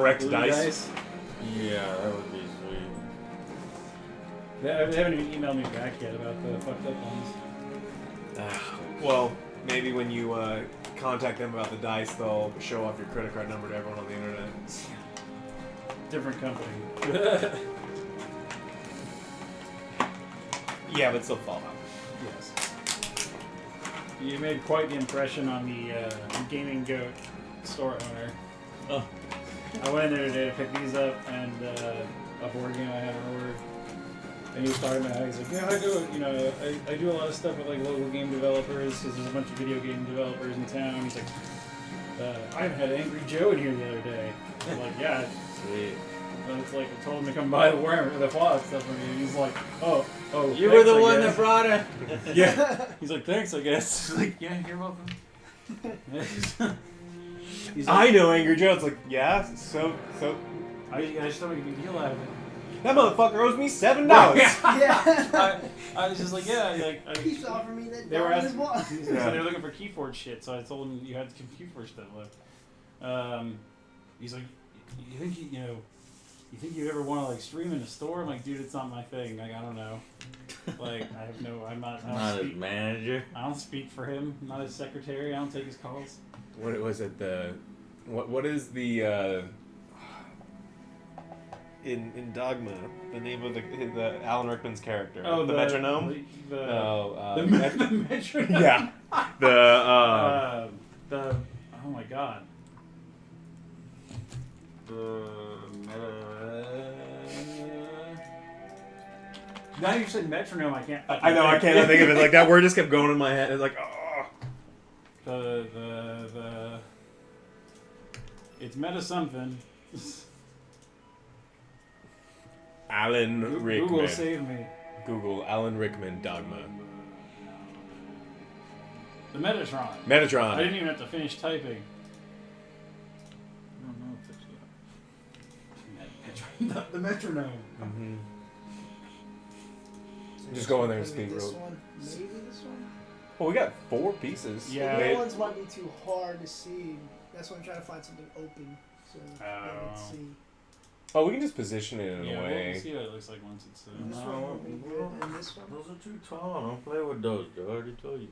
correct Blue dice. Yeah, that would be sweet. They haven't even emailed me back yet about the fucked up ones. Well, maybe when you contact them about the dice, they'll show off your credit card number to everyone on the internet. Different company. Yeah, but still Fallout. Yes. You made quite the impression on the Gaming Goat store owner. Oh. I went in there today to pick these up and a board game I had ordered. And he was talking about how he's like, yeah, I do a lot of stuff with like local game developers because there's a bunch of video game developers in town. He's like, I had Angry Joe in here the other day. I'm like, yeah. Sweet. And it's like, I told him to come by the Fallout stuff for me. And he's like, oh. You were the one that brought it. Yeah. He's like, thanks, I guess. He's like, yeah, you're welcome. He's like, I know Angry Joe. It's like, yeah, so. I just don't make a big deal out of it. That motherfucker owes me $7. Yeah. I was just like, yeah, like Keeps offering me that they were dollar as asking, well. so they were looking for Keyforge shit. So I told him you had the Keyforge stuff left. He's like, you think you'd ever want to like stream in a store? I'm like, dude, it's not my thing. Like, I don't know. Like, I'm not His manager. I don't speak for him. I'm not his secretary. I don't take his calls. What was it? What is the in Dogma, the name of the Alan Rickman's character? Oh, the metronome. The metronome. Yeah. Oh my god. Now you said metronome, I can't. I know, I can't think of it. Like that word just kept going in my head. It's like, oh. It's meta something. Alan Rickman. Google save me. Google Alan Rickman Dogma. The Metatron. Metatron. I didn't even have to finish typing. I don't know if it's The metronome. Mm-hmm. Just go in there and speak Maybe this real. one. Maybe this one. Well, we got 4 pieces. Yeah. The other ones might be too hard to see. That's why I'm trying to find something open so I can see. Oh, we can just position it in a way. We'll see what it looks like once it's. This one would be good, and this one. Those are too tall. Don't play with those, Joe. I already told you.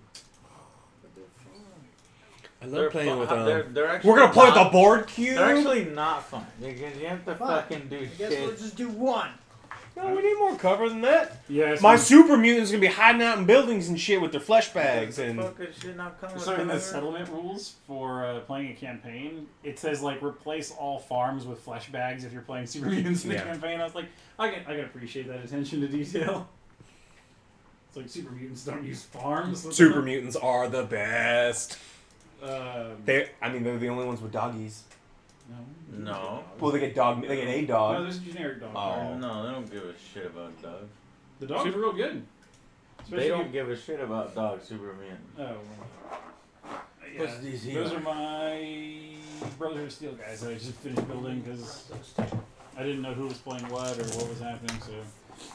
But they're fun. I love playing with them. They're actually We're gonna play with not- the board cube. They're actually not fun. Because you have to Fine. fucking do I guess shit. we'll just do one. No, we need more cover than that. Yeah. My super mutants gonna be hiding out in buildings and shit with their flesh bags and. Fucking shit not coming. So in the settlement rules for playing a campaign, it says like replace all farms with flesh bags if you're playing Super Mutants in the campaign. I was like, I can appreciate that attention to detail. It's like Super Mutants don't use farms. Super mutants are the best. No. They're the only ones with doggies. No. Well, they get a dog. No, there's a generic dog. Oh. No, they don't give a shit about dogs. The dogs are real good. They don't give a shit about dogs, Superman. Oh. Yeah. What's these Those here? are my Brotherhood of Steel guys that I just finished building because I didn't know who was playing what or what was happening, so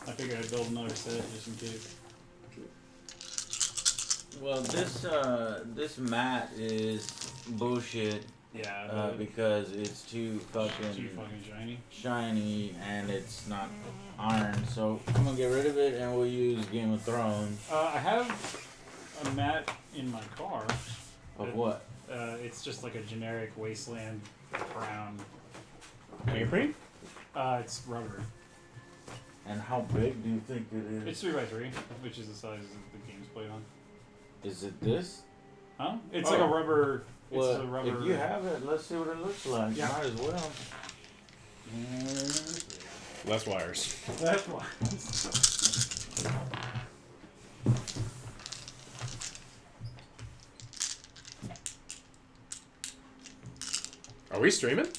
I figured I'd build another set just in case. Well, this mat is bullshit. Yeah. Because it's too fucking shiny. Shiny and it's not iron. So I'm gonna get rid of it and we'll use Game of Thrones. I have a mat in my car. Of what? It's just like a generic Wasteland brown. Neoprene? It's rubber. And how big do you think it is? It's 3x3, which is the size the game's played on. Is it this? Huh? It's like a rubber. Well, it's a rubber. if you have it, let's see what it looks like. Yeah. Might as well. Less wires. That's why. Are we streaming?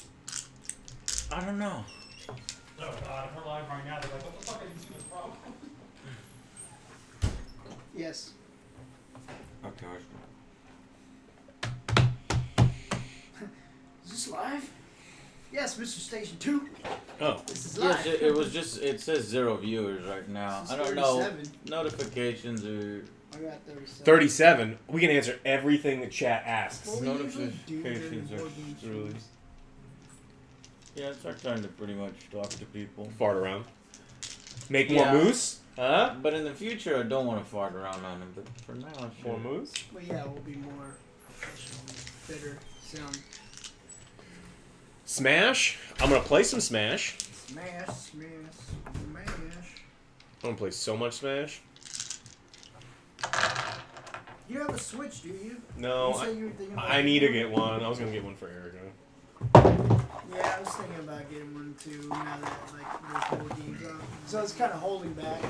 I don't know. Oh god, if we're live right now, they're like, what the fuck is this problem? Yes. Okay. Is this live? Yes, Mr. Station 2. Oh. This is live. Yes, it was just, it says 0 viewers right now. This I is don't know. 37. Notifications are... I got 37. 37. We can answer everything the chat asks. Well, we usually do Notifications during are board game really... streams. Yeah, it's our time to pretty much talk to people. Fart around. Make more Yeah. moose? Huh? But in the future, I don't want to fart around on him. But for now, More sure. moose? But yeah, we'll be more professional, better sound. Smash? I'm gonna play some Smash. Smash, smash, smash. I'm gonna play so much Smash. You have a Switch, do you? No, You said you were thinking about I need to getting get one. I was gonna get one for Erica. one? Yeah, I was thinking about getting one too. Now that like there's more games out, so it's kind of holding back.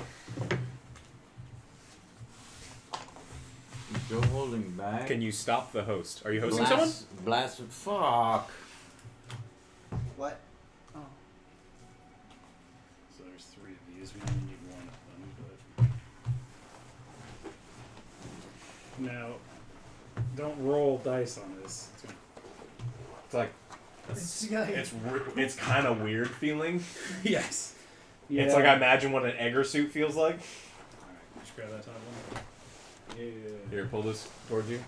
Joe holding back. Can you stop the host? Are you hosting someone? Blast with fuck. What? Oh. So there's 3 of these. We only need 1 of them. But now, don't roll dice on this. It's like it's kind of weird feeling. Yes. Yeah. It's like I imagine what an egger suit feels like. Alright, just grab that top one. Yeah. Here, pull this towards you.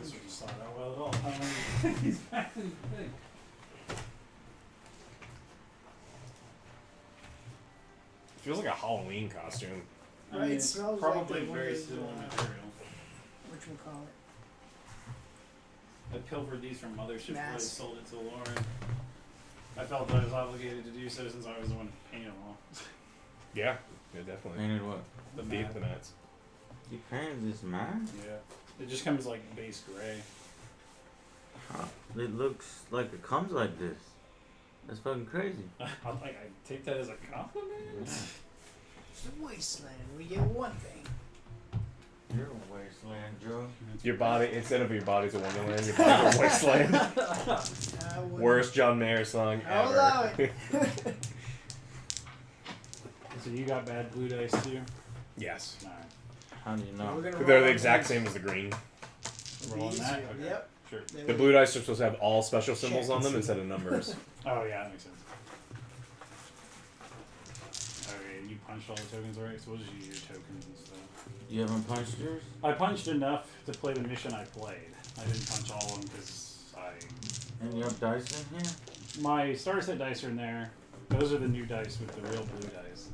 This one just saw that well at all. He's back in the thing. Feels like a Halloween costume. I Right, mean, it it's smells probably like very those, similar material. Whatchamacallit? I pilfered these from Mothership before they Mask. sold it to Lauren. I felt that I was obligated to do so since I was the one who painted them all. Yeah, definitely. Painted what? The The map. mats. You painted this man? Yeah. It just comes like base gray. Huh. It looks like it comes like this. That's fucking crazy. I take that as a compliment. It's the Wasteland. We get one thing. You're a wasteland, Joe. Your body, instead of your body's a wonderland, your body's a wasteland. I wouldn't- Worst John Mayer song I'll ever. allow it. So you got bad blue dice too? Yes. Alright. How do you know? We're gonna They're roll the on exact these. same as the green. Rolling that? Easier. Okay. Yep. Sure. They The would- blue dice are supposed to have all special symbols Check on them and see. instead of numbers. Oh yeah, that makes sense. Okay, you punched all the tokens already, so we'll just use your tokens and stuff. You haven't punched yours? I punched enough to play the mission I played. I didn't punch all of them because And you have dice in here? my starter set dice are in there. Those are the new dice with the real blue dice.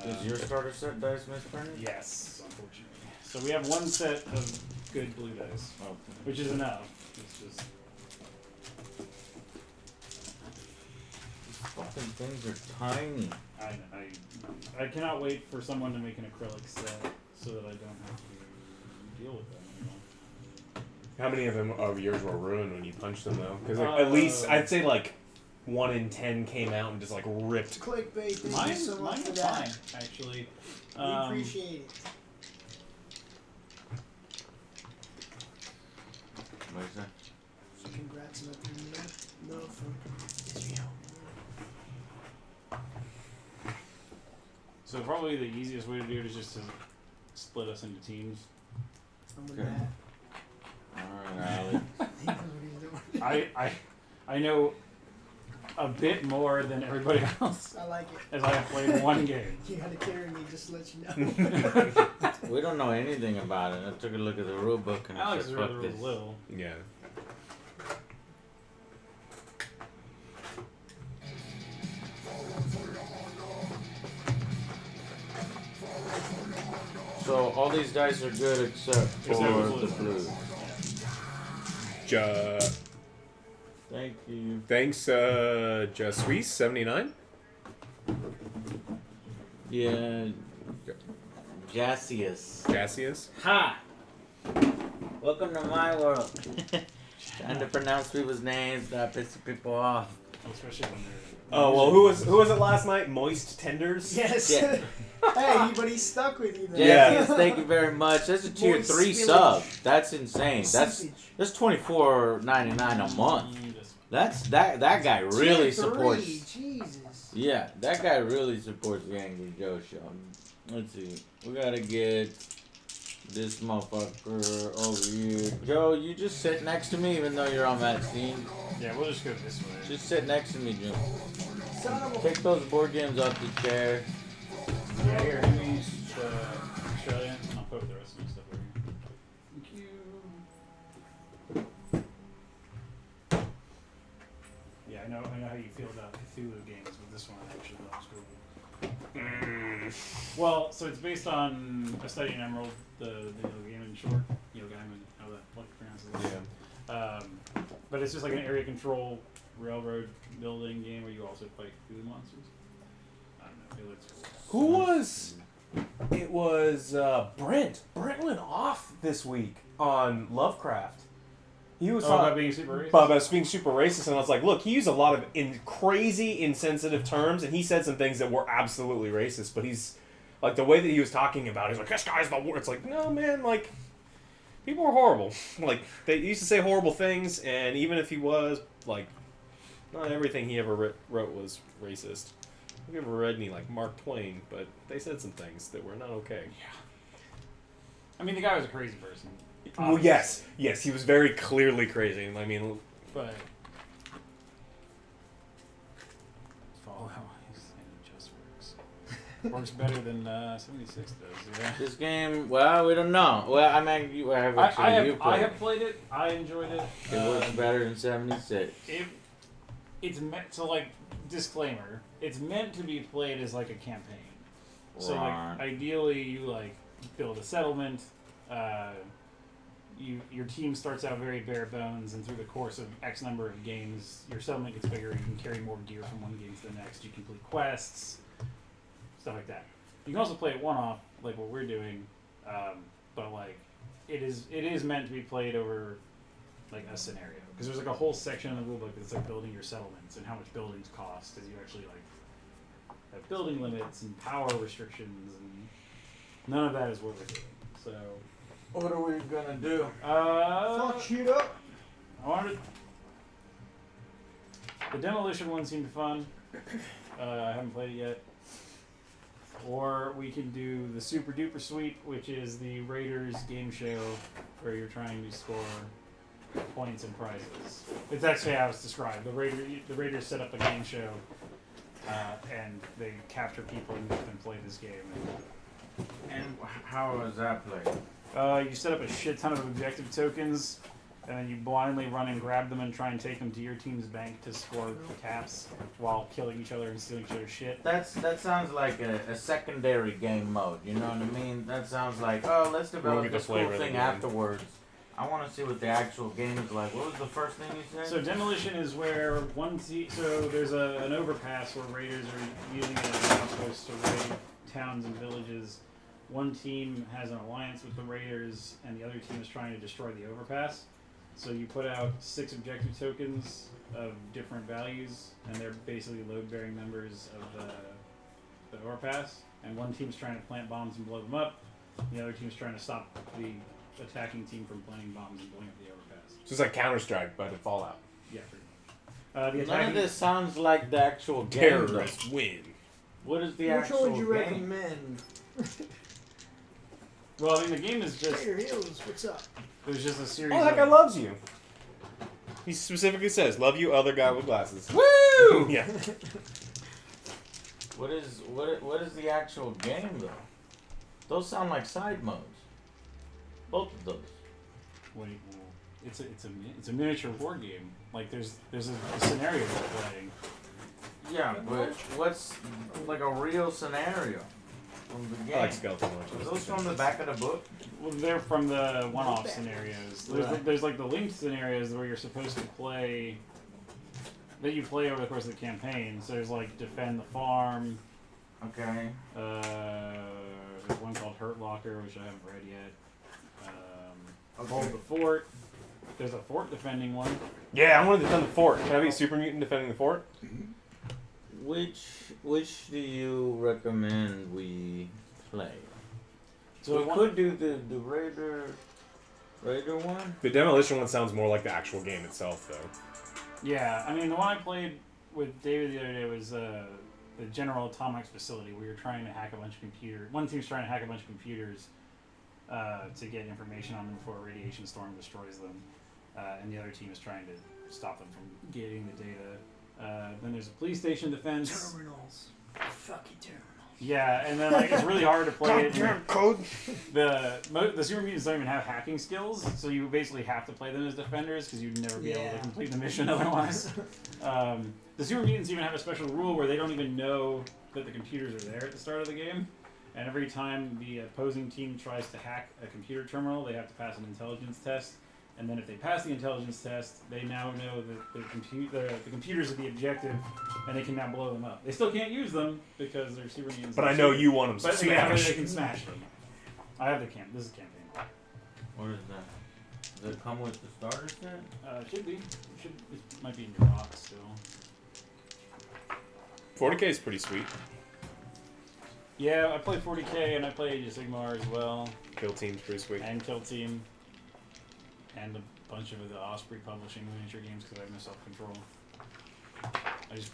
Is your starter set dice misprinted? Yes, unfortunately. So we have one set of good blue dice, Okay. which is enough. It's just These fucking things are tiny. I cannot wait for someone to make an acrylic set so that I don't have to deal with them anymore. How many of yours were ruined when you punched them though? Because at least I'd say like 1 in 10 came out and just like ripped. Clickbait. Thank Mine you so much for was that. fine, actually. We appreciate it. What is that? So congrats on that. Love for Israel. So probably the easiest way to do it is just to split us into teams. I'm with Okay. that. Alright, Alex. He knows what he's doing. I know a bit more than everybody else, I like it. as I have played one game. You gotta carry me just to let you know. We don't know anything about it. I took a look at the rule book and I Alex said, is fuck rather this. little. Yeah. So all these dice are good except for Except for the blue. blue. Thank you. Thanks, Jasuisse 79. Yeah. Jassius. Cassius. Ha! Welcome to my world. Trying to pronounce people's names, not pissing people off. Especially when they're. Oh well, who was it last night? Moist Tenders. Yes. Yeah. Hey, but he's stuck with you. Then. Yeah. Jassius, thank you very much. That's a tier Moist 3 spillage. sub. That's insane. That's Seepage. $24.99 a month. That guy really Tier 3, supports. Jesus. Yeah, that guy really supports the Angry Joe show. Let's see. We gotta get this motherfucker over here. Joe, you just sit next to me even though you're on that scene. Yeah, we'll just go this way. Just sit next to me, Joe. Son of a. Take those board games off the chair. Yeah, here, give me Australia. I'll put the rest of my stuff over here. Thank you. I know how you feel about Cthulhu games, but this one actually looks cool. Well, so it's based on a study in Emerald, the Neil Gaiman short. Neil Gaiman, how the fuck pronounces it? Yeah. But it's just like an area control railroad building game where you also fight Cthulhu monsters. I don't know. It looks cool. Who was? It was Brent. Brent went off this week on Lovecraft. He was talking about being super racist. About being super racist, and I was like, look, he used a lot of crazy, insensitive terms, and he said some things that were absolutely racist. But he's like the way that he was talking about it, he's like, this guy's the worst. It's like, no, man, like people are horrible. Like they used to say horrible things, and even if he was like, not everything he ever wrote was racist. I've never read any like Mark Twain, but they said some things that were not okay. Yeah. I mean, the guy was a crazy person. Well, yes, he was very clearly crazy. I mean, but Fallout just works better than 76 does. Yeah. This game, well, we don't know. Well, I mean, you have actually I have played it. I enjoyed it. It works better than 76. It's meant to like disclaimer. It's meant to be played as like a campaign. So like ideally, you like build a settlement. Your team starts out very bare bones, and through the course of X number of games, your settlement gets bigger. You can carry more gear from one game to the next. You complete quests, stuff like that. You can also play it one-off, like what we're doing, but like it is meant to be played over like a scenario, because there's like a whole section in the rulebook that's like building your settlements and how much buildings cost, as you actually like have building limits and power restrictions, and none of that is what we're doing. So. What are we gonna do? Fuck shit up. I wanted. The demolition one seemed fun. I haven't played it yet. Or we can do the Super Duper Sweep, which is the Raiders game show where you're trying to score points and prizes. It's actually how it's described. The Raiders set up a game show, and they capture people and make them play this game. And how is that played? You set up a shit ton of objective tokens, and then you blindly run and grab them and try and take them to your team's bank to score caps while killing each other and stealing each other's shit. That sounds like a secondary game mode. You know what I mean? That sounds like, oh, let's develop this cool thing afterwards. I want to see what the actual game is like. What was the first thing you said? So demolition is where so there's an overpass where raiders are using it as an outpost to raid towns and villages. One team has an alliance with the raiders, and the other team is trying to destroy the overpass. So you put out 6 objective tokens of different values, and they're basically load-bearing members of the overpass. And one team's trying to plant bombs and blow them up. The other team's trying to stop the attacking team from planting bombs and blowing up the overpass. So it's like Counter-Strike, but in Fallout. Yeah, pretty much. None of this sounds like the actual game. Terrorists win. What is the Which actual one would you game? recommend? Well, I mean, the game is just... Trader Hills, what's up? There's just a series Oh, that of... guy loves you. He specifically says, love you, other guy with glasses. Woo! Yeah. What is the actual game though? Those sound like side modes. Both of those. Wait, it's a miniature war game. Like there's a scenario we're playing. Yeah, but what's like a real scenario from the game? I like skeleton launchers. Are those from the back of the book? Well, they're from the one-off scenarios. There's like the linked scenarios where you're supposed to play, that you play over the course of the campaign. So there's like defend the farm. Okay. There's one called Hurt Locker, which I haven't read yet. Hold the fort. There's a fort defending one. Yeah, I want to defend the fort. Can I be a super mutant defending the fort? Which do you recommend we play? So we could do the Raider one. The demolition one sounds more like the actual game itself, though. Yeah, I mean the one I played with David the other day was the General Atomics facility, where you're trying to hack a bunch of computers. One team's trying to hack a bunch of computers to get information on them before a radiation storm destroys them, and the other team is trying to stop them from getting the data. Then there's a police station defense. Terminals. Fucking terminals. Yeah, and then like it's really hard to play it. Code. The super mutants don't even have hacking skills, so you basically have to play them as defenders because you'd never be able to complete the mission otherwise. The Super Mutants even have a special rule where they don't even know that the computers are there at the start of the game. And every time the opposing team tries to hack a computer terminal, they have to pass an intelligence test. And then if they pass the intelligence test, they now know that the computers are the objective, and they can now blow them up. They still can't use them because they're Super Mutants. But I know you want them But smashed. they can smash them. I have the camp. This is campaign. What is that? Does it come with the starter set? Should be. It might be in your box still. 40k is pretty sweet. Yeah, I play 40k and I play Age of Sigmar as well. Kill Team's pretty sweet. And Kill Team. And a bunch of the Osprey publishing miniature games because I have no self-control.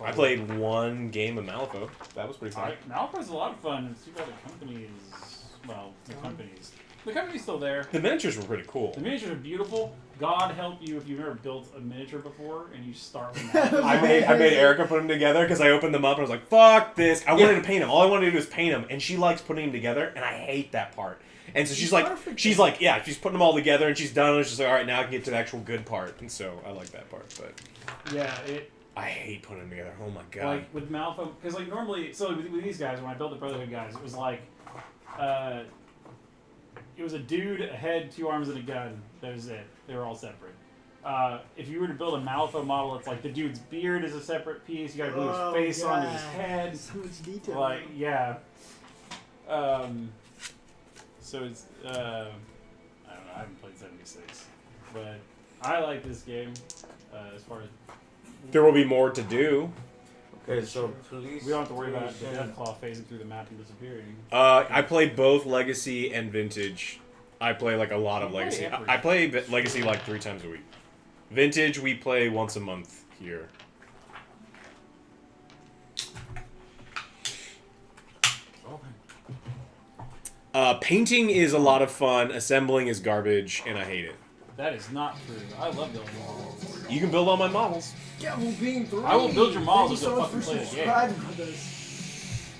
I played one game of Malifaux. That was pretty fun. Malifaux's a lot of fun. It's too bad the company is... Well, the company's still there. The miniatures were pretty cool. The miniatures are beautiful. God help you if you've never built a miniature before and you start with that. I made Erica put them together because I opened them up and I was like, fuck this. I wanted to paint them. All I wanted to do was paint them. And she likes putting them together, and I hate that part. And so she's putting them all together, and she's done. And she's like, all right, now I can get to the actual good part. And so I like that part. But yeah, I hate putting them together. Oh my god. Like with Malifaux, because like normally, so with these guys, when I built the Brotherhood guys, it was like, it was a dude, a head, 2 arms, and a gun. That was it. They were all separate. If you were to build a Malifaux model, it's like the dude's beard is a separate piece. You got to glue his face onto his head. So much detail. Like, yeah. So it's, I don't know, I haven't played 76. But I like this game, as far as... There will be more to do. Okay, so police... We don't have to worry about the Deathclaw phasing through the map and disappearing. I play both Legacy and Vintage. I play like a lot of Legacy. I play Legacy like 3 times a week. Vintage we play once a month here. Painting is a lot of fun. Assembling is garbage, and I hate it. That is not true. I love building models. You can build all my models. Devil Bean 3. I will build your models Thank if you you'll so much fucking for play the game. subscribing with us.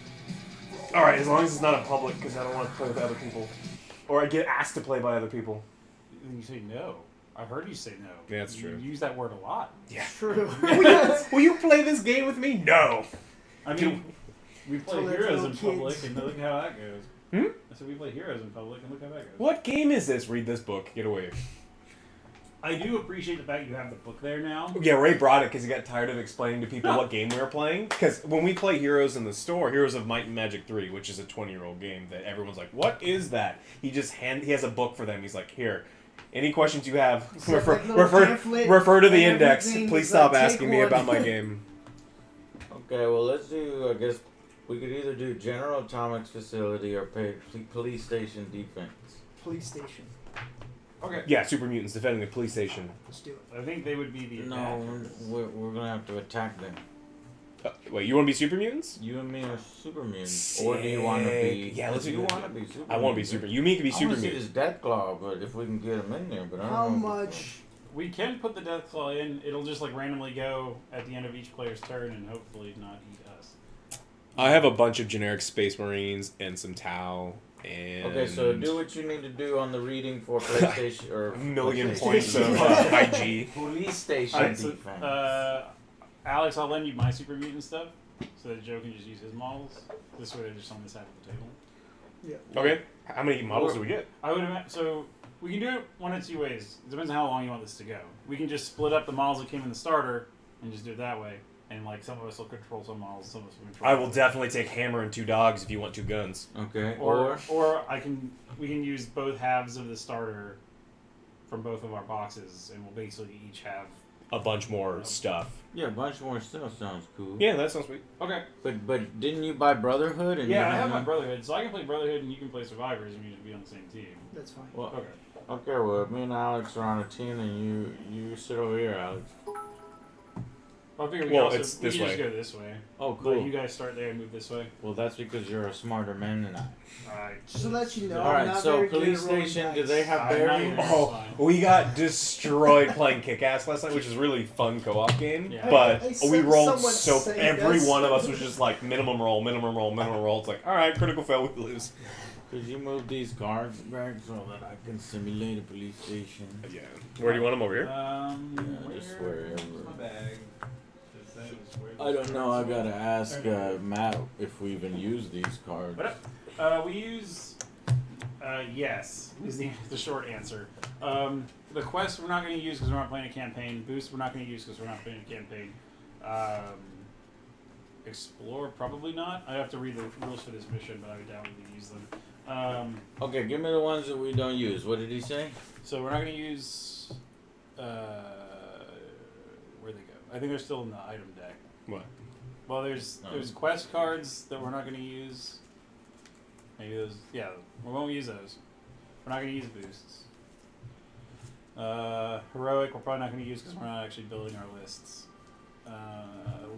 All right, as long as it's not a public, because I don't want to play with other people, or I get asked to play by other people. And you say no. I've heard you say no. Yeah, that's true. You use that word a lot. Yeah. True. Will you play this game with me? No. I mean, we play Tell Heroes those in little public, kids. and look how that goes. Hmm? I said we play Heroes in public, and look how that goes. What game is this? Read this book. Get away. I do appreciate the fact you have the book there now. Yeah, Ray brought it because he got tired of explaining to people what game we were playing. Because when we play Heroes in the store, Heroes of Might and Magic 3, which is a 20-year-old game that everyone's like, what is that? He has a book for them. He's like, here, any questions you have, refer to the index. Please stop asking me about my game. Okay, well, let's do, I guess, we could either do General Atomics Facility or Police Station Defense. Police station. Okay. Yeah, Super Mutants defending the police station. Let's do it. I think they would be the No, attackers. we're going to have to attack them. Wait, you want to be Super Mutants? You and me are Super Mutants. Or do you want to be... Yeah, let's do do you that. want to be Super I want to be Super. You mean can be I Super want to see Mutants. this Deathclaw, but if we can get him in there, but I don't How know. much? We can put the Deathclaw in. It'll just like randomly go at the end of each player's turn and hopefully not eat us. I have a bunch of generic Space Marines and some Tau and... Okay, so do what you need to do on the reading for PlayStation or... a million PlayStation. points of IG. Police Station Alright, so, Defense. Alex, I'll lend you my Super Mutant stuff so that Joe can just use his models. This way they're just on this side of the table. Yeah. Okay, how many models do we get? I would imagine, so we can do it one of 2 ways. It depends on how long you want this to go. We can just split up the models that came in the starter and just do it that way. And like some of us will control some models, some of us will control. I will definitely take Hammer and 2 dogs if you want 2 guns. Okay, Or we can use both halves of the starter from both of our boxes, and we'll basically each have A bunch more stuff. Yeah, a bunch more stuff sounds cool. Yeah, that sounds sweet. Okay. But didn't you buy Brotherhood? And Yeah, you I have didn't- my Brotherhood, so I can play Brotherhood and you can play Survivors, and we should be on the same team. That's fine. Well, Okay. okay, well, me and Alex are on a team, and you sit over here, Alex. I figure we Well, can also, it's we this can way. just go this way. Oh, But cool. you guys start there and move this way. Well, that's because you're a smarter man than I. Alright. Just to let you know, All I'm right, not so very good police at rolling station, do dice. they have I'm not barriers? either. Oh, we got destroyed playing Kick-Ass last night, which is a really fun co-op game. Yeah. But I we rolled somewhat so say every this. one of us was just like minimum roll, minimum roll, minimum roll. It's like, all right, critical fail, we lose. Could you move these cards back so that I can simulate a police station? Yeah. Where do you want them over here? Yeah, just wherever. Where's my bag? I don't know. I gotta ask Matt if we even use these cards. What we use. Yes, is the short answer. The quest we're not going to use because we're not playing a campaign. Boost we're not going to use because we're not playing a campaign. Explore probably not. I have to read the rules for this mission, but I would doubt we use them. Okay, give me the ones that we don't use. What did he say? So we're not going to use. Where'd they go? I think they're still in the item deck. What? Well, there's quest cards that we're not going to use. Maybe those. Yeah, we won't use those. We're not going to use boosts. Heroic, we're probably not going to use because we're not actually building our lists.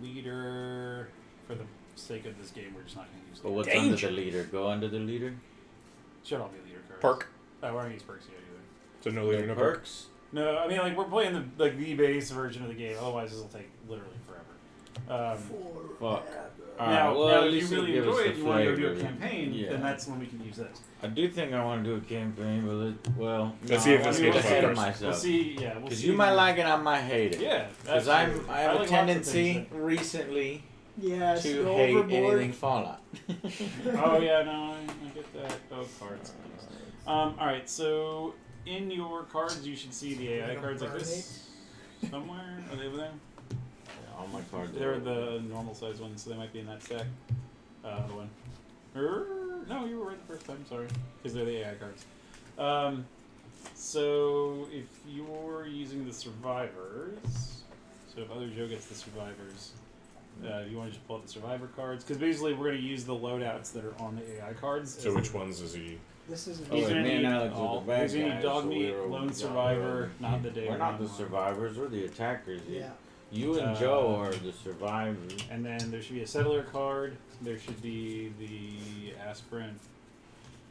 Leader, for the sake of this game, we're just not going to use. But what's under the leader? Go under the leader. Should all be leader cards. Perk. We're not going to use perks yet either. So no leader, no perks. No, I mean like we're playing the base version of the game. Otherwise, this will take literally forever. Fuck. Now, if you really enjoy it, you want to go do a campaign, Yeah. then that's when we can use those. I do think I want to do a campaign, but Let's see if this we'll gets see it first. myself. We'll see. Yeah, we'll Because see. you might like it, I might hate it. Yeah, Because I absolutely. have a like tendency lots of recently Yeah, to go hate overboard. anything Fallout. Oh yeah, no, I get that. Oh, cards. All right, so in your cards, you should see the AI cards like this somewhere. Are they over there? Yeah, all my cards. They're the normal size ones, so they might be in that stack. The one. No, you were right the first time. Sorry, because they're the AI cards. So if you're using the survivors, so if other Joe gets the survivors, you want to just pull out the survivor cards because basically we're going to use the loadouts that are on the AI cards. So which ones is he? This isn't. He's wait, gonna me and need Alex are the bad he's gonna need guys, dog so meat, we're lone the- survivor, not the day. We're not the one. survivors. We're the attackers. Yeah. You and Joe are the survivors. And then there should be a settler card. There should be the aspirant.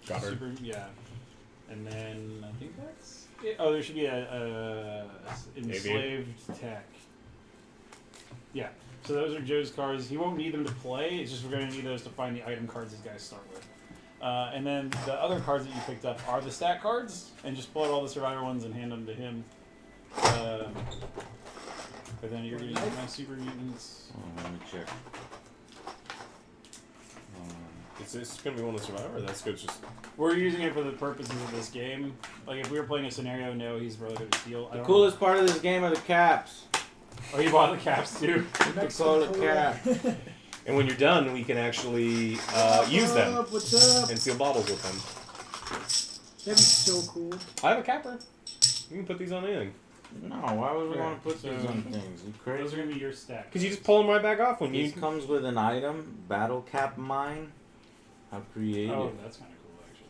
Goddard. Yeah. And then I think that's it. Oh, there should be a enslaved tech. Yeah. So those are Joe's cards. He won't need them to play. It's just we're going to need those to find the item cards these guys start with. And then the other cards that you picked up are the stat cards, and just pull out all the survivor ones and hand them to him. But then you're going to use my super mutants. Oh, let me check. Is this going to be one of the survivor? That's good. Just We're using it for the purposes of this game. Like if we were playing a scenario, no, he's really going to steal. The coolest part of this game are the caps. Oh, you bought the caps too? We call it cap. and when you're done, we can actually use them What's up? and seal bottles with them. That'd be so cool. I have a capper. You can put these on anything. No, why would we Here, want to put so- these on things? You Those crazy? are going to be your stacks. Because you just pull them right back off when you. These comes with an item, battle cap mine. How creative. Oh, that's kind of cool actually.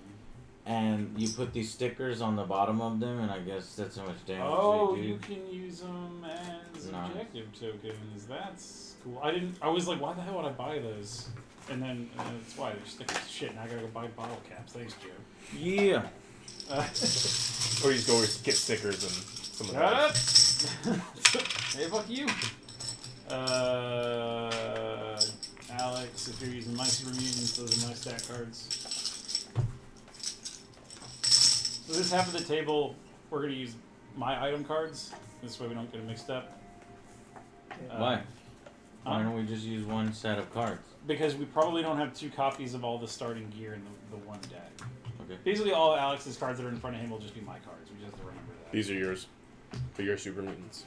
And you put these stickers on the bottom of them, and I guess that's how much damage Oh, they do. you can use them as Nice. objective tokens. That's cool. I was like, why the hell would I buy those? And then that's why they're stickers. Shit, now I gotta go buy bottle caps. Thanks, Joe. Yeah. Or you just go get stickers and some of Shut that. up! Hey, fuck you. Alex, if you're using my super mutants, those are my stat cards. So this half of the table, we're gonna use my item cards. This way we don't get them mixed up. Why? Why don't we just use one set of cards? Because we probably don't have 2 copies of all the starting gear in the one deck. Okay. Basically, all of Alex's cards that are in front of him will just be my cards. We just have to remember that. These are yours. For your super mutants.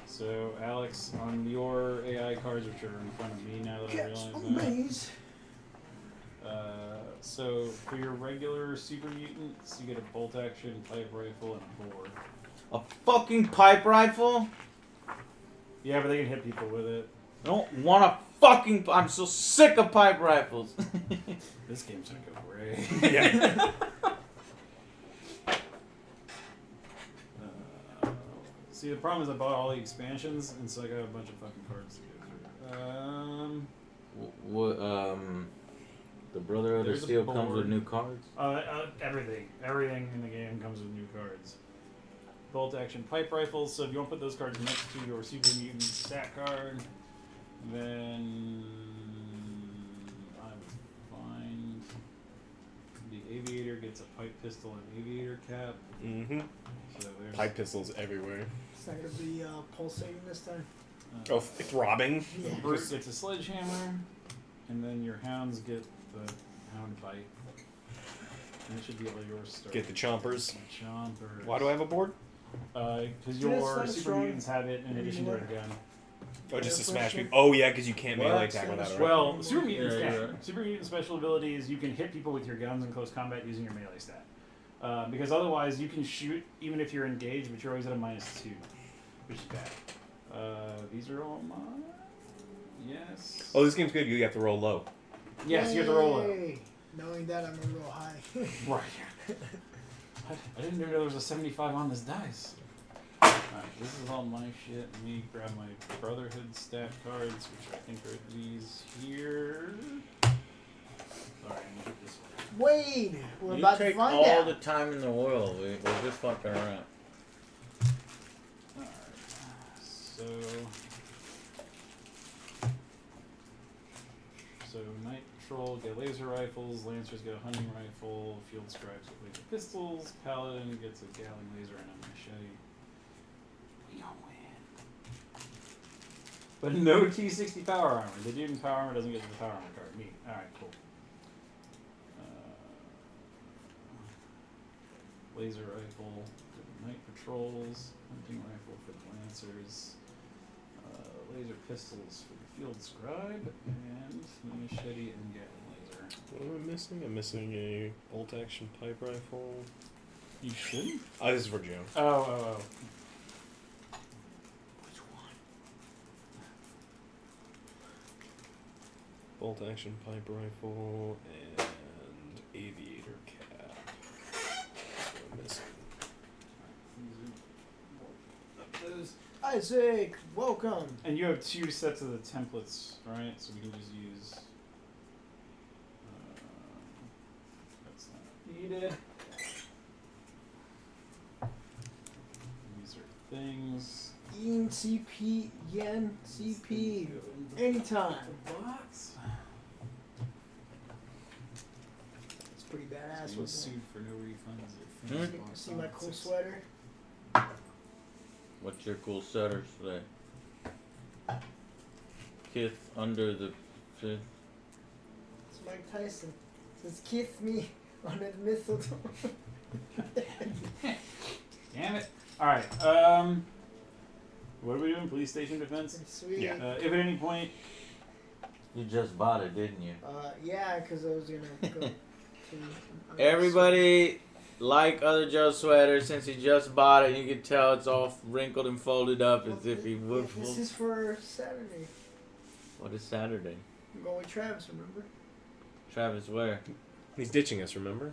So Alex, on your AI cards, which are in front of me now that I Caps realize on that. these. So for your regular super mutants, you get a bolt action, pipe rifle, and a board. A fucking pipe rifle? Yeah, but they can hit people with it. I don't want a fucking. I'm so sick of pipe rifles. This game's gonna go great. Yeah. See, the problem is I bought all the expansions, and so I got a bunch of fucking cards to go through. The Brotherhood of There's a Steel comes board. with new cards. Everything in the game comes with new cards. Bolt action pipe rifles. So if you want to put those cards next to your super mutant stat card, then I would find the aviator gets a pipe pistol and aviator cap. Mm-hmm. So there's Pipe pistols everywhere. It's not gonna be pulsating this time. Oh, throbbing. Yeah. Brute gets a sledgehammer, and then your hounds get the hound bite. And it should be all yours. Start. Get the chompers. Chompers. Why do I have a board? Because It's your not super strong mutants have it in addition to their gun. Oh, just to Yeah, smash pressure. people. Oh yeah, because you can't What? melee attack without it. Right? Well, super mutants Yeah, can. you're right. Super mutant special ability is you can hit people with your guns in close combat using your melee stat. Because otherwise you can shoot even if you're engaged, but you're always at a -2, which is bad. These are all mine. Yes. Oh, this game's good. You have to roll low. Yes, you have to roll up. Yay. Knowing that, I'm gonna roll high. Right. I didn't know there was a 75 on this dice. Alright, this is all my shit. Let me grab my Brotherhood stat cards, which I think are these here. Sorry, I'm gonna put this one. Wade, we're You about to take find all out. the time in the world. We're just fucking around. Alright, so Night Patrol get laser rifles, Lancers get a hunting rifle, Field Scribes get laser pistols, Paladin gets a Gatling laser and a machete. We don't win. But no T60 power armor. The dude in power armor doesn't get to the power armor card. Neat. Alright, cool. Laser rifle for the Night Patrols, hunting rifle for the Lancers, laser pistols for the Field Scribe, and machete and Gatling laser. What am I missing? I'm missing a bolt action pipe rifle. You should? Oh, this is for Joe. Oh. Which one? Bolt action pipe rifle and aviator cap. What am I missing? Those. Isaac, welcome. And you have 2 sets of the templates, right? So we can just use. That's not needed. These are things. Ian CP, Yen CP, anytime. Box. It's pretty badass. So you Wasn't sued for no refunds. Hmm? it? See my cool sweater? What's your cool sweater today? Kith under the fifth. It's Mike Tyson. Says kiss me under the mistletoe. Damn it. Alright, what are we doing? Police station defense? Sweet. Yeah. If at any point, You just bought it, didn't you? Yeah, because I was gonna go to. Everybody, like other Joe's sweater, since he just bought it, you can tell it's all wrinkled and folded up as if he would. This is for Saturday. What is Saturday? I'm going with Travis, remember? Travis, where? He's ditching us, remember?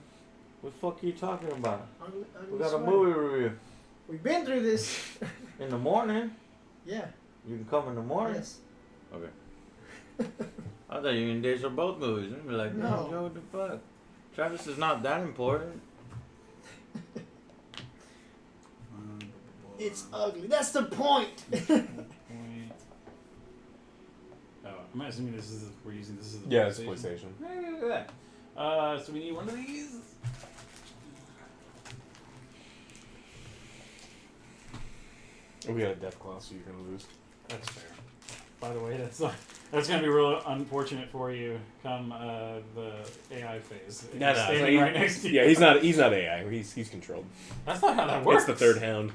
What the fuck are you talking about? Ugly We got a sweater. movie review. We've been through this. In the morning? Yeah. You can come in the morning? Yes. Okay. I thought you can ditch for both movies. I'd be like, No. no, Joe, what the fuck? Travis is not that important. It's ugly. That's the point. point. Oh, I'm assuming this is we're using this is the Yeah, it's PlayStation. PlayStation. Yeah, look at that. So we need one of these. We got a death class, so you're gonna lose. That's fair. By the way, that's gonna be real unfortunate for you come the AI phase. If No, you're no, standing right next to you. Yeah, he's not AI. He's controlled. That's not how that works. It's the third hound.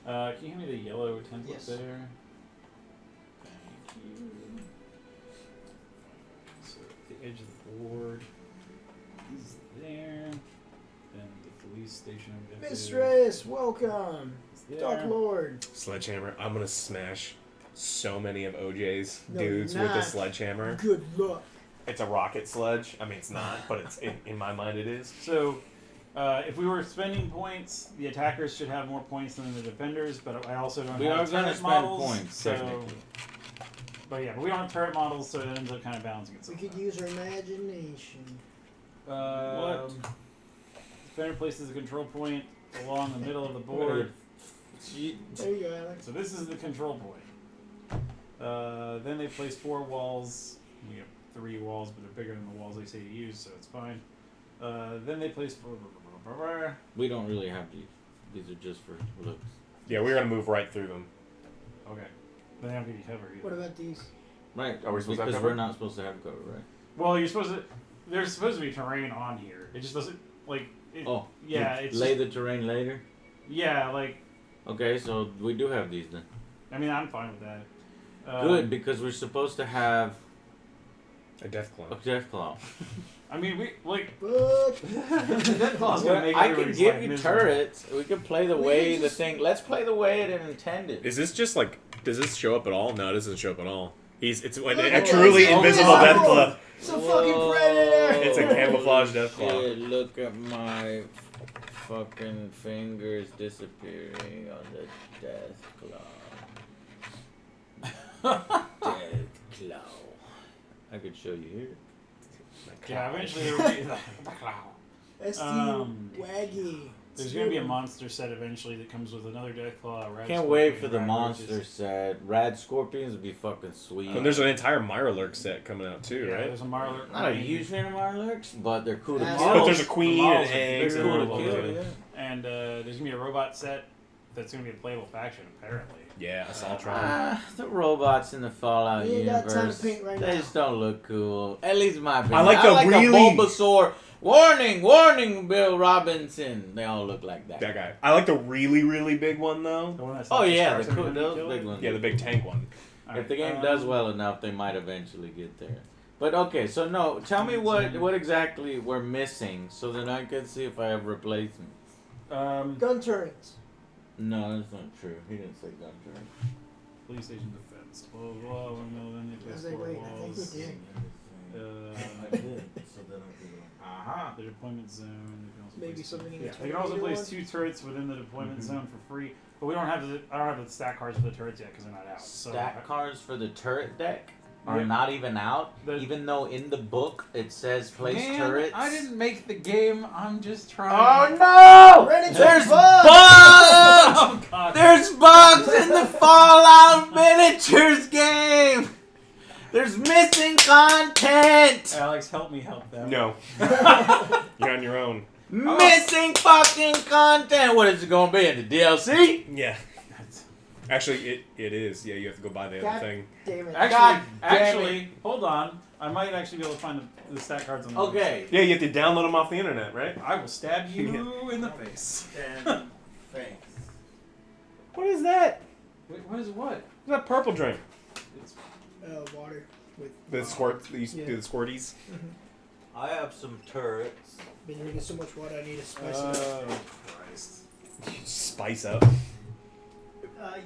Can you hand me the yellow template Yes. there? Thank you. So at the edge of the board is there. Then the police station objective Mistress, welcome. is there. Dark Lord. Sledgehammer. I'm gonna smash so many of OJ's No, dudes you're with the not. sledgehammer. Good luck. It's a rocket sledge. I mean, it's not, but it's in my mind it is. So, if we were spending points, the attackers should have more points than the defenders. But I also don't We have are turret gonna spend models, points, So, technically. but yeah, but we don't have turret models, so it ends up kind of balancing We itself. could use our imagination. What? Defender places a control point along the middle of the board. There you go, Alex. So this is the control point. Then they place 4 walls. We have 3 walls, but they're bigger than the walls they say to use, so it's fine. Then they place for. We don't really have these. These are just for looks. Yeah, we're gonna move right through them. Okay. They don't give you cover either. What about these? Right. Are we supposed to have because cover? we're not supposed to have cover, right? Well, you're supposed to. There's supposed to be terrain on here. It just doesn't like. It, Oh. Yeah. You It's lay just, the terrain later. yeah. Like. Okay, so we do have these then. I mean, I'm fine with that. Good, because we're supposed to have A death a clown. death claw. I mean, we like. But Deathclaw's gonna make I can everybody's give life you miserable. turrets. We can play the We way can the just- thing. Let's play the way it intended. Is this just like? Does this show up at all? No, it doesn't show up at all. It's Look, a it's truly so invisible invisible. death clown. it's a fucking predator. It's a camouflage death claw. Shit, look at my fucking fingers disappearing on the death claw. Death claw. I could show you here. Yeah, eventually there will be the clown. That's the waggy. There's gonna be a monster set eventually that comes with another Deathclaw. A Rad Can't wait Scorpion, for the Rad monster Roaches. set. Rad Scorpions would be fucking sweet. And there's an entire Mirelurk set coming out too, Yeah, right? there's a Marler. Not a huge fan of Marlurks, but they're cool to Yeah, kill. But there's a queen models and are eggs. They're and cool to all kill, that. yeah. And there's gonna be a robot set that's gonna be a playable faction apparently. Yeah, Assaultron. The robots in the Fallout We ain't got time to universe, paint right they now. just don't look cool. At least in my opinion. I like the a really- Bulbasaur. Warning, warning, Bill Robinson. They all look like that. That guy. I like the really, really big one though. The one that's Oh not yeah, sharks the cool, every time you those kill big it. ones. Yeah, the big tank one. If the game does well enough, they might eventually get there. But okay, so no, tell me what exactly we're missing, so that I can see if I have replacements. Gun turrets. No, that's not true. He didn't say gun turret. Police station defense. Blah blah blah. Then they I was place like, four wait, I think walls. we did. I did. So then Uh-huh. The deployment zone. They can also Maybe place, something in yeah, the they can also tornado place one? 2 turrets within the deployment zone for free. But we don't have the. I don't have the stack cards for the turrets yet because they're not out. So Stack cards for the turret deck are Yeah. not even out, The- even though in the book it says place Man, turrets. I didn't make the game. I'm just Oh trying. no! Reddit's There's bugs! bugs! Oh god. There's bugs in the Fallout miniatures game! There's missing content! Alex, help me help them. No. You're on your own. Missing fucking content! What is it gonna be in the DLC? Yeah. Actually, it is. Yeah, you have to go buy the God other thing. damn it. God damn Actually, hold on. I might actually be able to find the stack cards on the Okay. Yeah, you have to download them off the internet, right? website. I will stab you in the face. Thanks. What is that? Wait, what is what? What's that purple drink? It's, Water with. The squirt. They used to do Yeah. the squirties. I have some turrets. Been drinking so much water, I need to spice it up. oh Christ. Spice up.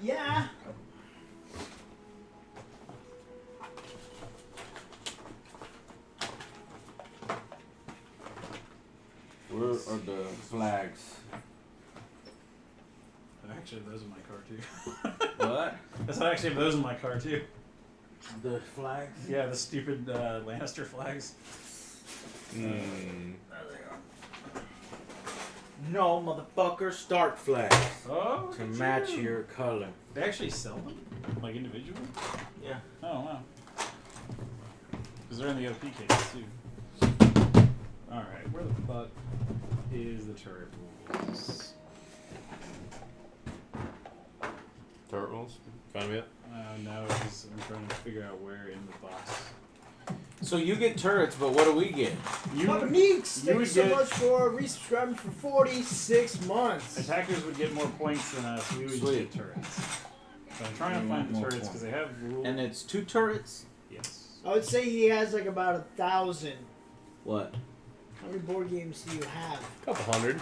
Yeah. Where are the flags? Actually, those in my car too. What? That's not actually those in my car too. The flags? Yeah, the stupid Lannister flags. Mm. No, motherfucker, Stark flags. Oh. To match your color. They actually sell them, like individually. Yeah. Oh wow. Because they're in the OP case too. All right, where the fuck is the turret rules? Turret rolls. Found them yet? No, it's, I'm trying to figure out where in the box. So you get turrets, but what do we get? Papa Neeks, you thank you would so get- much for resubscribing for 46 months. Attackers would get more points than us. We would just Sweet. get turrets. So I'm trying to You find want the more turrets because points. they have rules. And it's 2 turrets? Yes. I would say he has like about 1,000. What? How many board games do you have? Couple hundred.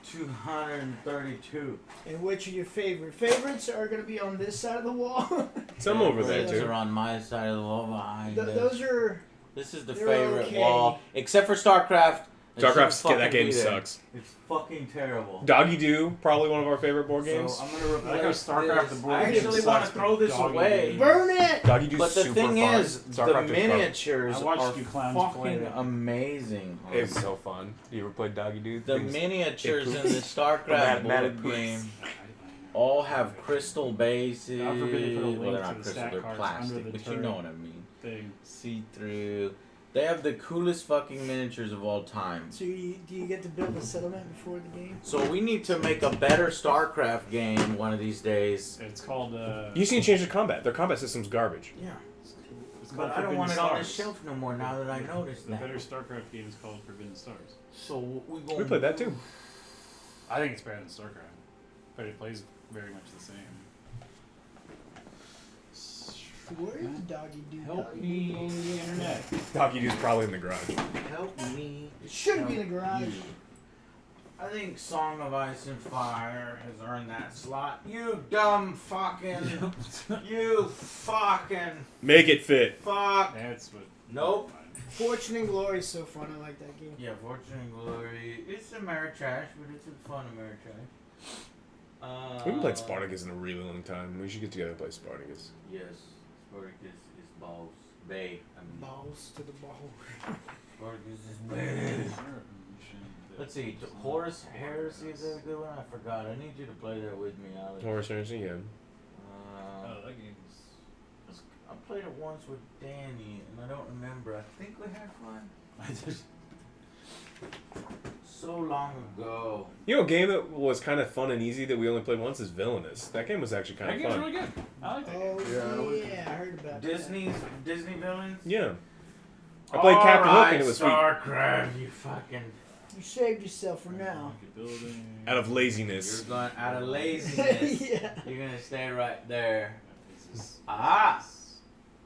232. And which are your favorite? Favorites are going to be on this side of the wall. Some over there Those too. are on my side of the wall behind us. Those are. This is the they're favorite okay. wall, except for StarCraft. It StarCraft's shouldn't that fucking game be there. sucks. It's fucking terrible. Doggy Doo, probably one of our favorite board games. So I'm gonna I like how replace StarCraft this. the board I game actually want sucks, to throw but this Doggy away. Doo- Burn it! Doggy Doo's But the super thing fun. is, the StarCraft is fun. miniatures I watched are you clowns play fucking it. amazing. It's so fun. You ever played Doggy Doo? The Things- miniatures it in the StarCraft Matted board boots. game all have crystal bases. God forbid they put a link Well, they're to not the crystal, stat they're cards plastic, under the but you turret. know what I mean. Thing. See-through. They have the coolest fucking miniatures of all time. So do you get to build a settlement before the game? So we need to make a better StarCraft game one of these days. It's called. You just need to change the combat. Their combat system's garbage. Yeah. It's called But I don't Forbidden want it on the Stars. shelf no more now that I noticed The that. better StarCraft game is called Forbidden Stars. So we We played that too. I think it's better than StarCraft, but it plays very much the same. Where is Doggy Doo? Help me on the internet. Doggy Doo's probably in the garage. Help me. It should be in the garage. You. I think Song of Ice and Fire has earned that slot. You dumb fucking. You fucking. Make it fit. Fuck. That's what. Nope. Fortune and Glory is so fun. I like that game. Yeah, Fortune and Glory. It's Ameritrash, but it's a fun Ameritrash. We haven't played Spartacus in a really long time. We should get together and play Spartacus. Yes, Spartacus is balls. Bay. I mean, Balls to the ball. Spartacus is bay. Let's see. Horus Heresy, is that a good one? I forgot. I need you to play that with me, Alex. Horus Heresy, yeah. Oh, that game's. I played it once with Danny, and I don't remember. I think we had fun. I just. So long ago. You know, a game that was kind of fun and easy that we only played once is Villainous. That game was actually kind That of game's fun. really good. I like that game. Oh Yeah. yeah, I heard about Disney villains? Yeah. I played Captain Hook and it was sweet. StarCraft, you fucking. that. You saved yourself for now. Building. Out of You're laziness. going out of laziness. Yeah. You're gonna stay right there. This is- Ah!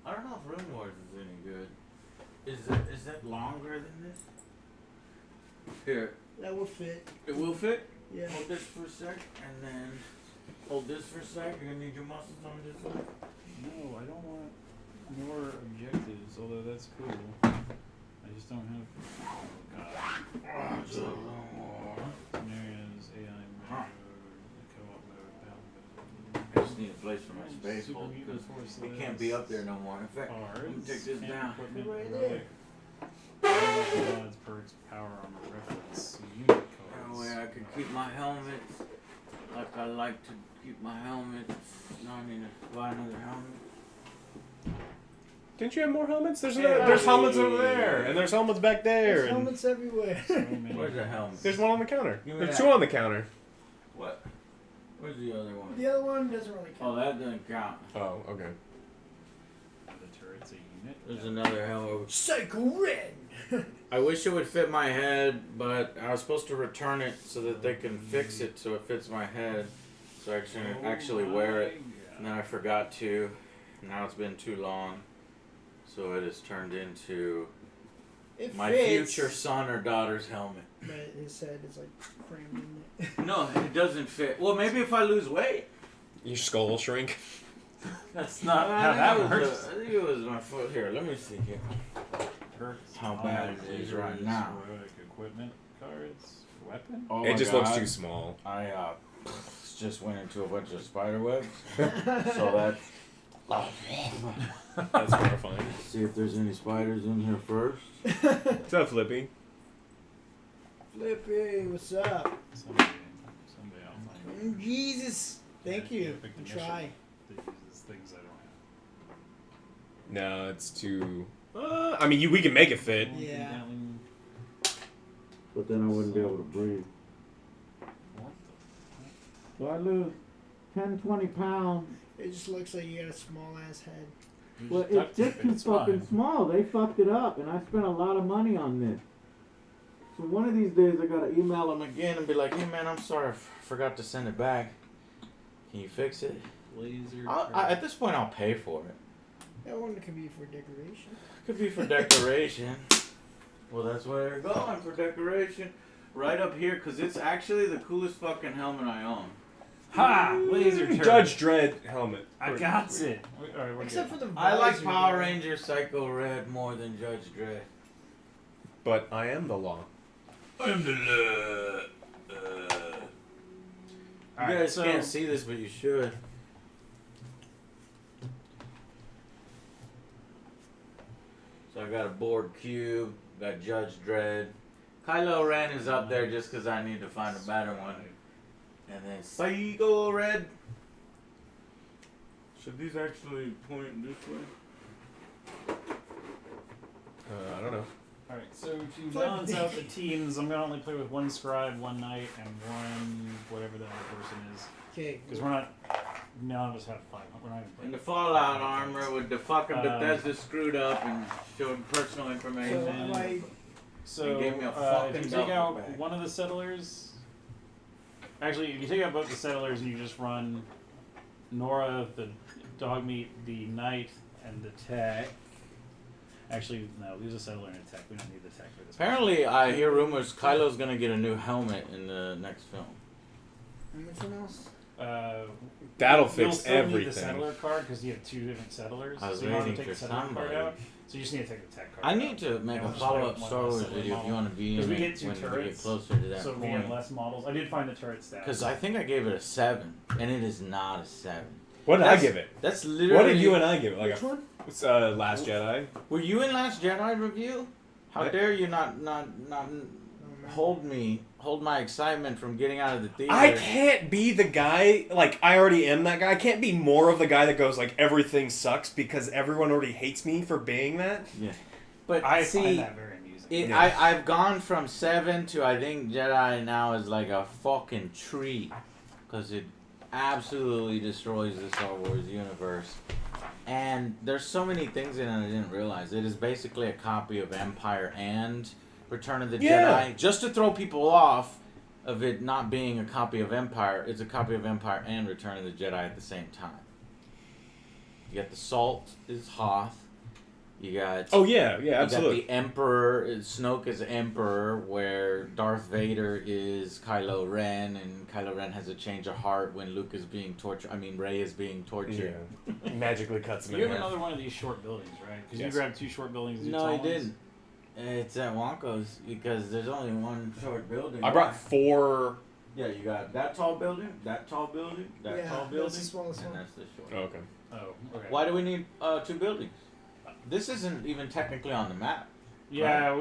I don't know if Rune Wars is any good. Is that longer than this? Here, That will fit. it will fit. Yeah. Hold this for a sec, and then hold this for a sec. You're gonna need your muscles on this one. No, I don't want more objectives, although that's cool. I just don't have. Oh, God. Just a little more. Scenarios, AI Huh. mode, co-op mode, battle I mode. just need a place for my space Super hold mutant because force it can't be up there no more. In fact, Cards, let me take this camp down. equipment, Right relic, there. mods, perks, power armor, reference, unit That cards. way I can keep my helmet like I like to keep my helmet. Now I need to buy another helmet. Didn't you have more helmets? There's Yeah. there's helmets over there, and there's helmets back there. There's And helmets everywhere. So many. Where's the helmet? there's one on the counter. Give me There's that. two on the counter. What? Where's the other one? The other one doesn't really Oh, count. that doesn't count. Oh, okay. The turret's a unit. There's another helmet. Psycho Red. I wish it would fit my head, but I was supposed to return it so that they can fix it so it fits my head, so I can actually wear it. And then I forgot to. Now it's been too long, so it has turned into It my fits, future son or daughter's helmet. but his head is like crammed in it. No, it doesn't fit. Well, maybe if I lose weight. Your skull will shrink. That's not I how think that it was works. I think it was my foot. Here, let me see here. Perks, How bad it is right lasers, now. heroic equipment cards, weapon. Oh It my just God. looks too small. I just went into a bunch of spider webs, so that's. That's horrifying. See if there's any spiders in here first. What's up, Flippy? Flippy, what's up? Someday I'll find it. Jesus. Thank Yeah, you. pick the I'll try. That uses things I don't have. No, it's too. I mean, we can make it fit. Yeah. But then I wouldn't be able to breathe. What So I lose 10, 20 pounds. It just looks like you got a small ass head. the? Well, it's just too fucking small. They fucked it up, and I spent a lot of money on this. So one of these days I gotta email them again and be like, hey man, I'm sorry, I forgot to send it back. Can you fix it? Laser. At this point, I'll pay for it. That one could be for decoration. Could be for decoration. Well, that's where you're going for decoration. Right up here, because it's actually the coolest fucking helmet I own. Ha! Laser turret. Judge Dredd helmet. I got it. Alright, we're Except good. for the I like visor, Power though. Ranger Psycho Red more than Judge Dredd. But I am the law. I'm the law. You Alright, guys so can't see this, but you should. So I got a Borg Cube, got Judge Dredd. Kylo Ren is up there just because I need to find a better one. And then Psycho Red. Should these actually point this way? I don't know. Alright, so to balance out the teams, I'm gonna only play with one scribe, one knight, and one whatever the other person is. Okay. Because we're not. None of us have 5. We're not even In playing. the Fallout armor with the fucking Bethesda screwed up and showed personal So information. am I? So, They gave me a if fucking you take duffel out bag. one of the settlers. Actually, if you take out both the settlers and you just run Nora, the dog meat, the knight, and the tech. Actually, no, leave a settler and a tech. We don't need the tech for this. Apparently, I hear rumors Kylo's gonna get a new helmet in the next film. Anything else? That'll you'll fix still need everything. the settler card because you have 2 different settlers. I was so you don't have waiting to take for the settler card somebody. out. So you just need to take the tech card I out. need to make Yeah, a we'll just follow-up play Star one Wars settler video if model. you want to be in Because we it get 2 when we get turrets, closer to that so we point. have less models. I did find the turret stats. Because I think I gave it a 7, and it is not a 7. What did I give it? That's literally. What did you and I give it? Like Which one? It's Last Jedi. Were you in Last Jedi review? How Yeah. dare you not hold my excitement from getting out of the theater? I can't be the guy, like, I already am that guy. I can't be more of the guy that goes, like, everything sucks because everyone already hates me for being that. Yeah, but I see, find that very amusing. Yeah. I've gone from 7 to I think Jedi now is like a fucking treat because it absolutely destroys the Star Wars universe. And there's so many things in it I didn't realize. It is basically a copy of Empire and Return of the Yeah. Jedi. Just to throw people off of it not being a copy of Empire, it's a copy of Empire and Return of the Jedi at the same time. You got the Salt is Hoth. You got Oh, yeah, you absolutely. got the Emperor. Snoke is Emperor, where Darth Vader is Kylo Ren, and Kylo Ren has a change of heart when Luke is being tortured. I mean, Rey is being tortured. Yeah. Magically cuts him You in have half. another one of these short buildings, right? Because Yes. you grabbed 2 short buildings. And 2 No, tall he ones. didn't. It's at Wonko's because there's only one short building. I brought 4... Yeah, you got that tall building, that tall building, that Yeah, tall that's building, the smallest and one. that's the short. Oh, okay. Oh, okay. Why do we need 2 buildings? This isn't even technically on the map. Yeah,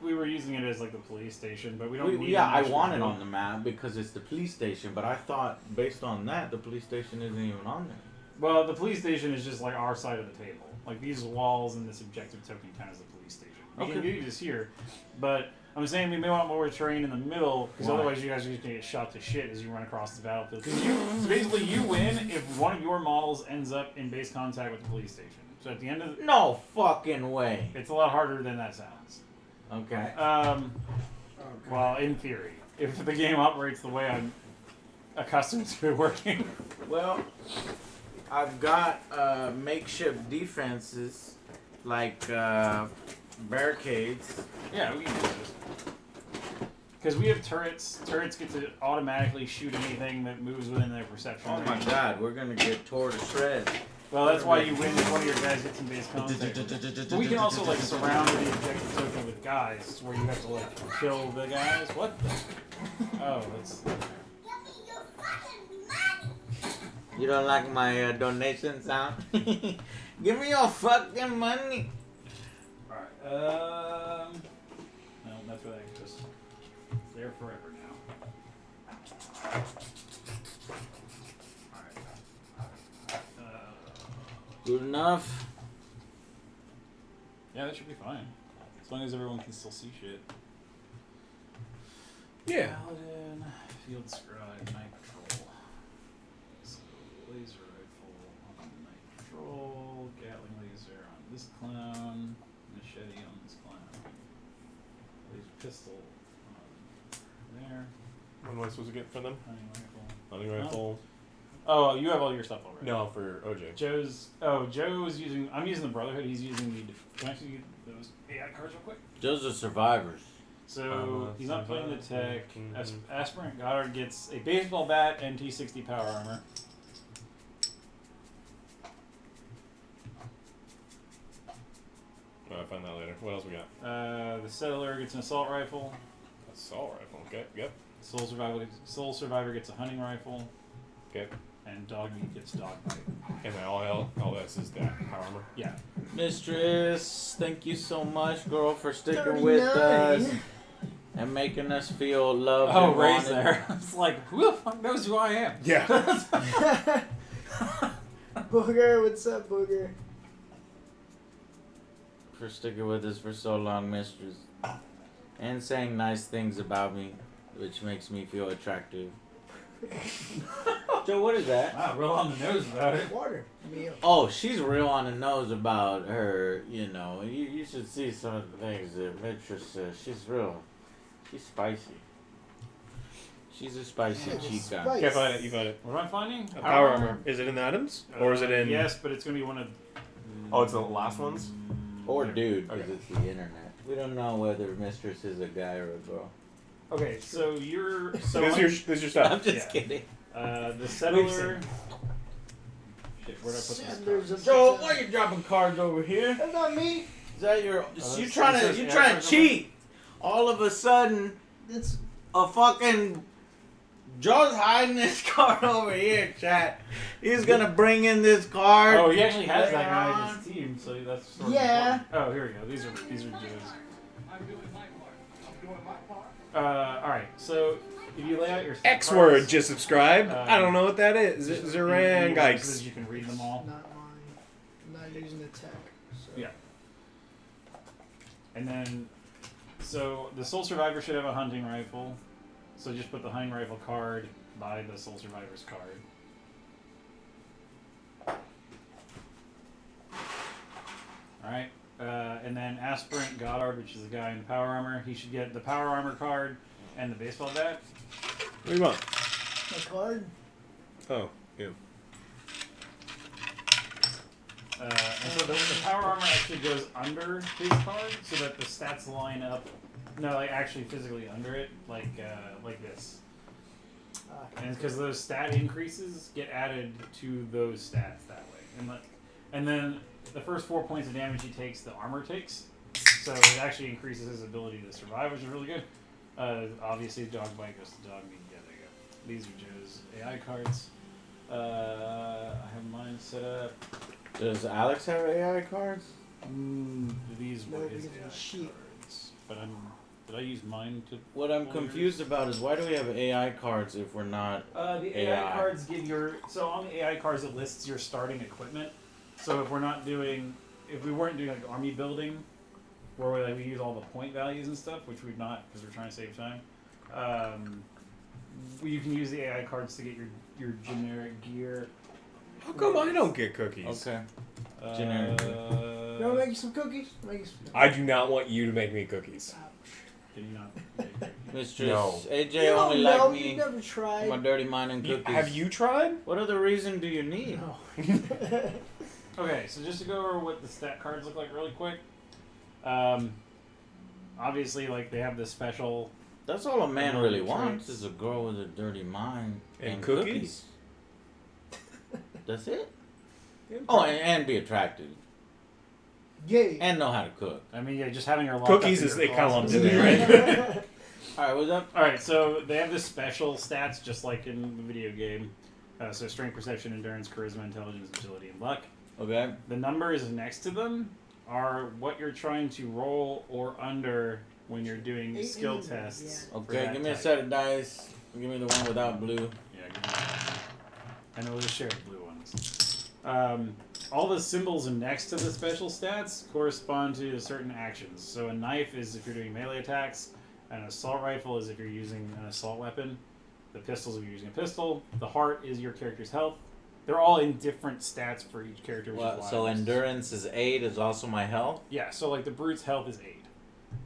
we were using it as like the police station, but we don't need. Yeah, an I extra want it building. on the map because it's the police station, but I thought based on that the police station isn't even on there. Well, the police station is just like our side of the table. Like these walls and this objective token count as the police station. We can Okay. do this here, but I'm saying we may want more terrain in the middle because Why? otherwise you guys are just gonna get shot to shit as you run across the battlefield. Because so basically you win if one of your models ends up in base contact with the police station. So at the end of No fucking way. it's a lot harder than that sounds. Okay. Well, in theory, if the game operates the way I'm accustomed to it working. Well, I've got makeshift defenses like barricades. Yeah, we can do this. Because we have turrets. Turrets get to automatically shoot anything that moves within their perception Oh my range. god, we're gonna get tore to shreds. Well, that's why you win if one of your guys gets in base contact. But we can also like surround the objective token with guys, where you have to like kill the guys. What the? Oh, that's. You don't like my donation sound? Give me your fucking money. Alright, no, that's where that goes. It's there forever now. Alright. Good enough. Yeah, that should be fine. As long as everyone can still see shit. Yeah. Paladin, field scribe, night patrol. So, laser rifle on night patrol, Gatling laser on this clown, machete on this clown, laser pistol on there, What am I supposed to get for them? hunting rifle. Hunting rifle. Oh, you have all your stuff already. No, for OJ. Joe's using. I'm using the Brotherhood. He's using the. Can I actually get those AI cards real quick? Those are survivors. So he's not playing the tech. Mhm. Aspirant Goddard gets a baseball bat and T60 power armor. Oh, I'll find that later. What else we got? The Settler gets an assault rifle. Assault rifle. Okay. Yep. Soul Survivor gets a hunting rifle. Okay. And Dog Meat gets dog bite. And then all this is that power armor. Yeah. Mistress, thank you so much, girl, for sticking with us 39. and making us feel loved. Oh, and Ray's wanted. there. It's like, who the fuck knows who I am? Yeah. Booger, what's up, Booger? for sticking with us for so long, mistress. And saying nice things about me, which makes me feel attractive. Joe, what is that? Wow, real on the nose about it. Water. Meal. Oh, she's real on the nose about her, you know. You should see some of the things that Mistress says. She's real. She's spicy. She's a spicy Yeah, chica. spice. Okay, find it. You find it. What am I finding? A power armor. Is it in the items? Or is it in... Yes, but it's gonna be one of. Oh, it's the last ones? Or dude, because Okay. it's the internet. We don't know whether Mistress is a guy or a girl. Okay, so you're. So This is your stuff. I'm just yeah. kidding. The settler. Shit, where'd I put this? Sanders of Joe, the- why are you dropping cards over here? That's not me. Is that your... you this trying to says you AI trying to cards cheat. All of a sudden, It's a fucking... Joe's hiding this card over here, chat. He's gonna bring in this card. Oh, he actually has that later guy on. in his team, so that's sort of Yeah. important. Oh, here we go. These are Joe's. Alright, so if you lay out your X cards, word just subscribed. I don't know what that is. just Zeran so that Gikes. you can read them all. not mine. I'm not using the tech. So. Yeah. And then, so the Soul Survivor should have a hunting rifle. So just put the hunting rifle card by the Soul Survivor's card. Alright. And then Aspirant Goddard, which is the guy in the power armor, he should get the power armor card and the baseball bat. What do you want? My card. Oh, yeah. And so the power armor actually goes under his card so that the stats line up. No, like actually physically under it, like this. And it's because those stat increases get added to those stats that way. And then the first 4 points of damage he takes, the armor takes. So it actually increases his ability to survive, which is really good. Obviously, dog bite goes to dog meat. Yeah, there you go. These are Joe's AI cards. I have mine set up. Does Alex have AI cards? These No, were his because of AI the sheet. cards. But did I use mine to? What I'm confused about is why do we have AI cards if we're not... The AI cards give so on the AI cards it lists your starting equipment. So if we weren't doing like army building, where we use all the point values and stuff, which we've not because we're trying to save time, you can use the AI cards to get your generic gear. How come I don't get cookies? Okay. Generic. You want to make you some cookies? Make you some... I do not want you to make me cookies. Did you not? Mistress, No. AJ You don't only know. like You've me never for tried. my dirty mind and cookies. Have you tried? What other reason do you need? No. Okay, so just to go over what the stat cards look like really quick. Obviously, like they have the special. That's all a man really Traits. wants is a girl with a dirty mind And cookies? That's it? Oh, and be attractive. Yay. And know how to cook. I mean, yeah, just having her locked Cookies up is in they your kind of lumped closet. in there, right? Alright, what's up? All right, so they have the special stats just like in the video game. So strength, perception, endurance, charisma, intelligence, agility, and luck. Okay. The numbers next to them are what you're trying to roll or under when you're doing 8 skill and tests. yeah. for Okay, that give me a type. set of dice. Give me the one without blue. Yeah, give me that. And we'll just share the blue ones. All the symbols next to the special stats correspond to certain actions. So a knife is if you're doing melee attacks. An assault rifle is if you're using an assault weapon. The pistols if you're using a pistol. The heart is your character's health. They're all in different stats for each character. Which is why So this- endurance is 8 is also my health? Yeah, so like the brute's health is 8.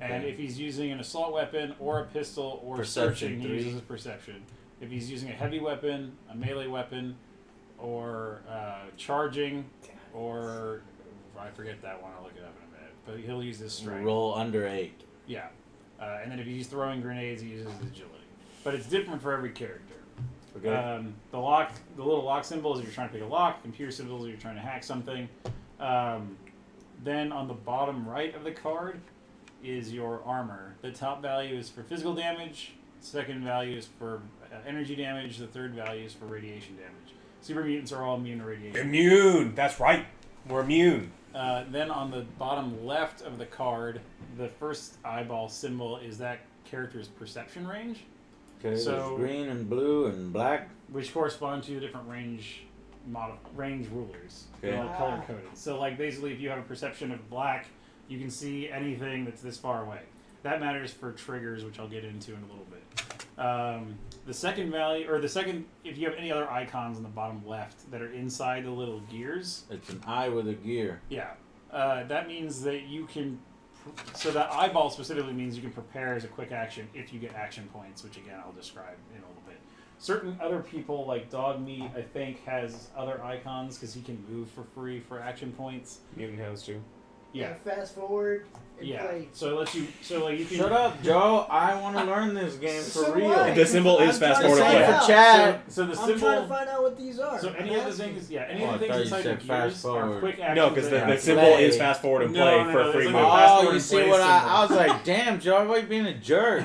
And Okay. if he's using an assault weapon or a pistol or Perception, searching, he 3. uses his perception. If he's using a heavy weapon, a melee weapon, or charging, or I forget that one, I'll look it up in a minute. But he'll use his strength. Roll under 8. Yeah. And then if he's throwing grenades, he uses his agility. But it's different for every character. Okay. The little lock symbol is if you're trying to pick a lock. Computer symbols if you're trying to hack something. Then on the bottom right of the card is your armor. The top value is for physical damage. Second value is for energy damage. The third value is for radiation damage. Super mutants are all immune to radiation. Immune. That's right. We're immune. Then on the bottom left of the card, the first eyeball symbol is that character's perception range, Okay, So- there's green and blue and black. which correspond to different range rulers. They're Okay. all color coded. So like basically, if you have a perception of black, you can see anything that's this far away. That matters for triggers, which I'll get into in a little bit. The second value, or the second, if you have any other icons on the bottom left that are inside the little gears. It's an eye with a gear. Yeah. That means that you can, so that eyeball specifically means you can prepare as a quick action if you get action points, which again I'll describe in a little bit. Certain other people, like Dog Meat, I think, has other icons because he can move for free for action points. Mutant has too. Yeah. Fast forward. And play. So it lets you. So like you can. Shut up, Joe. I want to learn this game for So real. what? The symbol is I'm fast trying to forward to find play. out. For chat. So the I'm symbol. trying to find out what these are. So any of the things, any Oh, of the I things thought you inside said the fast gears are forward. quick actions. No, because that the have- symbol Play. is fast forward and No, play no, for no, free there's like mode. a fast Oh, forward you see play what symbol. I was like, damn, Joe, why you being a jerk?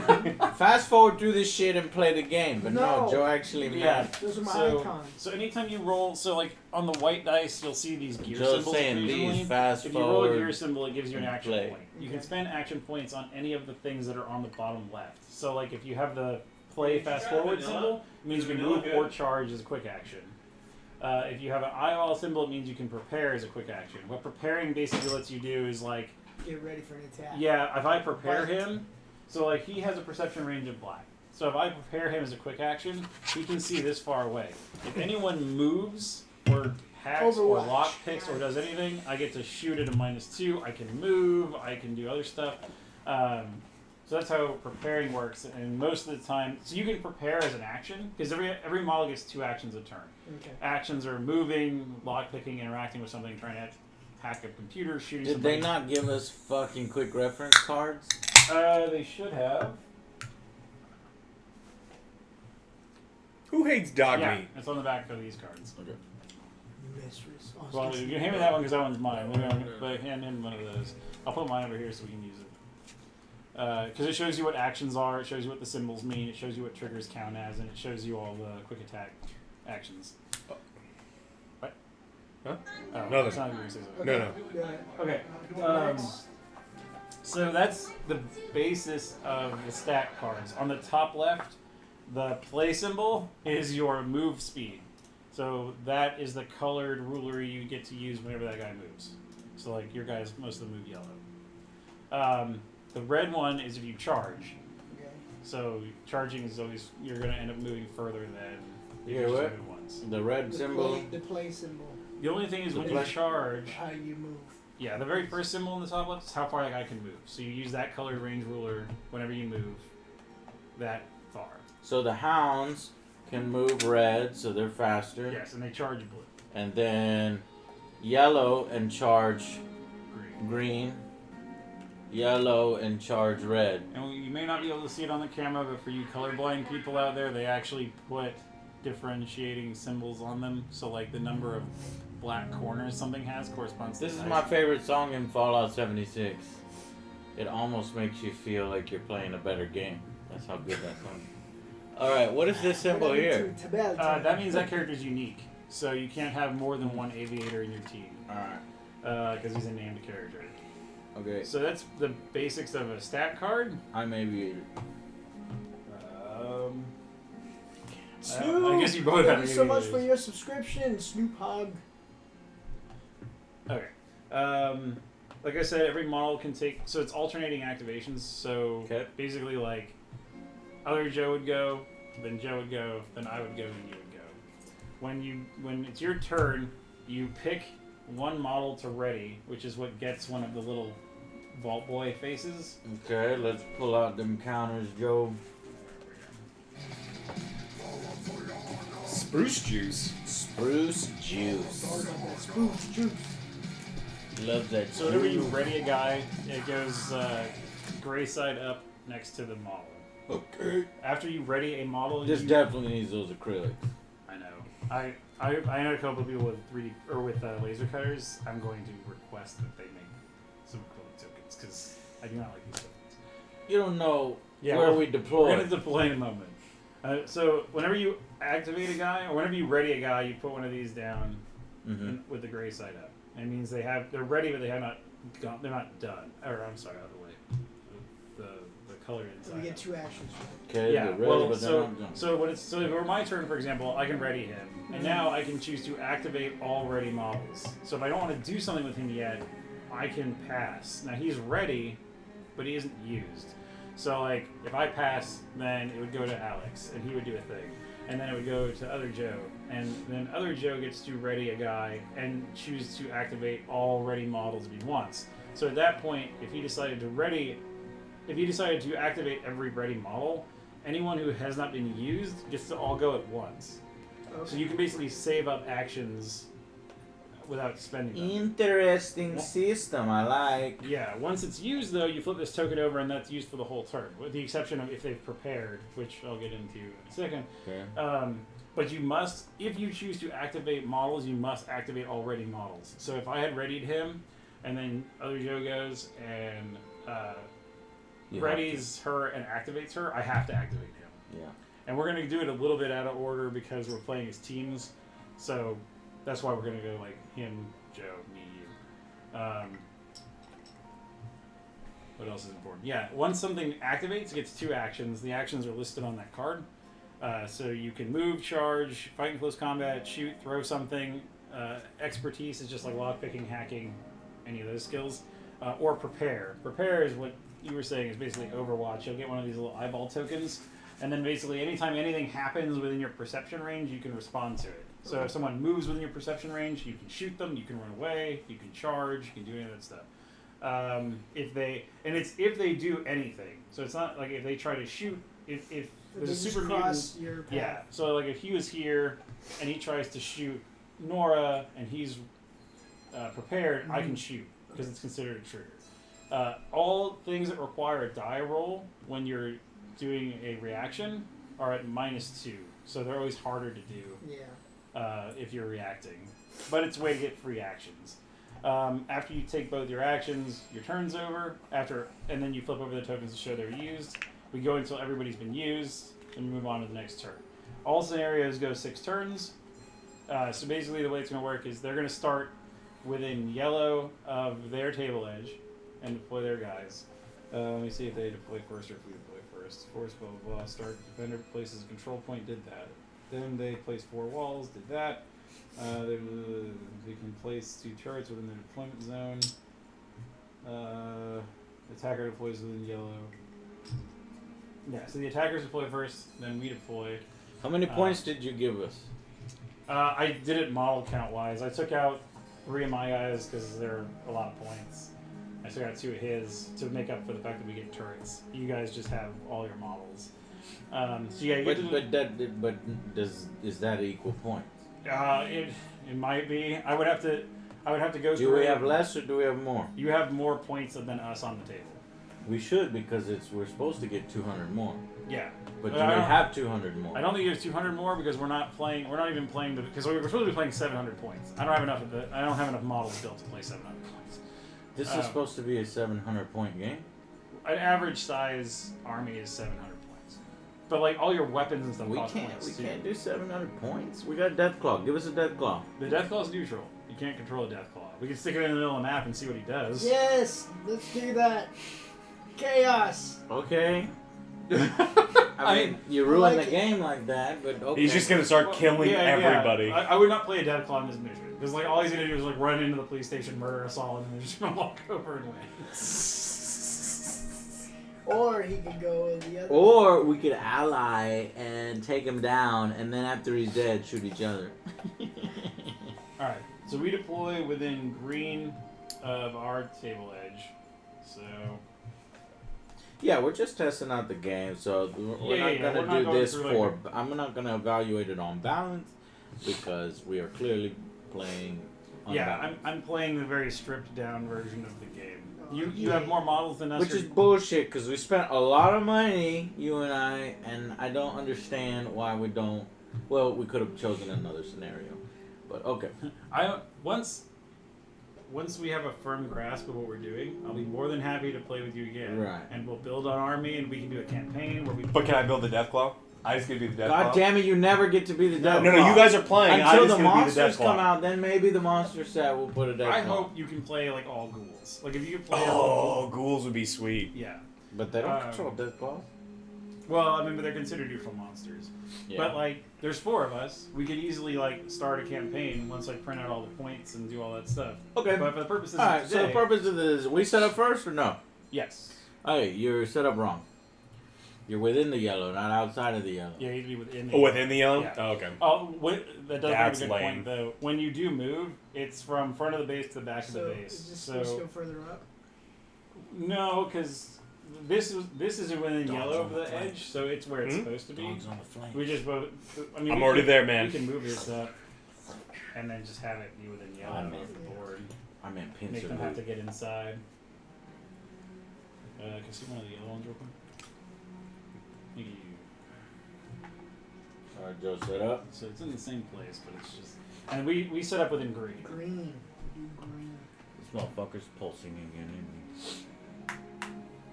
Fast forward through this shit and play the game. But no, No. Joe actually Yeah. meant. Those are my So, icons. so anytime you roll, so like on the white dice, you'll see these gear Joe's symbols saying occasionally. these fast If you roll a gear forward. symbol, it gives you an and action play. point. You can Okay. spend action points on any of the things that are on the bottom left. So like if you have the play fast forward symbol, it means you can move or charge as a quick action. If you have an eyeball symbol, it means you can prepare as a quick action. What preparing basically lets you do is like, Get ready for an attack. yeah, if I prepare him, so like he has a perception range of black. So if I prepare him as a quick action, he can see this far away. If anyone moves or hacks or Overwatch. lock picks or does anything, I get to shoot at a -2. I can move. I can do other stuff. So that's how preparing works. And most of the time, so you can prepare as an action because every model gets 2 actions a turn. Okay. Actions are moving, lock picking, interacting with something, trying to hack a computer, shooting Did somebody. they not give us fucking quick reference cards? They should have. Who hates dog Yeah, meat? it's on the back of these cards. Mistress. Oh, Well, excuse you me. can hand me that one because that one's mine. But hand him one of those. I'll put mine over here so we can use it. Because it shows you what actions are, it shows you what the symbols mean, it shows you what triggers count as, and it shows you all the quick attack actions. What? Huh? Oh, Nothing. it's not what you were gonna say something. No, no. Yeah. Okay. So that's the basis of the stack cards. On the top left, the play symbol is your move speed. So that is the colored ruler you get to use whenever that guy moves. So like your guys, most of them move yellow. The red one is if you charge. Okay. So charging is always, you're going to end up moving further than if Yeah, you just what? move once. The red The symbol. play, the play symbol. The only thing is The when play- you charge, How you move. yeah, the very first symbol on the top left is how far that guy can move. So you use that colored range ruler whenever you move that far. So the hounds can move red, so they're faster. Yes, and they charge blue. And then yellow and charge Green. green. Yellow and charge red. And you may not be able to see it on the camera, but for you colorblind people out there, they actually put differentiating symbols on them. So like the number of black corners something has corresponds to This the is dice. my favorite song in Fallout 76. It almost makes you feel like you're playing a better game. That's how good that song is. Alright, what is this symbol Whatever here? to Tibet. That means that character's unique. So you can't have more than one aviator in your team. Alright. Because he's a named character. Okay, So that's the basics of a stat card. I'm aviator. Snoop. I guess you both have Thank you so much for aviators. your subscription, Snoop Hogg. Okay. Like I said, every model can take. So it's alternating activations. So Okay. basically, like, other Joe would go, then Joe would go, then I would go, then you would go. When it's your turn, you pick one model to ready, which is what gets one of the little Vault Boy faces. Okay, let's pull out them counters, Joe. Spruce juice. Spruce All juice. about that spruce juice. Love that. So whenever you ready a guy, it goes gray side up next to the model. Okay. After you ready a model, This you, definitely needs those acrylics. I know. I know a couple of people with 3D or with laser cutters. I'm going to request that they make some acrylic tokens because I do not like these tokens. You don't know Yeah, where well, we We're deploy. going to deploy in a moment. So whenever you activate a guy, or whenever you ready a guy, you put one of these down Mm-hmm. with the gray side up. It means they're ready, but they have not gone. They're not done. Or I'm sorry, other way. The colored So inside. we up. get 2 actions. Okay, Yeah, they're ready, well, but they're so not done. so when it's so if it were my turn, for example, I can ready him, and now I can choose to activate all ready models. So if I don't want to do something with him yet, I can pass. Now he's ready, but he isn't used. So like if I pass, then it would go to Alex, and he would do a thing, and then it would go to other Joe, and then other Joe gets to ready a guy and choose to activate all ready models if he wants. So at that point, if he decided to activate every ready model, anyone who has not been used gets to all go at once. Okay. So you can basically save up actions without spending them. Interesting system. I like. Yeah, once it's used though, you flip this token over and that's used for the whole turn, with the exception of if they've prepared, which I'll get into in a second. Okay. But you must, if you choose to activate models, you must activate all ready models. So if I had readied him, and then other Joe goes and readies her and activates her, I have to activate him. Yeah. And we're going to do it a little bit out of order because we're playing as teams. So that's why we're going to go like him, Joe, me, you. What else is important? Yeah, once something activates, it gets 2 actions. The actions are listed on that card. So you can move, charge, fight in close combat, shoot, throw something. Expertise is just like lockpicking, hacking, any of those skills. Or prepare. Prepare is what you were saying is basically Overwatch. You'll get one of these little eyeball tokens. And then basically anytime anything happens within your perception range, you can respond to it. So if someone moves within your perception range, you can shoot them, you can run away, you can charge, you can do any of that stuff. If they do anything. So it's not like if they try to shoot, if there's a super mutant. Your path. Yeah. So like if he was here and he tries to shoot Nora and he's prepared, I can shoot because it's considered a trigger. All things that require a die roll when you're doing a reaction are at -2, so they're always harder to do. Yeah. If you're reacting, but it's a way to get free actions. After you take both your actions, your turn's over. And then you flip over the tokens to show they're used. We go until everybody's been used, and move on to the next turn. All scenarios go 6 turns. So basically, the way it's going to work is they're going to start within yellow of their table edge and deploy their guys. Let me see if they deploy first or if we deploy first. Force blah blah blah. Start defender places a control point. Did that. Then they place 4 walls. Did that. They can place 2 turrets within the deployment zone. Attacker deploys within yellow. Yeah. So the attackers deploy first. Then we deploy. How many points did you give us? I did it model count wise. I took out 3 of my guys because they're a lot of points. I took out 2 of his to make up for the fact that we get turrets. You guys just have all your models. So yeah, you is that equal points? It might be. I would have to go through. Do we have less or do we have more? You have more points than us on the table. We should because we're supposed to get 200 more. Yeah. But do we have 200 more? I don't think you have 200 more because we're not even playing because we're supposed to be playing 700 points. I don't have enough models built to play 700 points. This is supposed to be a 700 point game? An average size army is 700 points. But like all your weapons and stuff cost points. We can't do 700 points. We got Deathclaw. Give us a Deathclaw. The Deathclaw's neutral. You can't control a Deathclaw. We can stick it in the middle of the map and see what he does. Yes, let's do that. Chaos. Okay. I mean, you ruin the game like that, but okay. He's just gonna start killing everybody. Yeah. I would not play a Deathclaw in this mission. Because like all he's gonna do is like run into the police station, murder us all, and then just gonna walk over and win. Or he could go the other. Or we could ally and take him down, and then after he's dead, shoot each other. Alright, so we deploy within green of our table edge. So... Yeah, we're just testing out the game, so we're not gonna do this for... I'm not gonna evaluate it on balance, because we are clearly playing unbalanced. Yeah, I'm playing the very stripped down version of the game. You have more models than us. Which is bullshit, because we spent a lot of money, you and I don't understand why we don't... Well, we could have chosen another scenario, but okay. Once we have a firm grasp of what we're doing, I'll be more than happy to play with you again. Right. And we'll build an army, and we can do a campaign where we... But can I build the Deathclaw? I just get to be the Deathclaw. God damn it, you never get to be the Deathclaw. No, you guys are playing. Until the monsters come out, then maybe the monster set will put a Deathclaw. I hope you can play like all ghouls. Like if you can play ghouls would be sweet. Yeah. But they don't control Deathclaws. Well, I mean, but they're considered neutral monsters. Yeah. But like, there's 4 of us. We could easily like start a campaign once I print out all the points and do all that stuff. Okay. But for the purposes All of right. today, So the purpose of this, we set up first or no? yes. Hey, you're set up wrong. You're within the yellow, not outside of the yellow. Yeah, you need to be within. Oh, within the yellow? Yeah. Oh, okay. Oh, that does That's make a good lame. point though. When you do move, it's from front of the base to the back of the base. Is this supposed to So go further up? no, because this is within Dogs yellow on over the the flank. edge, so it's where it's Hmm? supposed to be. Dogs on the flank. We just both. I mean, I'm we already can- there, man. We can move this up, and then just have it be within yellow I'm off in. the board. I meant Make pincer them have to loop. get inside. Can I see one of the yellow ones real quick? Thank you. All right, Joe, set up. So it's in the same place, but it's just. And we set up within green. Green. Do green. This motherfucker's pulsing again, isn't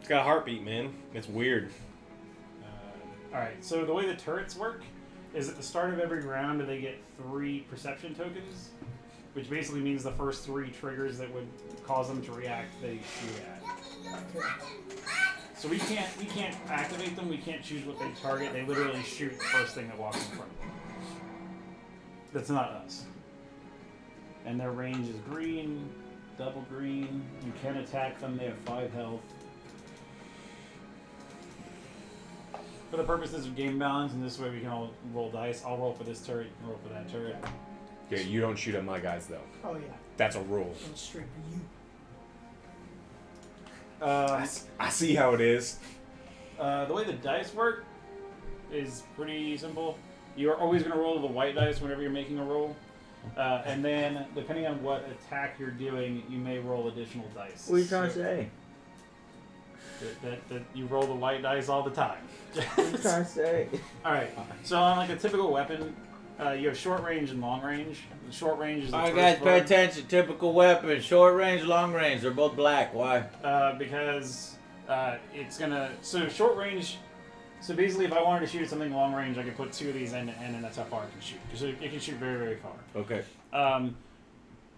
It's got a heartbeat, man. It's weird. Alright, so the way the turrets work is at the start of every round they get 3 perception tokens, which basically means the first 3 triggers that would cause them to react they shoot at. So we can't activate them, we can't choose what they target, they literally shoot the first thing that walks in front of them. That's not us. And their range is green, double green, you can attack them, they have 5 health. For the purposes of game balance, and this way we can all roll dice. I'll roll for this turret, you can roll for that turret. Yeah, you don't shoot at my guys, though. Oh yeah. That's a rule. Go straight for you. I see how it is. The way the dice work is pretty simple. You're always going to roll the white dice whenever you're making a roll. And then, depending on what attack you're doing, you may roll additional dice. What are you trying to say? That you roll the white dice all the time. What are you trying to say? Alright, so on like a typical weapon, you have short range and long range. The short range is the Alright, first guys, pay button. attention. Typical weapon. Short range, long range. They're both black. Why? Because it's gonna. So short range. So basically, if I wanted to shoot at something long range, I could put 2 of these end to end, and that's how far it can shoot. Because it can shoot very, very far. Okay.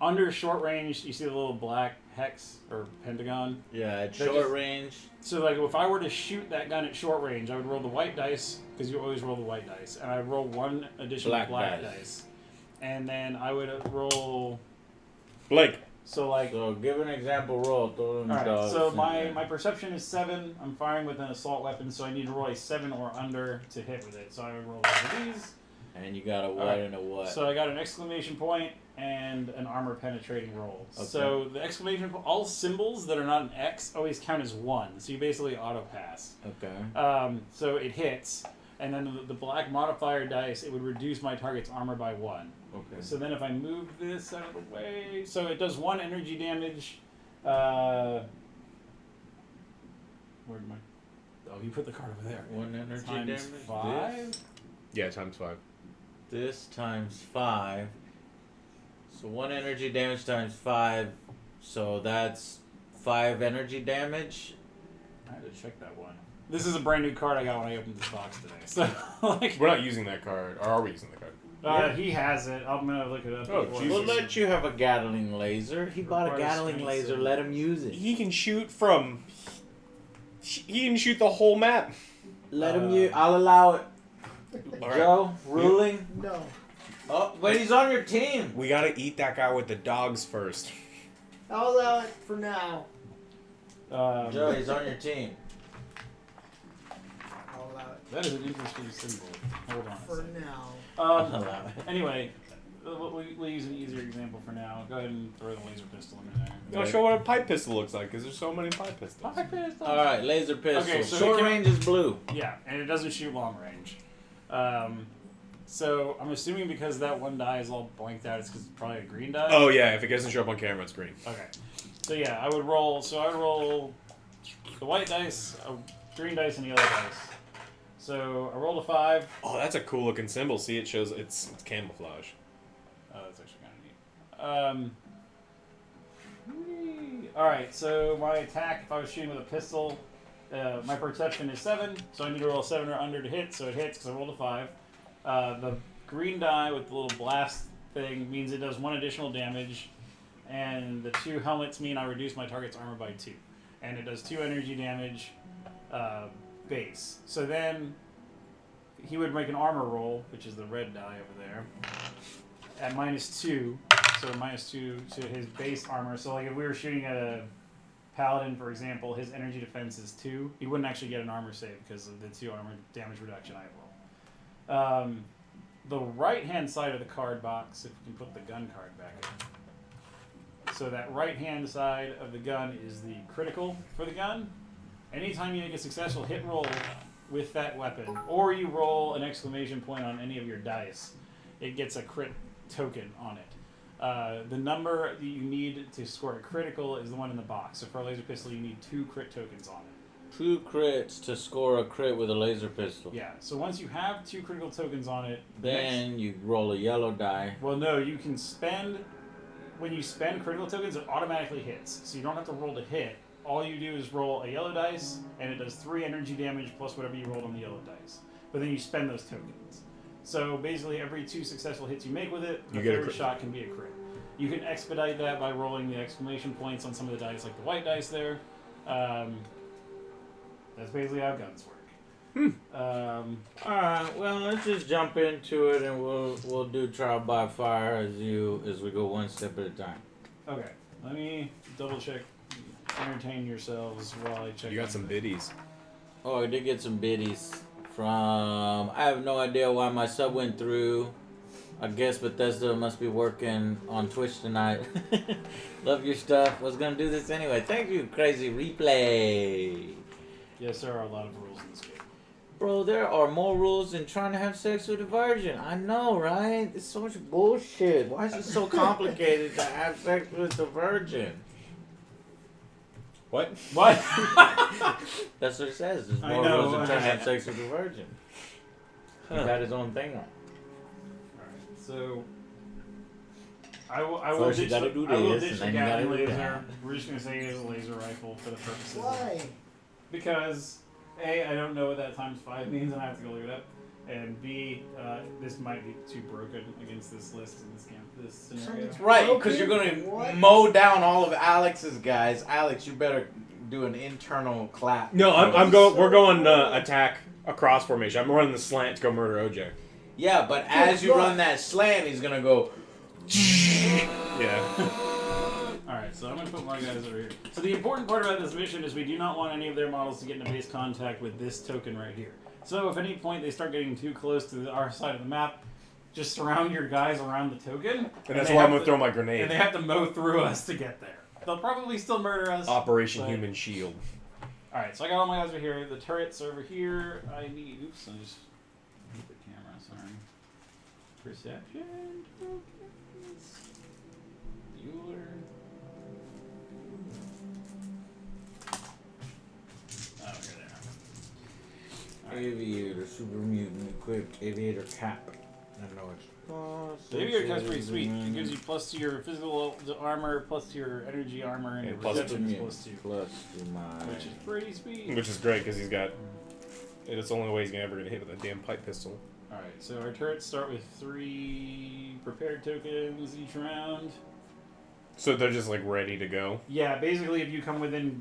Under short range, you see the little black hex or pentagon. Yeah, at They short just- range. So like, if I were to shoot that gun at short range, I would roll the white dice because you always roll the white dice, and I would roll 1 additional Black black dice. dice, and then I would roll. Blake. So like. So give an example roll. Throw them Alright, dogs so in my there. perception is 7. I'm firing with an assault weapon, so I need to roll a 7 or under to hit with it. So I would roll one of these. And you got a what Alright, and a what? So I got an exclamation point and an armor penetrating roll. Okay. So the exclamation point, all symbols that are not an X always count as 1. So you basically auto pass. Okay. So it hits, and then the black modifier dice, it would reduce my target's armor by 1. Okay. So then if I move this out of the way, so it does 1 energy damage. Where'd my? Oh, you put the card over there. 1 energy Times damage. 5. Yeah, times 5. This times 5. So 1 energy damage times 5. So that's 5 energy damage. I had to check that one. This is a brand new card I got when I opened this box today. So like, We're not using that card. Or are we using the card? he has it. I'm gonna look it up. Oh, before- Jesus. We'll let you have a Gatling laser. He bought a Requires Gatling strength laser. saving. Let him use it. He can shoot from... He can shoot the whole map. Let him use. I'll allow it. Alright. Joe, ruling. No. Oh, wait, he's on your team. We gotta eat that guy with the dogs first. I'll allow it for now. Joe, he's on your team. I'll allow it That is an interesting symbol. Hold on. a for second. now. I'll allow it. Anyway, we'll use an easier example for now. Go ahead and throw the laser pistol in there. I'll show what a pipe pistol looks like, because there's so many pipe pistols. All right, laser pistol. Okay, so Short it can- range is blue. Yeah, and it doesn't shoot long range. So I'm assuming because that one die is all blanked out, it's because it's probably a green die. Oh yeah, if it doesn't show up on camera, it's green. Okay. So yeah, I would roll. So I would roll the white dice, a green dice, and the other dice. So I rolled a 5. Oh, that's a cool looking symbol. See, it shows it's camouflage. Oh, that's actually kind of neat. All right. So my attack, if I was shooting with a pistol, my perception is 7. So I need to roll a 7 or under to hit. So it hits because I rolled a 5. The green die with the little blast thing means it does 1 additional damage, and the 2 helmets mean I reduce my target's armor by 2, and it does 2 energy damage. base. So then he would make an armor roll, which is the red die over there, at -2. So -2 to his base armor. So like if we were shooting at a paladin, for example, his energy defense is 2. He wouldn't actually get an armor save because of the 2 armor damage reduction I roll. The right-hand side of the card box, if you can put the gun card back in. So that right-hand side of the gun is the critical for the gun. Anytime you make a successful hit roll with that weapon, or you roll an exclamation point on any of your dice, it gets a crit token on it. The number that you need to score a critical is the one in the box. So for a laser pistol, you need 2 crit tokens on it. 2 crits to score a crit with a laser pistol. Yeah, so once you have 2 critical tokens on it, Then you roll a yellow die. well, no, you can spend... When you spend critical tokens, it automatically hits. So you don't have to roll to hit. All you do is roll a yellow dice, and it does 3 energy damage plus whatever you rolled on the yellow dice. But then you spend those tokens. So basically, every 2 successful hits you make with it, the third shot can be a crit. You can expedite that by rolling the exclamation points on some of the dice, like the white dice there. That's basically how guns work. Alright, well let's just jump into it and we'll do trial by fire as we go one step at a time. Okay, let me double check. Entertain yourselves while I check. You got some biddies. Oh, I did get some biddies from... I have no idea why my sub went through. I guess Bethesda must be working on Twitch tonight. Love your stuff. Was gonna do this anyway. Thank you, Crazy Replay. Yes, there are a lot of rules in this game. Bro, there are more rules than trying to have sex with a virgin. I know, right? It's so much bullshit. Why is it so complicated to have sex with a virgin? What? What? That's what it says. There's I more know, rules than trying to I- have sex with a virgin. He got his own thing on. Alright, so I will First you ditch gotta the, do I will this, ditch and the then you gotta Gatling do laser. that. We're just gonna say it is a laser rifle for the purposes. Why? Because A, I don't know what that ×5 means, and I have to go look it up. And B, this might be too broken against this list in this game, this scenario. Right, because you're going What? to mow down all of Alex's guys. Alex, you better do an internal clap. No, I'm going. We're going attack across formation. I'm running the slant to go murder OJ. Yeah, but as you run that slant, he's going to go... Yeah. Alright, so I'm going to put my guys over here. So the important part about this mission is we do not want any of their models to get into base contact with this token right here. So if at any point they start getting too close to our side of the map, just surround your guys around the token. And that's they why I'm have gonna throw my grenade. And they have to mow through us to get there. They'll probably still murder us. Operation but- Human Shield. Alright, so I got all my guys over here. The turrets are over here. I need... Oops, I just... moved the camera, sorry. Perception tokens. Bueller. Oh, here they are. Aviator, super mutant, equipped, aviator cap. I know it's... The aviator cap's pretty sweet. It gives you plus to your physical armor, plus to your energy armor, and your plus perception is to plus 2. Plus to my... Which is pretty sweet. Which is great because he's got. It's the only way he's gonna ever get hit with a damn pipe pistol. Alright, so our turrets start with 3 prepared tokens each round. So they're just like ready to go. Yeah, basically if you come within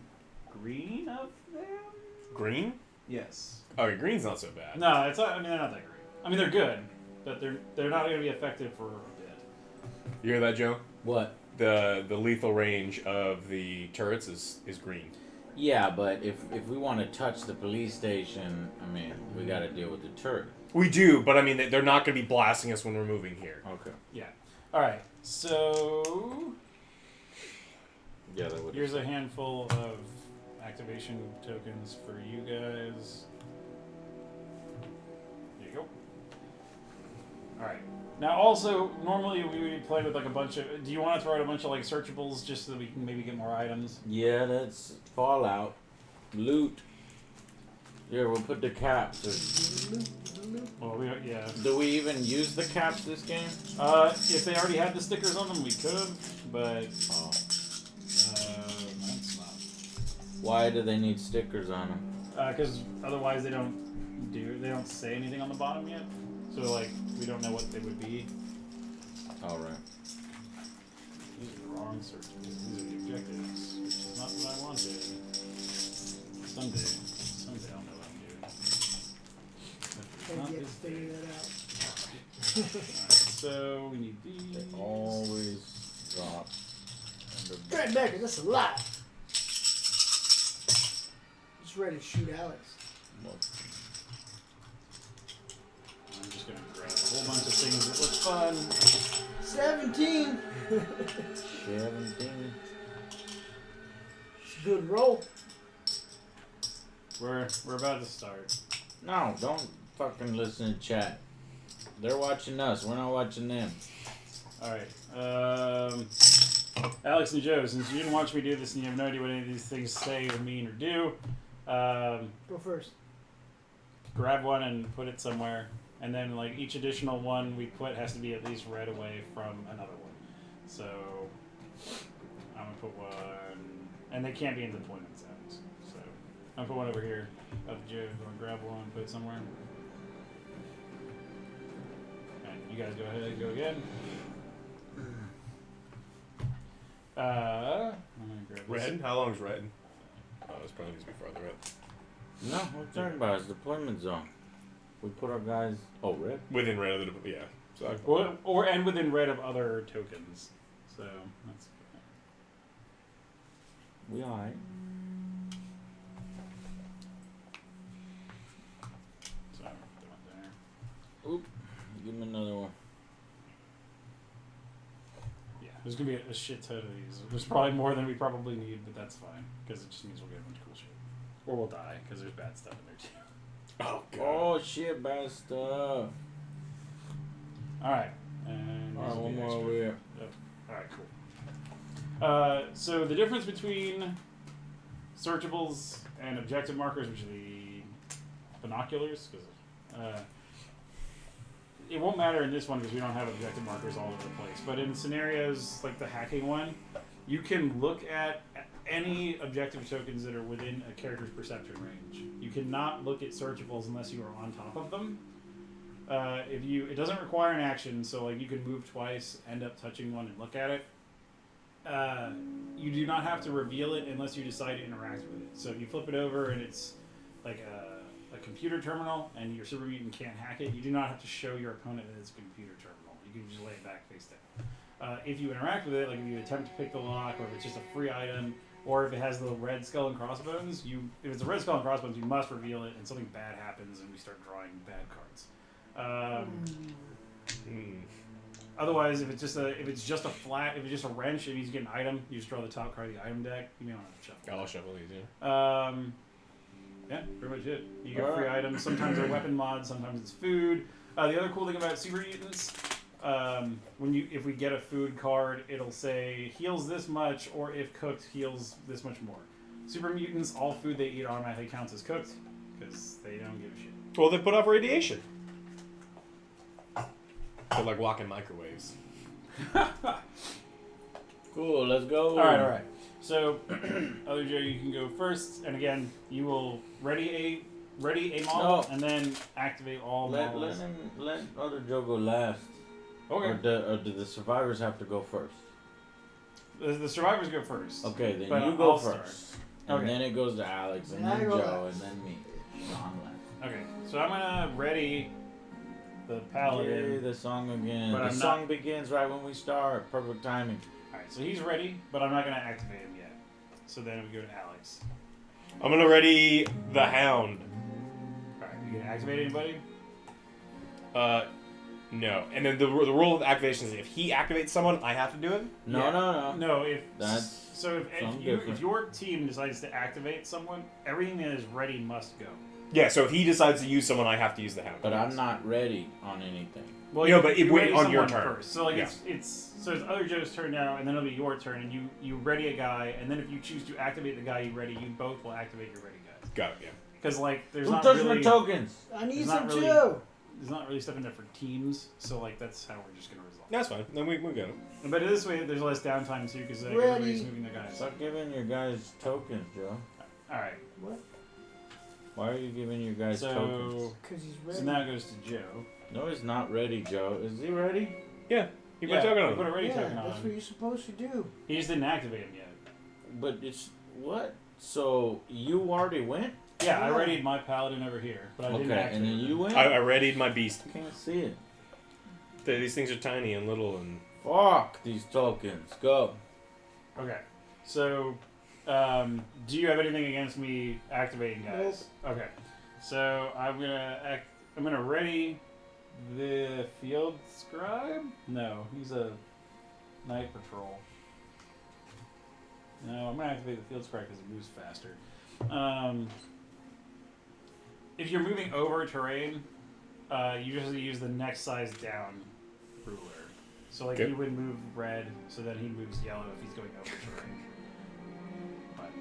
green of them? Green? Yes. Okay, green's not so bad. No, it's not, I mean they're not that great. I mean they're good, but they're not going to be effective for a bit. You hear that, Joe? What? The lethal range of the turrets is green. Yeah, but if we want to touch the police station, I mean, we got to deal with the turret. We do, but I mean they're not going to be blasting us when we're moving here. Okay. Yeah. Alright, so Yeah, that would. here's a handful of activation tokens for you guys. There you go. Alright. Now also, normally we would play with like a bunch of... Do you want to throw out a bunch of like searchables just so that we can maybe get more items? Yeah, that's Fallout. Loot. Here, we'll put the caps. Well, yeah. Do we even use the caps this game? If they already had the stickers on them, we could, but Oh. that's not. Why do they need stickers on them? Because otherwise they don't say anything on the bottom yet. So like we don't know what they would be. All right. These are the wrong searches. These are the objectives, which is not what I wanted. Someday I'll know what I'm doing. So we need these. They always drop. Grant Becker, that's a lot. Just ready to shoot Alex. I'm just gonna grab a whole bunch of things that look fun. 17. 17. Good roll. We're about to start. No, don't fucking listen to chat. They're watching us. We're not watching them. All right. Alex and Joe, since you didn't watch me do this and you have no idea what any of these things say or mean or do, Go first. grab one and put it somewhere. And then, like, each additional one we put has to be at least right away from another one. So, I'm going to put one... And they can't be in deployment zones. So, I'm going to put one over here. Up to Joe, go and grab one and put it somewhere. Alright, you guys go ahead and go again. I'm gonna grab this. Red? How long is red? Oh, it's probably needs to be farther up. No, we're talking about is deployment zone. We put our guys. Oh, red. Within red of the yeah. So Or and within red of other tokens. So that's We alright. so throw it there. Oop. Give me another one. Yeah, there's gonna be a shit ton of these. There's probably more than we probably need, but that's fine because it just means we'll get a bunch of cool shit, or we'll die because there's bad stuff in there too. oh god. Oh shit, bad stuff. All right, and Alright, these will one be more extra. over here. Yep. All right, cool. So the difference between searchables and objective markers, which are the binoculars, because it won't matter in this one because we don't have objective markers all over the place. But in scenarios like the hacking one, you can look at any objective tokens that are within a character's perception range. You cannot look at searchables unless you are on top of them. It doesn't require an action, so like you can move twice, end up touching one, and look at it. You do not have to reveal it unless you decide to interact with it. So if you flip it over and it's like a computer terminal and your super mutant can't hack it, you do not have to show your opponent that it's a computer terminal. You can just lay it back face down. If you interact with it, like if you attempt to pick the lock, or if it's just a free item, or if it has the red skull and crossbones, if it's a red skull and crossbones, you must reveal it, and something bad happens, and we start drawing bad cards. Otherwise, if it's just a wrench and you get an item, you just draw the top card of the item deck. You may want to shuffle. I'll shuffle these, yeah. Yeah, pretty much it. You get free items. Sometimes they're weapon mods. Sometimes it's food. The other cool thing about super mutants, if we get a food card, it'll say heals this much, or if cooked, heals this much more. Super mutants, all food they eat automatically counts as cooked because they don't give a shit. Well, they put off radiation. They're like walking microwaves. Cool, let's go. All right. So, other Joe, you can go first, and again, you will ready a model, and then activate all models. Let other Joe go last. Okay. Or do the survivors have to go first? The survivors go first. Okay, then But you go I'll first. start. And Okay. then it goes to Alex, and Then I then go Joe, last. and then me. Sean left. Okay, so I'm gonna ready the paladin. Yay, the song again. But The I'm song not- begins right when we start. Perfect timing. Alright, so he's ready, but I'm not gonna activate him yet. So then we go to Alex. I'm gonna ready the hound. Alright, you gonna activate anybody? No. And then the rule of activation is if he activates someone, I have to do it. No, Yeah. no. No, That's something if different. your team decides to activate someone, everything that is ready must go. Yeah. So if he decides to use someone, I have to use the hound. But I'm not ready on anything. Well, No, but it you wait ready on your someone turn. first. So like Yeah. it's other Joe's turn now, and then it'll be your turn, and you ready a guy, and then if you choose to activate the guy you ready, you both will activate your ready guys. Got it. Yeah. Because like there's Who not touched really my tokens? I need It's some not really- too. there's not really stuff in there for teams, so like that's how we're just gonna resolve. That's fine. Then we got it. But this way, there's less downtime too, because Ready. everybody's moving their guys. Stop giving your guys tokens, Joe. All right, What? Why are you giving your guys tokens? so Because he's ready. so now it goes to Joe. No, he's not ready, Joe. Is he ready? Yeah. You put Yeah, a token we on put it. a ready yeah, token that's on. what you're supposed to do. He just didn't activate him yet. But it's what? So you already went? Yeah, I Yeah. readied my paladin over here, but I didn't Okay, activate and then him. you went? I readied my beast. I can't see it. These things are tiny and little and. Fuck these tokens. Go. Okay. So, do you have anything against me activating guys? Okay. So I'm gonna ready the field scribe. No, he's a night patrol. No, I'm gonna activate the field scribe because it moves faster. If you're moving over terrain, you usually use the next size down ruler. So like you would move red, so then he moves yellow if he's going over terrain. But,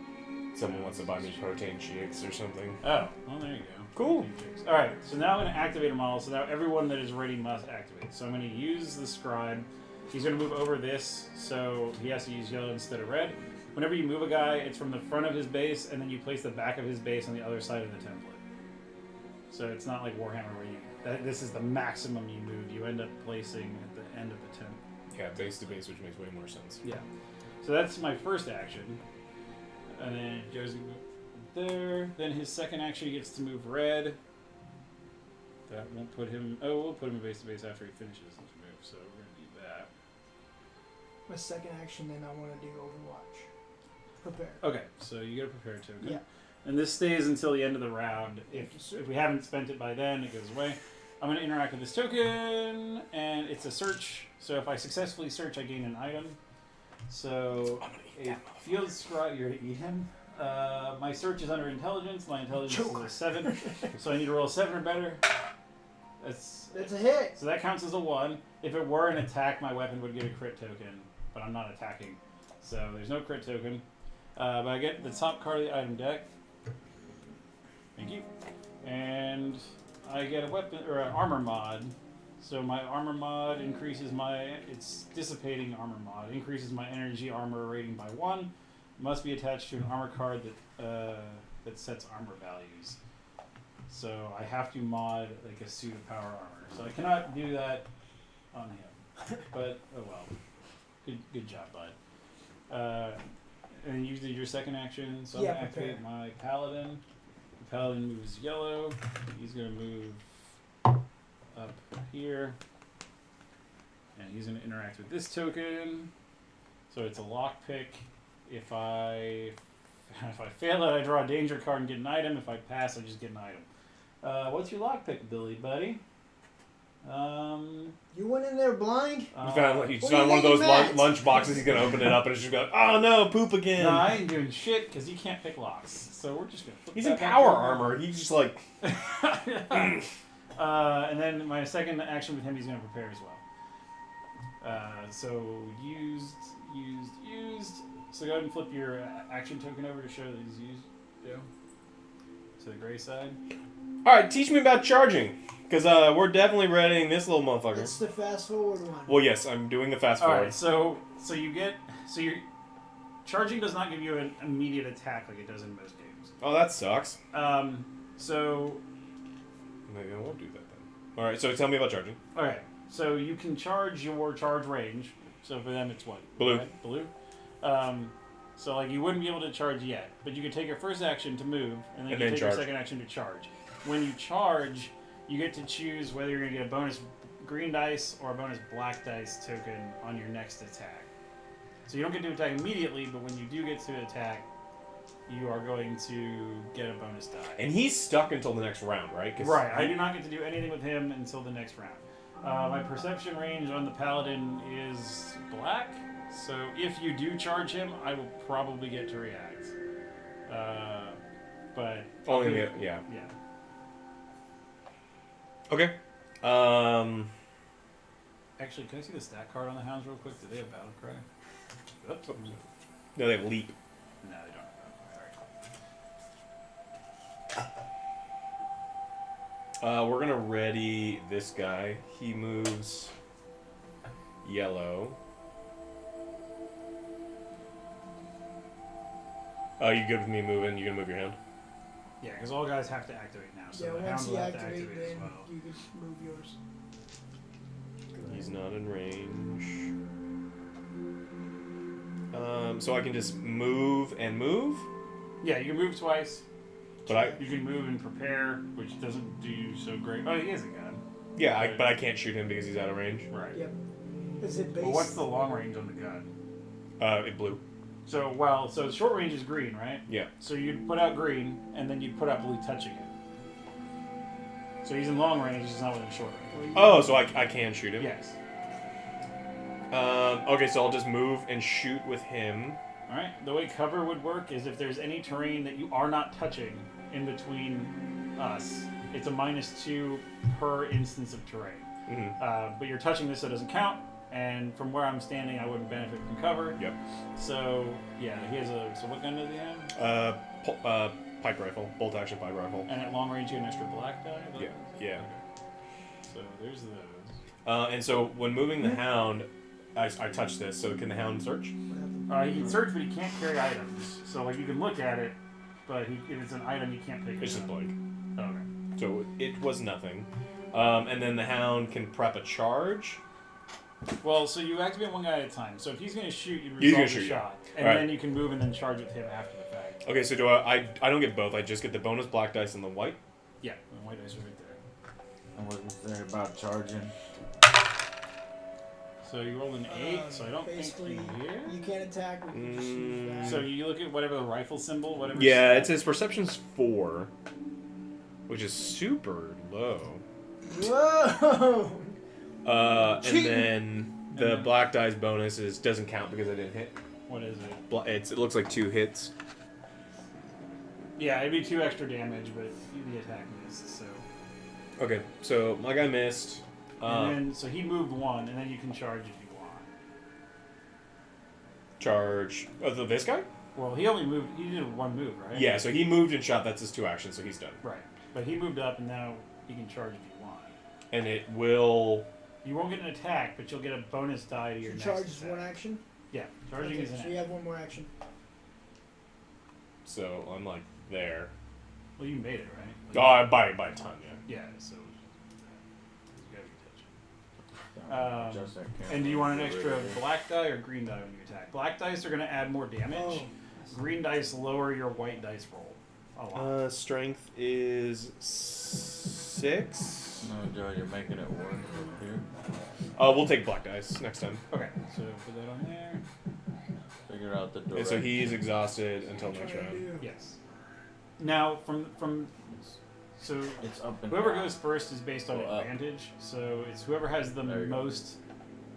Someone wants to buy me protein shakes or something. oh, well there you go. Cool. All right, so now I'm going to activate a model. So now everyone that is ready must activate. So I'm going to use the scribe. He's going to move over this, so he has to use yellow instead of red. Whenever you move a guy, it's from the front of his base, and then you place the back of his base on the other side of the template. So it's not like Warhammer where this is the maximum you move. You end up placing at the end of the template. Yeah, base to base, which makes way more sense. Yeah. So that's my first action. And then Joe's going to move there. Then his second action, he gets to move red. That won't put him... Oh, we'll put him in base to base after he finishes his move. So we're going to do that. My second action, then I want to do Overwatch. Prepare. Okay, so you get a prepare token. Yeah. And this stays until the end of the round. If we haven't spent it by then, it goes away. I'm going to interact with this token, and it's a search. So if I successfully search, I gain an item. So a field scribe, you're going to eat him. My search is under intelligence. My intelligence is a 7, so I need to roll a 7 or better. That's a hit. So that counts as a 1. If it were an attack, my weapon would get a crit token, but I'm not attacking, so there's no crit token. But I get the top card of the item deck. Thank you. And I get a weapon or an armor mod. So my armor mod increases it's dissipating armor mod, increases my energy armor rating by 1. Must be attached to an armor card that sets armor values. So I have to mod like a suit of power armor. So I cannot do that on him. But oh well. Good job, bud. And you did your second action, so I'm gonna activate my paladin. The paladin moves yellow. He's gonna move up here. And he's gonna interact with this token. So it's a lockpick. If I fail it, I draw a danger card and get an item. If I pass, I just get an item. What's your lockpick ability, buddy? You went in there blind? You found one of those lunch boxes. He's gonna open it up and it's just going, oh no, poop again. No, I ain't doing shit because he can't pick locks. So we're just gonna. He's in power armor. He's just like. And then my second action with him, he's gonna prepare as well. So used. So go ahead and flip your action token over to show that he's used. Joe. To the gray side. All right, teach me about charging, because we're definitely readying this little motherfucker. It's the fast forward one. Well, yes, I'm doing the fast forward. All right, so your charging does not give you an immediate attack like it does in most games. Oh, that sucks. So Maybe I won't do that then. All right, so tell me about charging. okay, so you can charge your charge range. So for them, it's what? Blue. Right? Blue. So like you wouldn't be able to charge yet, but you could take your first action to move, and then you take your second action to charge. When you charge, you get to choose whether you're going to get a bonus green dice or a bonus black dice token on your next attack. So you don't get to attack immediately, but when you do get to attack, you are going to get a bonus die. And he's stuck until the next round, right? Right. I do not get to do anything with him until the next round. My perception range on the paladin is black. So if you do charge him, I will probably get to react. But only yeah. Okay. Actually, can I see the stat card on the hounds real quick? Do they have battle cry? Oops. No, they have leap. No, they don't have battle cry. All right. We're gonna ready this guy. He moves yellow. Oh, you good with me moving? You gonna move your hand? Yeah, because all guys have to activate now, so Yeah, the once hounds you will have to activate, activate as then well. you can move yours. He's not in range. So I can just move and move? Yeah, you can move twice. But You can move and prepare, which doesn't do so great. Oh, he has a gun. Yeah, but I can't shoot him because he's out of range. Right. Yep. Is it base? But what's the long range on the gun? It blew. So so short range is green, right? Yeah. So you'd put out green, and then you'd put out blue touching it. So he's in long range, he's not within short range. Oh, so I can shoot him? Yes. Okay, so I'll just move and shoot with him. Alright, the way cover would work is if there's any terrain that you are not touching in between us, it's a -2 per instance of terrain. Mm-hmm. But you're touching this, so it doesn't count. And from where I'm standing, I wouldn't benefit from cover. Yep. So yeah, he has a. So what gun does he have? Pipe rifle, bolt action pipe rifle. And at long range, you get an extra black die. Yeah. Yeah. Okay. So there's those. And so when moving the hound, I touch this. So can the hound search? He can search, but he can't carry items. So like you can look at it, but if it's an item, you can't pick it It's up. just blank. Okay. So it was nothing. And then the hound can prep a charge. Well, so you activate one guy at a time. So if he's going to shoot, you He's resolve gonna the shoot, shot, yeah. and Alright. then you can move and then charge with him after the fact. Okay, so do I don't get both. I just get the bonus black dice and the white. Yeah, the white dice are right there. I wasn't there about charging. So you roll an 8, so I don't basically, think you you can't attack. We can just use that. So you look at whatever the rifle symbol, whatever. Yeah, it says perception's 4, which is super low. Whoa! And Cheating. then the black dice bonus doesn't count because I didn't hit. What is it? It looks like 2 hits. Yeah, it'd be 2 extra damage, but the attack missed. So. Okay, so my guy missed. And then so he moved 1, and then you can charge if you want. Charge. Oh, this guy? Well, he only moved. He did 1 move, right? Yeah, so he moved and shot. That's his 2 actions, so he's done. Right, but he moved up, and now he can charge if you want. And it will. You won't get an attack, but you'll get a bonus die to your next Charge is attack. one action. Yeah, charging Okay, is an so action. you have one more action. So I'm like there. Well, you made it, right? Oh, by a ton, yeah. Yeah, so. You gotta be touching. Just that camera. And do you want an extra black die or green die when you attack? Black dice are going to add more damage. Oh. Green dice lower your white dice roll a lot. Strength is 6. No, Joe, you're making it work here. We'll take black dice next time. Okay, so put that on there. Figure out the And direction. so he's exhausted until next round. Yes. Now, so It's up and whoever down. goes first is based on Go up. advantage. So it's whoever has the There you go.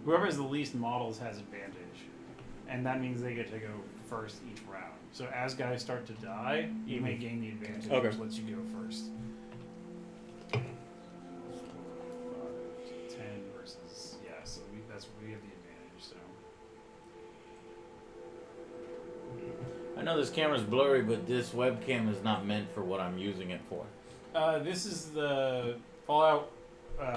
whoever has the least models has advantage, and that means they get to go first each round. So as guys start to die, you may gain the advantage, Okay. which lets you go first. 10 versus so we have the advantage. So I know this camera's blurry, but this webcam is not meant for what I'm using it for. this is the Fallout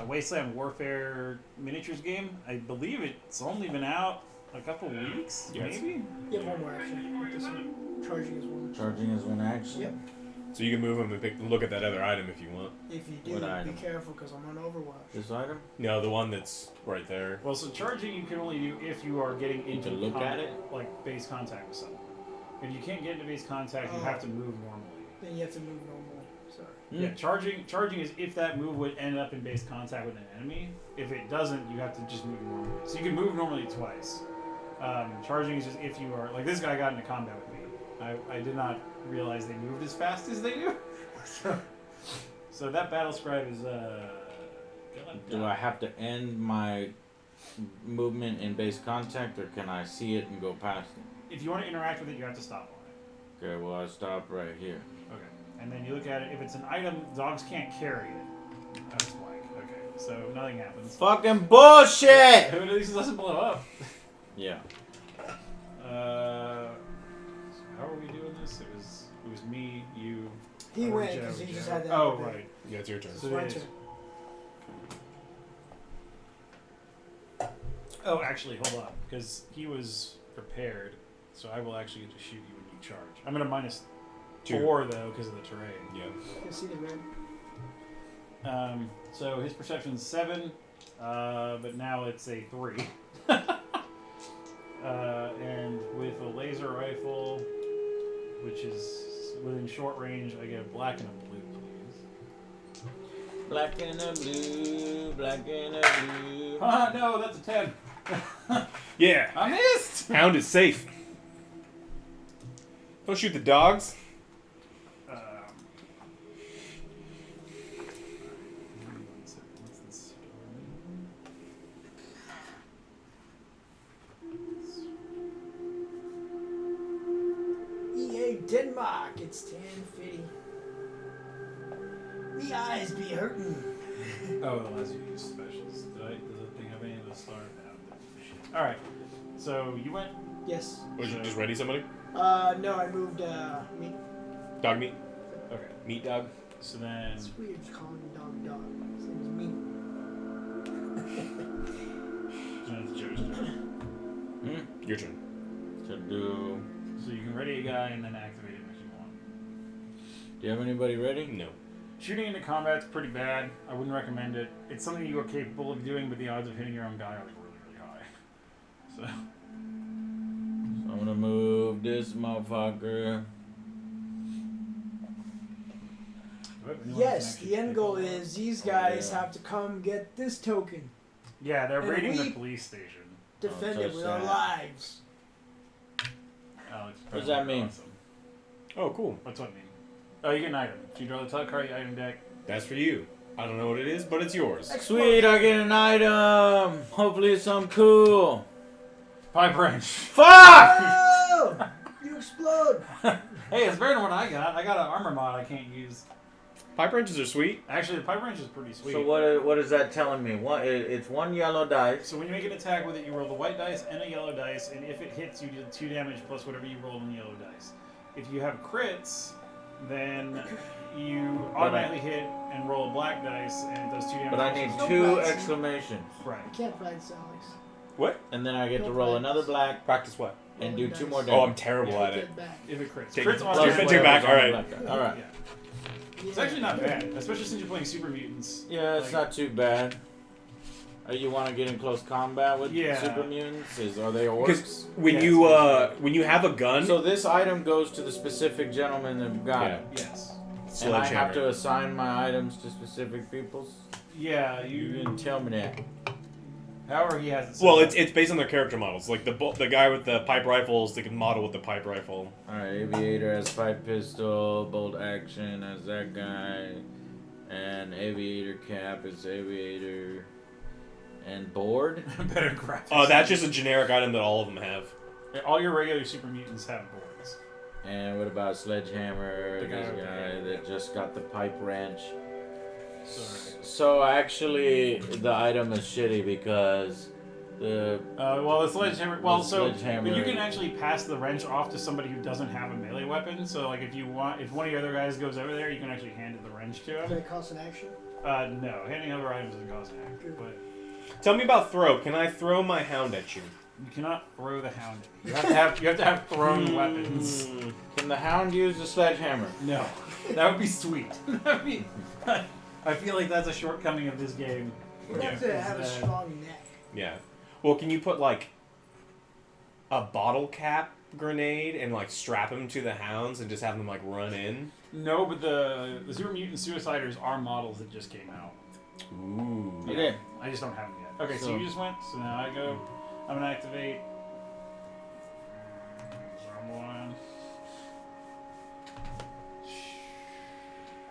Wasteland Warfare miniatures game. I believe it's only been out a couple weeks, Yes. maybe. You have one more action. With this one. Charging is one. Charging is one action. Yep. So you can move him and look at that other item if you want. If you do, What be item? careful because I'm on Overwatch. This item? No, the one that's right there. Well, so charging you can only do if you are getting into can look at it? like base contact with someone. If you can't get into base contact, you have to move normally. Then you have to move normal. Sorry. Yeah, charging is if that move would end up in base contact with an enemy. If it doesn't, you have to just move normally. So you can move normally twice. Charging is just if you are like this guy got into combat with me. I did not realize they moved as fast as they do. So that battle scribe is Do I have to end my movement in base contact, or can I see it and go past it? If you want to interact with it, you have to stop on it. Okay, well I stop right here. Okay. And then you look at it. If it's an item, dogs can't carry it. That's blank. Okay. So nothing happens. Fucking bullshit! At least it doesn't blow up. Yeah. So how are we doing this? It was me, you. He or went Joe, because he just Joe. had that. Oh bit. right. Yeah, it's your turn. It's So my it is. turn. Oh, actually, hold on, because he was prepared, so I will actually get to shoot you when you charge. I'm gonna minus 4 though because of the terrain. Yeah. You can see the red. So his perception's 7, but now it's a 3. And with a laser rifle, which is within short range, I get a black and a blue, please. Black and a blue, black and a blue. No, that's a 10. Yeah. I missed! Hound is safe. Don't shoot the dogs. What's this? EA Denmark, it's 10:50. Me eyes be hurting. Oh, the last few use specials. Does the thing have any of those started now? Shit. Alright, so you went. Yes. Was you just ready somebody? No, I moved, meat. Dog meat? Okay, Meat dog? so then. It's weird calling me dog. Same as meat. So then it's Joe's turn. Your turn. To do. So you can ready a guy and then activate him if you want. Do you have anybody ready? No. Shooting into combat's pretty bad. I wouldn't recommend it. It's something you are capable of doing, but the odds of hitting your own guy are like really, really high. So. So I'm gonna move this motherfucker. Yes, the end goal is these guys have to come get this token. Yeah, they're and raiding the we police station. Defend so it with our sad. lives. Alex, What does that mean? awesome. Oh, cool. What's what mean? Oh, you get an item. So you draw the top card of your item deck. That's for you. I don't know what it is, but it's yours. Sweet, I get an item. Hopefully it's something cool. Pipe wrench. Fuck! Oh! You explode! Hey, it's better than what I got. I got an armor mod I can't use. Pipe wrenches are sweet. Actually, the pipe wrench is pretty sweet. So what is that telling me? It's one yellow dice. So when you make an attack with it, you roll the white dice and a yellow dice, and if it hits, you do 2 damage plus whatever you roll on the yellow dice. If you have crits, then you automatically hit and roll a black dice, and it does 2 damage. But I plus need whatever- 2 Right. exclamations. Right. I can't practice, Alex. What? And then I get to No roll practice. another black Practice what? and do Rolling 2 dice. more Oh, damage. I'm terrible at it. Get back. If it crits. Take- Crits Plus automatically. take back, alright. Alright. Yeah. Yeah. It's actually not bad, especially since you're playing Super Mutants. Yeah, it's Like- not too bad. You want to get in close combat with Yeah. super mutants? Are they orcs? Because when Yes, you yes. when you have a gun, So this item goes to the specific gentleman that got Yeah. it. Yes. And I have sledgehammer. to assign my items to specific peoples? Yeah, You you. didn't tell me that. However, he has it. set Well, up. it's based on their character models. Like the guy with the pipe rifles, they can model with the pipe rifle. Alright, Aviator has pipe pistol, bolt action as that guy, and Aviator cap is Aviator, and board? better graphics. Oh, that's just a generic item that all of them have. All your regular Super Mutants have boards. And what about Sledgehammer, The guy this with the guy hand. that just got the pipe wrench? Sorry. So actually, the item is shitty because the Well, the sledgehammer. Well, The so sledgehammer- but you can actually pass the wrench off to somebody who doesn't have a melee weapon. So, like, if you want, if one of your other guys goes over there, you can actually hand the wrench to Does him. it cost an action? No, handing over items doesn't cause an act, Good. but Tell me about throw. Can I throw my hound at you? you cannot throw the hound. You have to have thrown weapons. Mm. can the hound use the sledgehammer? No, that would be sweet. That'd be, I feel like that's a shortcoming of this game. You have to have a Is that- strong neck. Yeah. Well, can you put like a bottle cap grenade and like strap them to the hounds and just have them like run in? No, but the Super Mutant Suiciders are models that just came out. Ooh. Okay. I just don't have them yet. Okay, so So- you just went. So now I go. I'm gonna activate. Wrong one.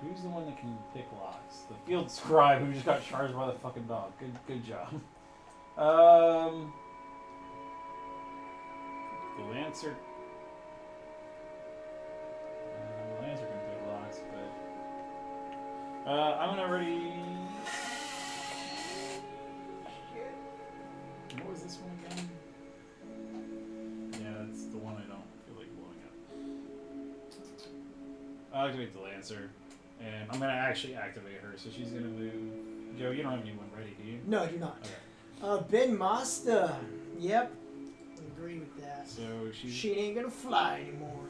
Who's the one that can pick locks? The field scribe who just got charged by the fucking dog. Good job. The Lancer. The Lancer can pick locks, but I'm gonna already. What was this one again? Yeah, that's the one I don't feel like blowing up. I'll activate the Lancer, and I'm gonna actually activate her, so she's gonna move. Joe, you don't have anyone ready, do you? No, I do not. Okay. Ben Master. Yep. Agree with that. So she's. She ain't gonna fly anymore.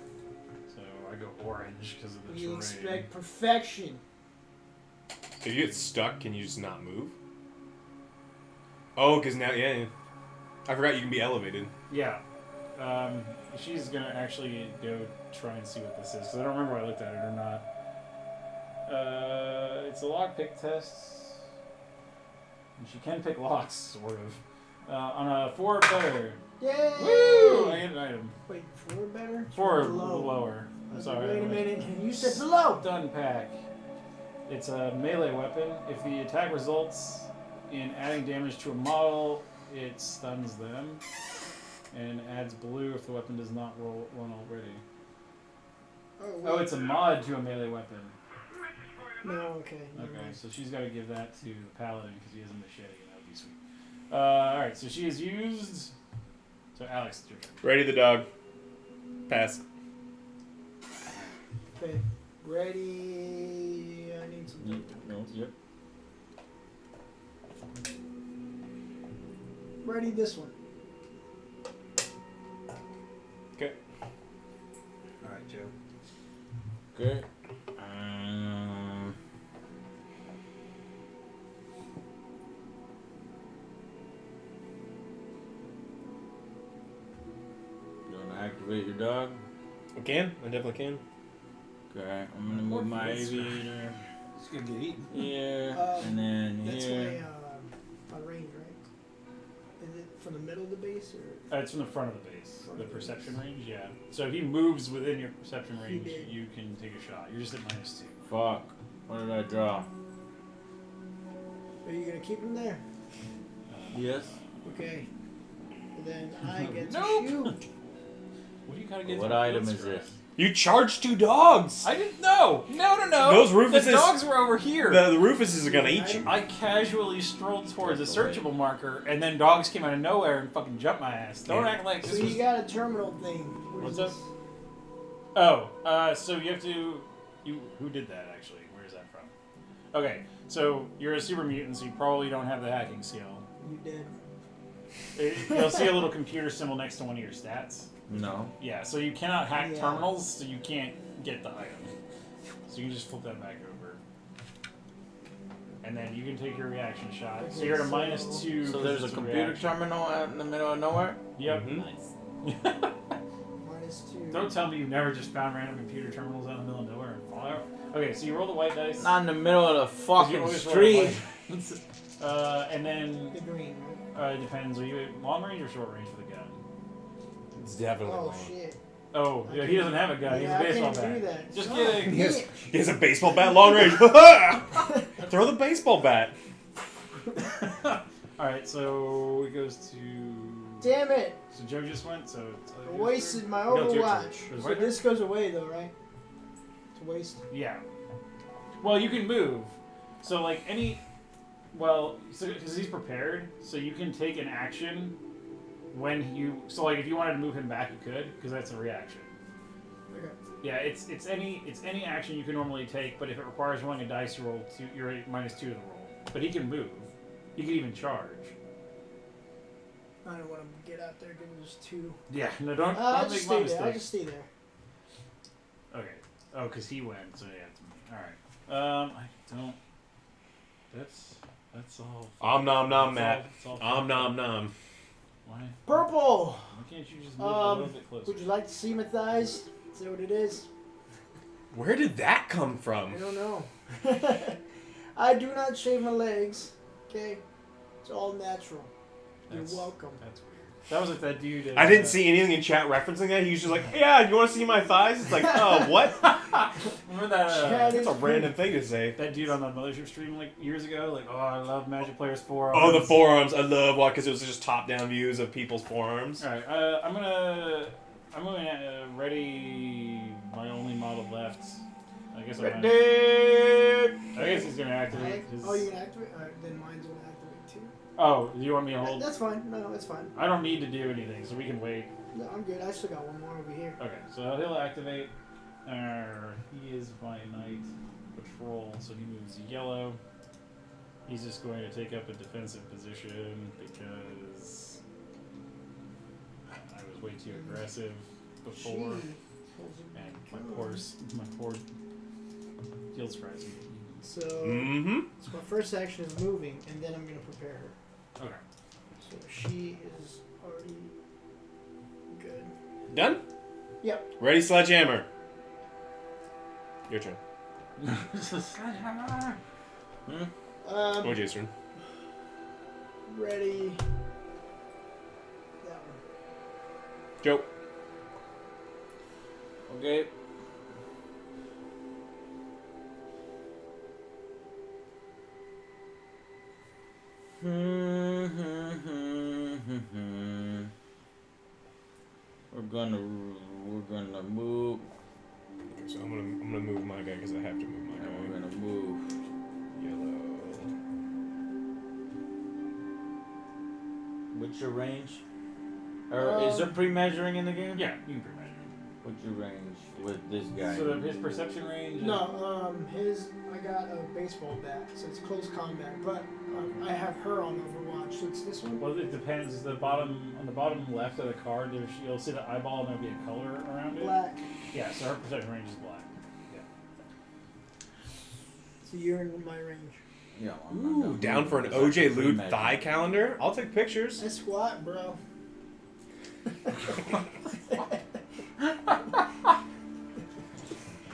So I go orange because of the We terrain. expect perfection. If you get stuck, can you just not move? Oh, because now, yeah. I forgot you can be elevated. Yeah. She's gonna actually go try and see what this is. Cause I don't remember if I looked at it or not. It's a lockpick test. And she can pick locks, sort of. On a 4 or better. Yay! Woo! I get an item. Wait, 4 better? 4 or Below. lower. I I'm was sorry. like, wait a minute. You said below. Stun pack. It's a melee weapon. If the attack results in adding damage to a model, it stuns them. And adds blue if the weapon does not run already. Oh, it's a mod to a melee weapon. No, okay. Okay, so she's got to give that to the paladin because he has a machete, and that would be sweet. Alright, so she is used. So, Alex, it's your turn. Ready the dog. Pass. Okay. Ready. I need some. No, yep. Ready this one. Okay. Alright, Joe. Okay. You want to activate your dog? I can. I definitely can. Okay, I'm gonna move my aviator It's gonna get eaten. here, Um, and then That's here. my range, right? Is it from the middle of the base or? It's from the front of the base. The perception range, yeah. So if he moves within your perception range, did. you can take a shot. You're just at -2. Fuck. What did I draw? Are you gonna keep him there? Yes. Okay. Well, then I get to Nope. shoot. What do you gotta get? What to a item field is strike? this? You charged 2 dogs. I didn't know. No. Those Rufuses- The dogs were over here. The Rufuses are gonna eat you. I casually strolled towards a searchable marker, and then dogs came out of nowhere and fucking jumped my ass. Don't Yeah. act like So this was. you got a terminal thing. What's this? up? Oh, so you have to. Who did that actually? Where is that from? Okay, so you're a super mutant, so you probably don't have the hacking skill. You did. You'll see a little computer symbol next to one of your stats. No. Yeah, so you cannot hack Yeah. terminals, so you can't get the item. So you can just flip that back over. And then you can take your reaction shot. So Okay, you're at a so- -2. So 'cause there's a it's computer reaction. terminal out in the middle of nowhere? Yep. Mhm. Nice. -2. Don't tell me you've never just found random computer terminals out in the middle of nowhere in Fallout. Okay, so you roll the white dice. Not in the middle of the 'cause you fucking always roll street. the white. And then The green, right? it depends. Are you at long range or short range for the gun? It's definitely Oh long. shit. Oh, I yeah, he can't- doesn't have a gun. Yeah, I He's a baseball can't do bat. that. Just Son kidding. of a He has, bitch. he has a baseball bat, long range. Throw the baseball bat. Alright, so it goes to. Damn it! So Joe just went, so. It's, I wasted my No, it's your turn. Overwatch. It's So my this goes away though, right? To waste. Yeah. Well, you can move. So, like, any. Well, because he's prepared, so you can take an action when you. So, like, if you wanted to move him back, you could, because that's a reaction. Okay. Yeah, it's any action you can normally take, but if it requires rolling a dice, you roll 2. You're at -2 to the roll. But he can move. He can even charge. I don't want to get out there because there's 2. Yeah. No, don't I'll make just my stay mistake. there. I'll just stay there. Okay. Oh, because he went, so yeah, it's me. All right. I don't. That's all. Om nom nom, Matt. That's all. Om nom nom. Why? Purple! Why can't you just move a little bit closer? Would you like to see my thighs? Is that what it is? Where did that come from? I don't know. I do not shave my legs. Okay? It's all natural. That's- You're welcome. That's weird. That was like that dude. I didn't see anything in chat referencing that. He was just like, yeah, you want to see my thighs? It's like, oh, what? Remember that? Chat That's a random thing to say. That dude on the Mothership stream like years ago, like, oh, I love Magic Players 4. Oh, the forearms. I love why, because it was just top-down views of people's forearms. All right, I'm gonna ready my only model left. I guess I guess he's gonna activate his. Oh, you can activate? Alright, then mine's going to activate too. Oh, do you want me to hold? That's fine. No, that's fine. I don't need to do anything, so we can wait. No, I'm good. I still got one more over here. Okay, so he'll activate. He is by night patrol, so he moves yellow. He's just going to take up a defensive position because I was way too aggressive before, Gee. and my poor field sprites. So, Mm-hmm. so my first action is moving, and then I'm going to prepare her. Okay. So she is already good. Done? Yep. Ready, Sledgehammer. Your turn. OJ's turn. Ready. That one. Joe. Okay. We're gonna move. So I'm gonna move my guy because I have to move my And we're guy. gonna move. Yellow. What's your range? Or is there pre-measuring in the game? Yeah, you can pre-measure. What's your range with this guy? So his perception range. No, I got a baseball bat, so it's close combat. But I have her on Overwatch, so it's this one. Well, it depends. On the bottom left of the card, you'll see the eyeball, and there'll be a color around it. Black. Yeah, so her perception range is black. So you're in my range. Yeah. Ooh, down for an OJ lewd thigh calendar? I'll take pictures. I squat, bro.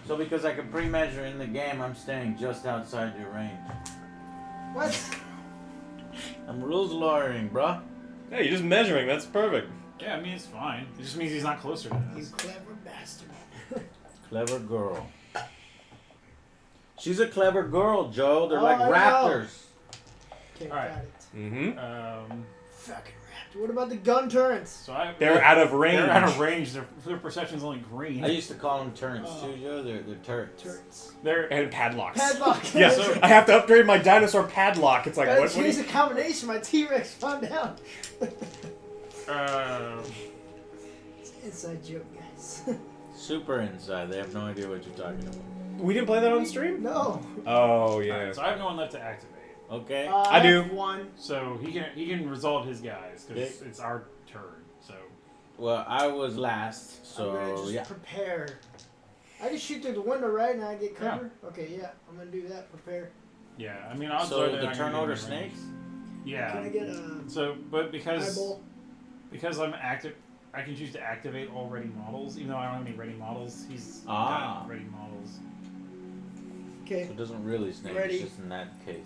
So because I can pre-measure in the game, I'm staying just outside your range. What? I'm rules lawyering, bruh. Hey, you're just measuring. That's perfect. Yeah, I mean it's fine. It just means he's not closer to You us. clever bastard. Clever girl. She's a clever girl, Joe. They're Oh, like I know. raptors. Okay, All right. got it. Mm-hmm. Fucking raptor. What about the gun turrets? So They're out of range. They're out of range. Their perception's only green. I used to call them turrets too, Joe. They're turrets. Turrets. They're And padlocks. Padlock. Yeah, So- I have to upgrade my dinosaur padlock. It's like, Gotta what do change you... the combination. My T-Rex found out. It's an inside joke, guys. Super inside. They have no idea what you're talking about. We didn't play that on stream? No. Oh, yeah. Alright, so I have no one left to activate. Okay. I do. have one. So he can resolve his guys because Okay. it's our turn. So Well, I was last, I'm gonna so just yeah. prepare. I can shoot through the window, right? And I get cover? Okay, yeah. I'm gonna do that. Prepare. yeah, I mean I'll So throw the that turn I'm order gonna be in range. snakes. Yeah. Can I get a So, but because eyeball? I'm active, I can choose to activate all ready models, even though I don't have any ready models. He's Ah. got ready models. Okay. So it doesn't really snake. Ready. It's just in that case.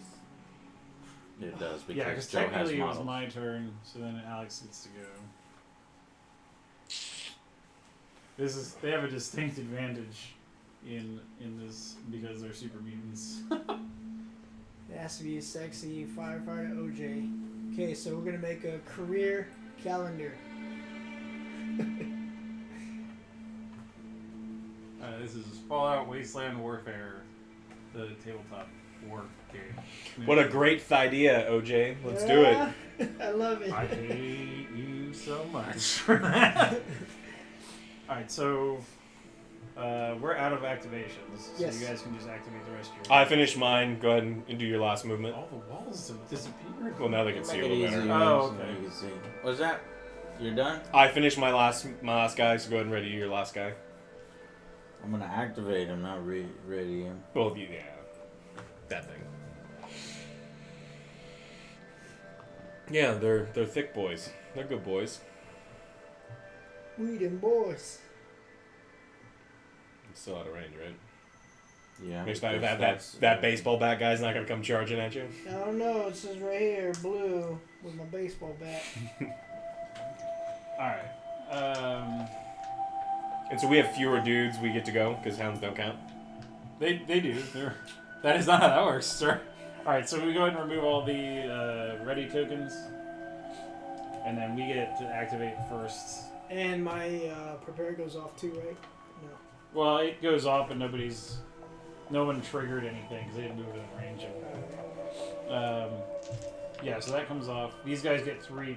It does because Yeah, because Joe has technically it was models. my turn, so then Alex gets to go. They have a distinct advantage in this because they're super mutants. It has to be a sexy firefighter OJ. Okay, so we're gonna make a career calendar. This is Fallout Wasteland Warfare, the tabletop war game. What a great idea, OJ. Let's do it. I love it. I hate you so much for that. Alright, so we're out of activations, so Yes. you guys can just activate the rest of your I finished mine. Go ahead and do your last movement. All the walls have disappeared. Well, now they can Make see a it little easier better. Oh, so okay. you can see. Was that? You're done? I finished my last guy, so go ahead and ready your last guy. I'm gonna activate him, not ready him. Well, yeah. That thing. Yeah, they're thick boys. They're good boys. We them boys. Still out of range, right? Yeah. Makes because that that's- baseball bat guy's not gonna come charging at you. I don't know. It says right here, blue, with my baseball bat. Alright. And so we have fewer dudes we get to go because hounds don't count. They do. That is not how that works, sir. Alright, so we go ahead and remove all the ready tokens. And then we get to activate first. And my prepare goes off too, right? No. Well, it goes off, but no one triggered anything because they didn't move within range of it. Yeah, so that comes off. These guys get 3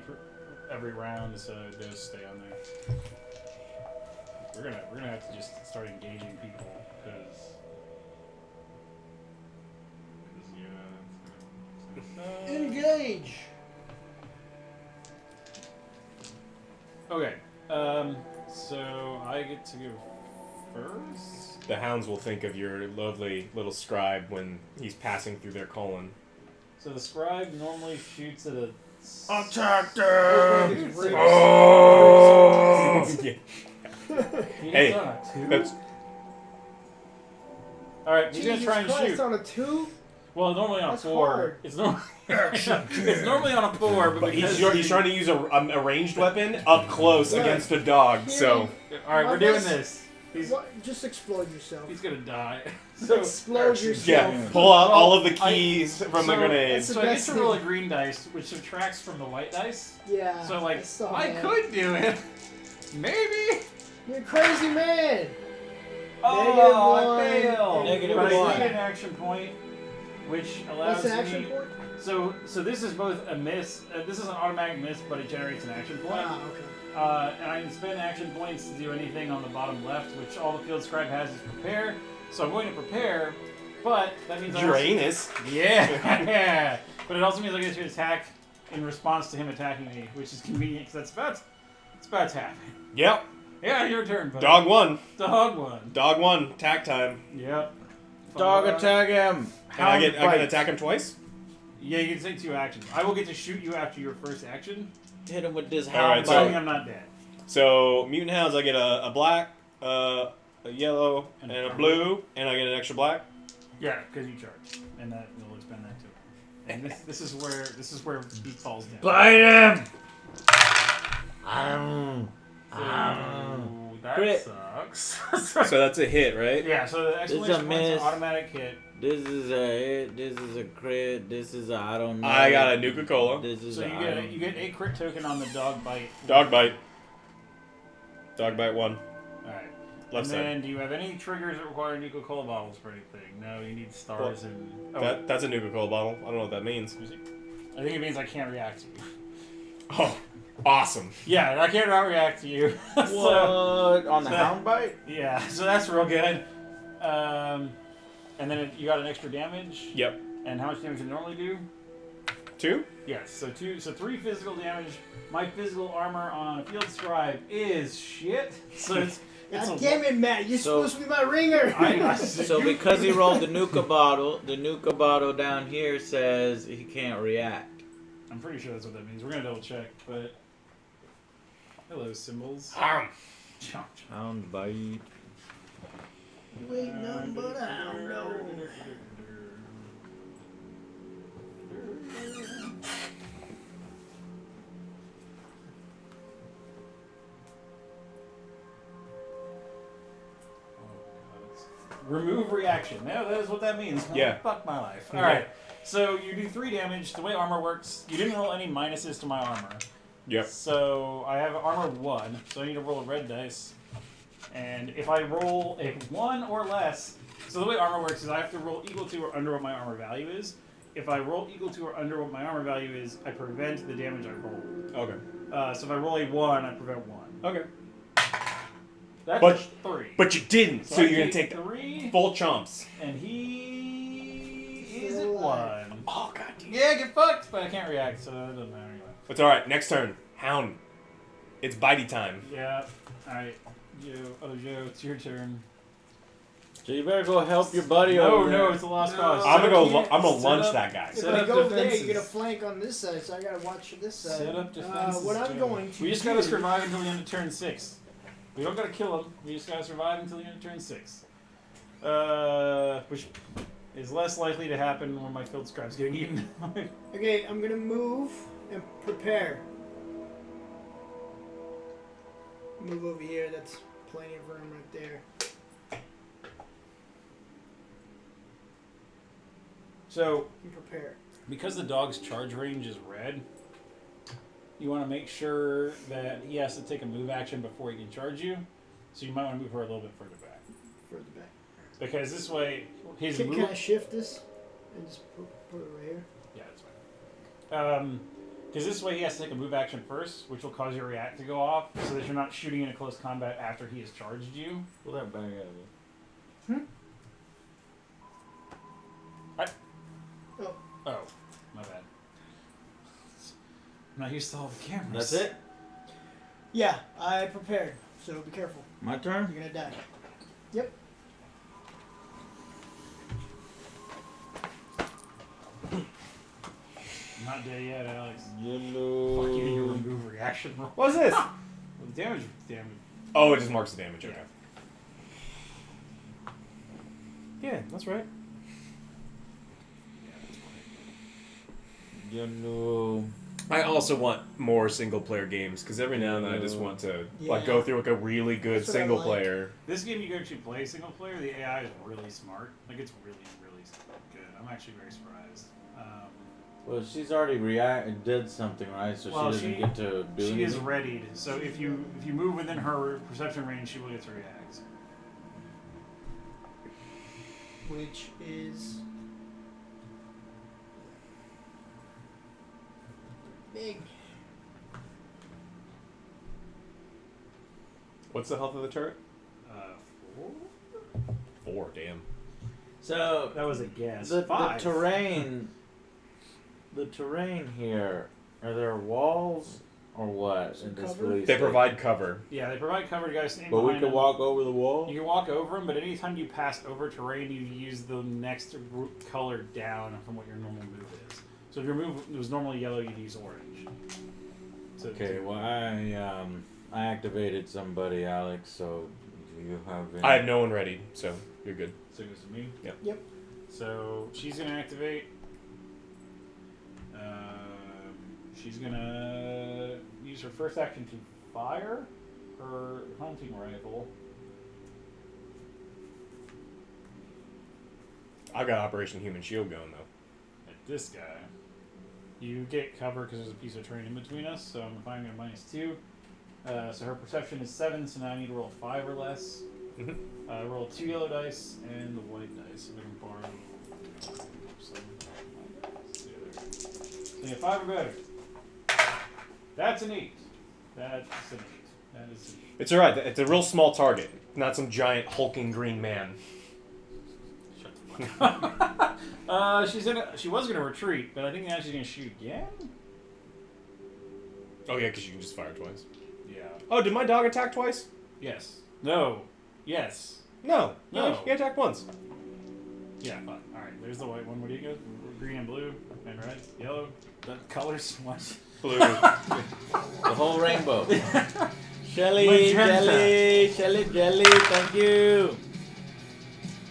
every round, so those stay on there. We're gonna have to just start engaging people because Engage. Okay. So I get to go first. The hounds will think of your lovely little scribe when he's passing through their colon. So the scribe normally shoots at a. Attack them! Oh! Yeah. He's Hey, on a 2? That's All right, he's gonna Jesus try and Christ, shoot. on a 2? Well, normally on That's a 4. hard. It's normally on a 4, but But because he's trying to use a ranged weapon up close Yeah. against a dog. So All right, Well, we're doing that's- this. He's Just explode yourself. he's gonna die. So Explode yourself. yeah, pull out Well, all of the keys from the so- grenades. that's So I get best to thing. roll a green dice, which subtracts from the white dice. Yeah. So like, saw I that. could do it. Maybe. You're a crazy man. Oh, one. I failed. Negative But I one. get an action point, which allows What's an action me. point? So this is both a miss. This is an automatic miss, but it generates an action point. Ah, okay. And I can spend action points to do anything on the bottom left, which all the field scribe has is prepare. So I'm going to prepare, but that means Uranus. Yeah. But it also means I get to attack in response to him attacking me, which is convenient because it's about to happen. Yep. Yeah, your turn, buddy. Dog one. Dog one. Dog one. Attack time. Yep. Dog Fire. attack him. And I can attack him twice. Yeah, you can take 2 actions. I will get to shoot you after your first action. Hit him with this All right, hound so- Assuming bite. I'm not dead. So mutant hounds, I get a black, a yellow, and a blue, and I get an extra black. Yeah, because you charge, and that will expend that too. And this is where he falls down. Bite him. So that Crit. sucks. So that's a hit, right? Yeah, so the exclamation point's an miss. automatic hit. This is a hit. This is a crit. This is a I don't know. I got a Nuka-Cola. This is So a you I get don't- you get a crit token on the dog bite. Dog bite. Dog bite one. Alright. Left And side. then do you have any triggers that require Nuka-Cola bottles for anything? No, you need stars and That's a Nuka-Cola bottle. I don't know what that means. I think it means I can't react to you. Oh, awesome. Yeah, I can't not react to you. What? So, On the so- hound bite? yeah, so that's real good. And then you got an extra damage. Yep. And how much damage do you normally do? 2? Yes, so 3 physical damage. My physical armor on a field scribe is shit. So it's God a damn it, Matt. You're So- supposed to be my ringer. So because he rolled the Nuka bottle down here says he can't react. I'm pretty sure that's what that means. We're gonna double check, but hello symbols. Arm. Hound bite. You ain't nothing but a hound dog. Remove reaction. Yeah, that is what that means. Yeah. Fuck my life. Yeah. Alright. So you do 3 damage. The way armor works, you didn't roll any minuses to my armor. Yep. So I have armor 1, so I need to roll a red dice. And if I roll a 1 or less, so the way armor works is I have to roll equal to or under what my armor value is. If I roll equal to or under what my armor value is, I prevent the damage I rolled. Okay. So if I roll a 1, I prevent 1. Okay. That's But- 3. But you didn't, so I you're gonna take take the 3, full chumps. and he is Still at alive. 1. Oh god. Yeah, get fucked, but I can't react, so it doesn't matter anyway. It's all right. Next turn. Hound. It's bitey time. Yeah. Alright. Joe, it's your turn. So you better go help your buddy No, over there. no, it's a lost No. cause. I'm gonna can't I'm gonna set lunch up- that guy. If Set I up go over there, defenses. you're gonna flank on this side, so I gotta watch this side. Set up defenses. what I'm Joe. going to We just do- gotta survive until the end of turn 6. We don't gotta kill him. We just gotta survive until the end of turn 6. Which is less likely to happen when my field scribe's getting eaten. Okay, I'm gonna move and prepare. Move over here. That's plenty of room right there. So, And prepare. because the dog's charge range is red, you want to make sure that he has to take a move action before he can charge you. So you might want to move her a little bit further back. Further back. Because this way, his Can move... I shift this and just put it right here? Yeah, that's fine. Because this way he has to take a move action first, which will cause your react to go off, so that you're not shooting into close combat after he has charged you. Pull that bag out of here. Oh, my bad. I'm not used to all the cameras. That's it? Yeah, I prepared. So be careful. My turn? You're gonna die. Yep. I'm not dead yet, Alex. Yellow. Fuck you, you remove reaction roll. What's this? Well, the damage. Oh, it just marks the damage. Okay. Yeah, that's right. You know. I also want more single player games because every now and then I just want to like Yeah. go through like a really good That's what I single like. player. This game you can actually play single player. The AI is really smart. Like it's really, really good. I'm actually very surprised. Well, she's already did something, right? So Well, she doesn't get to do She is anything. readied. So if you move within her perception range, she will get to react. Which is big. What's the health of the turret? 4? 4, damn. So That was a guess. the 5. terrain. The terrain here. Are there walls or what in this Cover? release? They date? provide cover. Yeah, they provide cover to guys standing But we behind can them. walk over the wall. You can walk over them, but anytime you pass over terrain, you use the next color down from what your normal move is. So if your move was normally yellow, you'd use orange. Okay, well I activated somebody, Alex. So do you have? Any... I have no one ready, so you're good. So it goes to me. Yep. Yep. So she's gonna activate. She's gonna use her first action to fire her hunting rifle. I've got Operation Human Shield going though. At this guy. You get cover because there's a piece of terrain in between us, so I'm firing at -2. So her perception is 7, so now I need to roll 5 or less. Mhm. Roll 2 yellow dice and the white dice. If I can borrow some. So yeah, 5 or better. That's an 8. That's an 8. That is an 8. It's alright, it's a real small target, not some giant hulking green man. Shut the fuck up. She was gonna retreat, but I think now she's gonna shoot again. Oh yeah, because you can just fire twice. Yeah. Oh, did my dog attack twice? Yes. No. Yes. No. No. He attacked once. Yeah, fine. Alright, there's the white one. Where do you go? Green and blue and red, yellow. The colors. What? Blue. The whole rainbow. Shelly, Magenta. Jelly, thank you.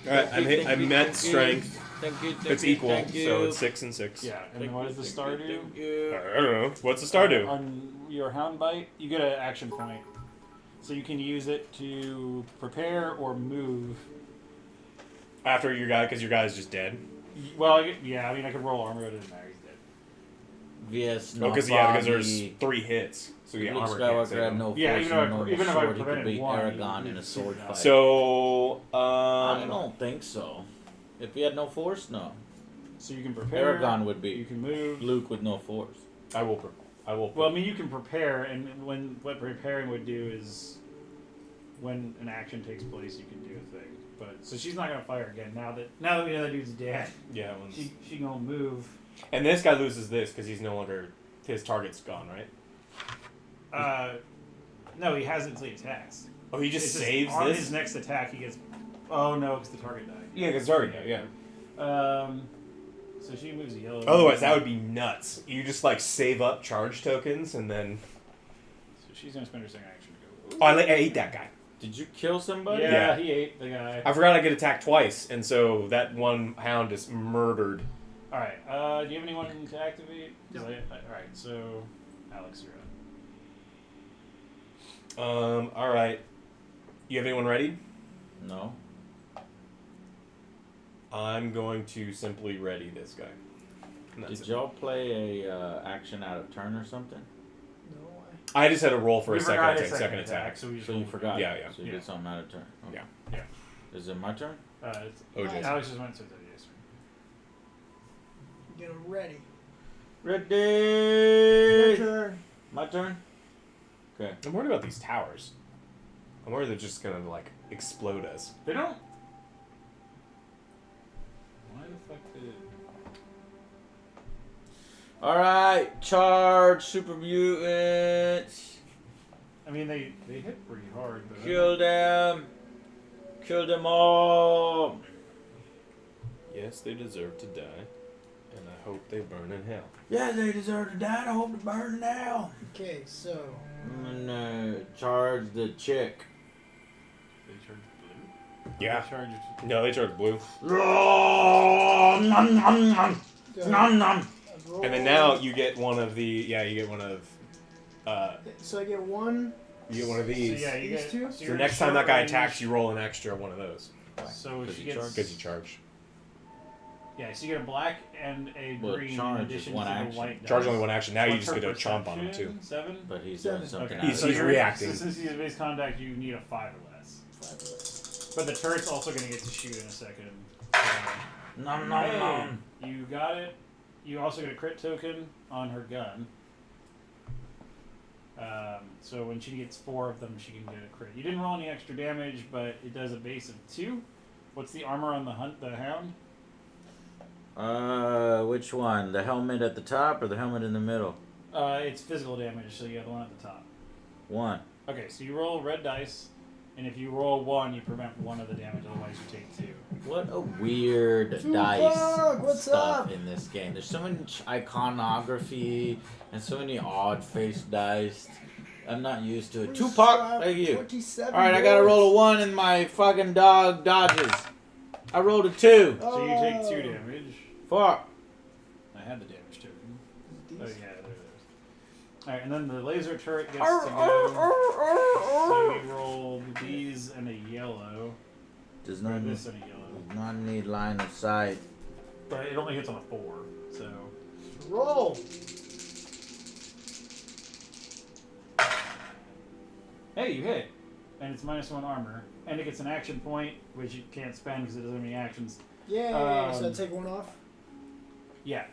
Alright, Thank I you, met thank strength. Thank you. It's equal, so it's 6 and 6. Yeah, and then what does the star do? I don't know. What's the star do? On your hound bite, you get an action point. So you can use it to prepare or move. After your guy, because your guy's just dead. Well, yeah, I mean, I could roll armor, but it doesn't matter. He's dead. Yes, Oh, because there's 3 hits, so you get Luke armor. Can't Skywalker save had him. no force Yeah, and even though I- no even if I sword, he could prevented beat one, Aragon you in a could sword shoot fight. So, I don't think so. If he had no force, no. So you can prepare. Aragon would You be can move. Luke with no force. I will. Well, I mean, you can prepare, and what preparing would do is, when an action takes place, you can do a thing. But so she's not gonna fire again now that we know that dude's dead. Yeah. She gonna move. And this guy loses this because he's no longer, his target's gone, right? No, he hasn't until he attacks. Oh, he just It's saves on this. his next attack. He gets. Oh no, because the target died. Yeah, because target. Yeah. So she moves a yellow. Otherwise, that would be nuts. You just like save up charge tokens and then. So she's gonna spend her second action to go. Oh, I ate that guy. Did you kill somebody? Yeah, Yeah. he ate the guy. I forgot I get attacked twice, and so that one hound is murdered. All right. Do you have anyone to activate? No. All right. So, Alex, you're up. All right. You have anyone ready? No. I'm going to simply ready this guy. And that's Did it. y'all play a action out of turn or something? No, I just had to roll for We a second forgot attack. his Second attack. So we just So you rolled. forgot. Yeah, yeah. So you Yeah. did something out of turn. Okay. Yeah. Yeah. Is it my turn? Oh, Jason. Alex just went to the yes. get ready. Your Ready. turn. My turn. Okay. I'm worried about these towers. I'm worried they're just gonna like explode us. They don't. Why the fuck did? All right. Charge, super mutants. I mean, they hit pretty hard. But Kill them. Kill them all. Yes, they deserve to die, and I hope they burn in hell. Yeah, they deserve to die. I hope to burn now. Okay, so I'm gonna charge the chick. They turned blue. Yeah. Charge No, they charge blue. Nom nom. And then now you get one of the you get one of So I get one. you get one of So these. yeah, you These get. two? So So next time that guy attacks, you roll an extra one of those So Because she you gets. because you charge. Yeah, so you get a black and a Well, green in charge is addition one to the action. white. Charge dice. only one action. Now you What's just her get a chomp on him too. perception? 7. But he's Seven. doing something Okay. He's else. you're- reacting. So since he's base contact, you need a 5 or less. But the turret's also going to get to shoot in a second. Nom nom Hey, nom. you got it. You also get a crit token on her gun. So when she gets 4 of them, she can get a crit. You didn't roll any extra damage, but it does a base of 2. What's the armor on the hound? Which one? The helmet at the top or the helmet in the middle? It's physical damage, so you have the one at the top. 1. Okay, so you roll red dice, and if you roll 1, you prevent 1 of the damage, otherwise you take 2. What a weird Tupac, dice what's stuff up? in this game. There's so much iconography and so many odd face dice. I'm not used to it. Tupac, thank you. 27 Alright, I gotta roll a 1 and my fucking dog dodges. I rolled a 2. So you take 2 damage. Fuck. I had the damage token. Oh yeah, there it is. Alright, and then the laser turret gets to go. So you rolled these and a yellow. Does Or not, this and a yellow. does not need line of sight. But it only hits on a 4, so. Roll. Hey, you hit! And it's -1 armor. And it gets an action point, which you can't spend because it doesn't have any actions. Yeah. So I take one off. Yeah.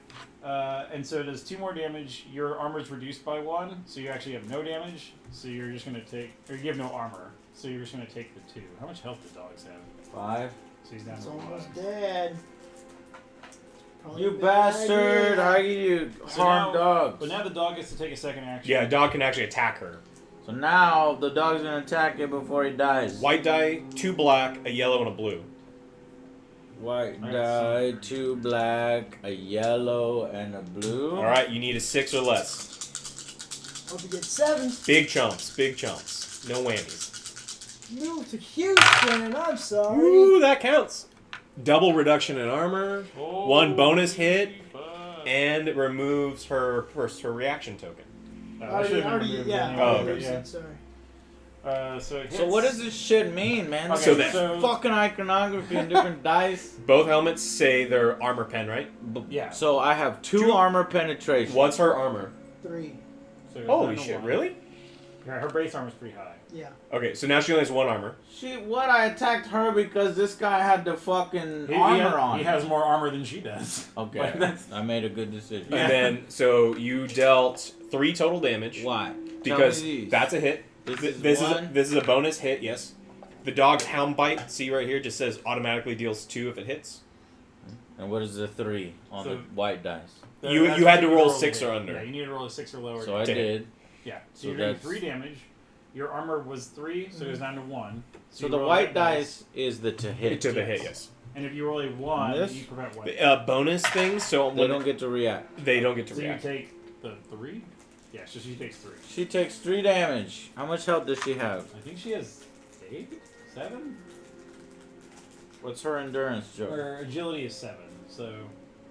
And so it does 2 more damage. Your armor's reduced by 1, so you actually have no damage. So you're just going to take... Or you have no armor, so you're just going to take the 2. How much health do dogs have? 5. So he's down It's to 1. almost dead. Probably You a bad bastard! idea. How you So harm now- dogs? But now the dog gets to take a second action. Yeah, a dog can actually attack her. So now the dog's gonna attack it before he dies. White die, 2 black, a yellow, and a blue. White Alright, die, so- 2 black, a yellow, and a blue. All right, you need a 6 or less. Hope you get 7. Big chumps, big chumps. No whammies. Move to Houston. I'm sorry. Ooh, that counts. Double reduction in armor, Oh, 1 bonus hit, fuck. and it removes her reaction token. I should have removed yeah. it Oh, anyway, okay. yeah. Sorry. So it hits. So what does this shit mean, man? Okay, So This that- is fucking iconography and different dice. Both helmets say they're armor pen, right? Yeah. So I have 2 Two- armor penetration. What's her armor? 3. So it goes Holy down to shit, 1. really? Yeah, her base armor's pretty high. Yeah. Okay, so now she only has 1 armor. What? I attacked her because this guy had the fucking armor on. He has more armor than she does. Okay, Like, that's- I made a good decision. And then, so you dealt 3 total damage. Why? Because Tell me these. that's a hit. This is one? This is a bonus hit, yes. The dog's hound bite, see right here, just says automatically deals 2 if it hits. And what is the 3 on So- the white dice? You That's had to what roll to 6 hit. or under. Yeah, you need to roll a 6 or lower. So I to hit. did. Yeah. So, So you're doing that's- 3 damage. Your armor was 3, so it goes down to 1. So you the roll white that dice is the to hit. To the hit, yes. And if you roll a 1, This? you prevent 1. Bonus things, so They when don't get to react. they don't get to So you react. take the 3? Yeah, so she takes 3. She takes 3 damage. How much health does she have? I think she has 8? 7? What's her endurance, Joe? Her agility is 7. So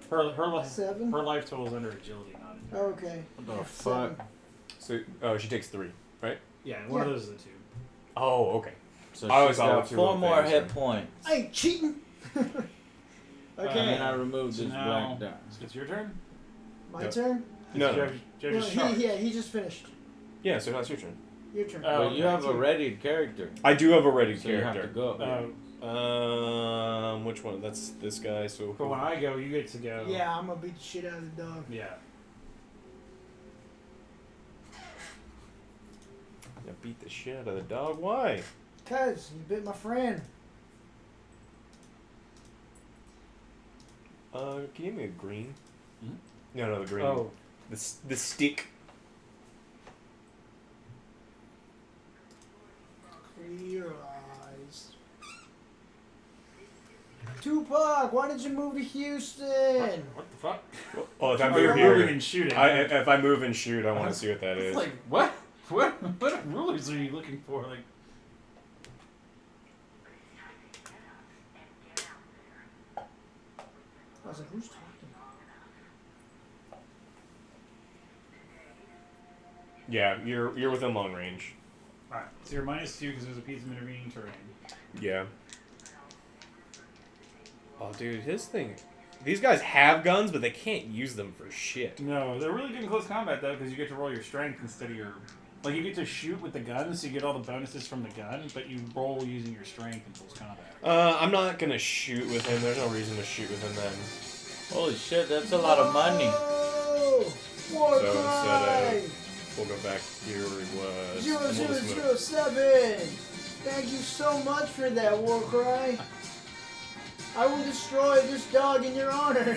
her 7. life total is under agility, not endurance. Okay. What the Seven. fuck? So, she takes 3, right? Yeah, one of Yeah. those is a 2. Oh, okay. So I always she's thought got it was 4 two more things, hit right? points. I ain't cheating. And Okay. then I removed So this now black die. so it's your turn. My Yep. turn. No, no. Joe No, just charged. he just finished. Yeah, so now it's your turn. Your turn. Oh, But you have a readied character. I do have a ready So you have to character. go. Which one? That's this guy, so... But when I go, you get to go. Yeah, I'm gonna beat the shit out of the dog. Yeah. I beat the shit out of the dog? Why? Cause you bit my friend. Can you give me a green? Hmm? No, the green. Oh. The stick. Clear your eyes. Tupac, why did you move to Houston? What the fuck? Oh, if I Oh, move you're here... moving and shooting. if I move and shoot, I want to see what that It's is. like what? What rulers are you looking for? Like. was like, who's talking? Yeah, you're within long range. Alright, so you're -2 because there's a piece of intervening terrain. Yeah. Oh, dude, his thing. These guys have guns, but they can't use them for shit. No, they're really good in close combat though, because you get to roll your strength instead of your. Like you get to shoot with the gun, so you get all the bonuses from the gun, but you roll using your strength in close combat. I'm not gonna shoot with him. There's no reason to shoot with him then. Holy shit, that's a lot of money. Oh, war So cry! instead we'll go back here where he was. and we'll just move. 0007! Thank you so much for that, war cry. I will destroy this dog in your honor.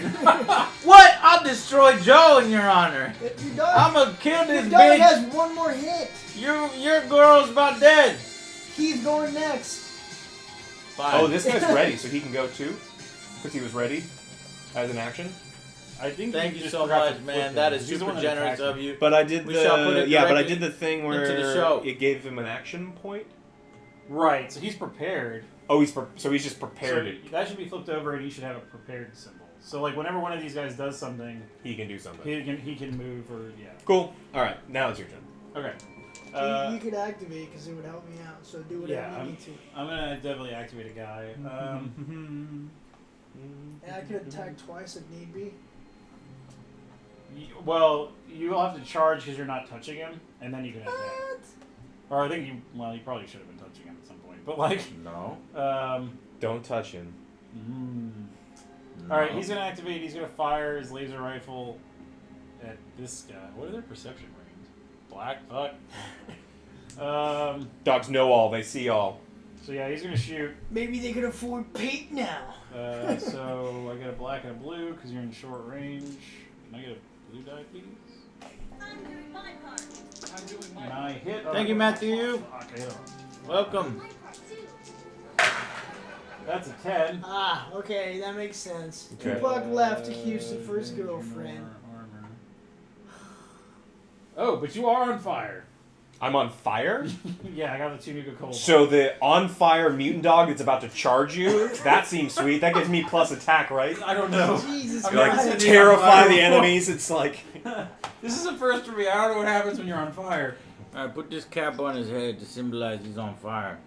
What? I'll destroy Joe in your honor. Your dog, I'm gonna kill this your dog bitch. has one more hit. Your girl's about dead. He's going next. Fine. Oh, this guy's ready, so he can go too? Because he was ready as an action? I think Thank you just so forgot to much, flip man. him, That because is he's the super one that generous attacked of me. you. But I did We shall put it yeah, but I directly did the thing into the where show. it gave him an action point. Right, so he's prepared. Oh, so he's just prepared. So that should be flipped over, and he should have a prepared symbol. So like whenever one of these guys does something, He can do something. he can move or yeah. Cool. All right, now it's your turn. Okay. You could activate because it would help me out. So do whatever Yeah, you need to. I'm gonna definitely activate a guy. And I could attack twice if need be. Well, you'll have to charge because you're not touching him, and then you can attack. What? Or I think you probably should have been touching him at some point, but like, No. Don't touch him. No. All right, he's gonna activate. He's gonna fire his laser rifle at this guy. What are their perception ratings? Black. Fuck. Dogs know all. They see all. So yeah, he's gonna shoot. Maybe they could afford paint now. So I get a black and a blue because you're in short range. Can I get a blue die, please? And I hit. Thank you, Matthew. Fuck, I hit him. Welcome. That's a 10. Ah, okay, that makes sense. Okay. Tupac left to Houston for his girlfriend. Armor. Oh, but you are on fire. I'm on fire? Yeah, I got the 2 Nuka-Cola. So the on fire mutant dog that's about to charge you, that seems sweet. That gives me plus attack, right? I don't know. Jesus I'm You, like, not Christ. sitting on terrify fire the before. enemies. It's like... This is a first for me. I don't know what happens when you're on fire. Alright, put this cap on his head to symbolize he's on fire.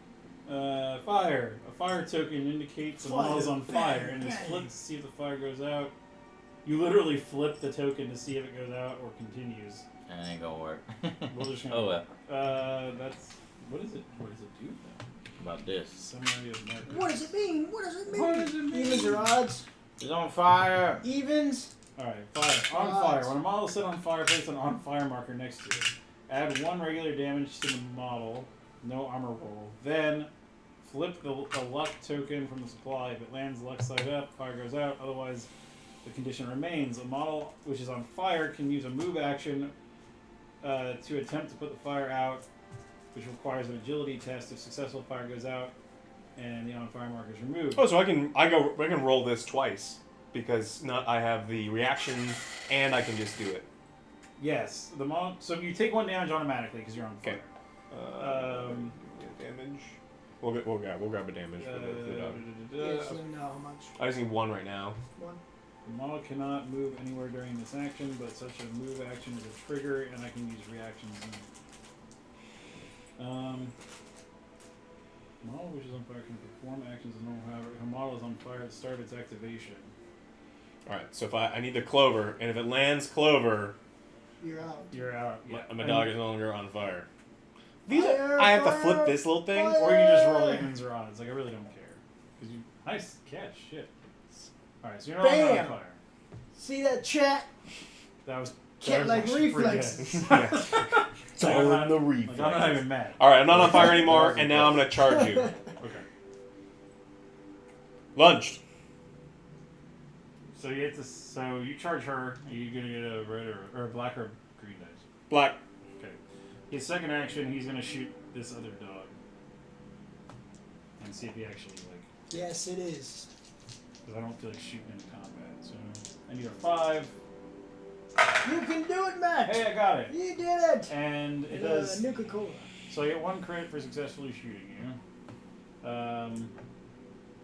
Fire. A fire token indicates the Fire. model is on fire and is Bang. flipped to see if the fire goes out. You literally flip the token to see if it goes out or continues. That ain't gonna work. We'll just Oh well. That's what is it? What does it do though? About this. Summary of markers. What does it mean? What does it mean? What does it mean? Evens or odds? He's on fire. Evens? Alright, fire. On fire. When a model is set on fire, place an on fire marker next to it. Add 1 regular damage to the model. No armor roll. Then flip the luck token from the supply. If it lands luck side up, fire goes out. Otherwise, the condition remains. A model which is on fire can use a move action to attempt to put the fire out, which requires an agility test. If successful, fire goes out, and the on fire marker is removed. Oh, so I can roll this twice because I have the reaction and I can just do it. Yes, the model. So you take 1 damage automatically because you're on fire. Okay. Damage. We'll grab a damage for the dog. Yes, you know how much. I just need 1 right now. One. The model cannot move anywhere during this action, but such a move action is a trigger, and I can use reactions. Model which is on fire can perform actions as normal. However, if a model is on fire at the start of its activation. Alright, so if I need the clover, and if it lands clover, You're out. You're out. Yeah. my dog is no longer on fire. These Fire, I have to fire, flip this little thing? fire. Or you just roll evens or odds. Like I really don't care. Cause you nice catch. Shit. All right, so you're no longer on Bam. fire. See that chat? That was Cat like actually pretty reflexes. good. It's all in the Like, I'm not reflex. even mad. Alright, I'm not on fire anymore, and now I'm gonna charge you. Okay. Lunged. So you you charge her. Are you gonna get a red or a black or green dice? Black. Okay. His second action, he's gonna shoot this other dog and see if he actually like. Yes, it is. Because I don't feel like shooting in combat. So I need a 5. You can do it, Matt. Hey, I got it. You did it. And it does. Nuka-Cola. So I get 1 crit for successfully shooting you.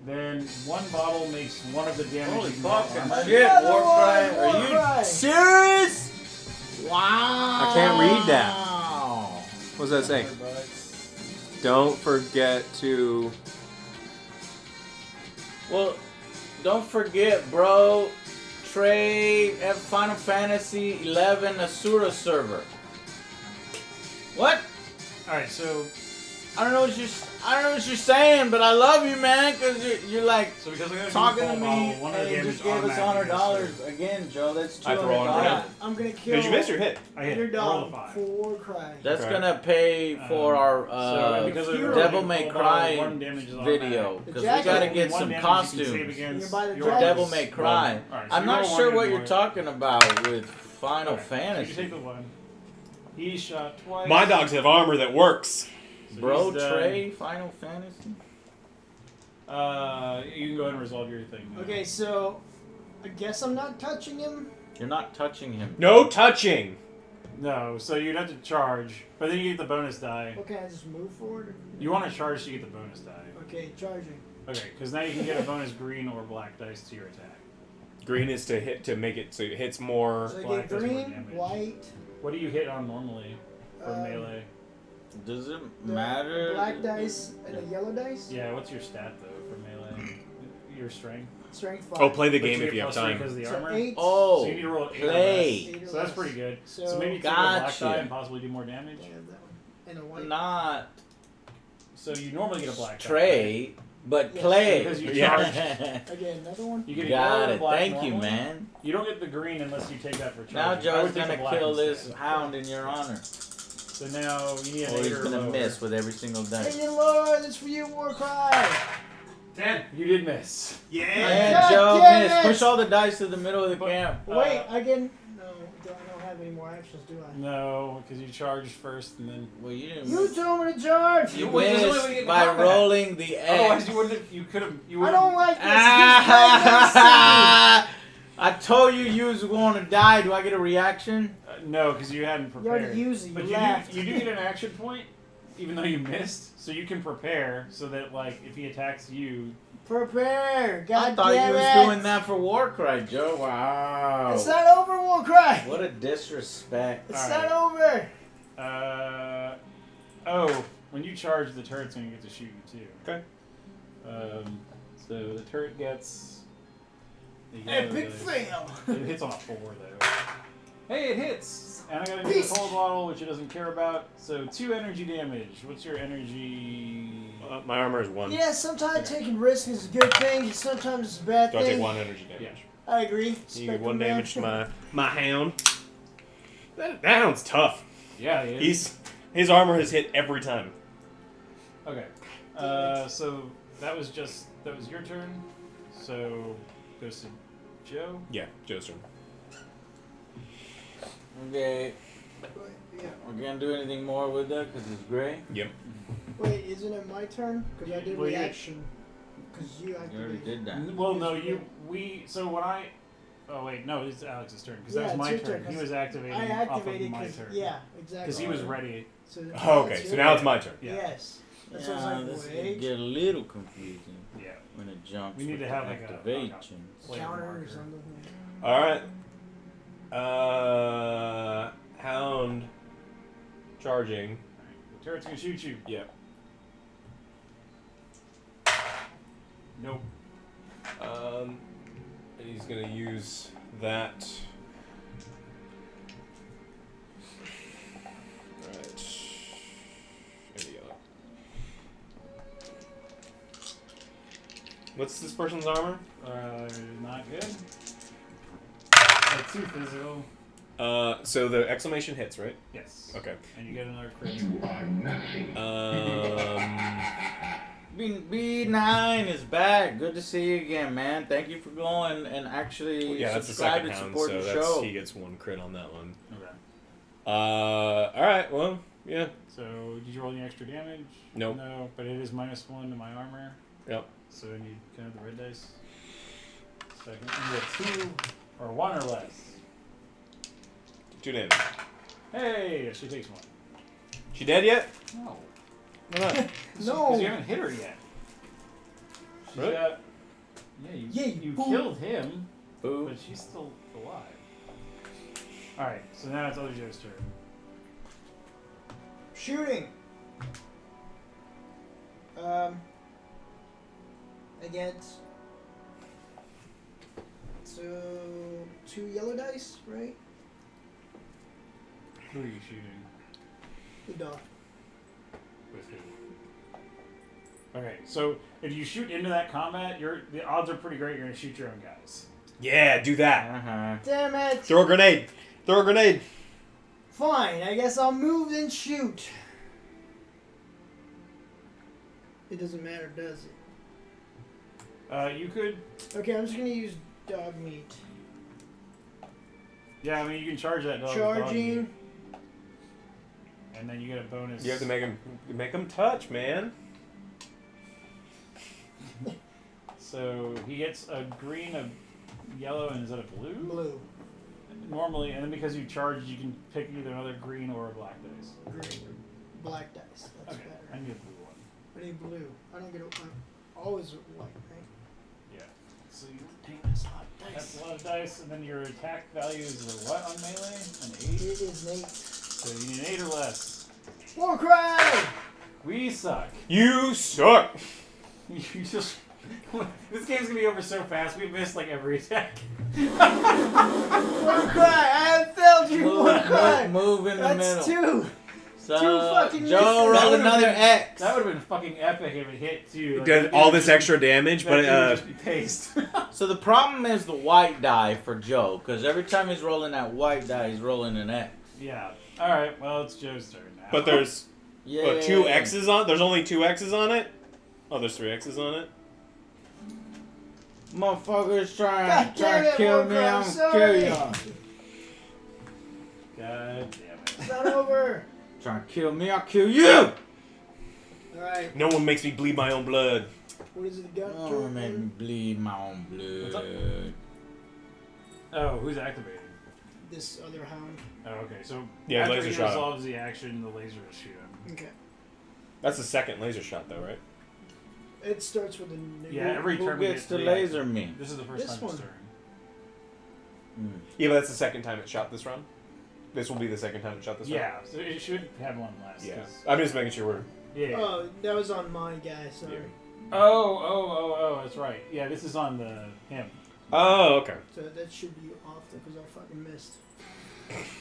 then one bottle makes one of the damage. Holy in that fucking armor. shit, Another Warcry. one, Are Warcry. you serious? Wow. I can't read that. What does that say? $100. Don't forget to. Well, don't forget, bro. Trey at Final Fantasy 11 Asura server. What? All right, so I don't know what you're saying, but I love you, man, because you're like because I got a talking to default me, bottle, one of the and you damage just gave us automatically goes $100 again, Joe. That's I throw $100. $200. I'm gonna kill. Did you miss or hit? I hit your roll a dog 5. for Warcry. That's Okay. gonna pay for our So because of the Devil default May bottle, Cry one damage is video, automatic. because The we gotta jacket. get One some damage you can costumes. save against You buy the your jacket. Devil May Cry. Alright, so I'm you not roll sure one what and you're more. talking about with Final Alright, so you Fantasy. take the one. He shot twice. My dogs have armor that works. So Bro, he's done. Trey, Final Fantasy? You can go ahead and resolve your thing. now. Okay, so I guess I'm not touching him. You're not touching him. No touching. No, so you'd have to charge, but then you get the bonus die. Okay, I just move forward. You want to charge to get the bonus die. Okay, charging. Okay, because now you can get a bonus green or black dice to your attack. Green is to hit to make it so it hits more. So I black get does more green, damage. white, What do you hit on normally for melee? Does it the matter? black dice, and a yellow dice. Yeah, what's your stat though for melee? Your strength. Strength 5. Oh, play the But game you if get you have plus 3 time. because of the So armor. 8. Oh, So you need to roll an 8 or play. less. 8 or So that's less. pretty good. So, So maybe take a black Gotcha. die and possibly do more damage. I have that one. And a white. Not So you normally get a black die. Trey, but Yes. play. Because you Yeah. charge. Again, another one. You get a Got yellow or it. black Thank you, normally. man. You don't get the green unless you take that for charge. Now I Joe's would take gonna the black kill instead. this hound in your honor. So now you need an Or 8 he's or gonna lower. miss with every single dice. Hey, Lord, that's for you, Warcry. 10. You did miss. And God Joe damn missed. it! Push all the dice to the middle of the camp. Wait, I can. No, I don't have any more actions, do I? No, because you charged first and then. Well, you didn't You miss. told me to charge. You Wait, there's only way to get missed in by combat. rolling the Otherwise, X. you wouldn't have. You could have. You I would. don't like this. He's right next to I told you was going to die. Do I get a reaction? No, because you hadn't me. You prepared. already used it. But You you laughed. do get an action point, even though you missed. So you can prepare so that, like, if he attacks you, Prepare. God I thought damn you was it. doing that for Warcry, Joe. Wow. It's not over, Warcry. What a disrespect. It's Alright. not over. oh, when you charge, the turret's gonna get to shoot you too. Okay. So the turret gets. the yellow Epic dice. fail. It hits on a 4 though. Hey, it hits! And I got a new Beast. cold bottle, which it doesn't care about. So 2 energy damage. What's your energy? My armor is 1. Yeah, sometimes taking risks is a good thing. Sometimes it's a bad So I thing. take 1 energy damage. Yeah. I agree. You get Spectrum 1 man. damage to my hound. That hound's tough. Yeah, it is. His armor has hit every time. Okay. So that was your turn. So goes to Joe. Yeah, Joe's turn. Okay. Yeah. We're gonna do anything more with that because it's gray. Yep. Wait, isn't it my turn? Because I did Well, you- reaction. Because you You already activated. did that. Well, no, so when I. Oh wait, no, it's Alex's turn because Yeah, that was it's my your turn. turn, He 'cause was activating I off of activated my because turn. yeah, exactly. Because he was ready. So Oh, okay. it's So your now it's turn. my turn. Yeah. Yes. That's what I Yeah, was this like. could Wait, get a little confusing Yeah. when it jumps. We need with to the have, like, a- activations. Flavor counter or marker. something. All right. Hound charging. The turret's gonna shoot you. Yep. Nope. And he's gonna use that. Right. There we go. What's this person's armor? Not good. Too physical. So the exclamation hits, right? Yes. Okay. And you get another crit. B9 is back. Good to see you again, man. Thank you for going and actually Yeah, that's the subscribe second and hound, support so the that's, show. he gets 1 crit on that one. Okay. All right. Well, yeah. So did you roll any extra damage? Nope. No, but it is -1 to my armor. Yep. So I need kind of the red dice. Second, you get 2 or 1 or less. 2 damage. Hey, she takes 1. She dead yet? No. Why not? Because you No. haven't hit her yet. Really? Yeah, Yeah, you boom. killed him, Boo. but she's still alive. Alright, so now it's Other Joe's turn. Shooting. Against. So 2 yellow dice, right? Who are you shooting? The dog. With who? Okay, so if you shoot into that combat, the odds are pretty great you're gonna shoot your own guys. Yeah, do that. Uh-huh. Damn it! Throw a grenade. Throw a grenade. Fine, I guess I'll move and shoot. It doesn't matter, does it? You could, Okay, I'm just gonna use dog meat. yeah, I mean, you can charge that dog. with dog Charging. meat, and then you get a bonus. You have to make him touch, man. So he gets a green, a yellow, and is that a blue? Blue. Normally, and then because you charge, you can pick either another green or a black dice. Green. Black dice. That's Okay, I better. need a blue one. I need blue. I don't get it. I'm always white, right? Yeah. So you Dang, that's a lot of That's dice. a lot of dice, and then your attack values are what on melee? An 8? It is an 8. So you need an 8 or less. War cry! We suck. You suck. You just... This game's gonna be over so fast, we missed like every attack. War cry! I have failed you, War cry! Move in the That's middle. 2! So, Two fucking Joe, misses. roll That would've another been- X. That would have been fucking epic if it hit too. Like, Does that all dude this would extra damage, that but dude would just be paste. So the problem is the white die for Joe, because every time he's rolling that white die, he's rolling an X. Yeah. Alright, well, it's Joe's turn now. but there's Yeah. 2 X's on. There's only 2 X's on it. Oh, there's 3 X's on it. Motherfuckers God trying damn to it, kill Walker, me, I'm I'm gonna sorry. kill y'all. God damn it. It's not over. Trying to kill me, I'll kill you! Alright, No one makes me bleed my own blood. what is it got? Oh, make me bleed my own What's up? blood. Oh, who's activating? This other hound. Oh, okay, so Yeah, after laser he shot. resolves the action, the laser will shoot him. Okay. That's the second laser shot, though, right? It starts with a new. Yeah, every Who turn we gets get to the laser me? This is the first This time it's one. turn. Yeah, but that's the second time it shot this round. This will be the second time it shot this round. Yeah, so it should have one less. Yeah. 'cause- I'm just making sure we're. Yeah. Oh, that was on my guy, sorry. Yeah. Oh, that's right. Yeah, this is on him. Oh, okay. So that should be off though, because I fucking missed.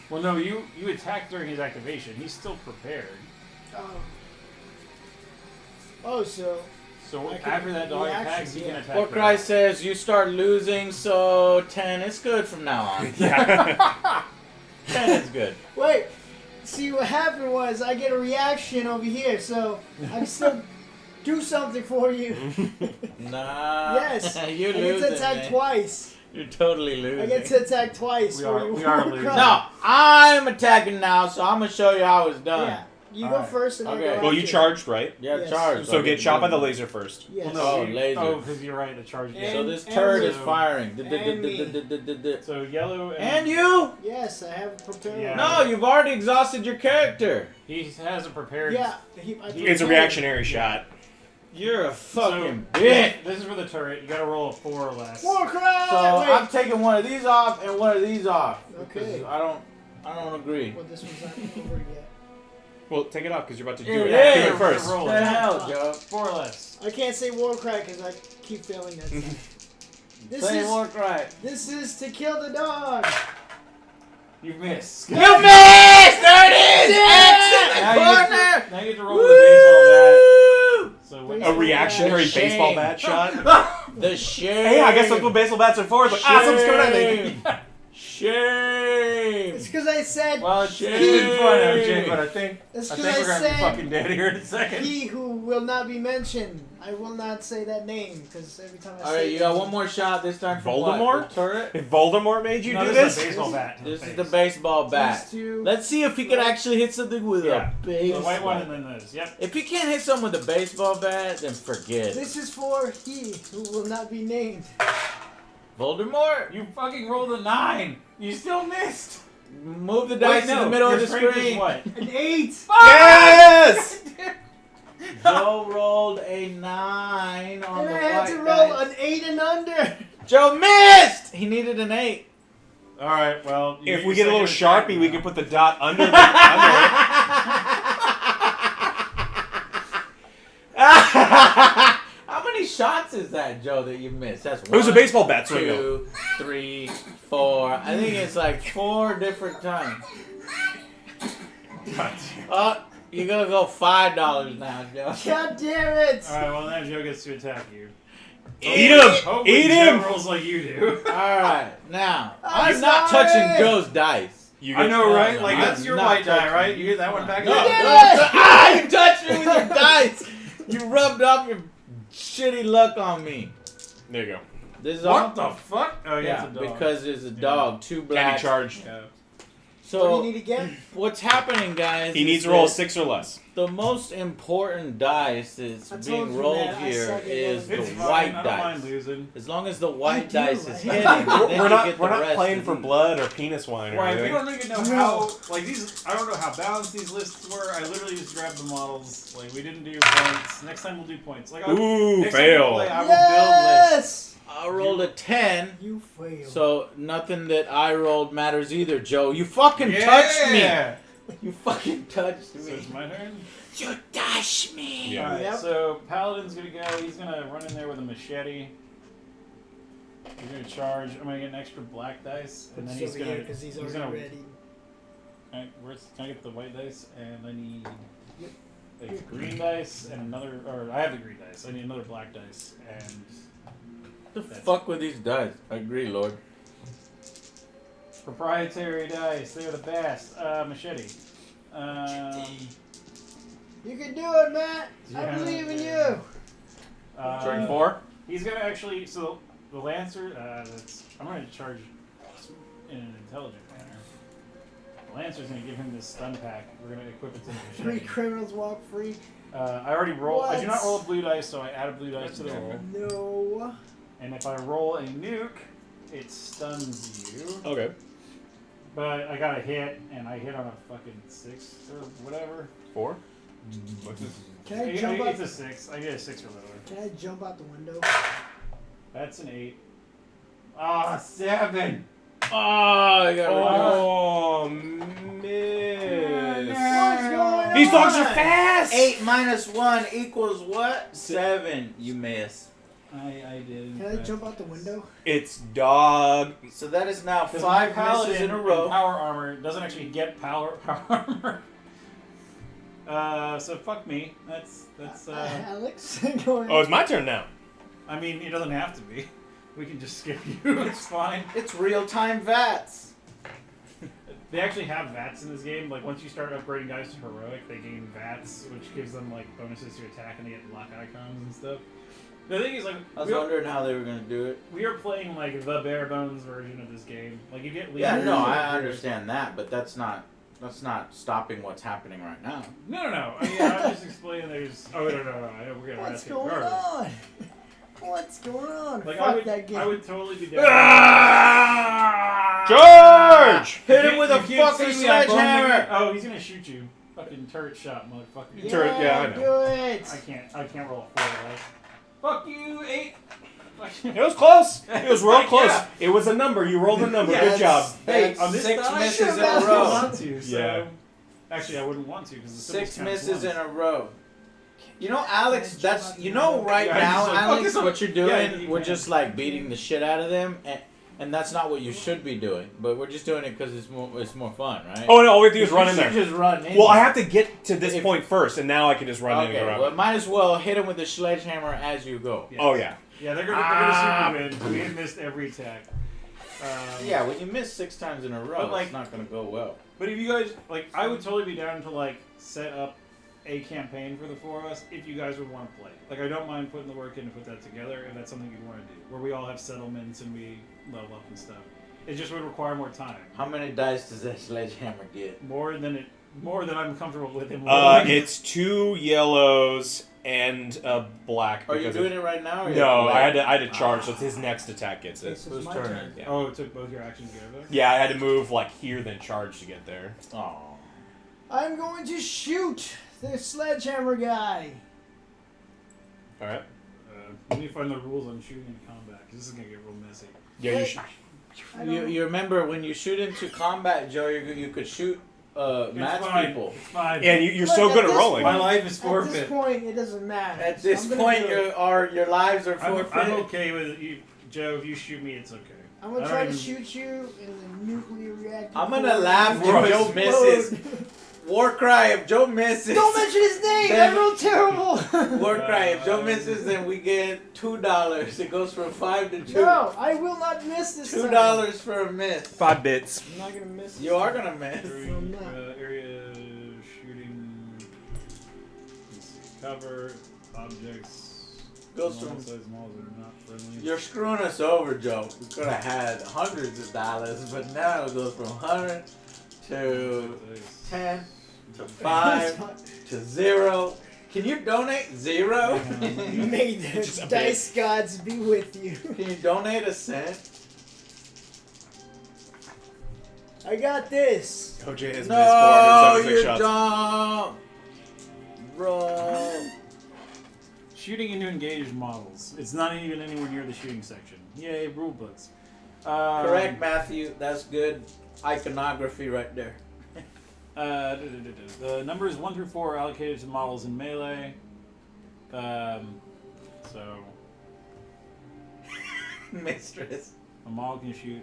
Well, no, you attacked during his activation. He's still prepared. Oh. Oh, so. So I can after that dog reaction, attacks, he can yeah. attack. Well, back. Christ says you start losing, so 10 is good from now on. Yeah. 10 is good. Wait. See, what happened was I get a reaction over here, so I can still do something for you. Nah. Yes. You're I get losing. to attack man. twice. You're totally losing. I get to attack twice We for are- you. we are War losing. cry. No, I'm attacking now, so I'm gonna show you how it's done. Yeah. You All go right. first and I Okay. go Well, you after. charged, right? Yeah, Yes. charge. So get shot by the laser first. Yes. Well, no, Oh, you- laser. Oh, because you're right. The charge. And- So this and turd me. is firing. And me. So yellow And you? Yes, I have it prepared. Yeah. No, you've already exhausted your character. he has a prepared. Yeah. I It's a prepared. reactionary shot. You're a fucking So, bitch. This is for the turret. You gotta roll a 4 or less. War cry! So Wait. I'm taking one of these off and one of these off. Okay. Because I don't agree. Well, this one's not over yet. Well, take it off because you're about to do Yeah, it. yeah, Do yeah. it first. Roll What the it. hell, Joe? 4 or less. I can't say war cry because I keep failing that. Time. This Play is work right. this is to kill the dog. You missed. You missed! There it is! Yeah! X in the Now corner! you get to roll the baseball bat. So what? A reactionary Shame. baseball bat shot. The shame. Hey, I guess that's what baseball bats are for. It's like, something's coming at me. Shame. It's because I said Well, it's Shame. been fun, MJ, but I think it's we're because gonna I be said fucking dead here in a second. he who will not be mentioned. I will not say that name because every time I All say right, you got one more shot this time from Voldemort? What? The turret? If Voldemort made you No, do this this, is a baseball bat. to This the is the face. baseball bat. These two. Let's see if he can actually hit something with Yeah. a baseball. The white one and then this. Yep. If he can't hit someone with a baseball bat, then forget it. This is for he who will not be named. Voldemort, You fucking rolled a 9. You still missed. move the dice Wait, no, to the middle your of the strength is screen. what? An 8. yes. Joe rolled a 9 on And the I had white to roll dice. an 8 and under. Joe missed! He needed an 8. All right. Well, you If get we your get a little second attack Sharpie, we now. can put the dot under the under it. How many shots is that, Joe, that you missed? That's It was a one, baseball bat swing, though. 2, 3, 4. I think it's like 4 different times. You're gonna go $5 now, Joe. God damn it. All right. Well, now Joe gets to attack you. Eat him! Hopefully Eat Joe him! rolls like you do. Alright, now, I'm I'm not sorry. touching Joe's dice. You I get- know, right? no, Like I'm that's your not white die, touching right? You get that one back. No, up? Yeah. you touched me with your dice. You rubbed off your shitty luck on me. There you go. This is What all. the fuck? Oh Yeah, yeah, it's a dog. because there's a dog, 2 Candy blacks. charged. Yeah. What do So you need to get? what's happening, guys? He is needs to roll a that 6 or less. The most important dice that's I told being you, rolled man, I here suck at is the It's fine. white I don't mind dice. losing. As long as the white do, dice is right? hitting, then We're you not, get we're the not rest playing of for these. blood or penis wine or Right, we anything. don't even know how. Like these, I don't know how balanced these lists were. I literally just grabbed the models. Like we didn't do points. Next time we'll do points. Like Ooh, next time we fail. play, I will build lists. Yes. I rolled a 10, You failed. so nothing that I rolled matters either, Joe. You fucking touched me. You fucking touched So me. it's my turn. You touched me. Yeah. Alright, Yep. so Paladin's gonna go. He's gonna run in there with a machete. He's gonna charge. I'm gonna get an extra black dice, and then he's gonna. because he's already gonna. ready. Alright, can I get the white dice? And I need a green dice and another. Or I have the green dice. I need another black dice and. What the fuck with these dice? I agree, Lord. Proprietary dice, they're the best. Machete. You can do it, Matt. I Yeah, believe in yeah. you. Turn 4? He's gonna actually. So the Lancer. I'm gonna charge in an intelligent manner. The Lancer's gonna give him this stun pack. We're gonna equip it to the 3 machete. criminals walk free. I already rolled. I do not What? roll a blue dice, so I add a blue dice to the roll. No. And if I roll a nuke, it stuns you. Okay. But I got a hit, and I hit on a fucking 6 or whatever. 4? What's this? Can I jump It's out? a 6. I get a 6 or lower. Can I jump out the window? That's an 8. Ah, 7. Oh, I got Oh, miss. What's going on? These dogs are fast! 8 minus 1 equals what? 7. You miss. I did. Can I jump out the window? It's dog. So that is now Because 5 Paladin misses in a in row. Power armor doesn't actually get power armor. So fuck me. That's. Alex, going. Oh, it's my turn now. I mean, it doesn't have to be. We can just skip you. It's fine. It's real-time VATS. They actually have VATS in this game. Like once you start upgrading guys to heroic, they gain VATS, which gives them like bonuses to attack, and they get lock icons and stuff. The thing is, like, I was wondering how they were going to do it. we are playing like the bare bones version of this game. Like you get. Yeah, leaders no, and I heroes. understand that, but that's not stopping what's happening right now. No. I mean, I'm just explaining. There's. Oh no. We're getting What's right going regardless. on? What's going on? Like Fuck I would, that game. I would totally be down. Charge! Hit You him with can't- a you can't fucking see me, I'm boning sledgehammer! it. Oh, he's gonna shoot you. Fucking turret shot, motherfucker. yeah, Turret, yeah, I know. do it. I can't roll a 4, right? Fuck you, 8. It was close. It was real Like, close. yeah. It was a number. You rolled a number. Yeah, Good job. Hey, On this 6 die, misses in I a I don't row. want to, so. Yeah. Actually, I wouldn't want to because the 6 misses in a row. You know, Alex, that's, you know, right Yeah, now, he's like, Alex, focus on- what you're Yeah, doing, you we're can. just like beating the shit out of them, and that's not what you should be doing. But we're just doing it because it's more fun, right? Oh, no. All we have to do is You run in should there. Just run in. Well, I have to get to this If- point first, and now I can just run in Okay, and go well, around. might as well hit him with the sledgehammer as you go. Yes. Oh, yeah. Yeah, they're gonna super win. We had missed every attack. Yeah, when you miss 6 times in a row, But, like- it's not gonna go well. But if you guys like, I would totally be down to like set up a campaign for the 4 of us if you guys would want to play. Like, I don't mind putting the work in to put that together if that's something you want to do, where we all have settlements and we level up and stuff. It just would require more time. How many dice does that sledgehammer get? More than I'm comfortable with him. It's 2 yellows and a black. Are you because doing it right now? Or No, you I have had to charge, so it's his next attack gets it. This is Whose my turn turn. is it? Yeah. Oh, it took both your actions together. Yeah, I had to move like here, then charge to get there. Oh. I'm going to shoot the sledgehammer guy. All right. Let me find the rules on shooting in combat, because this is gonna get real messy. Yeah, you should. You remember when you shoot into combat, Joe? You could shoot match people. It's fine. And you're Look, so at good at this rolling. My point- life is At forfeit. this point, it doesn't matter. At this I'm gonna point, do it. your lives are forfeit. I'm okay with you, Joe. If you shoot me, it's okay. I'm gonna I try don't to even- shoot you in the nuclear reactor. I'm gonna laugh Gross. if Joe misses. Warcry, if Joe misses. Don't mention his name. Then- I rolled terrible. Warcry, if Joe misses, then we get $2. It goes from 5 to 2. No, I will not miss this time. $2 for a miss. 5 bits. I'm not gonna miss. This You are time. gonna miss. I'm not. Area shooting. Let's see, cover objects. Goes Small from. size malls are not friendly. You're screwing us over, Joe. We could have had hundreds of dollars, but now it goes from 100 to 10 to 5 to 0. Can you donate 0? May the Just a dice gods be with you. Can you donate a cent? I got this. OJ has No, missed 476 you shots. don't. Bro. Shooting into engaged models. It's not even anywhere near the shooting section. Yay, rule books. Correct, Matthew. That's good iconography right there. The numbers 1 through 4 are allocated to models in melee. So Mistress. a model can shoot.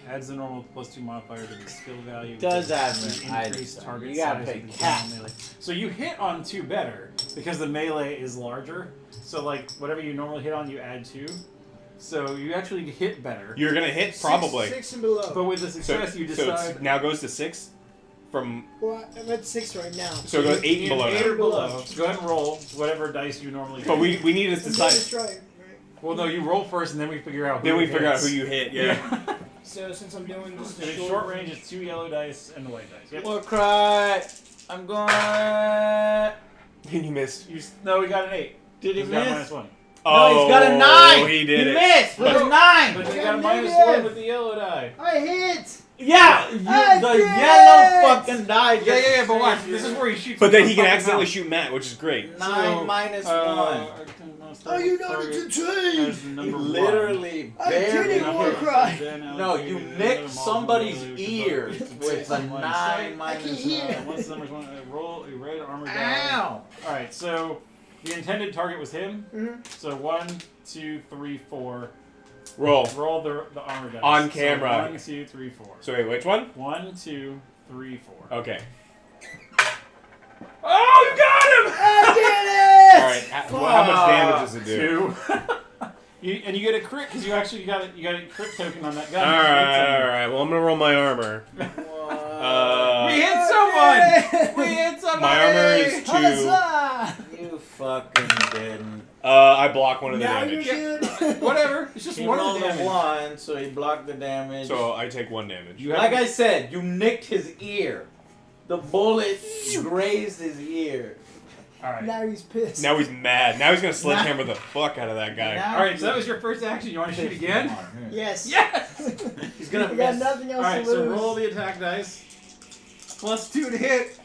Adds the normal +2 modifier to the skill value. Does that to mean increase target you gotta size pay with the cap. melee. So you hit on 2 better because the melee is larger. So like whatever you normally hit on, you add 2. So you actually hit better. You're gonna hit probably. Six and below. But with the success, you So decide. it's now goes to 6 from. Well, I'm at 6 right now. So it goes 8 and below 8 now. or below. Go ahead and roll whatever dice you normally. But we need to I'm decide. That's right. Right. Well, no, you roll first, and then we figure out. Then we who figure out hits. who you hit. Yeah. So since I'm doing just And a in short range, it's 2 yellow dice and the white dice. Yep. Warcry. I'm going. And you missed. No, we got an 8. Did he He's got miss? -1. No, he's got a 9. He did it. missed with But- a 9. But you Yeah, got a negative. -1 with the yellow die. I hit. Yeah, I the did yellow it! fucking die. Yeah, but watch. This is where he shoots. But then with he the can fucking accidentally mouth. shoot Matt, which is great. 9 minus 1. Are you not entertained? He literally I'm barely kidding, hit. Warcry. No, you nicked somebody's ear with a 9 I minus can hear. 1. Once the numbers 1, roll a red armor die. Ow! Alright, so the intended target was him. Mhm. So 1, 2, 3, 4. Roll. Roll the armor dice. On So camera. 1, 2, 3, 4. So wait, which one? 1, 2, 3, 4. Okay. Oh, you got him! I did it. All right. How much damage does it do? 2. And you get a crit because you actually got a crit token on that gun. All right. Well, I'm gonna roll my armor. We hit someone. We hit somebody. My armor is 2. Huzzah! You fucking didn't. I block one of the Now damage. you're good. Whatever. It's just He one of rolled the a damage. 1, so he blocked the damage. So I take 1 damage. You Like have I said, you nicked his ear. The bullet grazed his ear. all right. Now he's pissed. Now he's mad. Now he's gonna sledgehammer the fuck out of that guy. Now All right. So that was your first action. You want to shoot again? Come on, here. Yes. Yes. He's gonna I got miss. nothing All else right. to So lose. roll the attack dice. +2 to hit.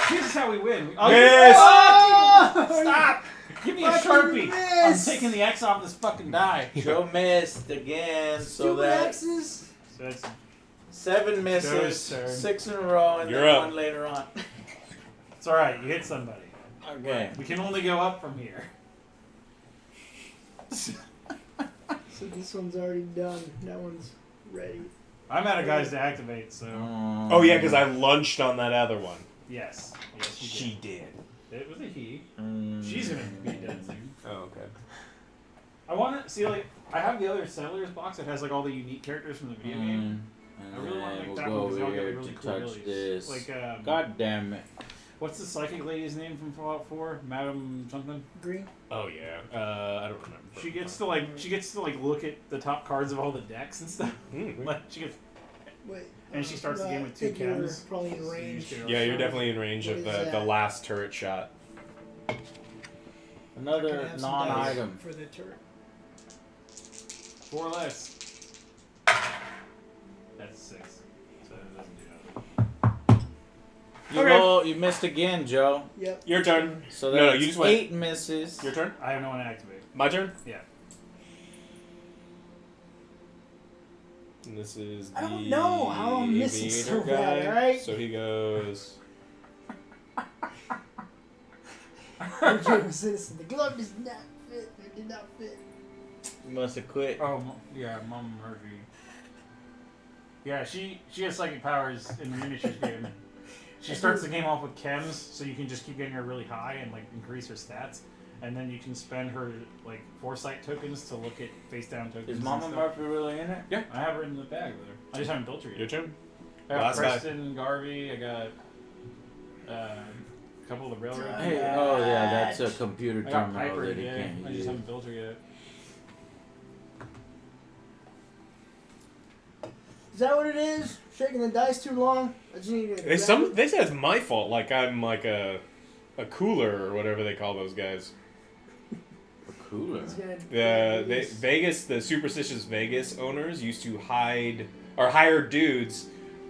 This is how we win. Oh, Miss! Oh! Stop! Give me a Fucking Sharpie. I'm miss! taking the X off this fucking die. Joe missed again, so Stupid that X's. So that's 7 Joe's misses, turn. 6 in a row, and You're then up. 1 later on. it's all right. You hit somebody. Okay. We can only go up from here. So this one's already done. That one's ready. I'm out of guys to activate, so Oh yeah, because I lunched on that other one. yes. Yes, you She did. did. It was a he. Mm. She's gonna be dead soon. Oh okay. I want to see like I have the other Settlers box that has like all the unique characters from the video game. And I really want to then make we'll that go one because they all over get here really to cool touch abilities. this. Like God damn it. what's the psychic lady's name from Fallout 4? Madam something. Green. Oh yeah. I don't remember. She gets to look at the top cards of all the decks and stuff. Like she gets Wait. and she starts the game with 2 I think you're chems. probably in range. Yeah, you're definitely in range What of is the that? last turret shot. I can Another have some non-item. dice for the turret. 4 less. That's 6. So it doesn't do nothing. You Okay. roll. You missed again, Joe. Yep. Your turn. So No, that's you just went. 8 misses. Your turn. I have no one to activate. My turn. Yeah. And this is the I don't know how I'm missing so aviator bad, guy. alright? So he goes. Original citizen. The glove does not fit. It did not fit. You must have quit. Oh, yeah, Mom Murphy. Yeah, she has psychic powers in the miniatures game. She starts the game off with chems, so you can just keep getting her really high and like increase her stats, and then you can spend her like foresight tokens to look at face down tokens. Is and Mama stuff. Murphy really in it? Yeah, I have her in the bag with her. I just haven't built her yet. Your turn. I got Last guy. Preston, Garvey. I got a couple of the railroad. Hey, oh yeah, that's a computer I got terminal Piper that he today. can't I use. just haven't built her yet. Is that what it is? Shaking the dice too long? I just need to. They they said it's my fault. Like I'm like a cooler or whatever they call those guys. A cooler. Vegas, the superstitious Vegas owners used to hide or hire dudes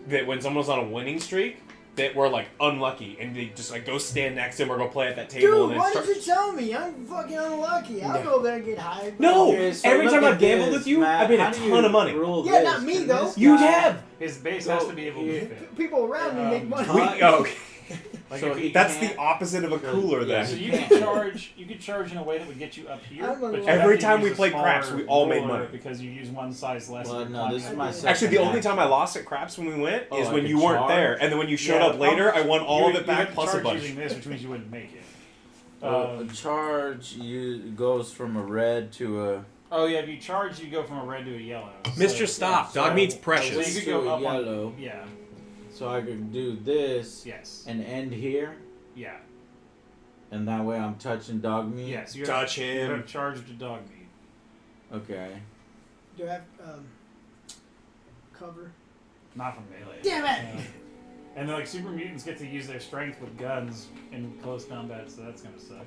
that when someone was on a winning streak that were like unlucky and they just like go stand next to him or go play at that table. Dude, and why start... did you tell me? I'm fucking unlucky. I'll Yeah. go there and get high. No! Okay, so Every look time at I've gambled this, with you, Matt. I've made a How do ton you of money. rule Yeah, this? not me, Can though. this You guy- have. His base So, has to be able to yeah. fit. People around me make money. Like So if he you, That's can't- the opposite of a cooler Yeah, then. so you can't. could charge. You could charge in a way that would get you up here. I'm But you gonna- have Every to time use we a played craps, smaller we all made ruler money. because you use one size less. Well, than no, this is content. my second Actually, the only match. time I lost at craps when we went Oh, is I when could you weren't charge? there, and then when you showed Yeah, up later, I won all of you it back have to plus a charge bunch. using this, which means you wouldn't make it. A charge goes from a red to a. Oh yeah, if you charge, you go from a red to a yellow. Mr. Stop, dog meat's So precious. you could go to a up yellow. On, yeah. So I could do this Yes. and end here, Yeah. and that way I'm touching dog meat. Yeah. So you Touch You him. have charged to dog meat. Okay. Do I have cover? Not from melee. Damn it! Yeah. And then, like super mutants get to use their strength with guns in close combat, so that's gonna suck.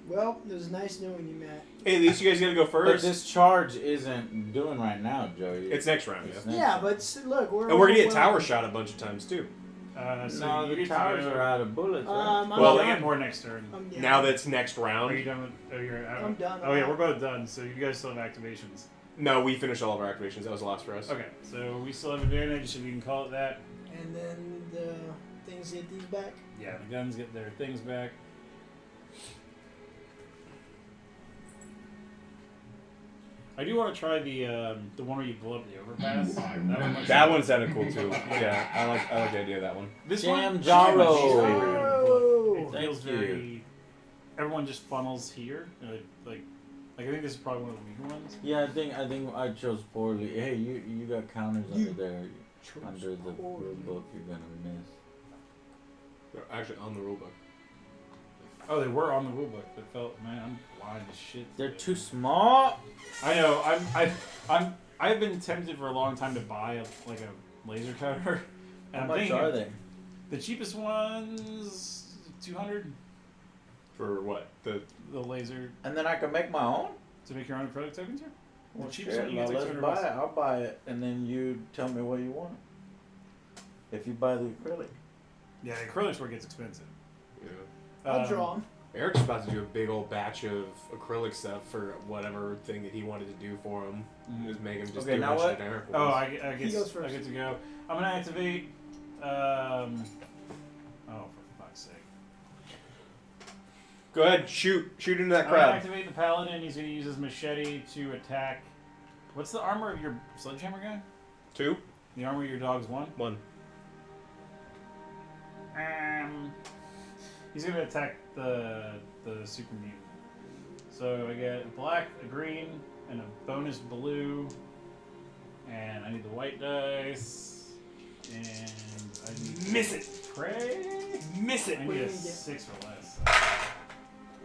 Well, it was nice knowing you, Matt. Hey, at least you guys gotta go But first. this charge isn't doing right now, Joey. It's next round, It's yeah. next Yeah, round. but look, we're. And we're gonna get well- tower shot a bunch of times too. So No, you the get to towers go- are out of bullets. Right? I'm Well, they done. get more next turn. Yeah. Now that's next Are you round. done with? Oh, you're out. I'm done. Oh yeah, we're both done. So you guys still have activations. No, we finished all of our activations. That was the last for us. Okay, so we still have advantage, if you can call it that. And then the things get these back. Yeah, the guns get their things back. I do want to try the one where you blow up the overpass. That one sounded cool too. Yeah, I like the idea of that one. This Jam one, Jarro. my least favorite out of the book. It Thank feels you. very. Everyone just funnels here. Like I think this is probably one of the weaker ones. Yeah, I think I chose poorly. Hey, you got counters under there. Under the rule book, you're gonna miss. They're actually on the rulebook. Oh, they were on the rulebook, but felt man, I'm blind as shit. They're too small. I know. I've been tempted for a long time to buy a laser cutter. And How I'm much thinking are they? The cheapest one's 200. For what? The The laser And then I can make my own. to make your own product tokens here. Well, The cheapest shit, one you well, get let's 600 buy bucks. it. I'll buy it, and then you tell me what you want. If you buy the acrylic. Yeah, the acrylics where it gets expensive. I'll draw them. Eric's about to do a big old batch of acrylic stuff for whatever thing that he wanted to do for him. Just make him just Okay, do a now bunch what? of generic Oh, ones. I He goes I first. get to go. I'm gonna activate. Oh, for fuck's sake! Go ahead, shoot into that I'm gonna crowd. activate the paladin. He's gonna use his machete to attack. What's the armor of your sledgehammer guy? 2, The armor of your dog's 1. 1. He's gonna attack the super mutant. So I get a black, a green, and a bonus blue. And I need the white dice. And I need Miss it. pray. Miss it. I What need do a you get? 6 or less.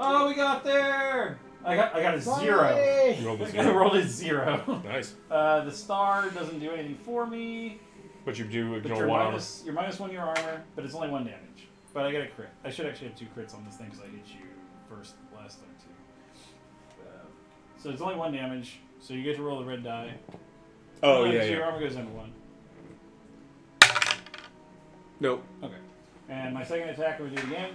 Oh, we got there! I got a 0. Hey! You rolled a I 0. rolled a 0. Nice. The star doesn't do anything for me. But you do But ignore you're one armor. you're -1 your armor, but it's only 1 damage. But I get a crit. I should actually have 2 crits on this thing because I hit you first last time too. So it's only 1 damage. So you get to roll the red die. Oh, So yeah, your yeah. armor goes down to 1. Nope. Okay. And my second attack, I'm going to do it again.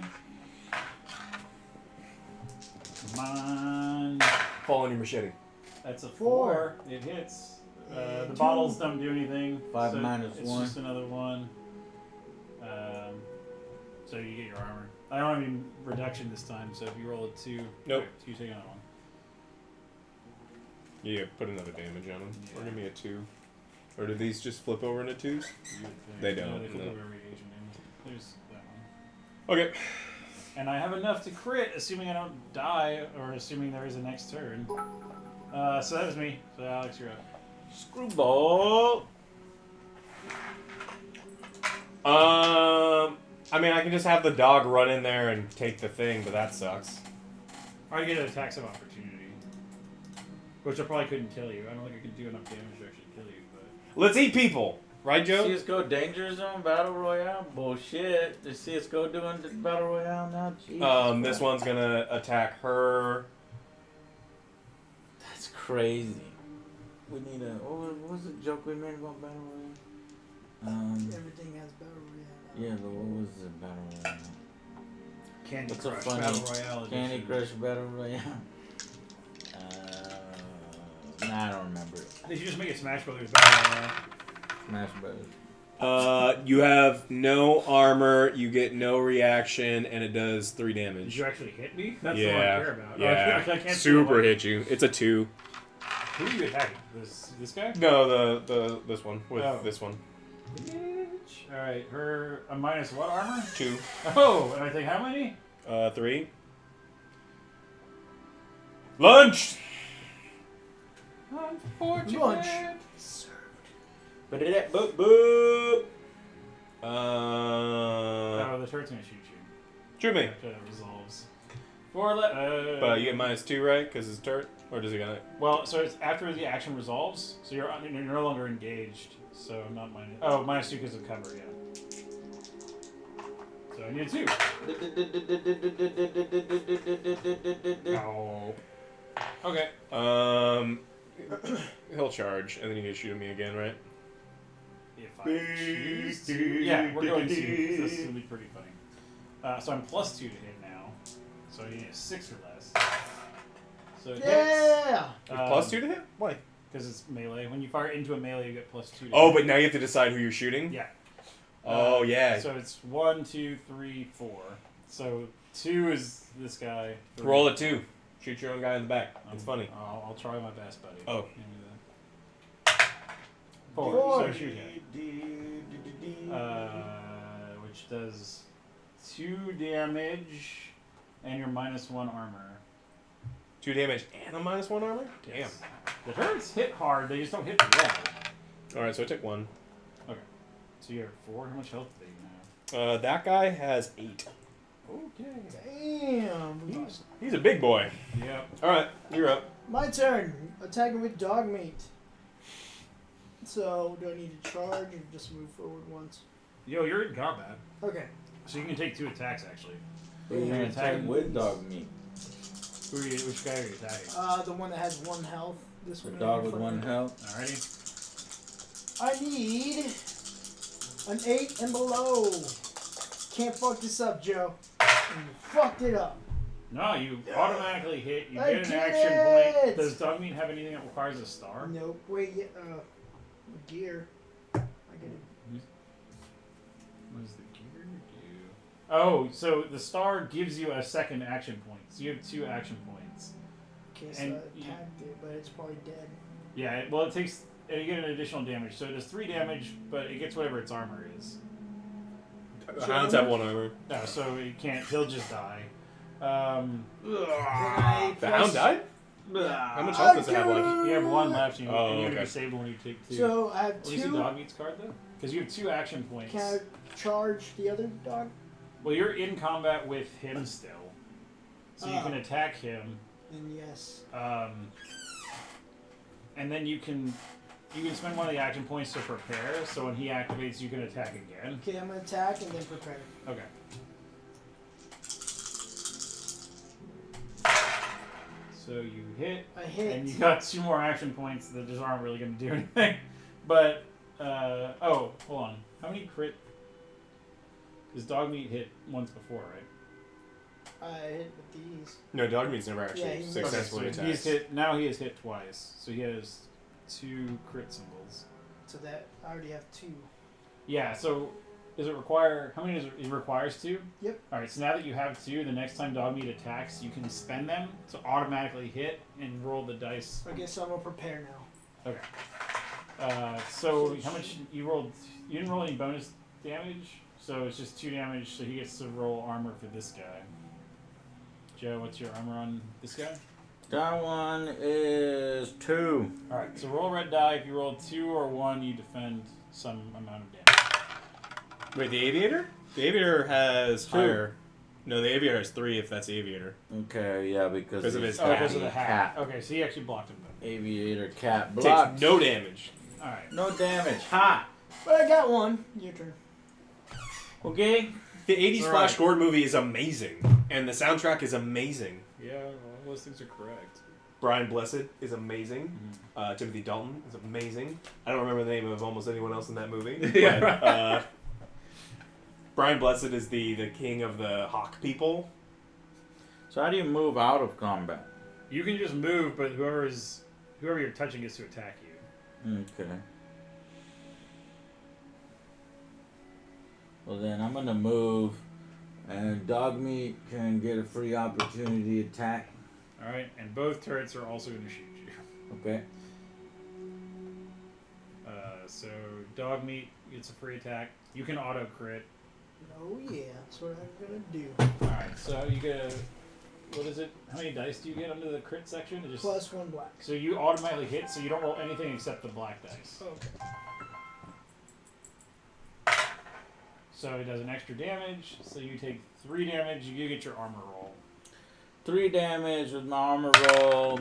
Come on. Fall on your machete. That's a 4. It hits. The bottles don't do anything. 5 so minus it's 1. just another 1. So you get your armor. I don't have any reduction this time, so if you roll a 2, Nope. you take another 1. Yeah, put another damage on them. Or give me a 2. Or do these just flip over into 2s? They don't, No, they flip no. over radiation damage. There's that one. Okay. And I have enough to crit, assuming I don't die, or assuming there is a next turn. So that was me. So Alex, you're up. Screwball. I mean, I can just have the dog run in there and take the thing, but that sucks. Or I get attacks of opportunity. Which I probably couldn't kill you. I don't think I could do enough damage to actually kill you, but... Let's eat people! Right, Joe? CSGO Danger Zone Battle Royale? Bullshit. Is CSGO doing the Battle Royale now? Jesus This Christ. one's gonna attack her. That's crazy. We need a... What was the joke we made about Battle Royale? Everything has Battle Royale. Yeah, but what was the Battle Royale? Candy What's a Crush funny Battle Royale edition. Candy Crush Battle Royale? Nah, I don't remember it. Did you just make it Smash Brothers Battle Royale? Smash Brothers. You have no armor, you get no reaction, and it does 3 damage. Did you actually hit me? That's the yeah, one I care about. yeah. I can't Super see hit you. It's a 2. Who are you attacking? This guy? No, this one with this one. Alright, her a minus what armor? 2. Oh, and I think how many? 3. Lunch. Unfortunate. Lunch. But it boop boop. Oh, the turret's gonna shoot you. Shoot me. After that resolves. But you get -2, right? Because it's turret, or does he got it? Well, so it's after the action resolves, so you're no longer engaged. So not minus. Oh, -2 because of cover. Yeah. So I need a 2. Oh. Okay. He'll charge, and then you can shoot at me again, right? If I choose to. Yeah, we're going to. This is gonna be pretty funny. So I'm +2 to hit now. So you need a 6 or less. So it Yeah! +2 to hit? Why? Because it's melee. When you fire into a melee, you get +2 to Oh, hit. but now you have to decide who you're shooting? Yeah. Oh, yeah. So it's 1, 2, 3, 4. So 2 is this guy. 3. Roll a 2. Shoot your own guy in the back. It's funny. I'll try my best, buddy. Oh. Give me that. 4. So shoot him. Which does 2 damage and your -1 armor. 2 damage and a -1 armor? Damn. Yes. The turrets hit hard, they just don't hit well. Alright, so I took 1. Okay. So you have 4. How much health do you have? That guy has 8. Okay. Damn. He's a big boy. Yep. Alright, you're up. My turn. Attacking with dog meat. So, do I need to charge or just move forward once? Yo, you're in combat. Okay. So you can take 2 attacks, actually. You're gonna attack with dog meat. Which guy are you attacking? The one that has 1 health. This The one. dog right with in 1 front of health. Alrighty. me. I need an 8 and below. Can't fuck this up, Joe. And you fucked it up. No, you automatically hit. You I get an did action it! point. Does dog meat have anything that requires a star? Nope. Wait, yeah, gear. I get it. What does the gear do? Oh, so the star gives you a second action point. So you have 2 action points. Okay, so And I you- attacked it, but it's probably dead. Yeah, well, it takes. And you get an additional damage. So it does 3 damage, but it gets whatever its armor is. Hounds have 1 armor. No, so it can't. He'll just die. Can I The hound died? Yeah. How much health does it have left? You have 1 left, and Oh, you okay. disable when you take 2. So I have Let me see 2. dog meat's card though, because you have 2 action points. Can I charge the other dog? Well, you're in combat with him still, so you can attack him. Then yes. And then you can spend one of the action points to prepare. So when he activates, you can attack again. Okay, I'm gonna attack and then prepare. Okay. So you hit, I hit. and you got 2 more action points that just aren't really going to do anything. But oh, hold on. How many crit? Because dog meat hit once before, right? I hit with these. No, dog meat's never Yeah, actually he missed. successfully Okay, so attacked. he's hit. Now he has hit twice. So he has 2 crit symbols. So that I already have 2. Yeah. So does it require? How many does it requires 2? Yep. All right. So now that you have 2, the next time dog meat attacks, you can spend them to automatically hit and roll the dice. Okay, so I'm gonna prepare now. Okay. So how much you rolled? You didn't roll any bonus damage, so it's just 2 damage. So he gets to roll armor for this guy. Joe, what's your armor on this guy? That one is 2. All right. So roll a red die. If you roll 2 or 1, you defend some amount of damage. Wait, the aviator? The aviator has 2. higher. No, the aviator has 3 if that's the aviator. Okay, yeah, because Because of he's his Oh, because of hat. the hat. Okay, so he actually blocked him then. Aviator cat blocked. Takes no damage. All right. No damage. Ha! But I got one. Your turn. Okay. The 80s All Flash right. Gordon movie is amazing. And the soundtrack is amazing. Yeah, all those things are correct. Brian Blessed is amazing. Timothy Dalton is amazing. I don't remember the name of almost anyone else in that movie. Yeah. But, Brian Blessed is the king of the Hawk people. So how do you move out of combat? You can just move, but whoever you're touching gets to attack you. Okay. Well then, I'm gonna move, and dog meat can get a free opportunity attack. All right, and both turrets are also going to shoot you. Okay. So dog meat gets a free attack. You can auto crit. Oh yeah, that's what I'm gonna do. All right, so you get a. What is it? How many dice do you get under the crit section? It just, Plus 1 black. so you automatically hit, so you don't roll anything except the black dice. Okay. So it does an extra damage. So you take 3 damage. You get your armor roll. 3 damage with my armor roll.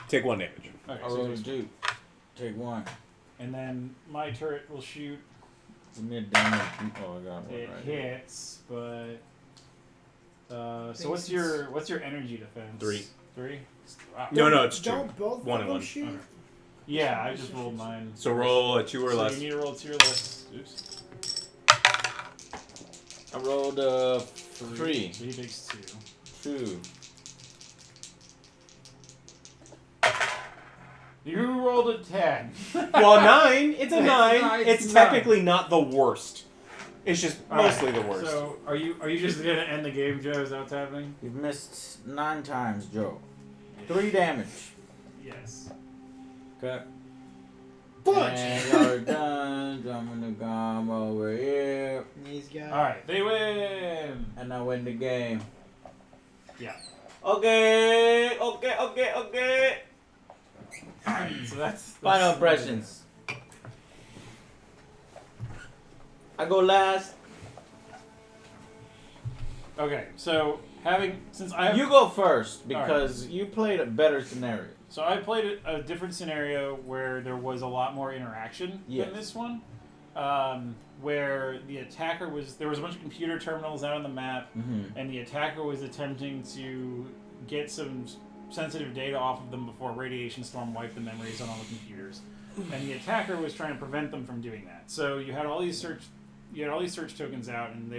Take 1 damage. Okay, I so rolled a just- 2. Take 1. and then my turret will shoot. Give me a damage. Oh, I got one It right here. hits, but. So Thinks what's your energy defense? 3. 3. Wow. No, it's 2. Don't both 1 of and them 1. shoot? Okay. Yeah, I just rolled mine. So roll a 2 or So less. you need to roll 2 or less. Oops. I rolled 3. So he takes 2. 2. You rolled a 10. Well, 9. It's a 9. nine, It's it's technically not the worst. It's just All mostly right, the worst. So are you just gonna end the game, Joe? Is that what's happening? You've missed 9 times, Joe. 3 damage. Yes. Okay. Punch! And you're done. I'm gonna come over here. These guys. All right, they win. And I win the game. Yeah. Okay. All right. So that's Final impressions. I go last. Okay. So since I have You go first because you played a better scenario. So I played a different scenario where there was a lot more interaction Yes. than this one, where the attacker there was a bunch of computer terminals out on the map, Mm-hmm. and the attacker was attempting to get some sensitive data off of them before a radiation storm wiped the memories on all the computers, and the attacker was trying to prevent them from doing that. So you had all these search tokens out, and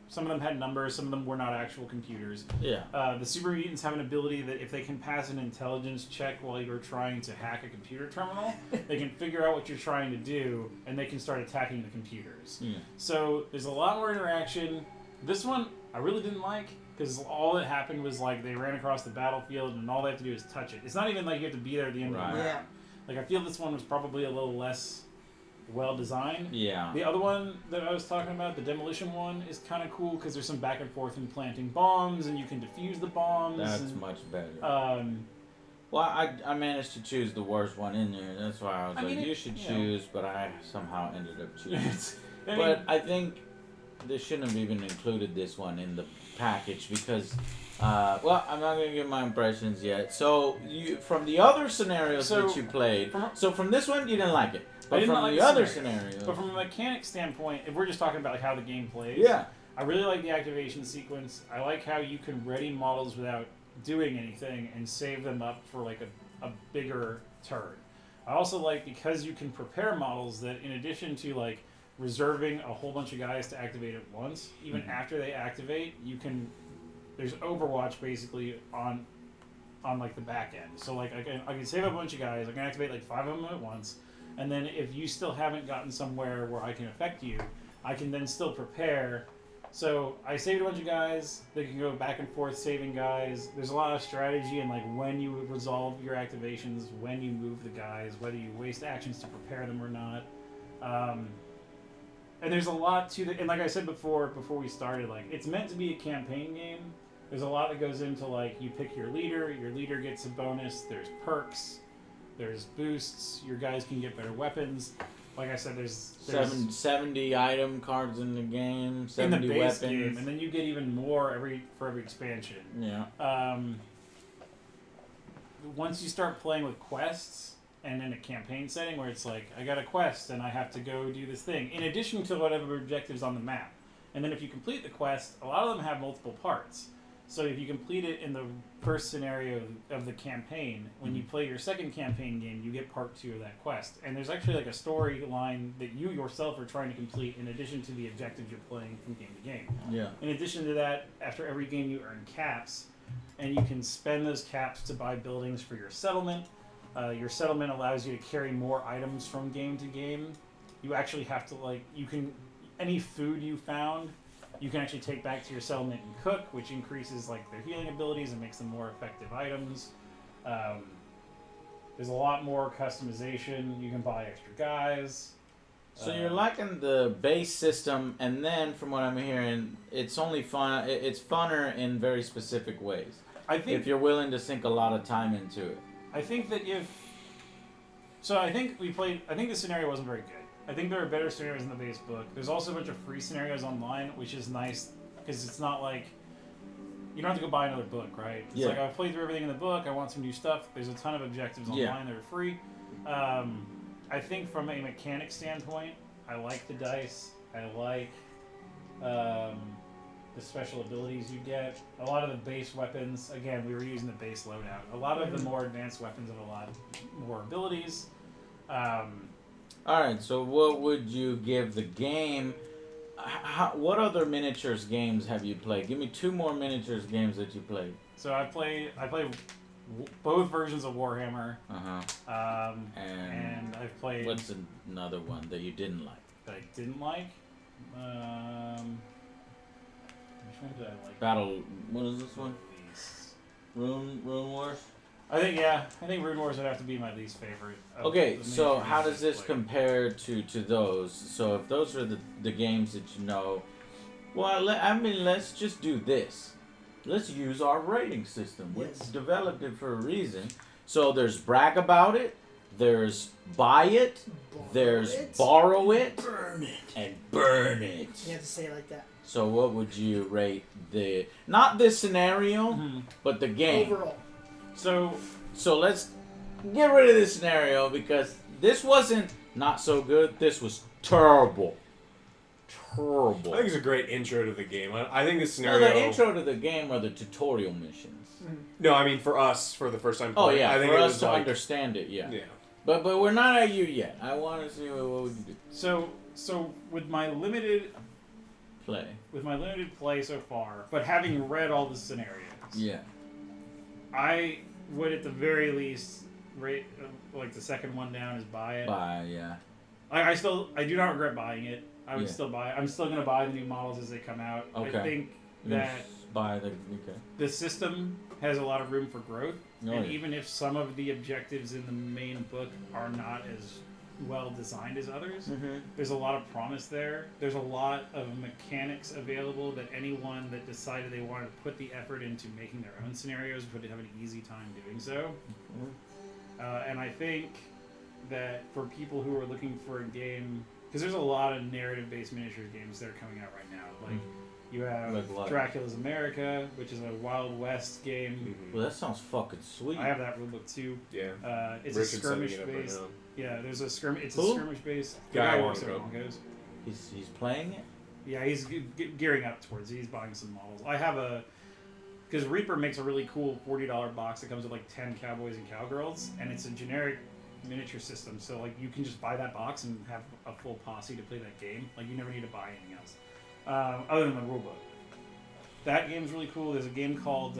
some of them had numbers, some of them were not actual computers. Yeah. The super mutants have an ability that if they can pass an intelligence check while you're trying to hack a computer terminal, they can figure out what you're trying to do, and they can start attacking the computers. Yeah. So there's a lot more interaction. This one I really didn't like, because all that happened was like they ran across the battlefield, and all they have to do is touch it. It's not even like you have to be there at the end of the Right. round. Like I feel this one was probably a little less well designed. Yeah. The other one that I was talking about, the demolition one, is kind of cool because there's some back and forth in planting bombs, and you can defuse the bombs. That's and, much better. well, I managed to choose the worst one in there. That's why I was like, mean, you should you know. choose, but I somehow ended up choosing. I mean, But I think they shouldn't have even included this one in the package because, well, I'm not going to give my impressions yet. So, from the other scenarios So, that you played, from this one, you didn't like it. I But didn't from like the the other scenario. scenarios, but from a mechanic standpoint, if we're just talking about like how the game plays, yeah. I really like the activation sequence. I like how you can ready models without doing anything and save them up for like a bigger turn. I also like because you can prepare models that in addition to like reserving a whole bunch of guys to activate at once. Even after they activate, you can. There's Overwatch basically on like the back end. So like I can save a bunch of guys. I can activate like 5 of them at once, and then if you still haven't gotten somewhere where I can affect you, I can then still prepare. So I saved a bunch of guys. They can go back and forth saving guys. There's a lot of strategy in like when you resolve your activations, when you move the guys, whether you waste actions to prepare them or not. And there's a lot to the, and like I said before we started, like it's meant to be a campaign game. There's a lot that goes into like you pick your leader gets a bonus, there's perks, there's boosts, your guys can get better weapons. Like I said, there's 70 item cards in the game, 70 in the base weapons. game, and then you get even more for every expansion. Yeah. Once you start playing with quests and in a campaign setting where it's like, I got a quest and I have to go do this thing, in addition to whatever objectives on the map. And then if you complete the quest, a lot of them have multiple parts. So if you complete it in the first scenario of the campaign, when you play your second campaign game, you get part 2 of that quest. And there's actually like a storyline that you yourself are trying to complete in addition to the objectives you're playing from game to game. Yeah. In addition to that, after every game you earn caps, and you can spend those caps to buy buildings for your settlement. Your settlement allows you to carry more items from game to game. You actually have to any food you found, you can actually take back to your settlement and cook, which increases like their healing abilities and makes them more effective items. There's a lot more customization. You can buy extra guys. So you're liking the base system, and then from what I'm hearing, it's only fun. It's funner in very specific ways. I think if you're willing to sink a lot of time into it. I think that I think the scenario wasn't very good. I think there are better scenarios in the base book. There's also a bunch of free scenarios online, which is nice because it's not like you don't have to go buy another book, right? It's like I've played through everything in the book. I want some new stuff. There's a ton of objectives online that are free. I think from a mechanic standpoint, I like the dice. I like the special abilities you get. A lot of the base weapons, again, we were using the base loadout. A lot of the more advanced weapons have a lot more abilities. Alright, so what would you give the game? What other miniatures games have you played? Give me 2 more miniatures games that you played. So I played both versions of Warhammer. And I've played... What's another one that you didn't like? That I didn't like? Which one did I like? Battle... What is this one? Rune Wars? I think Rune Wars would have to be my least favorite. Okay, so how does this compare to those? So if those are the games that you know, well, let's just do this. Let's use our rating system. We developed it for a reason. So there's brag about it, there's buy it, there's borrow it, burn it, and burn it. You have to say it like that. So what would you rate not this scenario, but the game? Overall. So let's get rid of this scenario because this wasn't not so good. This was terrible. Terrible. I think it's a great intro to the game. I think this No, scenario... the intro to the game are the tutorial missions. No, I mean for us, for the first time Oh playing. yeah, I think for it us was to like, understand it, yeah. Yeah. But we're not at you yet. I want to see what would you do. So with my limited play so far, but having read all the scenarios, I would at the very least rate like the second one down is buy it. I do not regret buying it. I would still buy it. I'm still gonna buy the new models as they come out. Okay. I think that the system has a lot of room for growth, even if some of the objectives in the main book are not as well designed as others, there's a lot of promise there. There's a lot of mechanics available that anyone that decided they wanted to put the effort into making their own scenarios would have an easy time doing so. And I think that for people who are looking for a game, because there's a lot of narrative-based miniatures games that are coming out right now. Like you have Dracula's America, which is a Wild West game. Well, that sounds fucking sweet. I have that rulebook too. Yeah. It's Richard's a skirmish-based. Yeah, there's a skirmish. It's a skirmish-based. Guy works at Broncos. He's playing it. Yeah, he's gearing up towards it. He's buying some models. I have because Reaper makes a really cool $40 box that comes with like 10 cowboys and cowgirls, and it's a generic miniature system. So like you can just buy that box and have a full posse to play that game. Like you never need to buy anything else other than the rulebook. That game's really cool. There's a game called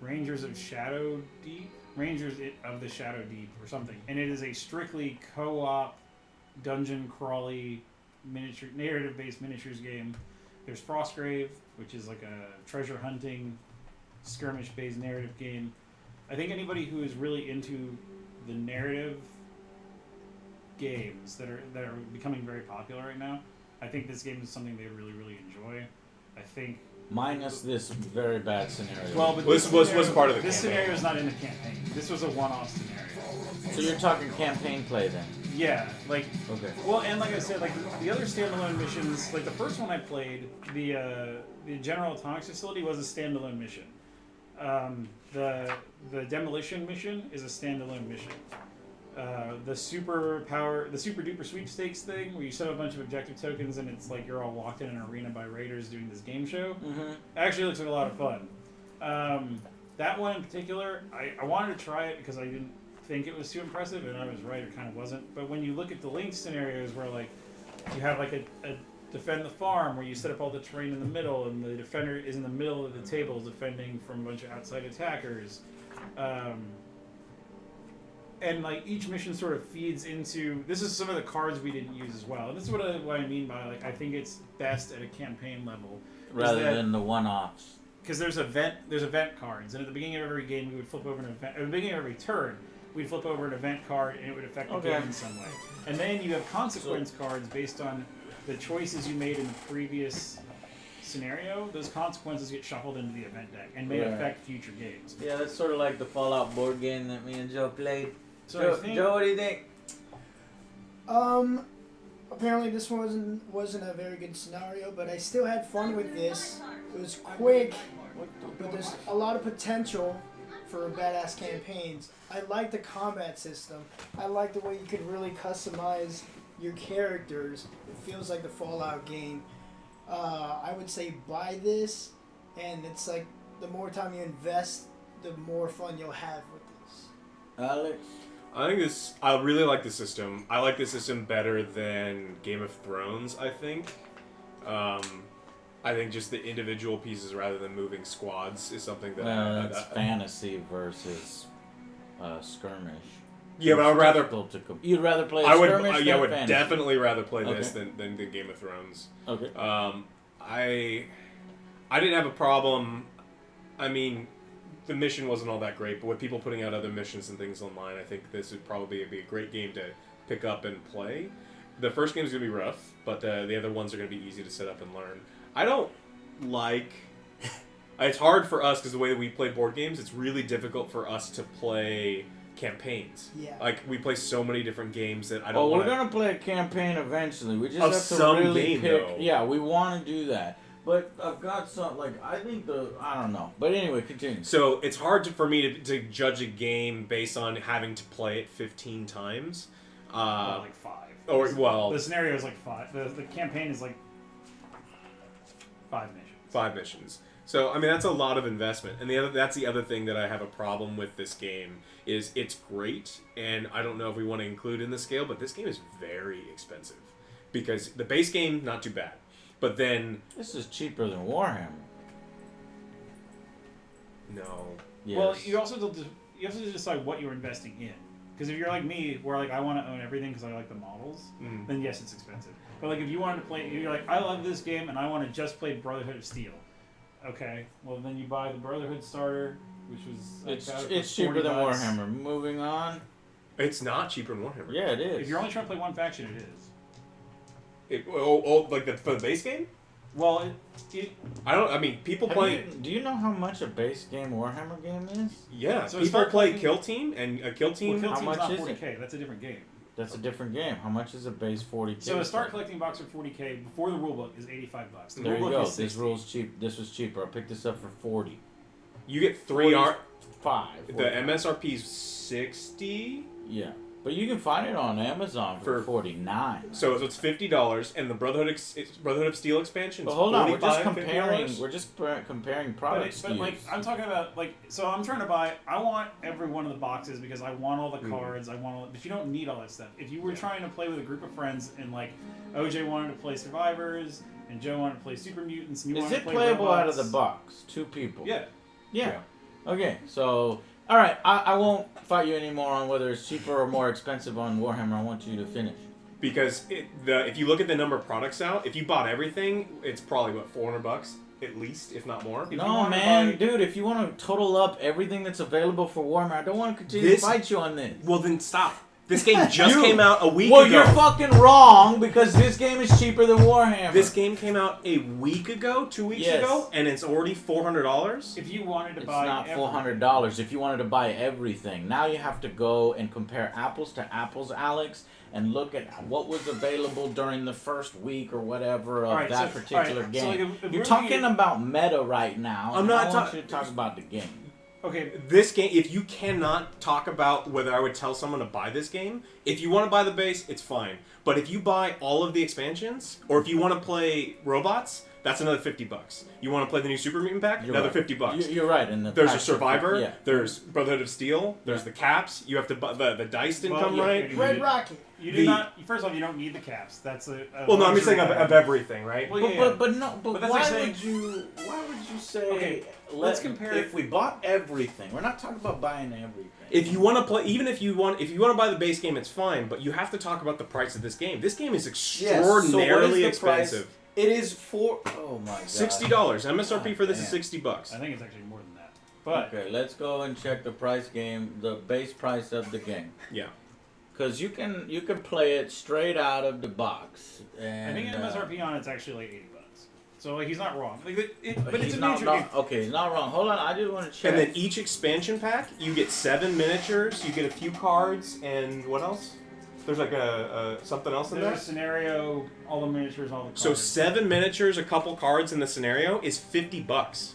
Rangers of Shadow Deep, Rangers of the Shadow Deep, or something. And it is a strictly co-op dungeon crawly miniature narrative-based miniatures game. There's Frostgrave, which is like a treasure hunting skirmish-based narrative game. I think anybody who is really into the narrative games that are becoming very popular right now, I think this game is something they really, really enjoy. I think Minus this very bad scenario. well, but Was part of the this campaign. scenario is not in the campaign. This was a one-off scenario. So you're talking campaign play then? Yeah, like Okay. well, and like I said, like the other standalone missions, like the first one I played, the General Atomics Facility was a standalone mission. The demolition mission is a standalone mission. The super duper sweepstakes thing, where you set up a bunch of objective tokens and it's like you're all locked in an arena by raiders doing this game show. Mm-hmm. Actually looks like a lot of fun. That one in particular, I wanted to try it because I didn't think it was too impressive, and I was right, it kind of wasn't. But when you look at the Link scenarios where like you have like a defend the farm where you set up all the terrain in the middle and the defender is in the middle of the table defending from a bunch of outside attackers. And like each mission sort of feeds into, this is some of the cards we didn't use as well. And this is what I mean by like, I think it's best at a campaign level. Rather than the one-offs. Because there's event cards, and at the beginning of every game we would flip over an event. At the beginning of every turn, we'd flip over an event card, and it would affect the game in some way. And then you have consequence cards based on the choices you made in the previous scenario. Those consequences get shuffled into the event deck and may affect future games. Yeah, that's sort of like the Fallout board game that me and Joe played. So Joe, what do you think? Apparently this wasn't a very good scenario, but I still had fun with this. It was quick, but there's a lot of potential for badass campaigns. I like the combat system. I like the way you could really customize your characters. It feels like the Fallout game. I would say buy this, and it's like the more time you invest, the more fun you'll have with this. Alex? I really like the system. I like the system better than Game of Thrones, I think. I think just the individual pieces rather than moving squads is something that... that's fantasy versus skirmish. Yeah, but I would rather... You'd rather play I would, skirmish yeah, I than would fantasy? definitely rather play this than Game of Thrones. Okay. I didn't have a problem. I mean, the mission wasn't all that great, but with people putting out other missions and things online, I think this would probably be a great game to pick up and play. The first game's going to be rough, but the other ones are going to be easy to set up and learn. I don't like... It's hard for us, because the way that we play board games, it's really difficult for us to play campaigns. Yeah. Like, we play so many different games that I Oh, don't want we're going to play a campaign eventually. We just Of have to some really game, pick... though. Yeah, we want to do that. But I've got some, like, I think I don't know. But anyway, continue. So it's hard for me to judge a game based on having to play it 15 times. like 5. Or, well... The scenario is like 5. The campaign is like 5 missions. 5 missions. So, I mean, that's a lot of investment. And that's the other thing that I have a problem with this game, is it's great, and I don't know if we want to include in the scale, but this game is very expensive. Because the base game, not too bad. But then... This is cheaper than Warhammer. No. Yes. Well, you also have to decide what you're investing in. Because if you're like me, where like I want to own everything because I like the models, then yes, it's expensive. But like if you wanted to play, you're like, I love this game and I want to just play Brotherhood of Steel. Okay, well then you buy the Brotherhood starter, which was it's cheaper than $40. Warhammer. Moving on. It's not cheaper than Warhammer. Yeah, it is. If you're only trying to play one faction, it is. Like for the base game? Well, people play... Do you know how much a base game Warhammer game is? Yeah, So people start play playing- Kill Team, and a Kill Team... Kill how Team's much not is 40K. That's a different game. That's a different game. How much is a base 40K? So a start collecting box for 40K before the rulebook is $85. The There you rulebook go. is This 60. rule's cheap. This was cheaper. I picked this up for 40. You get 3 art... 5. The MSRP is 60. Yeah. But you can find it on Amazon for $49. So it's $50, and the Brotherhood of Steel expansion. But hold on, we're just $45, comparing. $50. We're just comparing But, products. but like I'm talking about like so I'm trying to buy. I want every one of the boxes because I want all the cards. I want all. But you don't need all that stuff. If you were trying to play with a group of friends and like OJ wanted to play Survivors and Joe wanted to play Super Mutants and you Is wanted it to play playable robots, out of the box? 2 people. Yeah. Yeah. Okay, so all right, I won't fight you anymore on whether it's cheaper or more expensive on Warhammer. I want you to finish. Because if you look at the number of products out, if you bought everything, it's probably what $400 at least, if not more. No, man, dude, if you want to total up everything that's available for Warhammer, I don't want to continue to fight you on this. Well, then stop. This game just came out a week Well, ago. you're fucking wrong because this game is cheaper than Warhammer. This game came out a week ago, 2 weeks Yes. ago, and it's already $400. If you wanted to It's buy not everything. $400 if you wanted to buy everything. Now you have to go and compare apples to apples, Alex, and look at what was available during the first week or whatever of Alright, that so- particular alright, game. so like if You're we're talking looking at- about meta right now. I'm and not I want you to talk about the game. Okay, This game, if you cannot talk about whether I would tell someone to buy this game, if you want to buy the base, it's fine. But if you buy all of the expansions, or if you want to play robots, that's another $50. You want to play the new Super Mutant pack? You're Another right. $50. You're right. And the There's a packs are- Survivor. Yeah. There's Brotherhood of Steel. There's Yeah. the caps. You have to buy the dice didn't Well, come yeah, right. yeah, Red Rocket. you do The- not. First off, you don't need the caps. That's a Well, no, I'm just luxury saying of item. everything, right? Well, But, yeah. but no. But, But that's why like saying- would you? Why would you say? Okay, let's compare If it- we bought everything, we're not talking about buying everything. If you want to play, even if you want to buy the base game, it's fine. But you have to talk about the price of this game. This game is extraordinarily expensive. It is for. Oh my god. $60. MSRP for this is God $60. I think it's actually more than that. But Okay, let's go and check the the base price of the game. Yeah. Because you can play it straight out of the box. And, I think MSRP on it's actually like $80. So like he's not wrong. Like, but it's he's a not, miniature. okay, he's not wrong. Hold on, I just want to check. And then each expansion pack, you get 7 miniatures, you get a few cards, and what else? There's like a something else in There's there. a scenario, all the miniatures, all the cards. So 7 miniatures, a couple cards in the scenario is $50.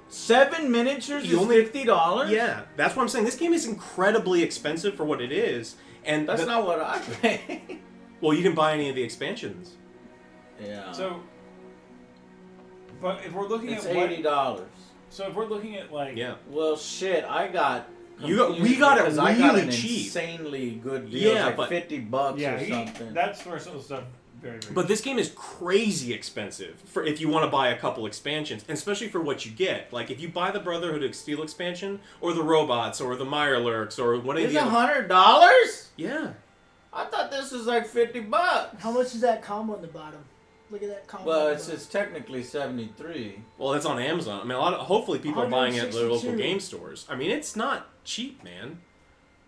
7 miniatures You is only- $50? Yeah, that's what I'm saying. This game is incredibly expensive for what it is, and That's not what I pay. well, you didn't buy any of the expansions. Yeah. So, but if we're looking it's at what, $80. so if we're looking at like, Yeah. Well, shit, I got. We got it because I got really an cheap. Insanely good deal. Yeah, like but- $50 yeah, or something. that's where some stuff very, very. But this game is crazy expensive for if you want to buy a couple expansions, and especially for what you get. Like if you buy the Brotherhood of Steel expansion, or the robots, or the Mirelurks, or one of It's the other. $100? Yeah. I thought this was like $50. How much is that combo on the bottom? Look at that combo. Well, on the it's bottom. technically 73. Well, that's on Amazon. I mean, hopefully people are buying it at their local 162. game stores. I mean, it's not cheap, man.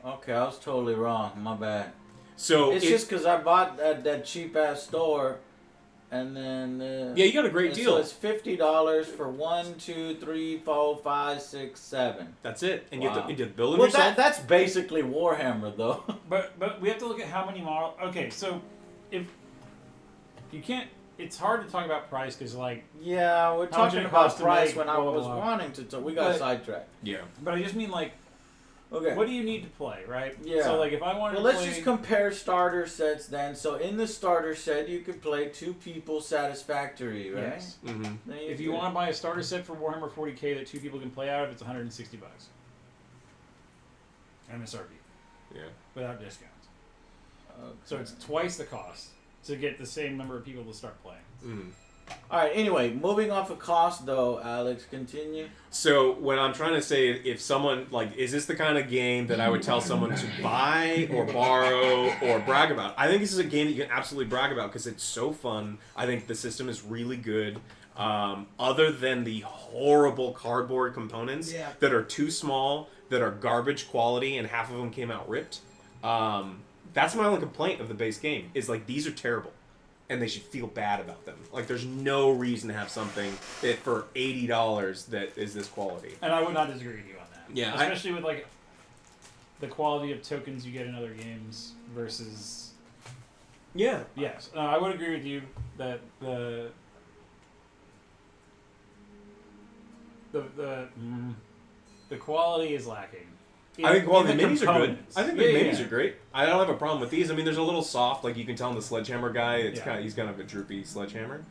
Okay, I was totally wrong. My bad. So It's just because I bought that cheap ass store, and then yeah, you got a great So deal. it's $50 for 1, 2, 3, 4, 5, 6, 7. That's it, and you Wow. have to build them Well, yourself. that's basically Warhammer, though. but we have to look at how many models. Okay, so if you can't, it's hard to talk about price because like, Yeah, we're How much talking it about costs to price make, when I blah, blah, was blah. wanting to talk. We got But- sidetracked. Yeah. but I just mean like, Okay. what do you need to play, right? Yeah. So like, if I wanted Well, to let's play, just compare starter sets then. So in the starter set, you could play 2 people satisfactory, right? Yes. Mm-hmm. Then If you want to buy a starter set for Warhammer 40K that 2 people can play out of, it's $160. MSRP Yeah. without discounts. Okay. So it's twice the cost to get the same number of people to start playing. Mm. All right. Anyway, moving off of cost, though, Alex, continue. So what I'm trying to say, if someone is this the kind of game that I would tell someone to buy or borrow or brag about? I think this is a game that you can absolutely brag about because it's so fun. I think the system is really good. Other than the horrible cardboard components Yeah. that are too small, that are garbage quality, and half of them came out ripped. That's my only complaint of the base game. Is like these are terrible. And they should feel bad about them. Like, there's no reason to have something that for $80 that is this quality. And I would not disagree with you on that. Yeah, Especially with like the quality of tokens you get in other games versus. Yeah. Yes, I would agree with you that the quality is lacking. I think the in minis are good. components. I think the minis are great. I don't have a problem with these. I mean, there's a little soft, like you can tell in the sledgehammer guy. It's he's kind of a droopy sledgehammer.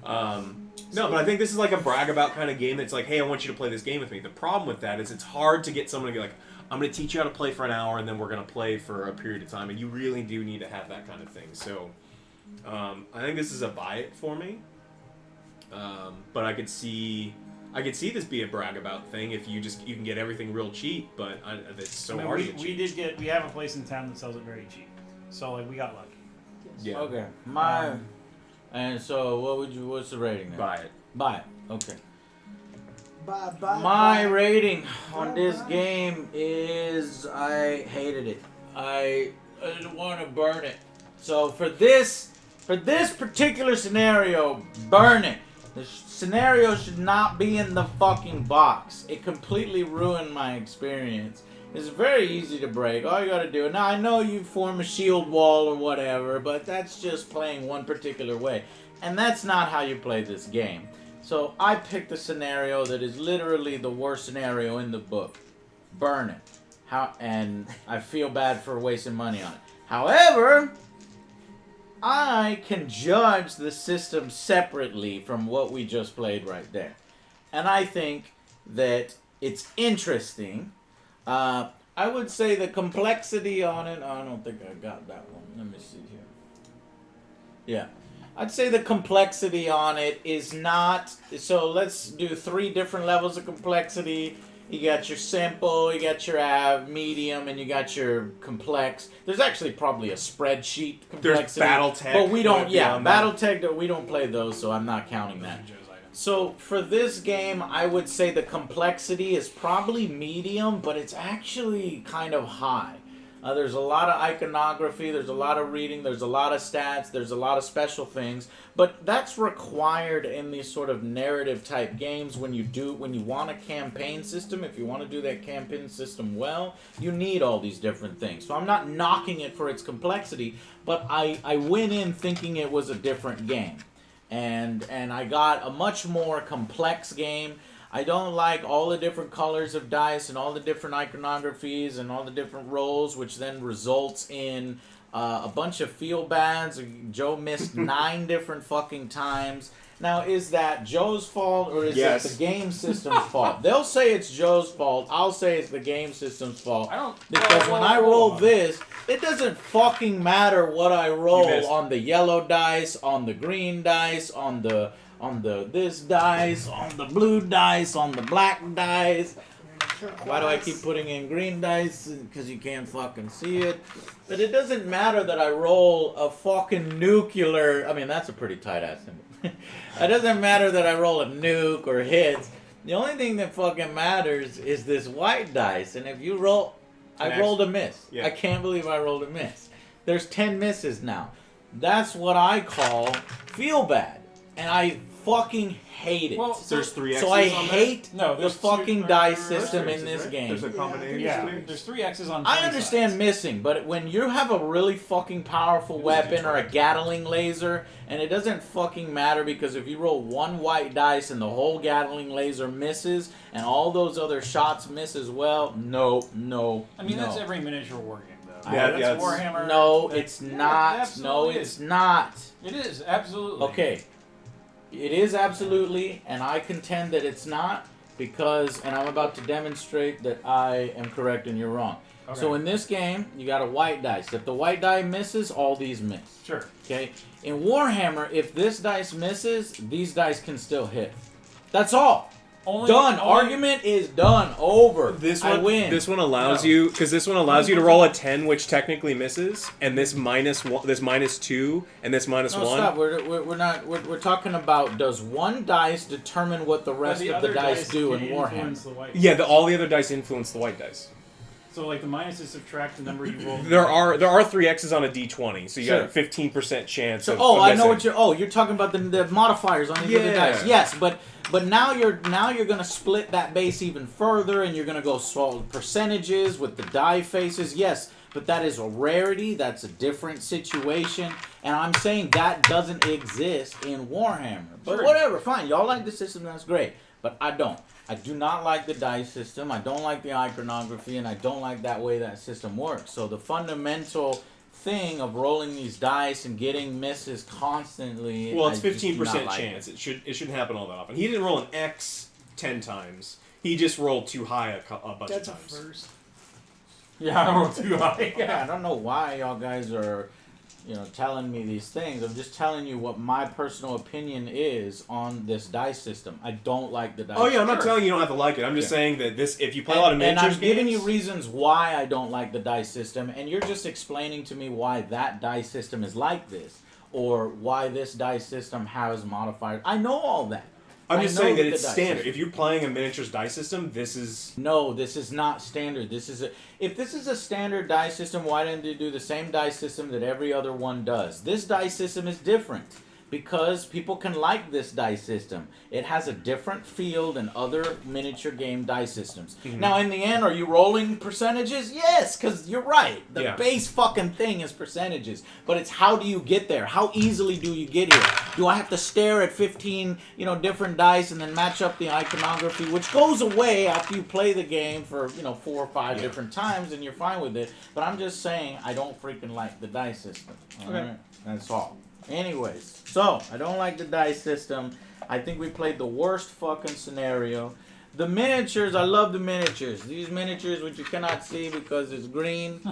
No, but I think this is like a brag about kind of game that's like, hey, I want you to play this game with me. The problem with that is it's hard to get someone to be like, I'm going to teach you how to play for an hour, and then we're going to play for a period of time, and you really do need to have that kind of thing. So, I think this is a buy it for me. But I could see this be a brag about thing if you can get everything real cheap, but it's so hard to get cheap. We have a place in town that sells it very cheap, so like we got lucky. Yeah. Okay. And so what's the rating then? Buy it. Buy it. Okay. Bye. My rating on this game is I hated it. I didn't want to burn it. So for this particular scenario, burn it. The scenario should not be in the fucking box. It completely ruined my experience. It's very easy to break. All you gotta do. Now I know you form a shield wall or whatever, but that's just playing one particular way. And that's not how you play this game. So I picked a scenario that is literally the worst scenario in the book. Burn it. And I feel bad for wasting money on it. However, I can judge the system separately from what we just played right there. And I think that it's interesting. I would say the complexity on it, I don't think I got that one. Let me see here. Yeah. I'd say the complexity on it is not, so let's do 3 different levels of complexity. You got your simple, you got your medium, and you got your complex. There's actually probably a spreadsheet complexity. There's Battletech. But we don't, Battletech, we don't play those, so I'm not counting that. So for this game, I would say the complexity is probably medium, but it's actually kind of high. There's a lot of iconography, there's a lot of reading, there's a lot of stats, there's a lot of special things, but that's required in these sort of narrative type games when you want a campaign system. If you want to do that campaign system well, you need all these different things. So I'm not knocking it for its complexity, but I went in thinking it was a different game. And I got a much more complex game. I don't like all the different colors of dice and all the different iconographies and all the different rolls, which then results in a bunch of feel bads. Joe missed 9 different fucking times. Now, is that Joe's fault or is that the game system's fault? They'll say it's Joe's fault. I'll say it's the game system's fault. Because when I roll this, it doesn't fucking matter what I roll on the yellow dice, on the green dice, on the this dice, on the blue dice, on the black dice. Why do I keep putting in green dice? Because you can't fucking see it. But it doesn't matter that I roll a fucking nuclear... I mean, that's a pretty tight-ass symbol. It doesn't matter that I roll a nuke or hits. The only thing that fucking matters is this white dice. And if you roll... I rolled a miss. Yeah. I can't believe I rolled a miss. There's 10 misses now. That's what I call feel bad. And I fucking hate it. Well, there's 3 X's so I on hate the fucking dice system in this game. There's a combination. Yeah, there's 3 X's on. I understand missing, but when you have a really fucking powerful weapon or a Gatling laser, and it doesn't fucking matter because if you roll 1 white dice and the whole Gatling laser misses, and all those other shots miss as well, no. I mean, that's every miniature war game, though. Yeah, that's Warhammer. No, it's not. No, it's not. It is, absolutely. Okay. It is absolutely, and I contend that it's not because, and I'm about to demonstrate that I am correct and you're wrong. Okay. So in this game, you got a white dice. If the white die misses, all these miss. Sure. Okay? In Warhammer, if this dice misses, these dice can still hit. That's all. Done. Argument is done. Over. I win. This one allows you, because this one allows you to roll a 10, which technically misses, and this -1, this -2, and this -1. Stop. We're not. We're talking about does one dice determine what the rest of the dice do in Warhammer? Yeah, all the other dice influence the white dice. So like the minuses subtract the number you roll. There are 3 X's on a D20, so you got a 15% chance. So, of I know what you're. Oh, you're talking about the modifiers on these other dice. Yes, but now you're gonna split that base even further, and you're gonna go percentages with the die faces. Yes, but that is a rarity. That's a different situation, and I'm saying that doesn't exist in Warhammer. But whatever, fine. Y'all like the system, that's great. But I don't. I do not like the dice system. I don't like the iconography, and I don't like that way that system works. So the fundamental thing of rolling these dice and getting misses constantly. Well, it's I just do 15% not like chance. it. It shouldn't happen all that often. He didn't roll an X 10 times. He just rolled too high a bunch That's of a times. first. Yeah, I rolled too high. Yeah, I don't know why y'all guys are, telling me these things. I'm just telling you what my personal opinion is on this dice system. I don't like the dice. Oh yeah, I'm not telling you don't have to like it. I'm just saying that if you play a lot of miniatures and I'm giving games, you reasons why I don't like the dice system, and you're just explaining to me why that dice system is like this, or why this dice system has modifiers. I know all that. I'm just I know saying that the it's dice standard. system. If you're playing a miniatures dice system, this is... No, this is not standard. If this is a standard dice system, why didn't they do the same dice system that every other one does? This dice system is different because people can like this dice system. It has a different feel than other miniature game dice systems. Mm-hmm. Now, in the end, are you rolling percentages? Yes, because you're right. The Yeah. base fucking thing is percentages. But it's how do you get there? How easily do you get here? Do I have to stare at 15, different dice and then match up the iconography, which goes away after you play the game for, 4 or 5 different times and you're fine with it. But I'm just saying I don't freaking like the dice system. All right? That's all. Anyways, so I don't like the dice system. I think we played the worst fucking scenario. The miniatures, I love the miniatures. These miniatures, which you cannot see because it's green.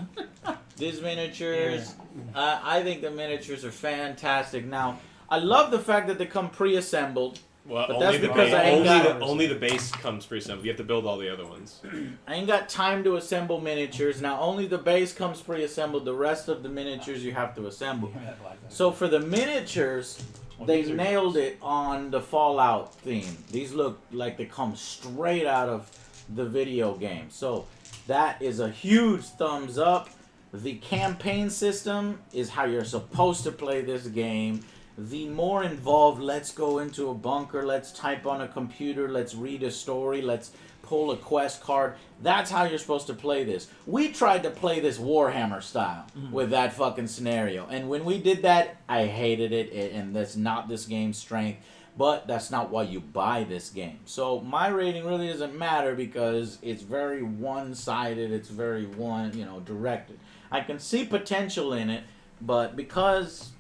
These miniatures, I think the miniatures are fantastic. Now, I love the fact that they come pre-assembled. Well, But only that's the because base, I ain't got- only the base comes pre-assembled. You have to build all the other ones. I ain't got time to assemble miniatures. Now, only the base comes pre-assembled. The rest of the miniatures you have to assemble. So for the miniatures, they nailed it on the Fallout theme. These look like they come straight out of the video game. So that is a huge thumbs up. The campaign system is how you're supposed to play this game. The more involved, let's go into a bunker, let's type on a computer, let's read a story, let's pull a quest card. That's how you're supposed to play this. We tried to play this Warhammer style with that fucking scenario. And when we did that, I hated it, and that's not this game's strength. But that's not why you buy this game. So my rating really doesn't matter because it's very one-sided, it's very directed. I can see potential in it, but because,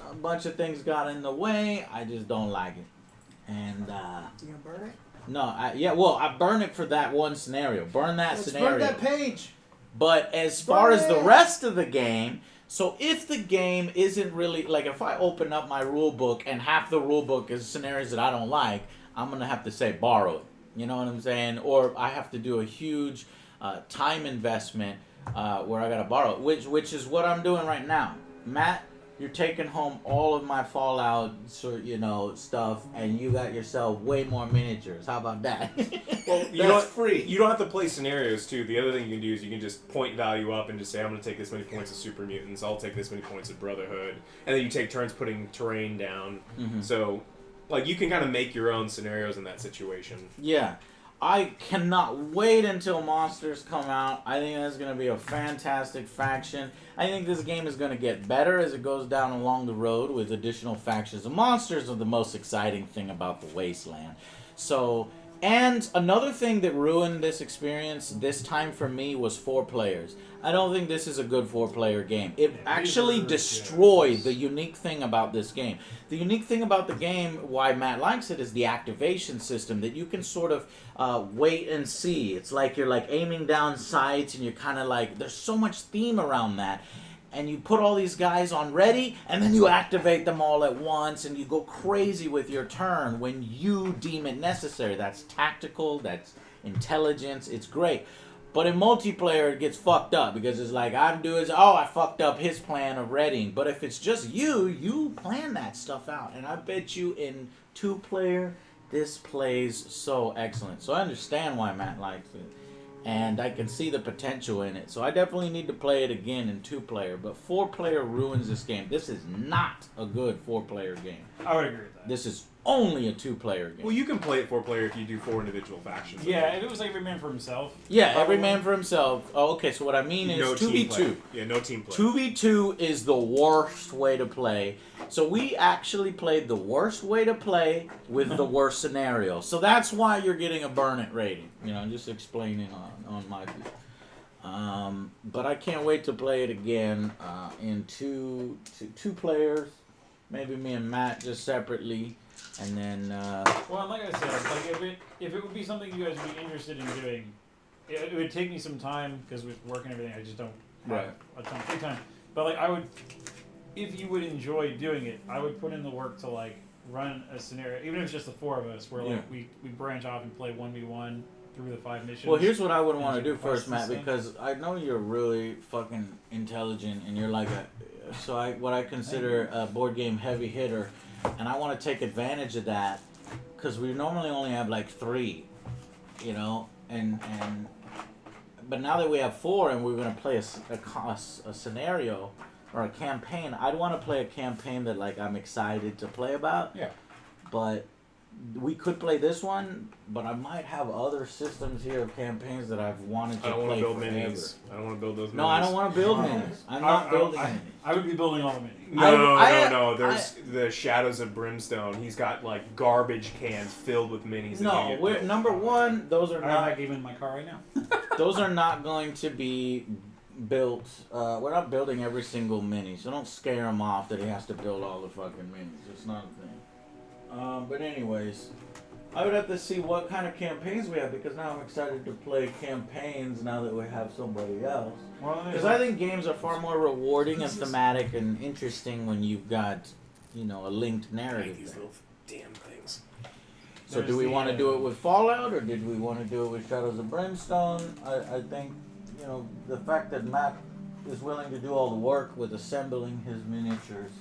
a bunch of things got in the way, I just don't like it. And You gonna burn it? no, I burn it for that one scenario. Burn that Let's scenario. burn that page. But as far as the rest of the game, so if the game isn't really like, if I open up my rule book and half the rule book is scenarios that I don't like, I'm gonna have to say borrow it. You know what I'm saying? Or I have to do a huge time investment where I gotta borrow it, which is what I'm doing right now. Matt, you're taking home all of my Fallout, stuff, and you got yourself way more miniatures. How about that? Well, That's free. You don't have to play scenarios, too. The other thing you can do is you can just point value up and just say, I'm going to take this many points of Super Mutants, I'll take this many points of Brotherhood, and then you take turns putting terrain down. Mm-hmm. So, you can kind of make your own scenarios in that situation. Yeah. I cannot wait until Monsters come out. I think that's going to be a fantastic faction. I think this game is going to get better as it goes down along the road with additional factions. The monsters are the most exciting thing about the Wasteland. So, and another thing that ruined this experience this time for me was 4 players. I don't think this is a good 4-player game. It actually destroyed the unique thing about this game. The unique thing about the game, why Matt likes it, is the activation system that you can sort of wait and see. It's like you're aiming down sights and you're kind of there's so much theme around that. And you put all these guys on ready, and then you activate them all at once, and you go crazy with your turn when you deem it necessary. That's tactical, that's intelligence, it's great. But in multiplayer, it gets fucked up, because it's I fucked up his plan of readying. But if it's just you plan that stuff out. And I bet you in 2-player, this plays so excellent. So I understand why Matt likes it. And I can see the potential in it. So I definitely need to play it again in 2-player. But 4-player ruins this game. This is not a good 4-player game. I would agree with that. This is only a 2-player game. Well, you can play it 4-player if you do 4 individual factions. Yeah, if it was like every man for himself. Yeah, every man for himself. Oh, okay, so what I mean is No team 2v2. play. Yeah, no team play. 2v2 is the worst way to play. So we actually played the worst way to play with the worst scenario. So that's why you're getting a burn it rating. You know, I'm just explaining on my view. But I can't wait to play it again in two players. Maybe me and Matt just separately. And then... Well, like I said, like if it would be something you guys would be interested in doing, it would take me some time, because with work and everything, I just don't have a ton of free time. But like I would, if you would enjoy doing it, I would put in the work to like run a scenario, even if it's just the 4 of us, where like we branch off and play 1v1 through the 5 missions. Well, here's what I would want to do first, quests Matt, and because I know you're really fucking intelligent, and you're like what I consider a board game heavy hitter, and I want to take advantage of that, because we normally only have like 3, you know, but now that we have 4 and we're gonna play a scenario or a campaign, I'd want to play a campaign that like I'm excited to play about. Yeah. But we could play this one, but I might have other systems here of campaigns that I've wanted to I don't want play to build forever. minis. I don't want to build those minis. No, I don't want to build minis. I'm not building minis. I would be building all the minis. No. There's the Shadows of Brimstone. He's got like garbage cans filled with minis. No, we're number one. Those are I have that not. game in my car right now. Those are not going to be built. We're not building every single mini, so don't scare him off that he has to build all the fucking minis. It's not a thing. But anyways, I would have to see what kind of campaigns we have, because now I'm excited to play campaigns now that we have somebody else. Because I think games are far more rewarding and thematic and interesting when you've got, you know, a linked narrative. These little damn things. So do we want to do it with Fallout, or did we want to do it with Shadows of Brimstone? I think, you know, the fact that Matt is willing to do all the work with assembling his miniatures.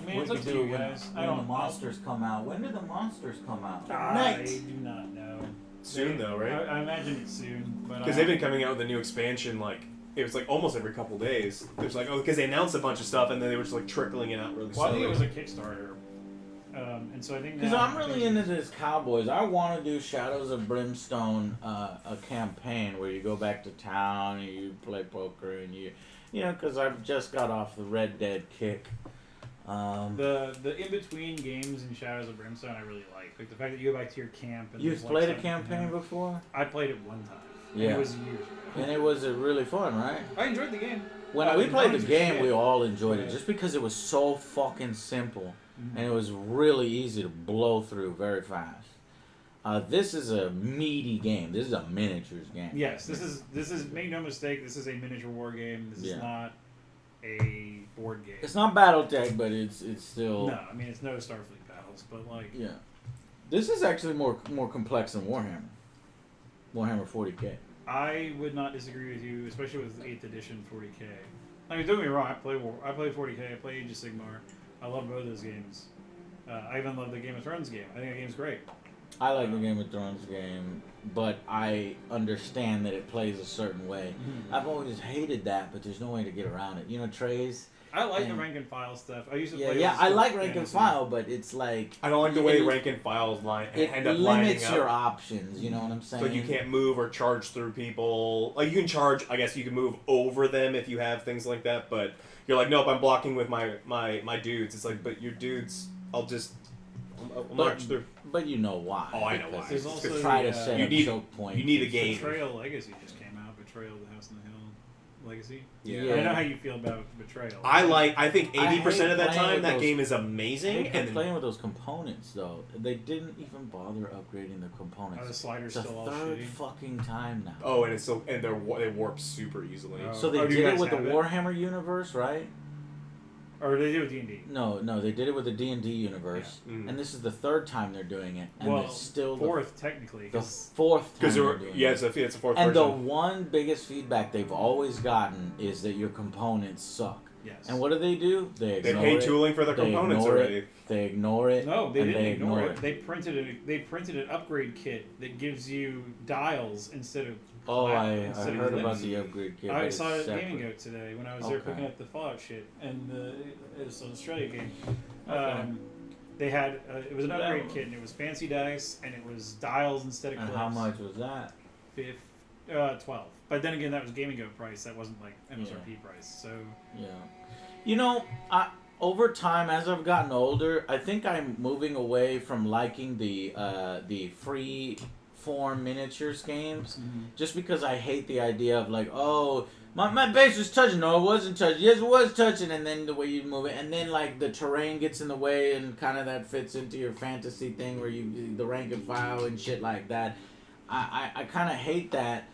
I mean, it's up to you guys. When the monsters come out. When do the monsters come out? I do not know. Soon though, right? I imagine it's soon. Because they've been coming out with a new expansion, like it was like almost every couple days. There's like, because they announced a bunch of stuff and then they were just like trickling it out really Well, I slowly. think it was a Kickstarter. And so I think Because now- I'm really into this Cowboys. I want to do Shadows of Brimstone, a campaign where you go back to town and you play poker and you know, because I've just got off the Red Dead kick. The in between games in Shadows of Brimstone I really like the fact that you go back to your camp. And You've there's, like, played a something, campaign you know. before? I played it one time. And Yeah. it was years ago. And it was really fun, right? I enjoyed the game. When we played the Zombies are game, shit. we all enjoyed it Yeah. just because it was so fucking simple. Mhm. And it was really easy to blow through very fast. This is a meaty game. This is a miniatures game. Yes, this is make no mistake, this is a miniature war game. This Yeah. is not a board game. It's not BattleTech, but it's still. No, I mean it's no Starfleet battles, but like Yeah. This is actually more complex than Warhammer. Warhammer 40K. I would not disagree with you, especially with 8th edition 40K. I mean, don't get me wrong. I played 40K. I played Age of Sigmar. I love both those games. I even love the Game of Thrones game. I think that game's great. I like the Game of Thrones game, but I understand that it plays a certain way. Mm-hmm. I've always hated that, but there's no way to get around it. You know, Trays? I like the And- rank and file stuff. I used to Yeah, play. yeah, old I school like rank and fantasy. file, but it's like... I don't like the way it- rank and files It end up lining limits up. your options, you know what I'm saying? So you can't move or charge through people. Like you can charge, I guess you can move over them if you have things like that. But you're like, nope, I'm blocking with my dudes. It's like, but your dudes, I'll march through. But you know why. Oh, I know because why. There's it's also to try to the, set you up need- choke points. You need a game. Betrayal Legacy just came out. Betrayal of the House on the Hill Legacy. Yeah. I know how you feel about Betrayal. I think I 80% hate of that playing time with that those- game is I amazing. hate And playing with those components, though. They didn't even bother upgrading the components. The slider's It's the still all third shitty. fucking time now. oh, and it's so they warp super easily. Oh. So they do you did it guys with the have it? Warhammer universe, right? Or they do with D&D. No, they did it with the D&D universe, Yeah. Mhm. and this is the third time they're doing it, and Well, it's still fourth technically. the 'Cause fourth time Because they're doing it. it's a fourth And the version. one biggest feedback they've always gotten is that your components suck. yes. And what do? They They ignore pay it. tooling for their They components ignore it. already. They ignore it. No, they and didn't they ignore it. They printed an upgrade kit that gives you dials instead of. Oh, I instead of heard about clips. the upgrade kit. I but saw it it's at Gaming separate. Goat today when I was there Okay. picking up the Fallout shit, and it's an Australia game. Okay. They had it was an upgrade kit, and it was fancy dice, and it was dials instead of And clips. how much was that? 12. But then again, that was Gaming Go price. That wasn't like MSRP price. So Yeah. You know, over time, as I've gotten older, I think I'm moving away from liking the free form miniatures games, just because I hate the idea of like, oh, my base was touching. No, it wasn't touching. Yes, it was touching. And then the way you move it, and then like the terrain gets in the way, and kind of that fits into your fantasy thing where you the rank and file and shit like that. I kind of hate that.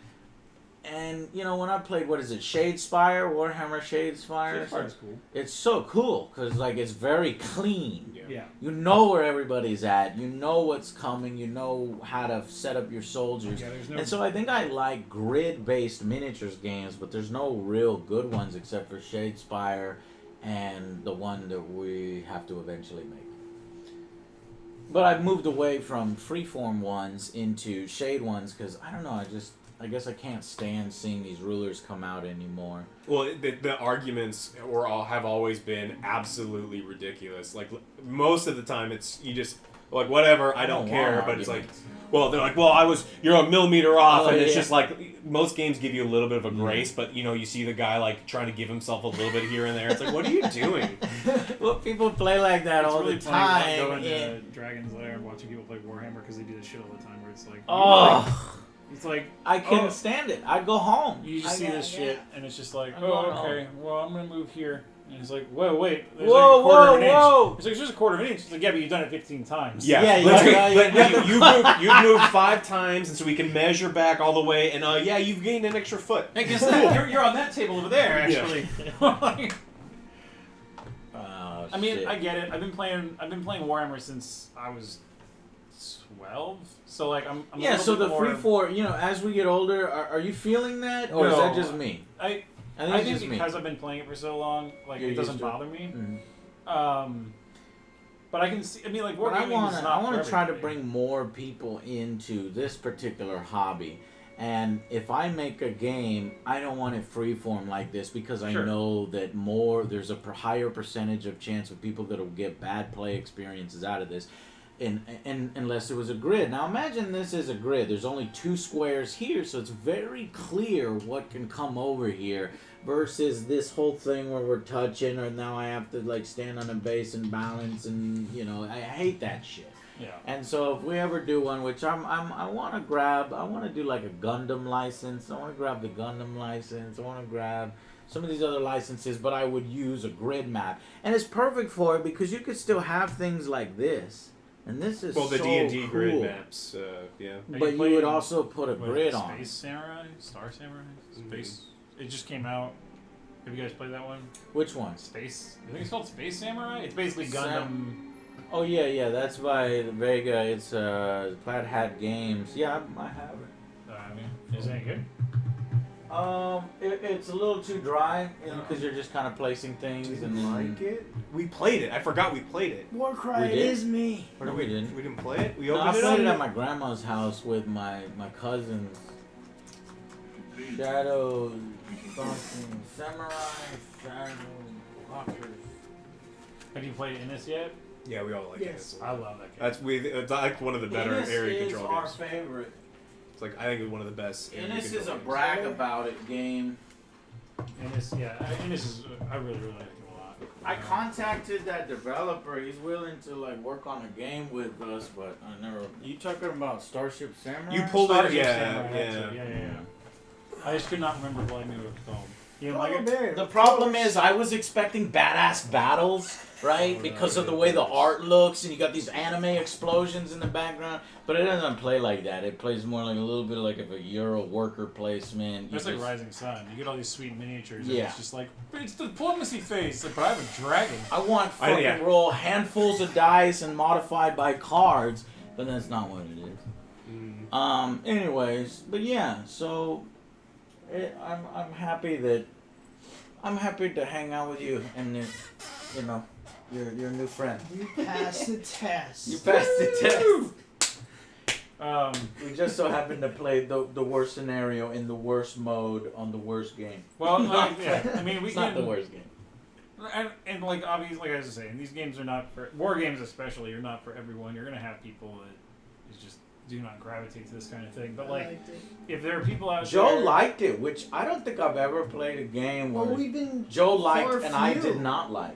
And, you know, when I played, what is it, Shadespire, Warhammer Shadespire? Shadespire's cool. It's so cool, because, like, it's very clean. Yeah. You know where everybody's at. You know what's coming. You know how to set up your soldiers. Yeah, there's no. And so I think I like grid-based miniatures games, but there's no real good ones except for Shadespire and the one that we have to eventually make. But I've moved away from freeform ones into shade ones, because, I don't know, I guess I can't stand seeing these rulers come out anymore. Well, the arguments have always been absolutely ridiculous. Like, most of the time, it's you just like whatever. I don't care. But it's like, well, they're like, well, you're a millimeter off, and it's just like most games give you a little bit of a grace, but you know, you see the guy like trying to give himself a little bit here and there. It's like, what are you doing? Well, people play like that all really the time. Going to Dragon's Lair and watching people play Warhammer because they do this shit all the time. Where it's like, it's like I couldn't stand it. I'd go home. You just see this shit, and it's just like, I'm going okay, well, I'm gonna move here. And it's like, wait, there's Whoa, like a quarter of an whoa. inch. It's like, it's just a quarter of an inch. It's like, yeah, but you've done it 15 times. Yeah, Yeah, you've moved 5 times, and so we can measure back all the way. And yeah, you've gained an extra foot. I guess that, you're on that table over there, actually. I mean, shit. I get it. I've been playing Warhammer since I was 12. So like, I'm a Yeah, little so bit the more, free for, you know, as we get older, are you feeling that, or is No. that just me? I think think it's just me. because I've been playing it for so long, like You're it doesn't used to it. bother me. Mhm. But I can see. I mean, like, But I wargaming is not want for to try to everybody. bring more people into this particular hobby. And if I make a game, I don't want it freeform like this, because I Sure. know that there's a higher percentage of chance of people that will get bad play experiences out of this. And unless it was a grid. Now imagine this is a grid. There's only 2 squares here, so it's very clear what can come over here, versus this whole thing where we're touching, or now I have to like stand on a base and balance, and you know, I hate that shit. Yeah. And so if we ever do one, which I want to do like a Gundam license. I want to grab the Gundam license. I want to grab some of these other licenses, but I would use a grid map, and it's perfect for it because you could still have things like this. And this is Well, the so D&D cool. grid maps, yeah. But you would also put a grid on. Space Samurai, Star Samurai, Space. It just came out. Have you guys played that one? Which one? Space. I think it's called Space Samurai. It's basically Gundam. Oh yeah, that's by Vega. It's Plaid Hat Games. Yeah, I have it. Is it any good? It's a little too dry because you're just kind of placing things and like it? We played it. I forgot we played it. Warcry, We it did? is me. No, we didn't. We didn't play it. We No, I opened played it it at up. my grandma's house with my cousins. Shadows, something, Samurai, Shadow, Walkers. Have you played Innis yet? Yeah, we all like Yes. it. I love that game. It's like one of the better Innis area is control our games. favorite. It's like I think it's one of the best. area Innis control is a games. brag about it game. Innis, yeah. Innis is. I really like it a lot. I contacted that developer. He's willing to like work on a game with us, but I never. You talking about Starship Samurai? You pulled it, Starship yeah, Samurai, yeah. actually. Yeah. I just could not remember what I knew it was called. You didn't Oh, like it? there. The problem is, I was expecting badass battles, right? Because of the way the art looks, and you got these anime explosions in the background. But it doesn't play like that. It plays more like a little bit like of a Euro worker placement. It's like Rising Sun. You get all these sweet miniatures, and Yeah. it's just like, it's the diplomacy phase, like, but I have a dragon. I want fucking yeah. roll handfuls of dice and modified by cards, but that's not what it is. Anyways, but yeah, so I'm happy to hang out with you and you know your new friend. You passed the test. You passed the test. We just so happened to play the worst scenario in the worst mode on the worst game. Well, yeah. I mean, we It's not can. the worst game. And like obviously, like I was saying, these games are not for war games, especially, are not for everyone. You're gonna have people that is just do not gravitate to this kind of thing. But I like, liked it. if there are people out Joe there, liked it, which I don't think I've ever played a game where Well, we've been Joe far liked and I few. did not like.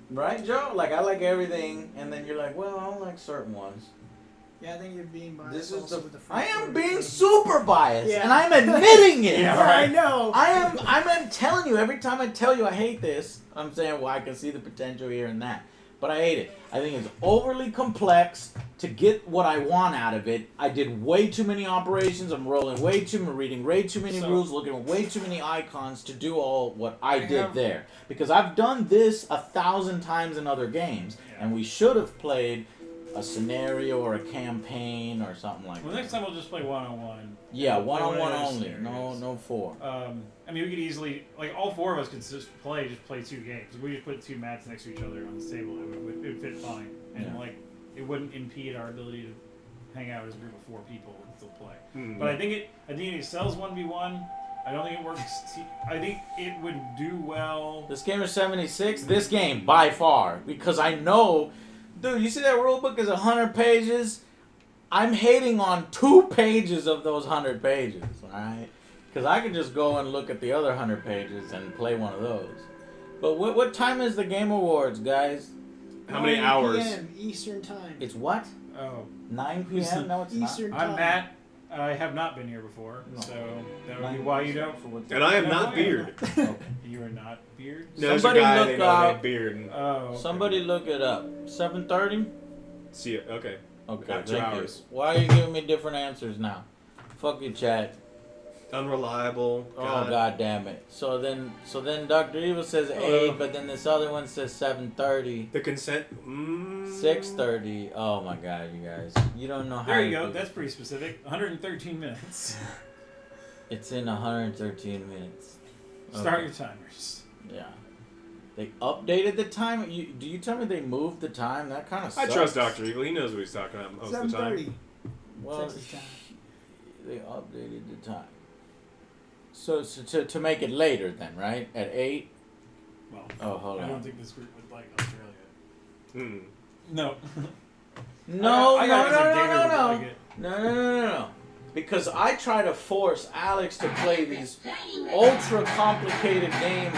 Right, Joe? Like, I like everything, and then you're like, well, I don't like certain ones. Yeah, I think you're being biased. This is also the. with the I first am one. being super biased, Yeah. and I'm admitting it. Yeah, Yeah, I right. know. I'm telling you, every time I tell you I hate this, I'm saying, well, I can see the potential here and that. But I hate it. I think it's overly complex to get what I want out of it. I did way too many operations. I'm rolling way too many, reading way too many So- rules, looking at way too many icons to do all what I did have- there. Because I've done this 1,000 times in other games, Yeah. and we should have played a scenario or a campaign or something like well, that. next time we'll just play one-on-one. Yeah, We'll play one-on-one of those only. No, scenarios. no four. I mean, we could easily, like, all four of us could just play 2 games. We just put 2 mats next to each other on the table. It would fit fine, and Yeah. like, it wouldn't impede our ability to hang out as a group of 4 people and still play. Hmm. But I think it excels 1v1. I don't think it works. I think it would do well. This game is 76. This game, by far, because I know, dude. You see that rule book is 100 pages. I'm hating on 2 pages of those 100 pages. All right, because I could just go and look at the other 100 pages and play one of those. But what time is the Game Awards, guys? How many 9 hours? PM Eastern time. It's what? Oh, 9 p.m. No, it's not. Eastern time. I'm Matt. I have not been here before, No. so that would be why you don't. And I am No, not I am Beard. You are not Beard. No, there's a Somebody guy look they know up- named Beard. And Oh. Okay. Somebody look it up. 7:30. see it. Okay. Okay, Got 2 thank you. hours. Why are you giving me different answers now? Fuck you, chat. Unreliable. Oh god damn it! So then Dr. Evil says 8, but then this other one says 7:30, The consent. 6:30. Oh my god, you guys! You don't know how. There you to go. do That's pretty specific. 113 minutes. It's in 113 minutes. Start Okay. your timers. Yeah. They updated the time. Do you tell me they moved the time? That kind of I sucks. trust Dr. Evil. He knows what he's talking about most of the time. 7:30. Well, Texas time. they updated the time. So to make it later then, right? At 8. Well, Oh, hold I on. don't think this group would like Australia. Hmm. No. No, I got it 'cause no, like no, David no, would no. like it. No. Because I try to force Alex to play these ultra complicated games.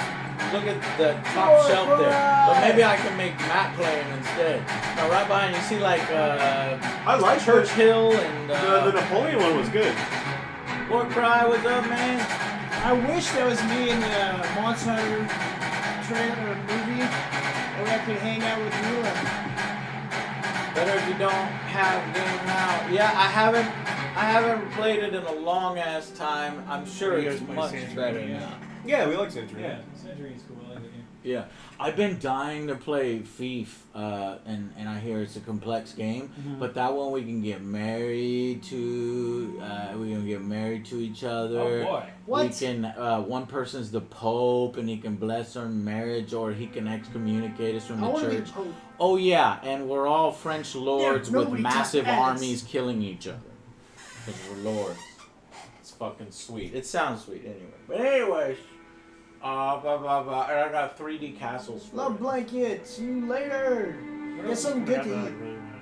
Look at the top shelf there. But maybe I can make Matt play him instead. Now, right behind you see like I like Churchill and the Napoleon one was good. Warcry. What's up, man? I wish that was me in the Monster Hunter trailer or movie, or I could hang out with you. Better if you don't have game now. Yeah, I haven't played it in a long ass time. I'm sure You it's guys play much Santorini, better yeah? now. Yeah, we like Century. Yeah, Century's cool. I like it. Yeah, I've been dying to play Thief, and I hear it's a complex game. Mm-hmm. But that one we can get married to. We can get married to each other. Oh boy. What? We can. One person's the Pope, and he can bless our marriage, or he can excommunicate us from I the want to be church. Pope. Oh yeah, and we're all French lords with nobody massive touch ass. armies killing each other. Because we're lords. It's fucking sweet. It sounds sweet anyway. But anyways, blah blah blah. And I got 3D castles for Love it. blanket. See you later. What Get else something do we good to have that I eat. really wanted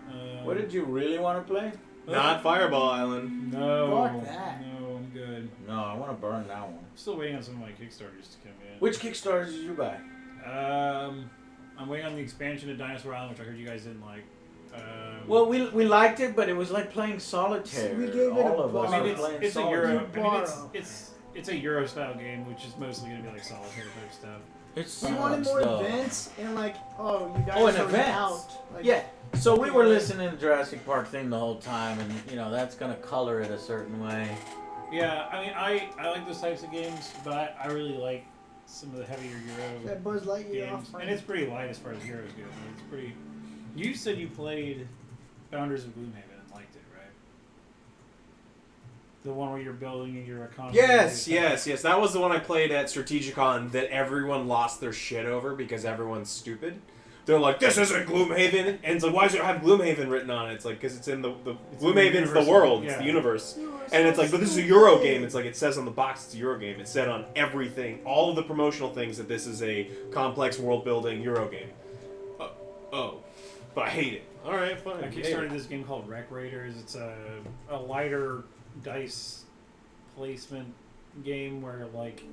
to play? What did you really want to play? Not Fireball Island. No. Fuck that. No, I'm good. No, I want to burn that one. I'm still waiting on some of my Kickstarters to come in. Which Kickstarters did you buy? I'm waiting on the expansion of Dinosaur Island, which I heard you guys didn't like. Well, we liked it, but it was like playing solitaire. We gave it All a of us I were mean, playing it's a solitaire. Euro. I mean, Borrow. it's a Euro style game, which is mostly gonna be like solitaire type stuff. It's You wanted more stuff. events and like, oh, you guys Oh, and are events. out. Like, Yeah. So we were listening to Jurassic Park theme the whole time, and that's gonna color it a certain way. Yeah, I mean, I like those types of games, but I really like some of the heavier Euro That Buzz Lightyear games, off. and it's pretty light as far as Euros go. It's pretty. You said you played Founders of Gloomhaven and liked it, right? The one where you're building your economy. Yes. That was the one I played at Strategicon that everyone lost their shit over because everyone's stupid. they're like, this isn't Gloomhaven, and it's like, why does it have Gloomhaven written on it? It's like, because it's in the Gloomhaven's the world, it's the universe, and it's like, but this is a Euro game. It's like it says on the box it's a Euro game. It's said on everything, all of the promotional things that this is a complex world building Euro game. But I hate it. All right, fine. I kickstarted this game called Wreck Raiders. It's a lighter dice placement game where like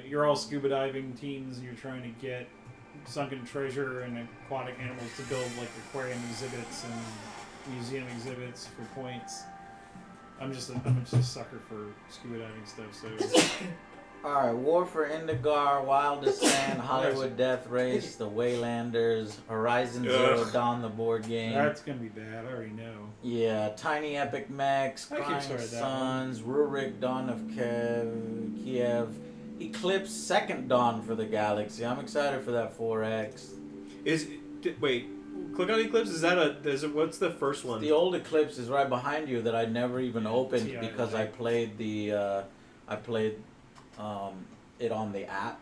you're all scuba diving teams and you're trying to get sunken treasure and aquatic animals to build like aquarium exhibits and museum exhibits for points. I'm just a sucker for scuba diving stuff. So Alright, War for Indigar, Wild Descent, Hollywood Death Race, The Waylanders, Horizon Zero Dawn, the board game. that's gonna be bad. I already know. Yeah, Tiny Epic Mechs, I Crying kickstarted that Suns, Rurik, Dawn of Kiev, Eclipse, Second Dawn for the Galaxy. I'm excited for that 4X. Wait, click on Eclipse. What's the first one? The old Eclipse is right behind you that I never even opened TI because I played it on the app.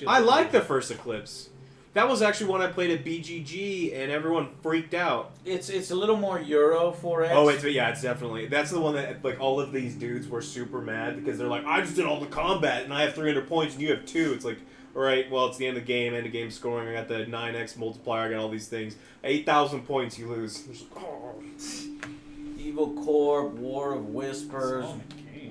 I like the first Eclipse. That was actually one I played at BGG, and everyone freaked out. It's a little more Euro 4X. Oh, it's definitely. That's the one that like all of these dudes were super mad because they're like, I just did all the combat and I have 300 points and you have 2. It's like, all right, well, it's the end of the game scoring. I got the 9x multiplier. I got all these things. 8,000 points, you lose. Evil Corp, War of Whispers,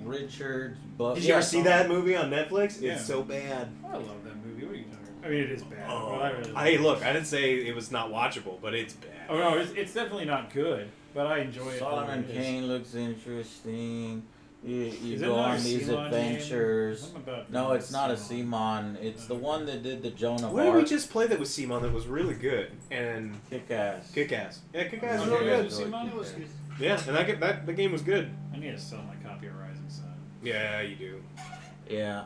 Richards. Did you ever see that movie on Netflix? Yeah. It's so bad. I love that movie. What are you talking about? I mean, it is bad. But I really Hey, look, I didn't say it was not watchable, but it's bad. Oh no, it's definitely not good, but I enjoy it. Solomon Kane looks interesting. You Is it go another on these Simon adventures. game? Something about No, it's not a Simon. Simon. It's the one that did the Joan of What did we Arc. just play that was Simon that was really good? And Kick-Ass. Kick-Ass. Yeah, Kick-Ass is Okay, really guys, good. was Simon? It was good. Yeah, and the game was good. I need to sell my copy of Rising Sun. Yeah, you do. Yeah.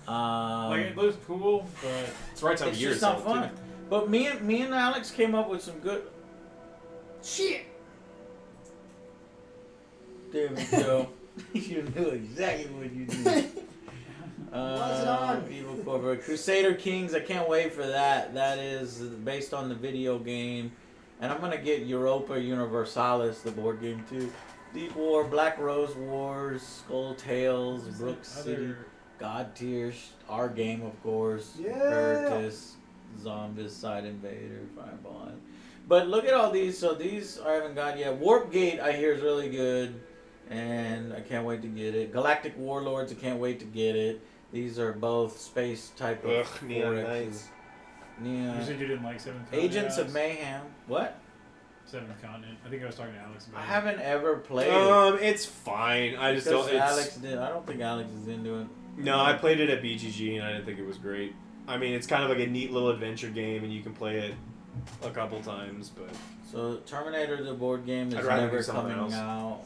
Like it looks cool, but It's the right time It's of year. just to not sell it, fun. too. But me and Alex came up with some good. Shit. There we go. You knew exactly what you did. What's it on? Evil Corporate Crusader Kings. I can't wait for that. That is based on the video game, and I'm gonna get Europa Universalis, the board game too. Deep War, Black Rose Wars, Skull Tales, Brook City, God Tier, our game of course. Yeah. Veritas, Zombies, Side Invader, Fireball. But look at all these. So these I haven't got yet. Warp Gate I hear is really good, and I can't wait to get it. Galactic Warlords I can't wait to get it. These are both space type of Neon 4Xs. Knights. you said you didn't like Seventh Continent. Agents of Alex? Mayhem. What? Seventh Continent. I think I was talking to Alex about I it. haven't ever played it. It's fine. I just Because don't. Alex did. I don't think Alex is into it. No, I played it at BGG and I didn't think it was great. I mean, it's kind of like a neat little adventure game, and you can play it a couple times, but So Terminator the board game is I'd rather never do something coming else. out.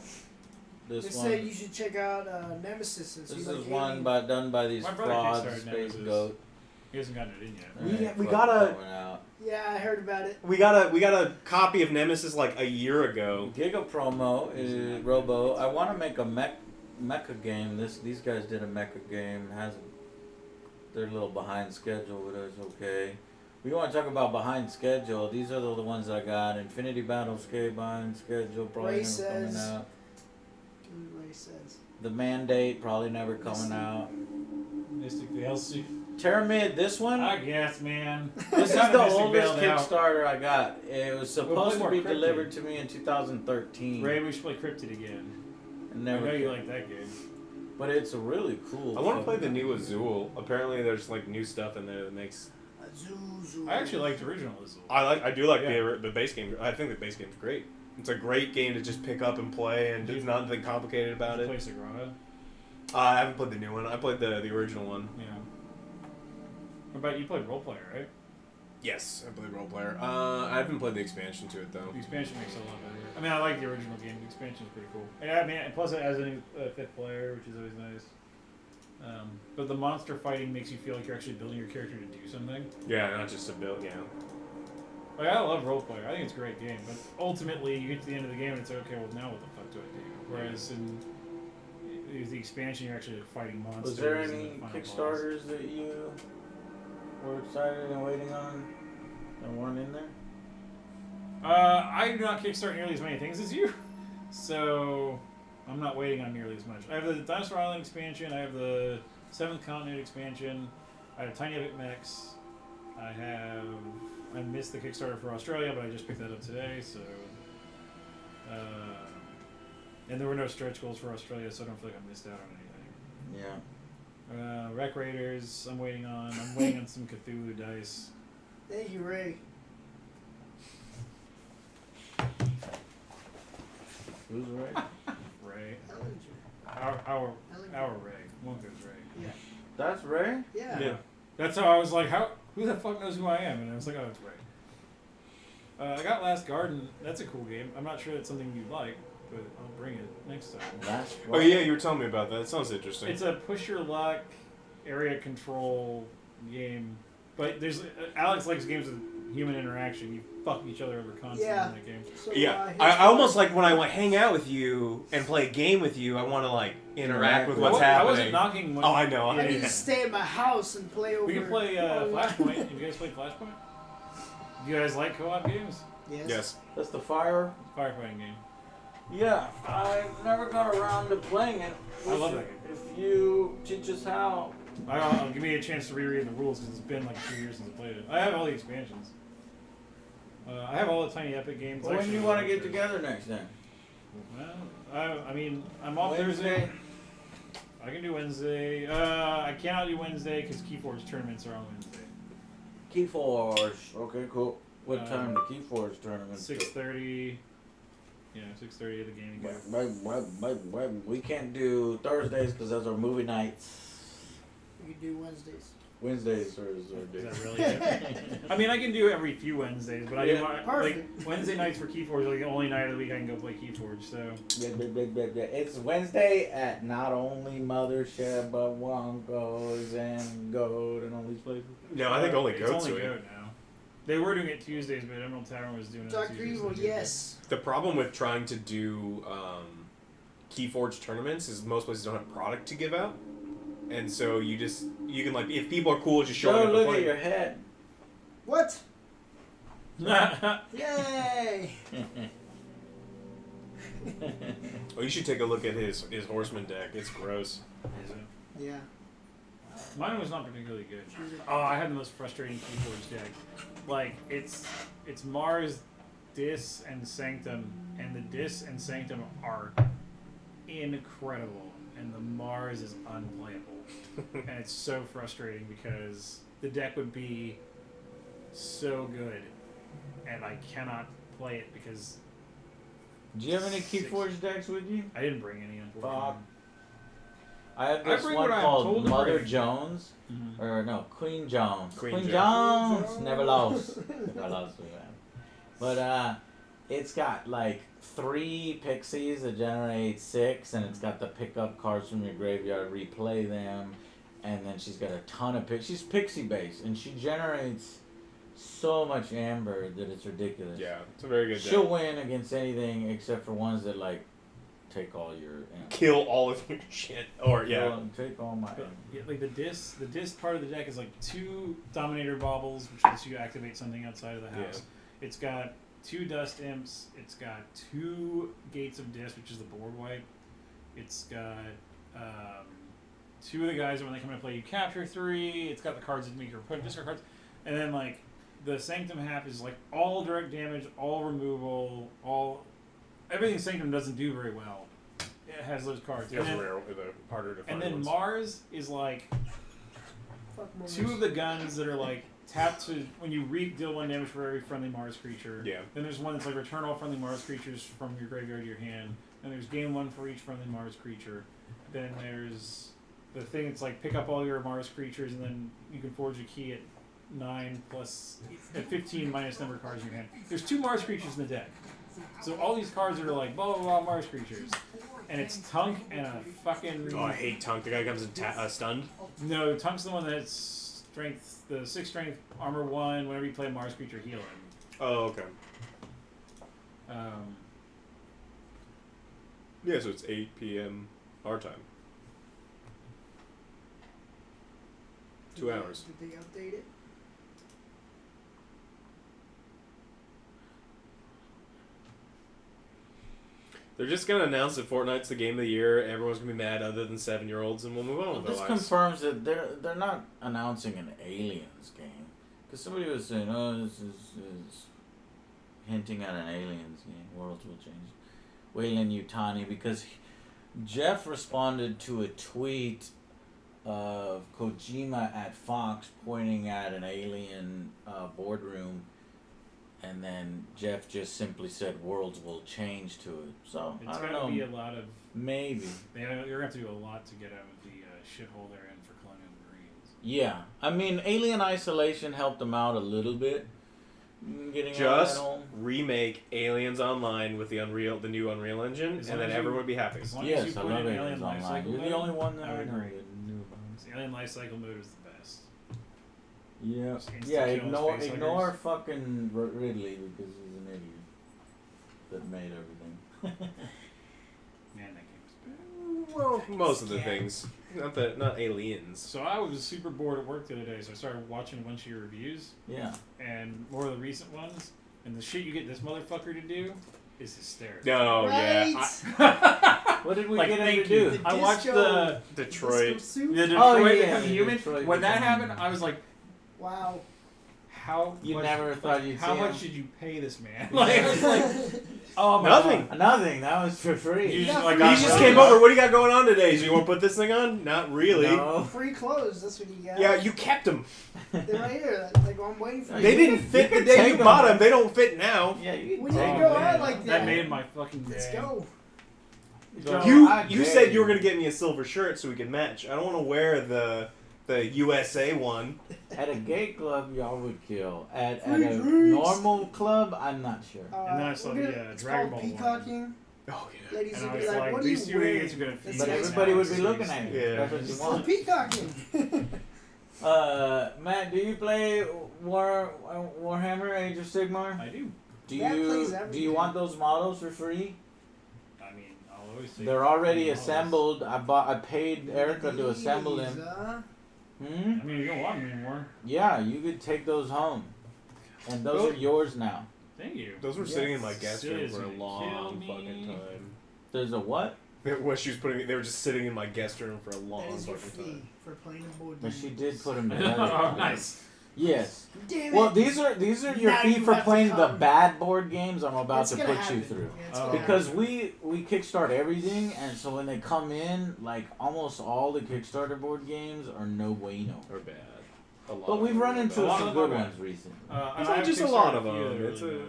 They This said one. you should check out Nemesis since This you like is one gaming. done by these My brother frauds, kickstarted Space Nemesis. Goat. He hasn't gotten it in yet. We- Alright, we fuck gotta- that one out. Yeah, I heard about it. we got a copy of Nemesis like a year ago. Giga Promo is Robo. I want to make a mecha game. These guys did a mecha game. They're a little behind schedule, but it's okay. We want to talk about behind schedule. These are the ones that I got. Infinity Battlescape behind schedule, probably Ray never coming says- out. Everybody says. The Mandate probably never coming out. Mystic DLC. Terramid, this one. I guess, man. This is Kinda the Mystic oldest bailed out. Kickstarter I got. It was We'll supposed play to more be Cryptid. delivered to me in 2013. Ray, we should play Cryptid again. and I never know you came. like that game. But it's a really cool. I want to play the fucking new game. Azul. Apparently, there's like new stuff in there that makes. Azuzu. I actually liked the original Azul. I do like Yeah. the base game. I think the base game's great. It's a great game to just pick up and play, and there's nothing complicated about Did it. you play Sagrada? I haven't played the new one. I played the original one. Yeah. What about you? Played Role Player, right? Yes, I played Role Player. I haven't played the expansion to it though. The expansion makes it a lot better. I mean, I like the original game. The expansion is pretty cool. Yeah, I mean, and plus it has a new fifth player, which is always nice. But the monster fighting makes you feel like you're actually building your character to do something. Yeah, not just a build. Yeah. Like, I love Role Player. I think it's a great game. But ultimately, you get to the end of the game and it's like, okay, well, now what the fuck do I do? Whereas in the expansion, you're actually fighting monsters. Was there and any the final Kickstarters that you were excited and waiting on that weren't in there? boss. I do not kickstart nearly as many things as you, so I'm not waiting on nearly as much. I have the Dinosaur Island expansion. I have the 7th Continent expansion. I have Tiny Epic Mechs. I missed the Kickstarter for Australia, but I just picked that up today, so. And there were no stretch goals for Australia, so I don't feel like I missed out on anything. Yeah. Wreck Raiders, I'm waiting on. I'm waiting on some Cthulhu dice. Thank you, Ray. Who's right? Ray. Ellinger. Our Ray. Wonka's Ray. Yeah. That's Ray? Yeah. Yeah. That's how I was like, who the fuck knows who I am? And I was like, oh, it's Ray. I got Last Garden. That's a cool game. I'm not sure it's something you'd like, but I'll bring it next time. Oh yeah, you were telling me about that. It sounds interesting. It's a push your luck, area control game. But there's Alex likes games with human interaction. You fuck each other over constantly in that game. So, Yeah, his I almost like when I like, hang out with you and play a game with you. I want to like interact with what's I happening. wasn't knocking. When Oh, I know. I need to stay at my house and play over. We can play Flashpoint. Have you guys played Flashpoint? Do you guys like co-op games? Yes. Yes. That's the fire? Firefighting game. Yeah, I never got around to playing it. I love that game. If you teach us how. I'll give me a chance to reread the rules because it's been like 2 years since I played it. I have all the expansions. I have all the Tiny Epic games. Well, when do you want to get together next then? Well, I mean, I'm off Thursday. I can do Wednesday. I cannot do Wednesday because Keyforge tournaments are on Wednesday. Keyforge. Okay, cool. What time the Keyforge tournament? 6:30. Yeah, 6:30 at the gaming game. We can't do Thursdays because those are movie nights. You can do Wednesdays. Wednesdays or Is days. that really it? I mean, I can do every few Wednesdays, but I do like Perfect. Wednesday nights for Keyforge are like the only night of the week I can go play Keyforge. So It's Wednesday at not only Mothership but Wonko's and Goat and all these places. No, I think only it's Goat's only doing it. Goat now. They were doing it Tuesdays, but Emerald Tavern was doing it on Dr. Tuesdays. Evil, yes. The problem with trying to do Keyforge tournaments is most places don't have product to give out, and so you can like if people are cool, just show Joe, up to look play. at your head. What? Yeah. Yay! Oh, you should take a look at his Horseman deck. It's gross. Is it? Yeah. Mine was not particularly good. Oh, I had the most frustrating Keyforge deck. Like it's Mars, Dis, and Sanctum, and the Dis and Sanctum are incredible, and the Mars is unplayable, and it's so frustrating because the deck would be so good, and I cannot play it because. Do you have any Keyforge decks with you? I didn't bring any, unfortunately. Fuck. I have this bring one what I'm told called to Mother bring. Jones. Mhm. Or no, Queen Jones. Queen Jones. Jones. Never lost. Never lost with that. But it's got like 3 pixies that generate 6, and it's got the pickup cards from your graveyard, replay them, and then she's got a ton of she's pixie based, and she generates so much amber that it's ridiculous. Yeah, it's a very good deck. She'll win against anything except for ones that like take all your amber. Kill all of your shit. Or yeah. Take all my. But, yeah, like the dis part of the deck is like 2 Dominator Baubles, which lets you activate something outside of the house. Yeah. It's got 2 Dust Imps. It's got 2 Gates of Dis, which is the board wipe. It's got 2 of the guys that when they come into play you capture 3. It's got the cards that make your opponent discard cards, and then like the Sanctum half is like all direct damage, all removal, all everything Sanctum doesn't do very well. It has those cards. It's rare, harder to find. And then ones. Mars is like Fuck Mars. 2 of the guns that are like tap to when you deal 1 damage for every friendly Mars creature. Yeah. Then there's one that's like return all friendly Mars creatures from your graveyard to your hand. And there's gain 1 for each friendly Mars creature. Then there's the thing that's like pick up all your Mars creatures and then you can forge a key at 9 plus at 15 minus number of cards in your hand. There's 2 Mars creatures in the deck. So all these cards are like blah blah blah Mars creatures. And it's Tunk and a fucking. Oh, I hate Tunk. The guy comes in stunned. No, Tunk's the one that's strength, the 6 strength, armor 1. Whenever you play a Mars creature, heal him. Oh, okay. Um, Yeah, so it's 8 p.m. our time. 2 hours. Did they update it? They're just gonna announce that Fortnite's the game of the year. Everyone's gonna be mad, other than 7-year-olds, and we'll move on Well, with this our lives. confirms that they're not announcing an Aliens game, because somebody was saying, "Oh, this is hinting at an Aliens game. Worlds will change." Waylon Yutani, because Jeff responded to a tweet of Kojima at Fox pointing at an alien boardroom, and then Jeff just simply said "Worlds will change" to it. So It's I don't gonna know. be a lot of. Maybe. You're gonna have to do a lot to get out of the shithole they're in for Colonial Marines. Yeah, I mean, Alien Isolation helped them out a little bit. Getting out of Just that hole. remake Aliens Online with the new Unreal Engine, As and long then as you- everyone would be happy. As long as Yes, you I put love in Aliens Life Online. Cycle You're the mode, only one that I I would know agree. that knew about. The Alien Life Cycle mode is the best. Yeah, Just insta yeah. kill and Ignore facehuggers. fucking Ridley because he's an idiot that made everything. Man, that game was bad. Well, most of the things, not Aliens. So I was super bored at work the other day, so I started watching a bunch of your reviews, Yeah. and more of the recent ones, and the shit you get this motherfucker to do is hysterical. No, Right? yeah, What did we Like, get him thank to you. do? I watched Disco- the Detroit. Disco Soup? Detroit Oh, yeah, Become the Human. Detroit When that Become happened, Human. I was like, Wow. how You much, never thought you'd how see much him? should you pay this man? Like, I was like, oh my Nothing. God. Nothing. That was for free. You Yeah, just, like, free got He just really came over. What do you got going on today? Do you want to put this thing on? Not really. No. Free clothes, that's what you got. Yeah, you kept them. They're right here. Like, I'm waiting for They you. didn't fit you the can day take you 'em. bought them. They don't fit now. Yeah, you We can need take to go him. out like That that. made my fucking day. Let's go. So, You I you dare said you were gonna get me a silver shirt so we could match. I don't want to wear the USA one. At a gay club, y'all would kill. At Free a drinks. normal club, I'm not sure. And then I saw we're the, gonna- it's Dragon called Ball one. peacocking. Oh yeah. Ladies And would I be was like, like, what do these you two wearing? idiots are gonna That's But it. everybody would be Seriously. looking at you. Yeah. That's what It's you called want. peacocking. Matt, do you play Warhammer Age of Sigmar? I do. Do That plays you everything. want those models for free? I mean, I'll always say They're already models. assembled. I paid Erica to assemble them. Hmm? I mean, you don't want them anymore. Yeah, you could take those home. And those are yours now. Thank you. Those were sitting in my guest room Sid is for a gonna long kill fucking me. time. There's a what? What she was putting, they were just sitting in my guest room for a long That is your fucking fee time. for playing a board But game. she did put them Oh, together. nice. Yes. Damn it. Well, these are your Now fee you for have to playing the come. bad board games I'm about It's to gonna put happen. you through. Yeah, it's Oh. gonna Because happen. we kickstart everything, and so when they come in, like almost all the Kickstarter board games are no bueno. Or bad. A lot But of we've them run are into A lot bad. some of them good are ones recently. And It's I not have just a Kickstarter lot of few that them. are It's really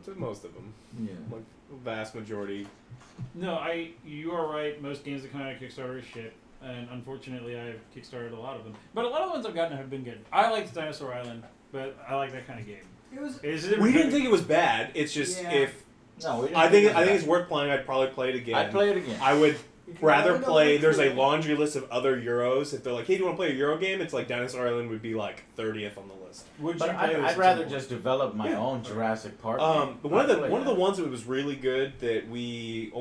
it's most of them. Yeah. Like vast majority. No, you are right. Most games that come out of Kickstarter are shit, and unfortunately, I've kickstarted a lot of them. But a lot of the ones I've gotten have been good. I liked Dinosaur Island, but I like that kind of game. It was. We didn't think it was bad. It's just Yeah. if No, we didn't I think do that. it's worth playing. I'd probably play it again. I'd play it again. I would if you rather wanna know play. what's There's a cool, laundry list of other Euros. If they're like, hey, do you want to play a Euro game? It's like Dinosaur Island would be like 30th on the list. Would But you play I'd this rather at just develop my Yeah. own Jurassic Park. But one I'd of the play one of the that. ones that was really good that we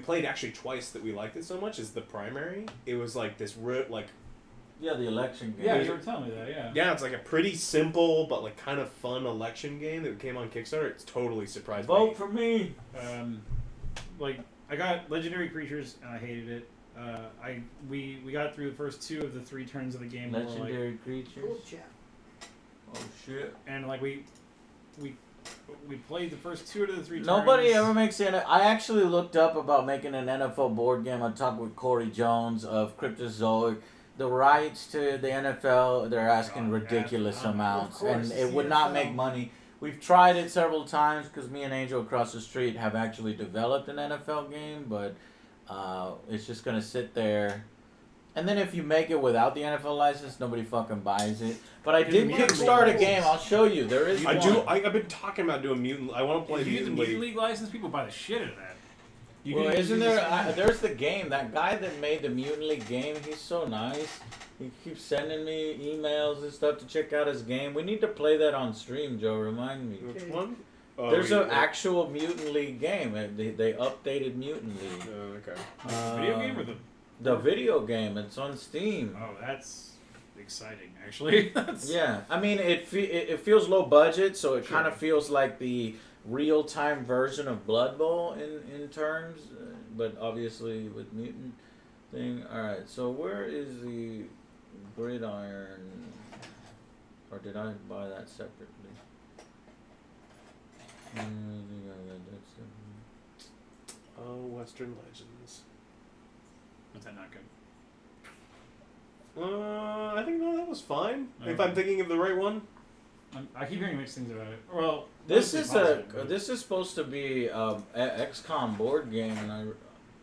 played actually twice that we liked it so much is the primary. It was like this like Yeah, the election game. Yeah, you were telling me that. Yeah. yeah, it's like a pretty simple but like kind of fun election game that came on Kickstarter. It's totally surprised me. Vote for me. Like I got Legendary Creatures and I hated it. We got through the first 2 of the 3 turns of the game. where we're like, Legendary creatures. Cool chat. Oh shit. and like we played the first 2 out of the 3 Nobody turns. ever makes it. I actually looked up about making an NFL board game. I talked with Corey Jones of Cryptozoic. The rights to the NFL, they're asking Oh, ridiculous yeah. amounts, Of course, and it's it the would not NFL. make money. We've tried it several times because me and Angel across the street have actually developed an NFL game, but it's just gonna sit there. And then if you make it without the NFL license, nobody fucking buys it. But I It's did mutant kickstart a rules. game. I'll show you. There is I one. do. I've been talking about doing mutant. I want to play If you use the mutant Mutant league. League license, people buy the shit out of that. You Well, can isn't use there? this- There's the game. That guy that made the Mutant League game, he's so nice. He keeps sending me emails and stuff to check out his game. We need to play that on stream, Joe. Remind me. Which one? Oh, There's yeah. an actual Mutant League game. They updated Mutant League. Oh, okay. Video game or the? The video game. It's on Steam. Oh, that's exciting, actually. Yeah, I mean, it feels low budget, so it Sure. kind of feels like the real time version of Blood Bowl in terms, but obviously with mutant thing. All right, so where is the gridiron? Or did I buy that separately? I think I got that separately. Oh, Western Legends. Was that not good? I think no, that was fine. If Okay. I'm thinking of the right one. I keep hearing mixed things about it. Well, This mostly is positive, but- this is supposed to be XCOM board game,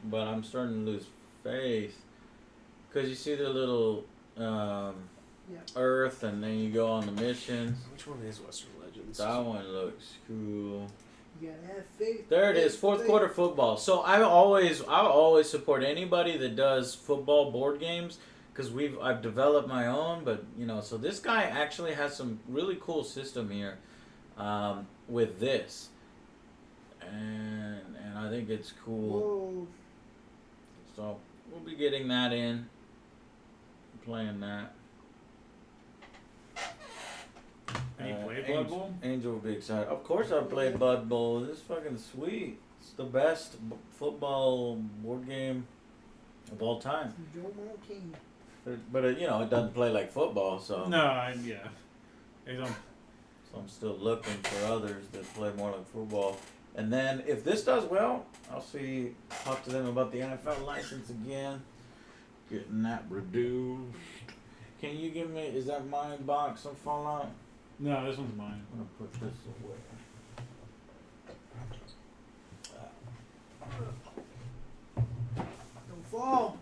but I'm starting to lose faith because you see the little Earth, and then you go on the missions. Which one is Western Legends? That one looks cool. You gotta have faith. There it is, fourth quarter football. So I always support anybody that does football board games because I've developed my own. But so this guy actually has some really cool system here with this, and I think it's cool. Whoa. So we'll be getting that in, playing that. And you played Blood Bowl? Angel will be excited. Of course I played Blood Bowl. This is fucking sweet. It's the best football board game of all time. Joe Montana. But it doesn't play like football, so No, yeah. They don't. so I'm still looking for others that play more like football. And then if this does well, I'll talk to them about the NFL license again. Getting that reduced. Can you give me, is that my box of Fallout? No, this one's mine. I'm gonna put this away. Don't fall.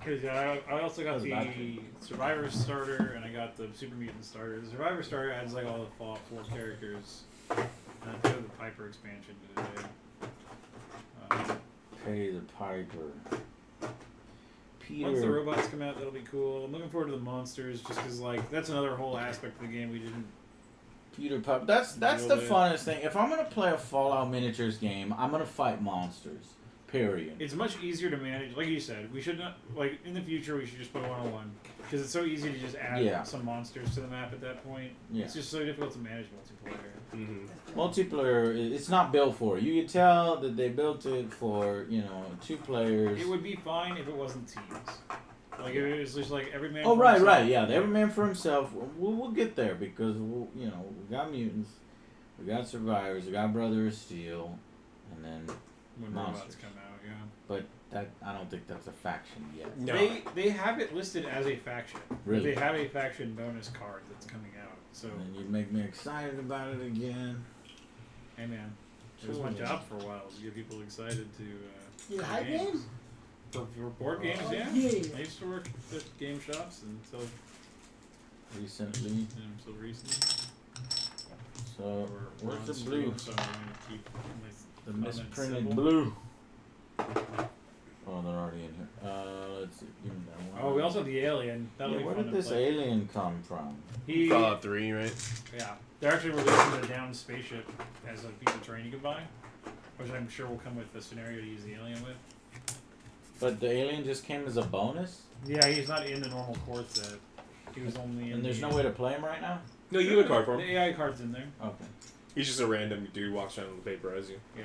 Cause yeah, I also got That's the a bad thing. Survivor starter and I got the Super Mutant starter. The Survivor starter adds like all the Fallout 4 characters. And I played the Piper expansion today. Pay the Piper. Peter. Once the robots come out, that'll be cool. I'm looking forward to the monsters, just because like that's another whole aspect of the game we didn't. Peter Piper. That's Deal the with. funnest thing. If I'm gonna play a Fallout miniatures game, I'm gonna fight monsters. Period. It's much easier to manage. Like you said, we should not like in the future. We should just put 101 because it's so easy to just add some monsters to the map at that point. Yeah. It's just so difficult to manage multiplayer. Mm-hmm. Multiplayer, it's not built for it. You can tell that they built it for 2 players. It would be fine if it wasn't teams. Like if it was just like every man. Oh for right, himself. right, yeah. Every man for himself. We'll get there because we got mutants, we got survivors, we got Brother of Steel, and then When monsters. robots come out, yeah. But that I don't think that's a faction yet. No. They have it listed as a faction. Really? They have a faction bonus card that's coming out. So And you make me excited about it again. hey man, it was my job for a while to get people excited to. You play hype games. games? For board games, Oh, yeah. yeah. I used to work at game shops until Recently, recently. so Or where's on the screen, blue? So I'm gonna keep my The comment misprinted symbol. blue. Oh, they're already in here. Let's see. Give me that one. Oh, we also have the alien. That'll Yeah, be where fun did to this play. alien come from? He, Fallout 3, right? yeah, they're actually releasing the downed spaceship as a piece of terrain you can buy, which I'm sure will come with the scenario to use the alien with. But the alien just came as a bonus, Yeah, he's not in the normal core set. He was only in. and there's the, no way to play him right now. No, you have a card for The him. AI card's in there. Okay. He's just a random dude walks around with the paper as you. Yeah.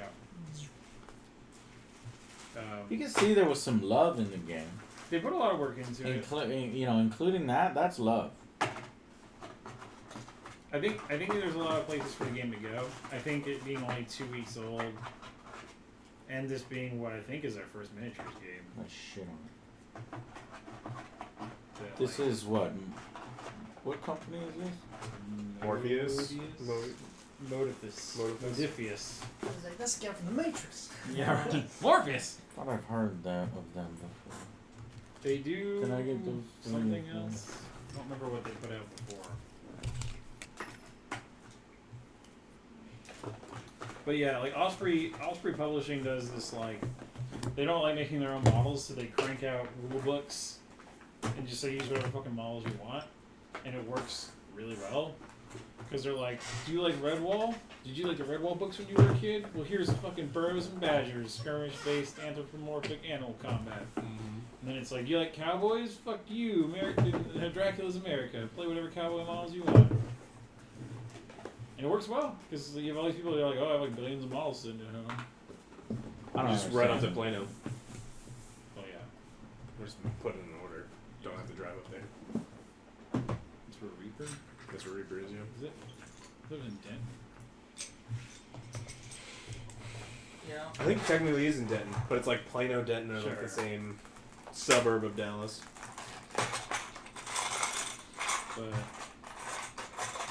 You can see there was some love in the game, They put a lot of work into it. including that. That's love. I think there's a lot of places for the game to go. I think it being only 2 weeks old, and this being what I think is our first miniatures game. Let's shit on it. that, This like, is what company is this? Morpheus. Modiphius. Modiphius. I was like, that's the guy from the Matrix. Yeah, right. Morpheus. I thought I've heard that of them before. They do Can I get those something things? else. I don't remember what they put out before. But yeah, like Osprey Publishing does this like they don't like making their own models, so they crank out rule books and just say use whatever fucking models you want, and it works really well. Because they're like, do you like Redwall? Did you like the Redwall books when you were a kid? Well, here's fucking Burrows and Badgers, skirmish-based anthropomorphic animal combat. And then it's like, you like cowboys? Fuck you, Dracula's America. Play whatever cowboy models you want. And it works well, because you have all these people that are like, oh, I have like billions of models sitting at home. I don't Just understand. right up to Plano. Oh yeah. We're just put it in order. Don't have to drive up there. It's for Reaper? That's where Reaper is, yeah. Is it? It lives in Denton. Yeah. I think technically it is in Denton, but it's like Plano, Denton are like Sure. the same suburb of Dallas. But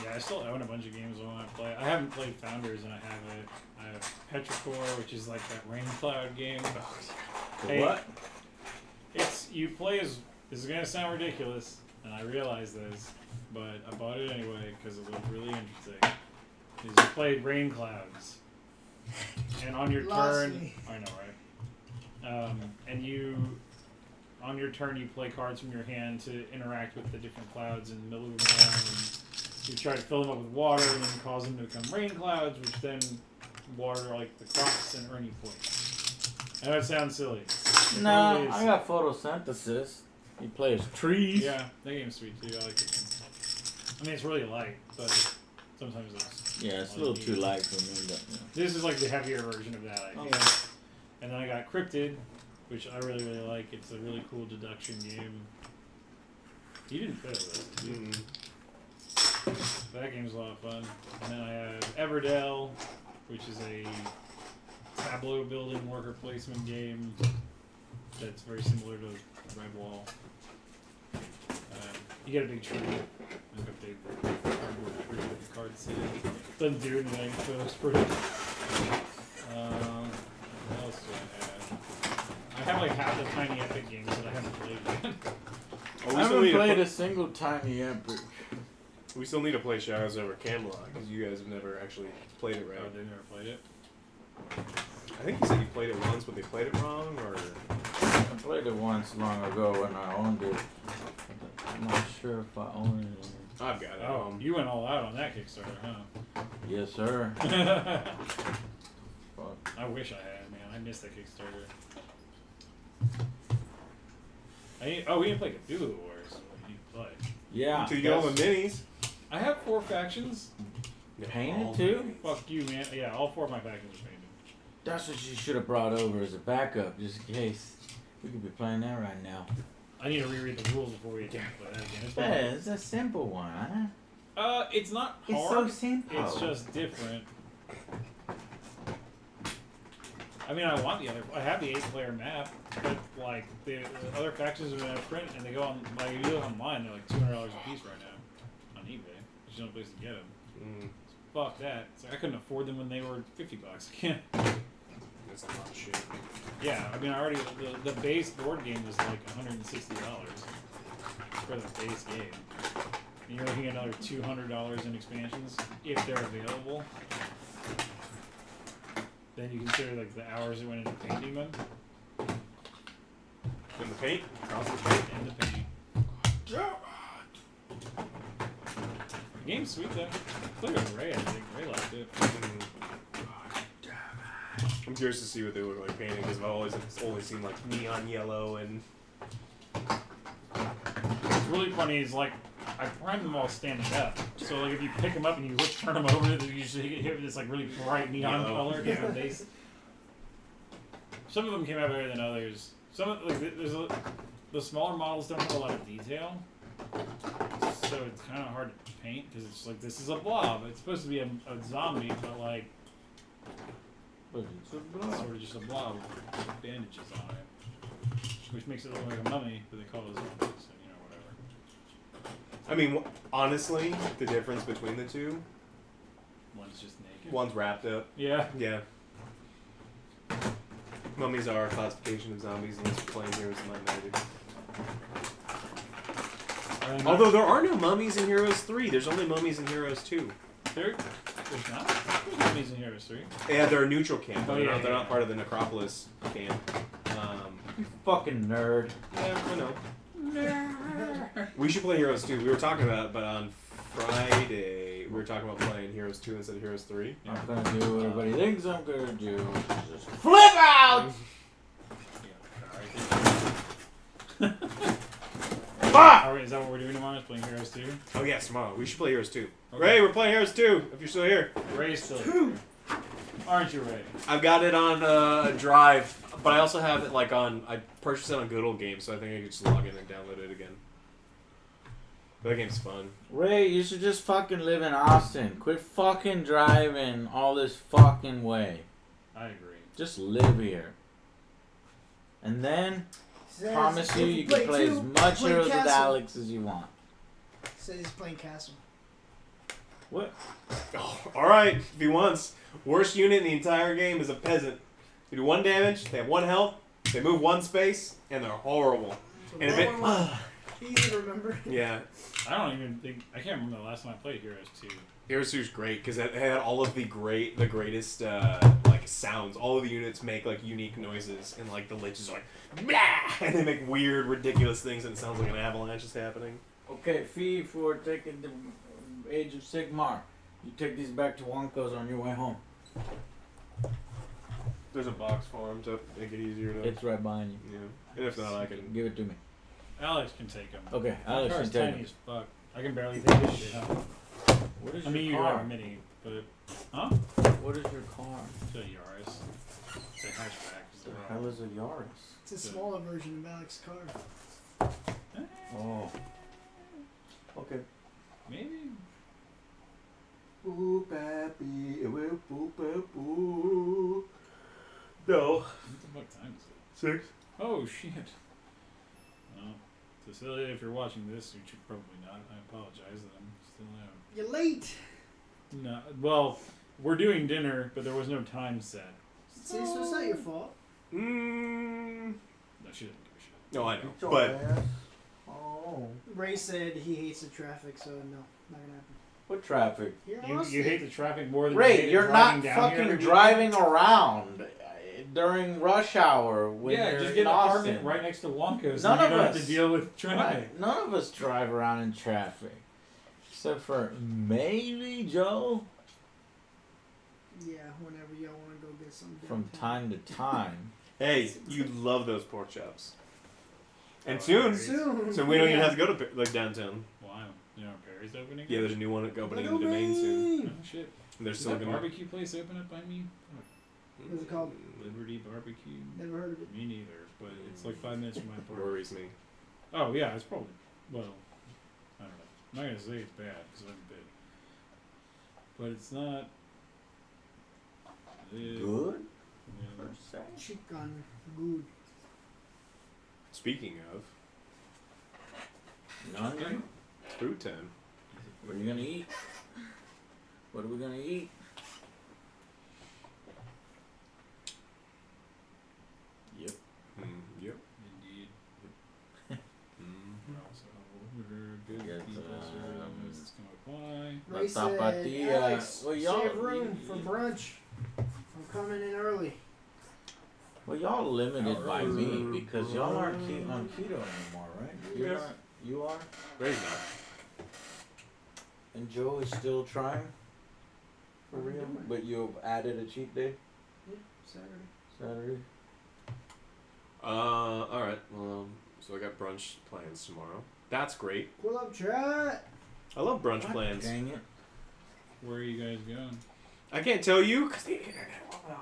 yeah, I still own a bunch of games I want to play. I haven't played Founders, and I have Petrichor, which is like that rain cloud game. Hey, What? It's you play as. This is gonna sound ridiculous, and I realize this, but I bought it anyway because it looked really interesting. Is you play rain clouds, and on your Lost turn, me. I know, right? And you, on your turn, you play cards from your hand to interact with the different clouds and move them around. And you try to fill them up with water and then cause them to become rain clouds, which then water like the crops and earn you points. I know it sounds silly. It Nah, totally is. I got photosynthesis. He plays trees. Yeah, that game's sweet too. I like it. I mean, it's really light, but sometimes it's. Yeah, it's a little too light for me, but This is like the heavier version of that, I think. Okay. And then I got Cryptid, which I really, really like. It's a really cool deduction game. You didn't play with it, did you? That game's a lot of fun. And then I have Everdell, which is a tableau building worker placement game that's very similar to Redwall. You get a big tree, like a big cardboard tree with the cards in it. Doesn't do anything, so it's pretty. What else do I have? I have like half the Tiny Epic games that I haven't played yet. Oh, I we, still haven't need to played put- a single Tiny Epic. we still need to play Shadows over Camelot because you guys have never actually played it right. Oh, they've never played it. I think you said you played it once, but they played it wrong, or I played it once long ago when I owned it. I'm not sure if I own it. I've got it. Oh, you went all out on that Kickstarter, huh? Yes, sir. Fuck. I wish I had, man. I missed that Kickstarter. We didn't play Cthulhu Wars. We need to play. Yeah. until you get all the that's- minis. I have 4 factions. Painted too? Fuck you, man. Yeah, all 4 of my factions are painted. That's what you should have brought over as a backup, just in case. We could be playing that right now. I need to reread the rules before we attempt to play that again. It's Yeah, fun. it's a simple one, huh? It's not It's hard. so simple. It's just different. I mean, I have the 8-player map, but like the other factions are in print, and they go on. Like if you look online, they're like $200 a piece right now on eBay. There's no place to get them. Fuck that. It's like I couldn't afford them when they were $50. I can't. That's a lot of shit. Yeah, I mean, I already the base board game was like $160 for the base game. And you're looking at another $200 in expansions if they're available. Then you consider like the hours that went into painting them In the paint, across the paint. and the painting. The game's sweet though. Played with Ray, I think. Ray liked it. I'm curious to see what they look like painting because I've always only seen like neon yellow and. What's really funny is like I primed them all standing up. So like if you pick them up and you turn them over, you usually get hit with this like really bright neon Yellow. color because the base. Some of them came out better than others. Some of the smaller models don't have a lot of detail, so it's kind of hard to paint because it's like this is a blob. It's supposed to be a zombie, but like But it's a it's blob. sort of just a blob with bandages on it, which makes it look like a mummy, but they call it a zombie, so you know whatever. I mean, honestly, the difference between the two, One's just naked. one's wrapped up. Yeah. Yeah. Mummies are a classification of zombies unless you're playing Heroes of Might and Magic. Although there are no mummies in Heroes 3, there's only mummies in Heroes 2. There's not. There's mummies in Heroes 3. Yeah, they're a neutral camp. Oh, They're, yeah, not, they're yeah. not part of the Necropolis camp. You fucking nerd. Yeah, I know. We should play Heroes 2. We were talking about it, but on Friday, we were talking about playing Heroes 2 instead of Heroes 3. I'm gonna do what everybody thinks I'm gonna do. Just flip out! Is that what we're doing tomorrow? Is playing Heroes 2? Oh yes, tomorrow. We should play Heroes 2. Okay. Ray, we're playing Heroes 2, if you're still here. Ray's still here. Aren't you, Ray? I've got it on a drive, but I also have it like on, I purchased it on Good Old Games, so I think I could just log in and download it again. That game's fun. Ray, you should just fucking live in Austin. Quit fucking driving all this fucking way. I agree. Just live here. And then, Says promise you, if you can play as much play Heroes with Castle. Alex as you want. Says he's playing Castle. What? Oh, alright, if he wants. Worst unit in the entire game is a peasant. They do 1 damage, they have 1 health, they move 1 space, and they're horrible. So And if it, easy to remember. yeah. I don't even think. I can't remember the last time I played Heroes 2. Heroes 2 is great because it had all of the greatest like sounds. All of the units make like unique noises, and like the liches are like blah, and they make weird, ridiculous things, and it sounds like an avalanche is happening. Okay, fee for taking the Age of Sigmar. You take these back to Wonko's on your way home. There's a box for them to make it easier to. It's right behind you. Yeah, and if not, I can. Give it to me. Alex can take them. Okay, My Alex car's can take tiny it. as fuck. I can barely take this shit out. What is I mean, your you car? are a mini, but huh? What is your car? It's a Yaris. It's a hatchback. It's The a hell is a Yaris? It's a smaller version of Alex's car. Oh. Okay. maybe. Boo, pappy, boo, boo, boo, boo. No. What the fuck time is it? 6. Oh shit. Well, Cecilia, if you're watching this, which you're probably not, I apologize that I'm still out. You're late. No, well, we're doing dinner, but there was no time set. See, so it's not your fault. No, she doesn't give a shit. No, I know. But Oh. Ray said he hates the traffic, so no, not gonna happen. What traffic? Here in You Austin. hate the traffic more than you Ray, hated you're driving not down here fucking every driving weekend? around during rush hour when Yeah, you're just in get an apartment Austin. right next to Wonko's, None and you of don't have us. to deal with traffic. Right. None of us drive around in traffic. Except for maybe Joe Yeah, whenever y'all want to go get some from downtown. time to time. hey, you love those pork chops. And Oh, soon, Soon. so we don't even yeah. have to go to like downtown. Wow. You know, Perry's opening? Yeah, there's a new one opening in Little the domain soon. Ray. Oh, shit. And they're Is still that gonna. barbecue place open up by me? What's it called? Liberty Barbecue? Never heard of it. Me neither, but it's like 5 minutes from my apartment. Worries me. Oh, yeah, it's probably, well, I don't know. I'm not going to say it's bad, because I'm bit. But it's not. Good? Yeah. Per se? Chicken. Good. Speaking of, You hungry? it's food time. What are you gonna eat? What are we gonna eat? Yep. Yep. Indeed. Mm. We also order good Get, pizza service. It's going to apply. La Ray said, tapatía. Alex, Well, y'all- save room for brunch. I'm coming in early. Well, y'all limited by me because y'all aren't on keto anymore, right? Yes. You are? Very nice. And Joe is still trying? For real? doing. But you've added a cheat day? Yeah, Saturday. Saturday? All right. So I got brunch plans tomorrow. That's great. Pull up chat. I love brunch God plans. Dang it. Where are you guys going? I can't tell you because the internet won't know.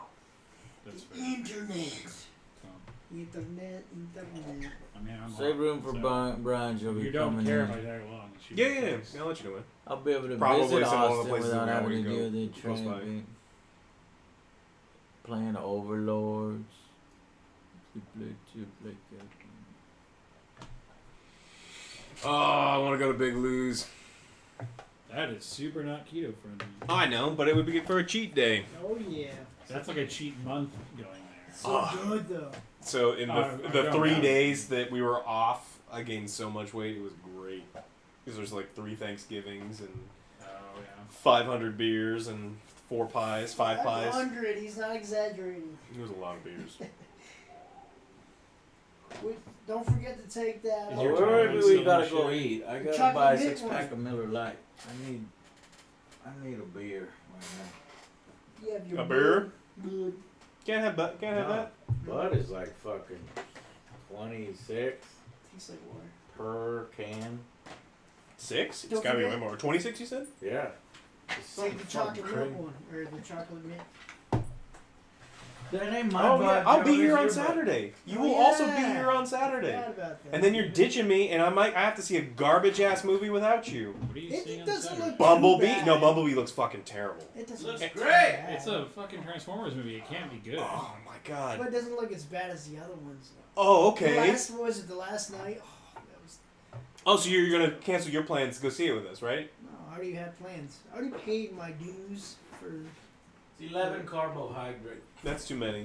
That's fair. Internet. So, Internet. Internet. I mean, I'm Save room for so brunch. You'll be you don't coming care in. if I tag along. It should Yeah, be yeah, yeah. nice. I'll let you know when. I'll be able to Probably visit some of the Austin places without we having to always deal go with the close by. traffic. Playing Overlords. You play Oh, I want to go to Big Lou's. That is super not keto friendly. I know, but it would be good for a cheat day. Oh yeah. That's like a cheat month going there. So good though. So in the I the don't 3 know. days that we were off, I gained so much weight. It was great. Because there's like 3 Thanksgivings and Oh, yeah. 500 beers and 4 pies, 5 pies. 500. He's not exaggerating. It was a lot of beers. Don't forget to take that. Is your Wherever tolerance we still gotta in go shape? eat, I gotta Chocolate buy a mint 6-pack of Miller Lite. I need a beer right You have your A beer? Good. Can't have that. Can't have No. that. now. Bud is like fucking 26 Tastes like water. per can. 6? It's Don't gotta be way forget- more. 26, you said? Yeah. It's Take some the fucking chocolate crazy- milk one, or the chocolate mint. That ain't my Oh, bud. yeah. I'll be Joe, here it's on your bud. Saturday. You Oh, will also be yeah. here on Saturday. Forgot about that. And then you're ditching me, and I have to see a garbage ass movie without you. What are you It seeing on doesn't Saturday? look- Bumblebee? bad. No, Bumblebee looks fucking terrible. It doesn't Looks look great. bad. It's a fucking Transformers movie. It can't be good. Oh my god. But it doesn't look as bad as the other ones. Oh, The okay. last, what was it, the last night? Oh, that was. Oh, so you're gonna cancel your plans to go see it with us, right? No, I already had plans. I already paid my dues for. It's 11 carbohydrate. That's too many.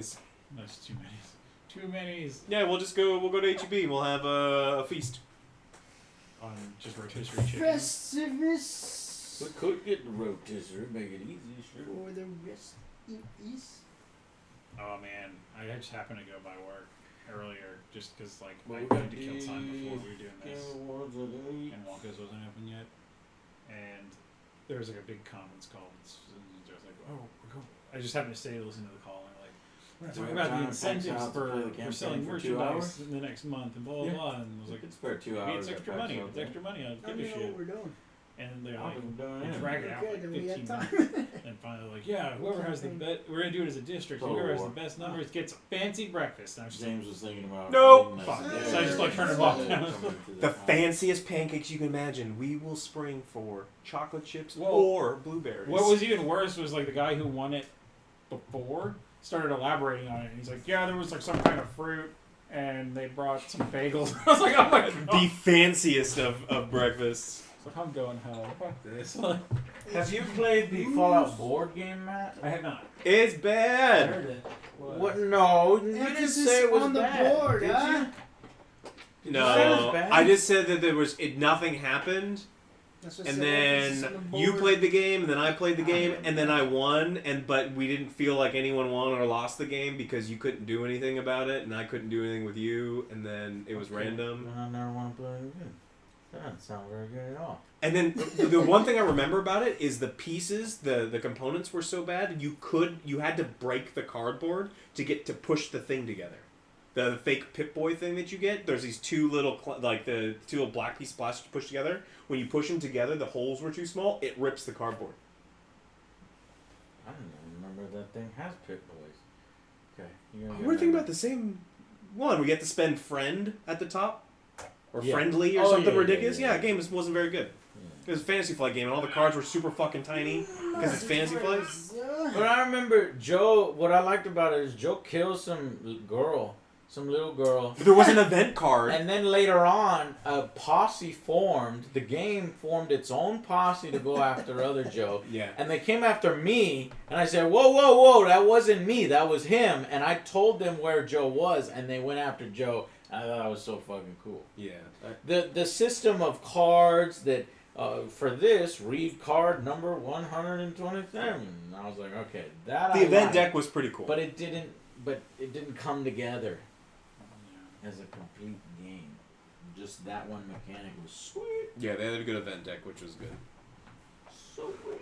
That's too many. Too many Yeah, we'll go to HEB and we'll have a feast. on just rotisserie chicken. Festivus. We could get the rotisserie, make it easy, sure. For the rest is. Oh man, I just happened to go by work earlier just because like Well, I we got wanted to kill time before we were doing Game this, Awards at 8. and Wonka's wasn't open yet, and there was like a big conference call. And I was like, oh, we're going. I just happened to stay to listen to the call and like. We're So talking we have about the time to pack incentives out to play the for campaign selling for 2 merchandise hours? in the next month and blah blah Yeah. blah. And I was We like, could spare 2 maybe hours. it's extra at money. Pax It's extra money. I'll I give don't a even know what shit. we're doing. And they're I like, haven't done they anything. drag it out for Okay, like then we 15 have minutes. time. And finally, like, yeah, whoever has the best, we're gonna do it as a district. Whoever has the best numbers gets a fancy breakfast. And I was just like, James was thinking about. Nope. getting Fuck. us So I just, like, there. turned it off. Coming to The house. fanciest pancakes you can imagine. We will spring for chocolate chips Whoa. or blueberries. what was even worse was like the guy who won it before started elaborating on it. And he's like, yeah, there was like some kind of fruit, and they brought some bagels. I was like, oh my god. the fanciest of breakfasts? It's like, I'm going hell. Fuck this. Like, Have you played the Fallout board game, Matt? I have not. It's I bad. heard it. What? No, you didn't Emphasis say it was on the bad. board, did huh? you? Did you say it No, was bad? I just said that there was nothing happened, That's what and said emphasis then on the you board. played the game, and then I played the I game, didn't. and then I won, but we didn't feel like anyone won or lost the game because you couldn't do anything about it, and I couldn't do anything with you, and then it was Okay. random. Then I never want to play it again. That doesn't sound very good at all. And then the one thing I remember about it is the pieces, the components were so bad you had to break the cardboard to push the thing together. The fake Pip-Boy thing that you get, there's these two little the two little black pieces of plastic you push together. When you push them together, the holes were too small. It rips the cardboard. I don't even remember that thing has Pip Boys. Okay. We're thinking about the same one. We get to spend friend at the top, or Yeah. friendly, or Oh, something yeah, ridiculous. yeah, Yeah, yeah. the game wasn't very good. It was a fantasy flight game, and all the cards were super fucking tiny because it's fantasy flight. But I remember Joe. What I liked about it is Joe kills some little girl. There was an event card. And then later on, a posse formed. The game formed its own posse to go after other Joe. Yeah. And they came after me, and I said, whoa, whoa, whoa, that wasn't me, that was him. And I told them where Joe was, and they went after Joe. I thought that was so fucking cool. Yeah. The system of cards that, for this, read card number 127. And I was like, okay, that The I event liked. deck was pretty cool. But it didn't come together as a complete game. Just that one mechanic was sweet. Yeah, they had a good event deck, which was good. So sweet.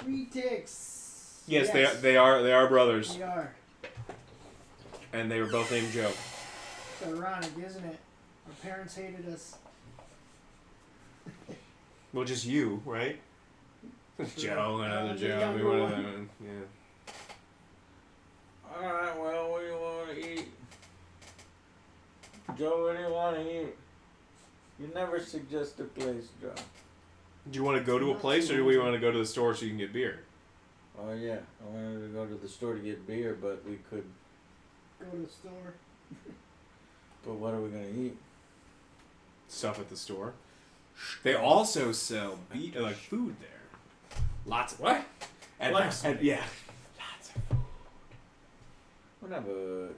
Retix. Yes, they are brothers, We are. and they were both named Joe. It's ironic, isn't it? Our parents hated us. Well, just you, right? Joe, another the Joe. younger We were, one. yeah. Alright, well, what do you want to eat? Joe, what do you want to eat? You never suggest a place, Joe. Do you want to go to a place, or do we want to go to the store so you can get beer? Oh, yeah. I wanted to go to the store to get beer, but we could. Go to the store. But what are we going to eat? Stuff at the store. They also sell like food there. Lots of What? and yeah. Lots of food. We'll have a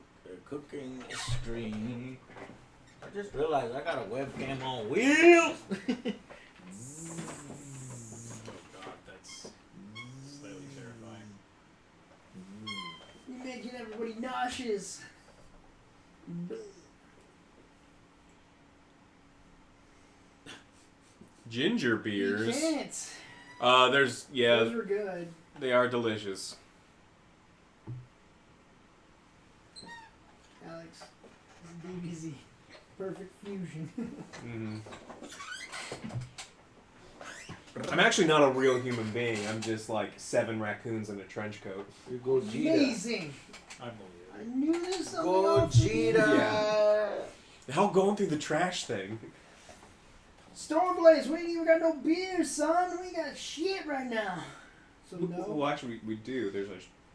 cooking stream. I just realized I got a webcam on wheels. Oh god, that's slightly terrifying. You're making everybody nauseous. Ginger You beers. can't. There's Those were good. they are delicious. Alex, this is DBZ. Perfect fusion. Mm-hmm. I'm actually not a real human being. I'm just like 7 raccoons in a trench coat. You go Gita. Amazing. I believe I knew this. Go Gita. How going through the trash thing? Stormblaze, we ain't even got no beer, son. We got shit right now. So no. Well, actually, we do.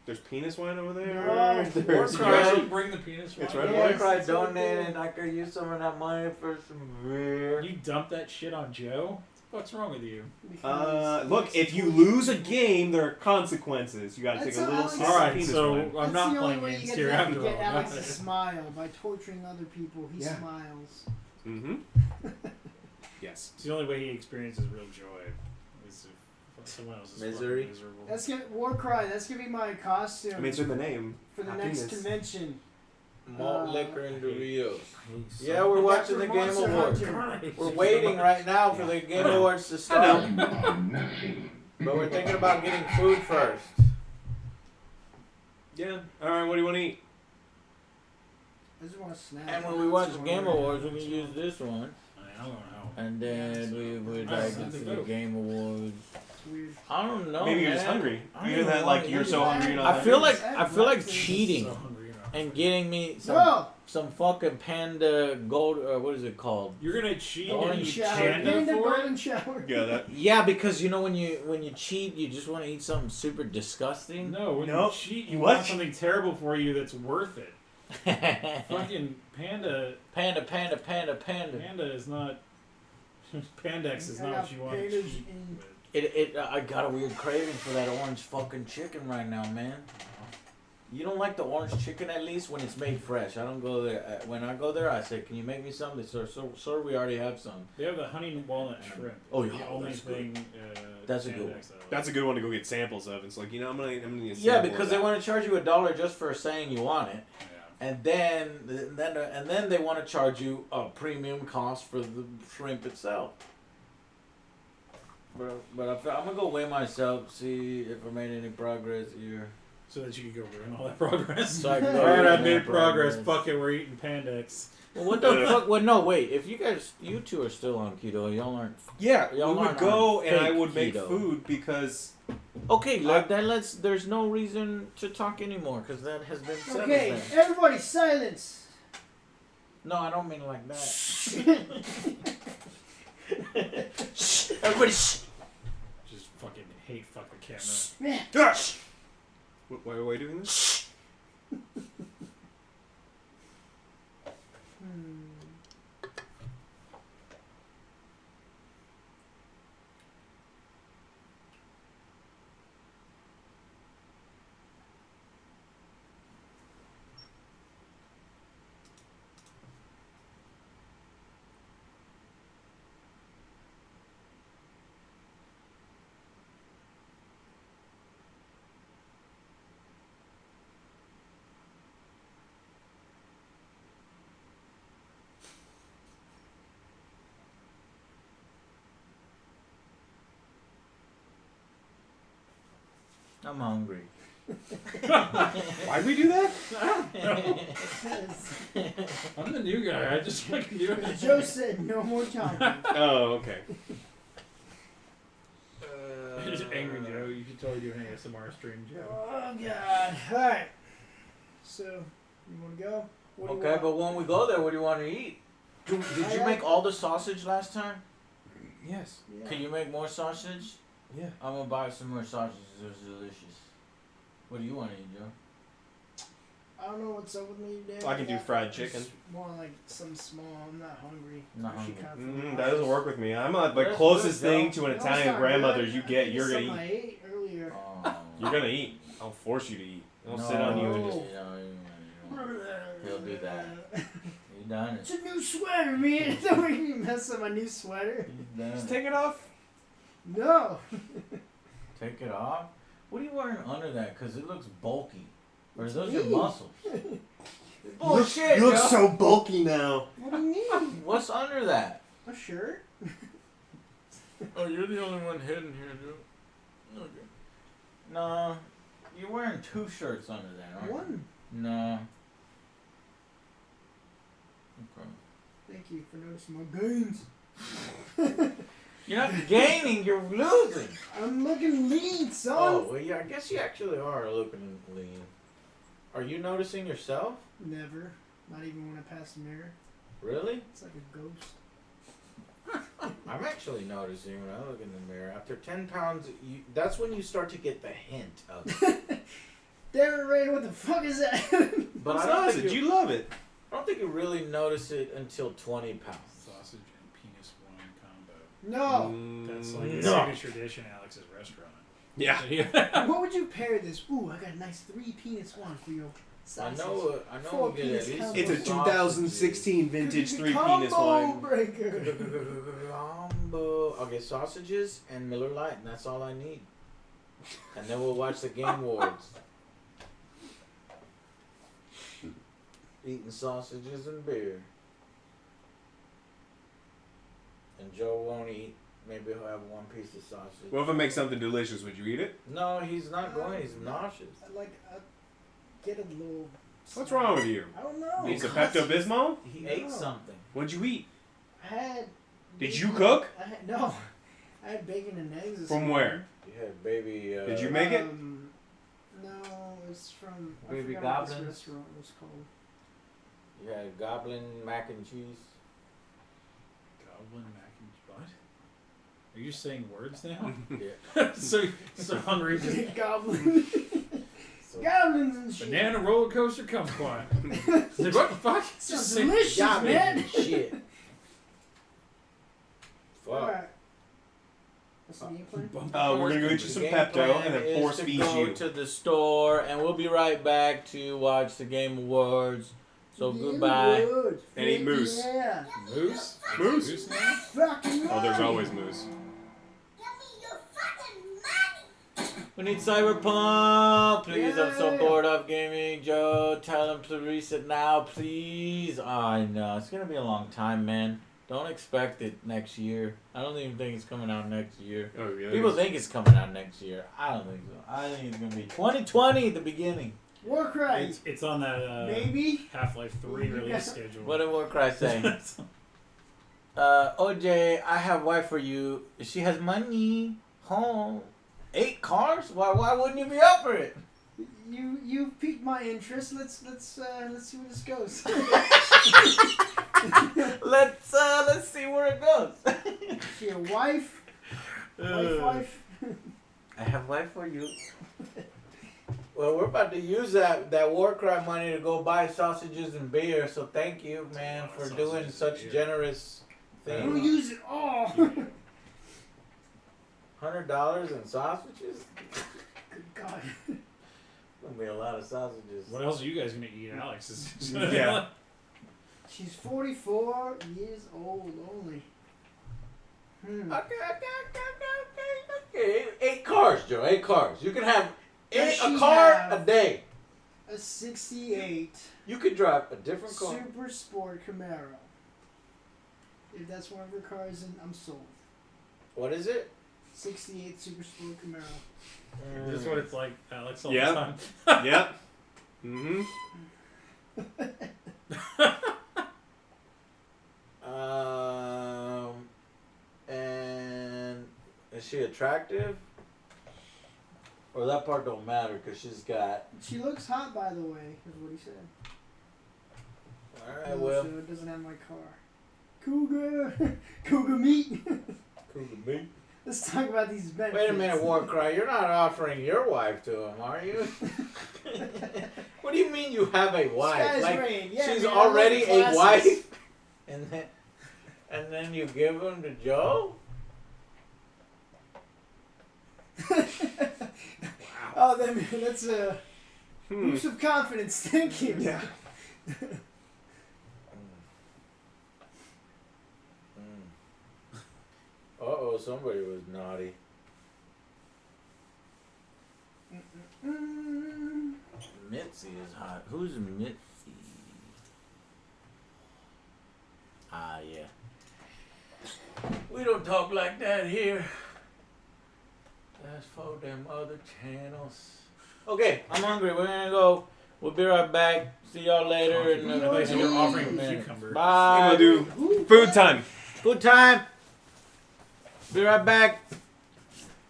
There's penis wine over there. No. There's Did you actually bring the penis It's wine? right Boy away. Cry It's right there. donated. I could use some of that money for some beer. You dumped that shit on Joe? What's wrong with you? Because Look, if you lose a game, there are consequences. You gotta That's take a how little Alex sip is. of Alright, penis so wine. I'm That's not the only playing way you games get here to after get all. Alex Got to it. smile by torturing other people. He Yeah. smiles. Mm-hmm. Yes. It's the only way he experiences real joy. Is if someone else is fucking Misery? miserable. That's gonna Warcry. That's gonna be my costume I mean, it's in the name. for the happiness. next convention. Malt liquor and Doritos. Yeah, But we're that's watching for the Game Monster Awards. Hunter. We're waiting right now for the Game Awards to start. But we're thinking about getting food first. Yeah. All right. What do you want to eat? I just want to snap. And when we watch the Game Awards, we can use this one. I don't know. And then we would I like don't it for think the so. Game Awards. It's weird. I don't know. Maybe you're man. just hungry. I You're don't that know like why you're you so do hungry. You're that. not I feel hungry. like breakfast. cheating So hungry, you know. and getting me No. some fucking panda gold. What is it called? You're gonna cheat Golden and eat shower. panda Panda for golden it? shower. Yeah. That. Yeah, because you know when you cheat, you just want to eat something super disgusting. No, when No. you cheat, you What? want something terrible for you that's worth it. Fucking panda Panda. is not. Pandex is I not got what you want to pandas cheat in- with. I got a weird craving for that orange fucking chicken right now, man. You don't like the orange chicken at least when it's made fresh. I don't go there. When I go there, I say, "Can you make me some?" They say, "Sir, we already have some." They have the honey walnut shrimp. Oh, yeah, The only that's good. thing. That's a good one. Pandex that I like. That's a good one to go get samples of. It's like I'm gonna need a Yeah, sample because of they that. want to charge you $1 just for saying you want it, Yeah. and then they want to charge you a premium cost for the shrimp itself. But I'm gonna go weigh myself, see if I made any progress here. So that you could go ruin all that progress. So I can go Alright, ruin I that made progress. progress. Fuck it, we're eating Pandex. Well, what the fuck? Well, no, wait. If you two are still on keto, y'all aren't. Yeah, Y'all we would aren't go on and I fake would make keto. food because Okay, like that. There's no reason to talk anymore because that has been said. Okay, then. everybody, silence. No, I don't mean like that. Everybody. Just fucking hate fuck the camera. Yeah. why are we doing this? I'm hungry. Why'd we do that? I'm the new guy. I just fucking do it. Joe said no more talking. Oh, okay. Just angry Joe. You should totally do an ASMR stream, Joe. Oh god. Alright. So, you wanna go? What do you Okay, want? but when we go there, what do you want to eat? Did you make all the sausage last time? Yes. Yeah. Can you make more sausage? Yeah. I'm gonna buy some more sausages. Those are delicious. What do you want to eat, Joe? I don't know what's up with me today. I can do fried chicken. Just want like some small. I'm not hungry. Not Actually hungry. kinda full. That doesn't work with me. I'm like the That's closest good, thing Joe. to an No, it's Italian not grandmother good. you I get. think You're it's gonna something eat. I ate earlier. You're gonna eat. I'll force you to eat. I'll No, sit on you and just. He'll do that. He done it. It's a new sweater, man. Don't make me mess up my new sweater. He's done Just it. take it off. No. Take it off. What are you wearing under that? Cause it looks bulky. Or is those Me. your muscles? Bullshit. You look Joe. so bulky now. What do you mean? What's under that? A shirt? Oh, you're the only one hidden here, dude. Okay. No, you're wearing 2 shirts under there, aren't you? One. No. Okay. Thank you for noticing my gains. You're not gaining, you're losing. I'm looking lean, son. Oh, well, yeah, I guess you actually are looking lean. Are you noticing yourself? Never. Not even when I pass the mirror. Really? It's like a ghost. I'm actually noticing when I look in the mirror. After 10 pounds, that's when you start to get the hint of it. Darren Ray, what the fuck is that? But I don't think you love it. I don't think you really notice it until 20 pounds. Sausage and penis wine combo. No. That's like a No. signature dish in Alex's restaurant. Yeah. What would you pair this? Ooh, I got a nice 3 penis one for your sausage. I know Four we get at penis least combo. It's a 2016 vintage 3 Combo penis wine. breaker. Combo. I'll get sausages and Miller Lite, and that's all I need. And then we'll watch the Game Awards. Eating sausages and beer. And Joe won't eat. Maybe he'll have 1 piece of sausage. Well, if it makes something delicious, would you eat it? No, he's not going. He's nauseous. I get a little. What's wrong with you? I don't know. Need some Pepto-Bismol? He No. ate something. What'd you eat? I had. Did you cook? No. I had bacon and eggs. This From morning. where? You had baby. Did you make it? No, it's from. Baby I forgot what this goblins? restaurant was called. You had goblin mac and cheese. Goblin mac and what? Are you saying words now? Yeah. so hungry. Just Goblin. Goblins and shit. banana roller coaster kumquat. Like, what the fuck? Sounds Just say delicious, Goblin man. and shit. Fuck. Alright. What's the game plan? We're gonna go get you some The game Pepto plan and then is force to feed go you. to the store, and we'll be right back to watch the Game Awards. So goodbye. Good. And eat moose. Yeah. moose. Moose? Moose now? Fucking Oh, there's right. always moose. We need Cyberpunk. Please, I'm so Yay. bored of gaming. Joe, tell him to reset now, please. Oh, I know. It's going to be a long time, man. Don't expect it next year. I don't even think it's coming out next year. Oh, yeah. People think it's coming out next year. I don't think so. I think it's going to be 2020 at the beginning. Warcry. It's on that Baby. Half-Life 3 Yeah. release schedule. What did Warcry say? OJ, I have wife for you. She has money. Home. 8 cars? Why wouldn't you be up for it? You piqued my interest. Let's see where this goes. Let's see where it goes. She a wife. Wife. I have wife for you. Well, we're about to use that Warcry money to go buy sausages and beer. So thank you, man, for doing such generous things. We'll use it all. $100 in sausages? Good God. Gonna be a lot of sausages. What else are you guys gonna eat, Alex? Yeah. She's 44 years old only. Okay. 8 cars, Joe. 8 cars. You can have Does a she car have a day. A 68 You could drive a different car. Super Sport Camaro. If that's one of her cars, then I'm sold. What is it? 68 Super Sport Camaro. This is what it's like, Alex, all Yeah. the time. Yep. Mm-hmm. And is she attractive? Or that part don't matter because she's got. She looks hot, by the way, is what he said. Alright, No, well. so it doesn't have my car. Cougar! Cougar meat! Cougar meat. Let's talk about these benefits. Wait a minute, Warcry. You're not offering your wife to him, are you? What do you mean you have a wife? Sky's Like rain. Yeah, she's man, I already like a classes. wife, and then you give him to Joe? Oh, that's a boost of confidence. Thank you. Yeah. Uh-oh, somebody was naughty. Mitzi is hot. Who's Mitzi? Ah, yeah. We don't talk like that here. That's for them other channels. Okay, I'm hungry. We're gonna go. We'll be right back. See y'all later. In I thought you said you're offering a cucumber. Bye. I'm gonna do food time. Good time. Be right back.